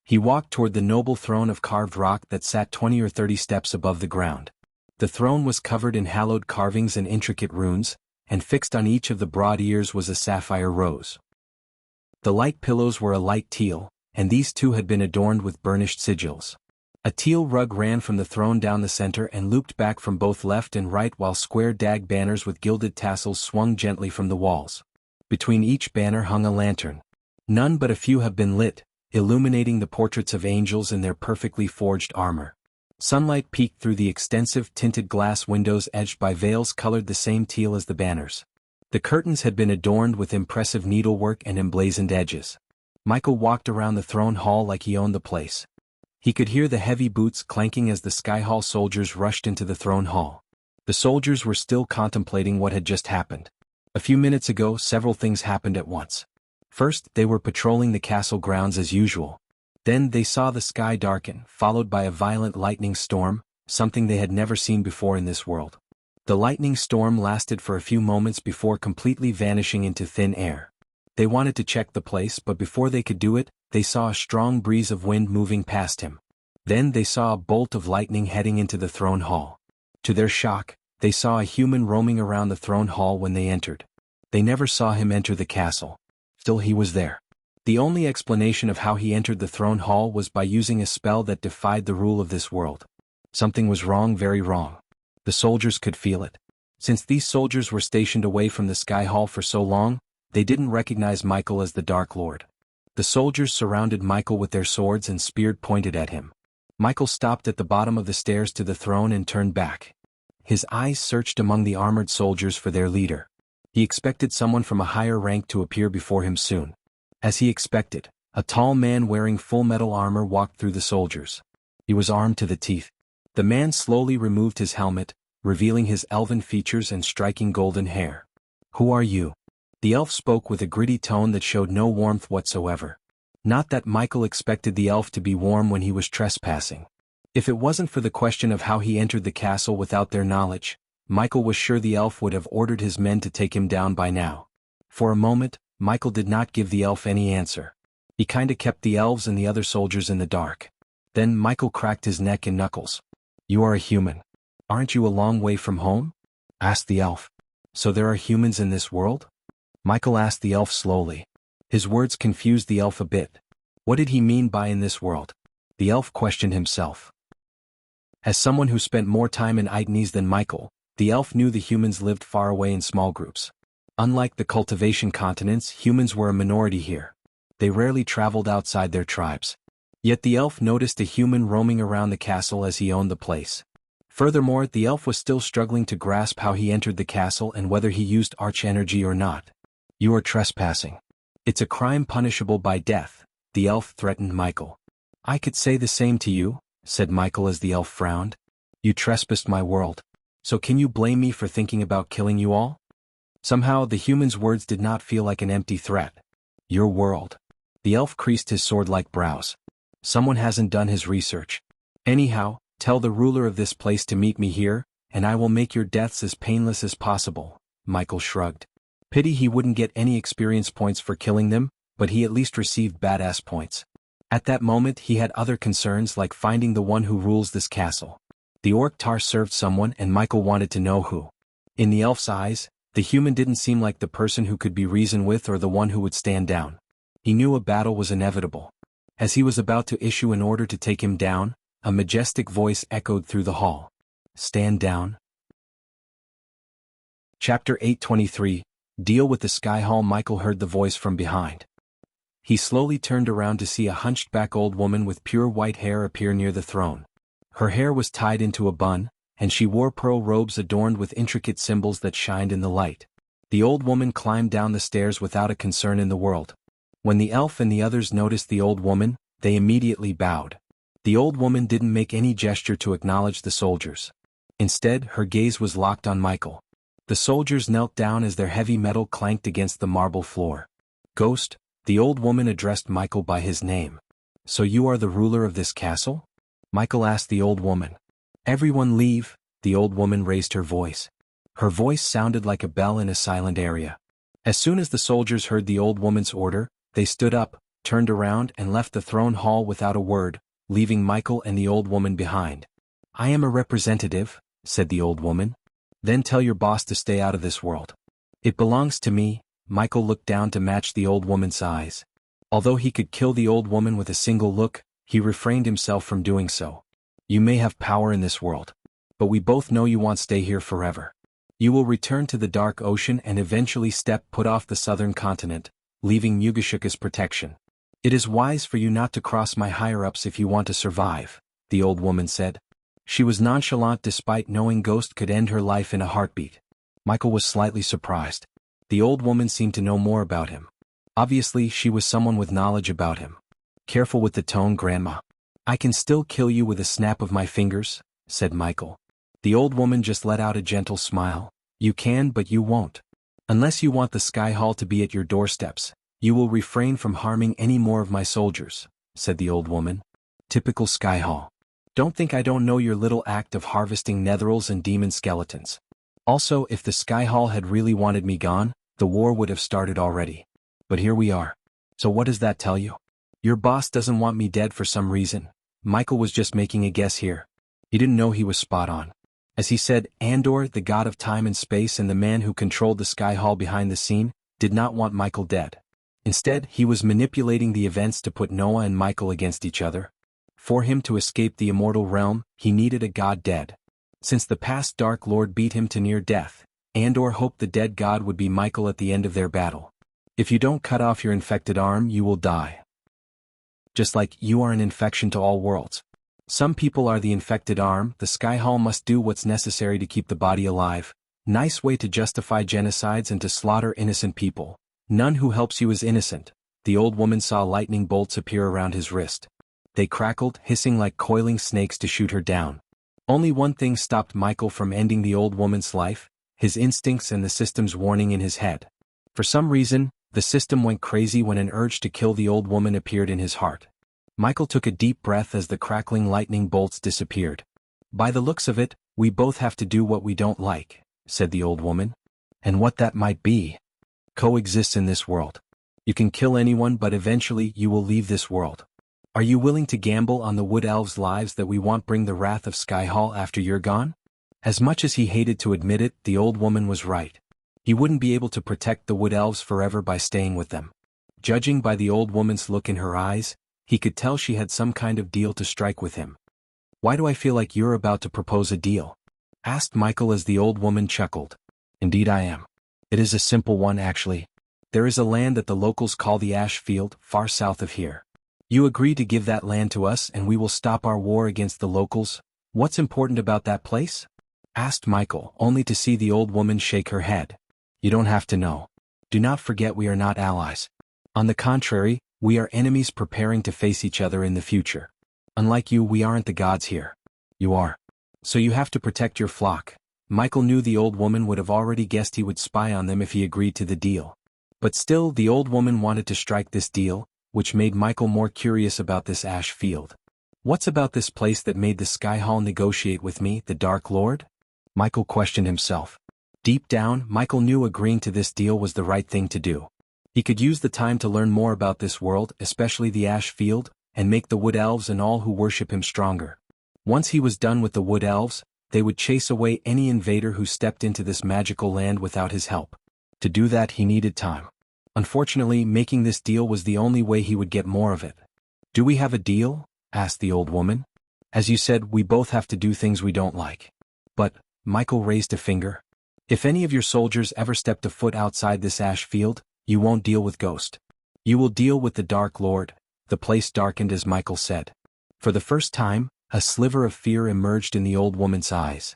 Speaker 1: He walked toward the noble throne of carved rock that sat 20 or 30 steps above the ground. The throne was covered in hallowed carvings and intricate runes, and fixed on each of the broad ears was a sapphire rose. The light pillows were a light teal, and these too had been adorned with burnished sigils. A teal rug ran from the throne down the center and looped back from both left and right while square dag banners with gilded tassels swung gently from the walls. Between each banner hung a lantern. None but a few have been lit, illuminating the portraits of angels in their perfectly forged armor. Sunlight peeked through the extensive tinted glass windows edged by veils colored the same teal as the banners. The curtains had been adorned with impressive needlework and emblazoned edges. Michael walked around the throne hall like he owned the place. He could hear the heavy boots clanking as the Sky Hall soldiers rushed into the throne hall. The soldiers were still contemplating what had just happened. A few minutes ago, several things happened at once. First, they were patrolling the castle grounds as usual. Then they saw the sky darken, followed by a violent lightning storm, something they had never seen before in this world. The lightning storm lasted for a few moments before completely vanishing into thin air. They wanted to check the place, but before they could do it, they saw a strong breeze of wind moving past him. Then they saw a bolt of lightning heading into the throne hall. To their shock, they saw a human roaming around the throne hall when they entered. They never saw him enter the castle. Still, he was there. The only explanation of how he entered the throne hall was by using a spell that defied the rule of this world. Something was wrong, very wrong. The soldiers could feel it. Since these soldiers were stationed away from the Sky Hall for so long, they didn't recognize Michael as the Dark Lord. The soldiers surrounded Michael with their swords and spears pointed at him. Michael stopped at the bottom of the stairs to the throne and turned back. His eyes searched among the armored soldiers for their leader. He expected someone from a higher rank to appear before him soon. As he expected, a tall man wearing full metal armor walked through the soldiers. He was armed to the teeth. The man slowly removed his helmet, revealing his elven features and striking golden hair. "Who are you?" The elf spoke with a gritty tone that showed no warmth whatsoever. Not that Michael expected the elf to be warm when he was trespassing. If it wasn't for the question of how he entered the castle without their knowledge, Michael was sure the elf would have ordered his men to take him down by now. For a moment, Michael did not give the elf any answer. He kinda kept the elves and the other soldiers in the dark. Then Michael cracked his neck and knuckles. "You are a human. Aren't you a long way from home?" asked the elf. "So there are humans in this world?" Michael asked the elf slowly. His words confused the elf a bit. What did he mean by "in this world"? The elf questioned himself. As someone who spent more time in Itnes than Michael, the elf knew the humans lived far away in small groups. Unlike the cultivation continents, humans were a minority here. They rarely traveled outside their tribes. Yet the elf noticed a human roaming around the castle as he owned the place. Furthermore, the elf was still struggling to grasp how he entered the castle and whether he used arch-energy or not. "You are trespassing. It's a crime punishable by death," the elf threatened Michael. "I could say the same to you," said Michael as the elf frowned. "You trespassed my world. So can you blame me for thinking about killing you all?" Somehow the human's words did not feel like an empty threat. "Your world." The elf creased his sword-like brows. "Someone hasn't done his research. Anyhow, tell the ruler of this place to meet me here, and I will make your deaths as painless as possible." Michael shrugged. Pity he wouldn't get any experience points for killing them, but he at least received badass points. At that moment he had other concerns like finding the one who rules this castle. The orc tar served someone and Michael wanted to know who. In the elf's eyes, the human didn't seem like the person who could be reasoned with or the one who would stand down. He knew a battle was inevitable. As he was about to issue an order to take him down, a majestic voice echoed through the hall. "Stand down." Chapter 823, Deal with the Sky Hall. Michael heard the voice from behind. He slowly turned around to see a hunched-back old woman with pure white hair appear near the throne. Her hair was tied into a bun, and she wore pearl robes adorned with intricate symbols that shined in the light. The old woman climbed down the stairs without a concern in the world. When the elf and the others noticed the old woman, they immediately bowed. The old woman didn't make any gesture to acknowledge the soldiers. Instead, her gaze was locked on Michael. The soldiers knelt down as their heavy metal clanked against the marble floor. "Ghost," the old woman addressed Michael by his name. "So you are the ruler of this castle?" Michael asked the old woman. "Everyone leave," the old woman raised her voice. Her voice sounded like a bell in a silent area. As soon as the soldiers heard the old woman's order, they stood up, turned around and left the throne hall without a word, leaving Michael and the old woman behind. "I am a representative," said the old woman. "Then tell your boss to stay out of this world. It belongs to me." Michael looked down to match the old woman's eyes. Although he could kill the old woman with a single look, he refrained himself from doing so. "You may have power in this world, but we both know you won't stay here forever. You will return to the dark ocean and eventually step foot off the southern continent, leaving Mugashuka's protection. It is wise for you not to cross my higher-ups if you want to survive," the old woman said. She was nonchalant despite knowing Ghost could end her life in a heartbeat. Michael was slightly surprised. The old woman seemed to know more about him. Obviously, she was someone with knowledge about him. "Careful with the tone, Grandma. I can still kill you with a snap of my fingers," said Michael. The old woman just let out a gentle smile. "You can, but you won't. Unless you want the Sky Hall to be at your doorsteps, you will refrain from harming any more of my soldiers," said the old woman. Typical Sky Hall. Don't think I don't know your little act of harvesting netherils and demon skeletons. Also, if the Sky Hall had really wanted me gone, the war would have started already. But here we are. So what does that tell you? Your boss doesn't want me dead for some reason. Michael was just making a guess here. He didn't know he was spot on. As he said, Andor, the god of time and space and the man who controlled the Sky Hall behind the scene, did not want Michael dead. Instead, he was manipulating the events to put Noah and Michael against each other. For him to escape the immortal realm, he needed a god dead. Since the past Dark Lord beat him to near death, Andor hoped the dead god would be Michael at the end of their battle. If you don't cut off your infected arm, you will die. Just like you are an infection to all worlds. Some people are the infected arm. The Sky Hall must do what's necessary to keep the body alive. Nice way to justify genocides and to slaughter innocent people. None who helps you is innocent. The old woman saw lightning bolts appear around his wrist. They crackled, hissing like coiling snakes to shoot her down. Only one thing stopped Michael from ending the old woman's life: his instincts and the system's warning in his head. For some reason, the system went crazy when an urge to kill the old woman appeared in his heart. Michael took a deep breath as the crackling lightning bolts disappeared. "By the looks of it, we both have to do what we don't like," said the old woman. "And what that might be coexists in this world. You can kill anyone, but eventually you will leave this world. Are you willing to gamble on the Wood Elves' lives that we won't bring the wrath of Sky Hall after you're gone?" As much as he hated to admit it, the old woman was right. He wouldn't be able to protect the Wood Elves forever by staying with them. Judging by the old woman's look in her eyes, he could tell she had some kind of deal to strike with him. "Why do I feel like you're about to propose a deal?" asked Michael as the old woman chuckled. "Indeed I am. It is a simple one actually. There is a land that the locals call the Ash Field, far south of here. You agree to give that land to us and we will stop our war against the locals. What's important about that place?" asked Michael, only to see the old woman shake her head. "You don't have to know. Do not forget we are not allies. On the contrary, we are enemies preparing to face each other in the future. Unlike you, we aren't the gods here. You are. So you have to protect your flock." Michael knew the old woman would have already guessed he would spy on them if he agreed to the deal. But still, the old woman wanted to strike this deal, which made Michael more curious about this Ash Field. "What's about this place that made the Sky Hall negotiate with me, the Dark Lord?" Michael questioned himself. Deep down, Michael knew agreeing to this deal was the right thing to do. He could use the time to learn more about this world, especially the Ash Field, and make the Wood Elves and all who worship him stronger. Once he was done with the Wood Elves, they would chase away any invader who stepped into this magical land without his help. To do that, he needed time. Unfortunately, making this deal was the only way he would get more of it. "Do we have a deal?" asked the old woman. "As you said, we both have to do things we don't like." "But," Michael raised a finger, "if any of your soldiers ever stepped a foot outside this Ash Field, you won't deal with Ghost. You will deal with the Dark Lord." The place darkened as Michael said. For the first time, a sliver of fear emerged in the old woman's eyes.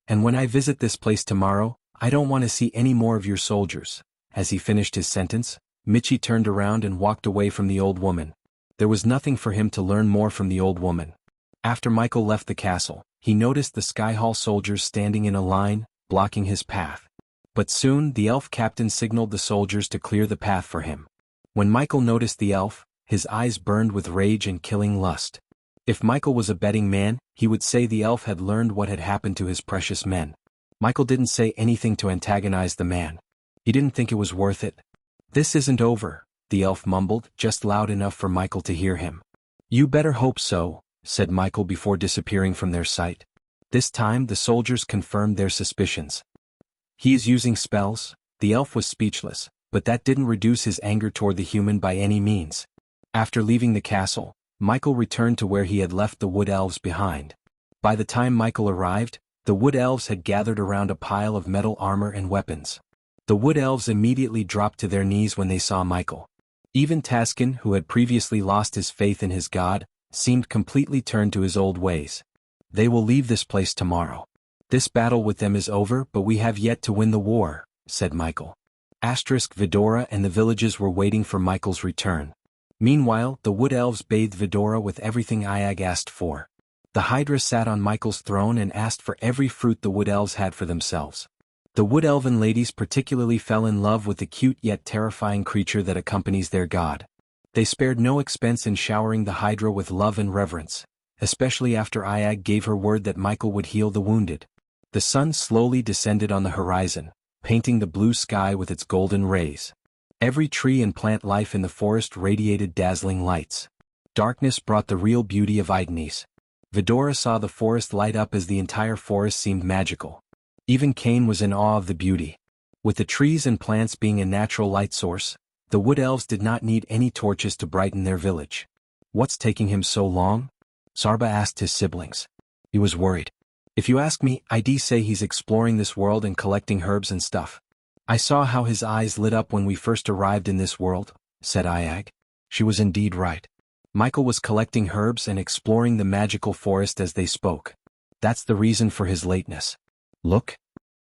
Speaker 1: "And when I visit this place tomorrow, I don't want to see any more of your soldiers." As he finished his sentence, Michi turned around and walked away from the old woman. There was nothing for him to learn more from the old woman. After Michael left the castle, he noticed the Sky Hall soldiers standing in a line, blocking his path. But soon the elf captain signaled the soldiers to clear the path for him. When Michael noticed the elf, his eyes burned with rage and killing lust. If Michael was a betting man, he would say the elf had learned what had happened to his precious men. Michael didn't say anything to antagonize the man. He didn't think it was worth it. "This isn't over," the elf mumbled, just loud enough for Michael to hear him. "You better hope so," said Michael before disappearing from their sight. This time the soldiers confirmed their suspicions. "He is using spells." The elf was speechless, but that didn't reduce his anger toward the human by any means. After leaving the castle, Michael returned to where he had left the wood elves behind. By the time Michael arrived, the wood elves had gathered around a pile of metal armor and weapons. The wood elves immediately dropped to their knees when they saw Michael. Even Taskin, who had previously lost his faith in his god, seemed completely turned to his old ways. "They will leave this place tomorrow. This battle with them is over, but we have yet to win the war," said Michael. Vidora and the villages were waiting for Michael's return. Meanwhile, the wood elves bathed Vidora with everything Iag asked for. The Hydra sat on Michael's throne and asked for every fruit the wood elves had for themselves. The wood elven ladies particularly fell in love with the cute yet terrifying creature that accompanies their god. They spared no expense in showering the Hydra with love and reverence, especially after Iag gave her word that Michael would heal the wounded. The sun slowly descended on the horizon, painting the blue sky with its golden rays. Every tree and plant life in the forest radiated dazzling lights. Darkness brought the real beauty of Idnis. Vidora saw the forest light up as the entire forest seemed magical. Even Cain was in awe of the beauty. With the trees and plants being a natural light source, the wood elves did not need any torches to brighten their village. "What's taking him so long?" Sarba asked his siblings. He was worried. "If you ask me, I'd say he's exploring this world and collecting herbs and stuff. I saw how his eyes lit up when we first arrived in this world," said Iag. She was indeed right. Michael was collecting herbs and exploring the magical forest as they spoke. That's the reason for his lateness. "Look!"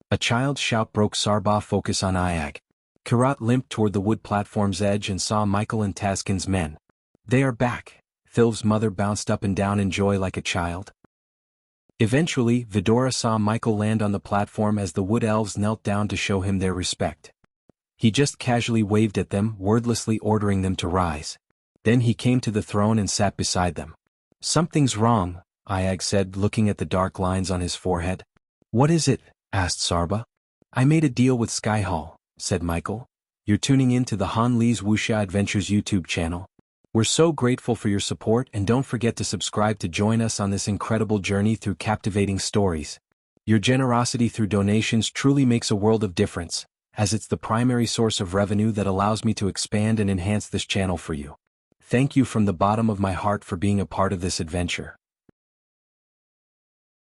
Speaker 1: A child's shout broke Sarba's focus on Iag. Kirat limped toward the wood platform's edge and saw Michael and Taskin's men. "They are back!" Thilv's mother bounced up and down in joy like a child. Eventually, Vidora saw Michael land on the platform as the wood elves knelt down to show him their respect. He just casually waved at them, wordlessly ordering them to rise. Then he came to the throne and sat beside them. "Something's wrong," Iag said, looking at the dark lines on his forehead. "What is it?" asked Sarba. "I made a deal with Sky Hall," said Michael. "You're tuning in to the Han Lee's Wuxia Adventures YouTube channel. We're so grateful for your support, and don't forget to subscribe to join us on this incredible journey through captivating stories. Your generosity through donations truly makes a world of difference, as it's the primary source of revenue that allows me to expand and enhance this channel for you. Thank you from the bottom of my heart for being a part of this adventure.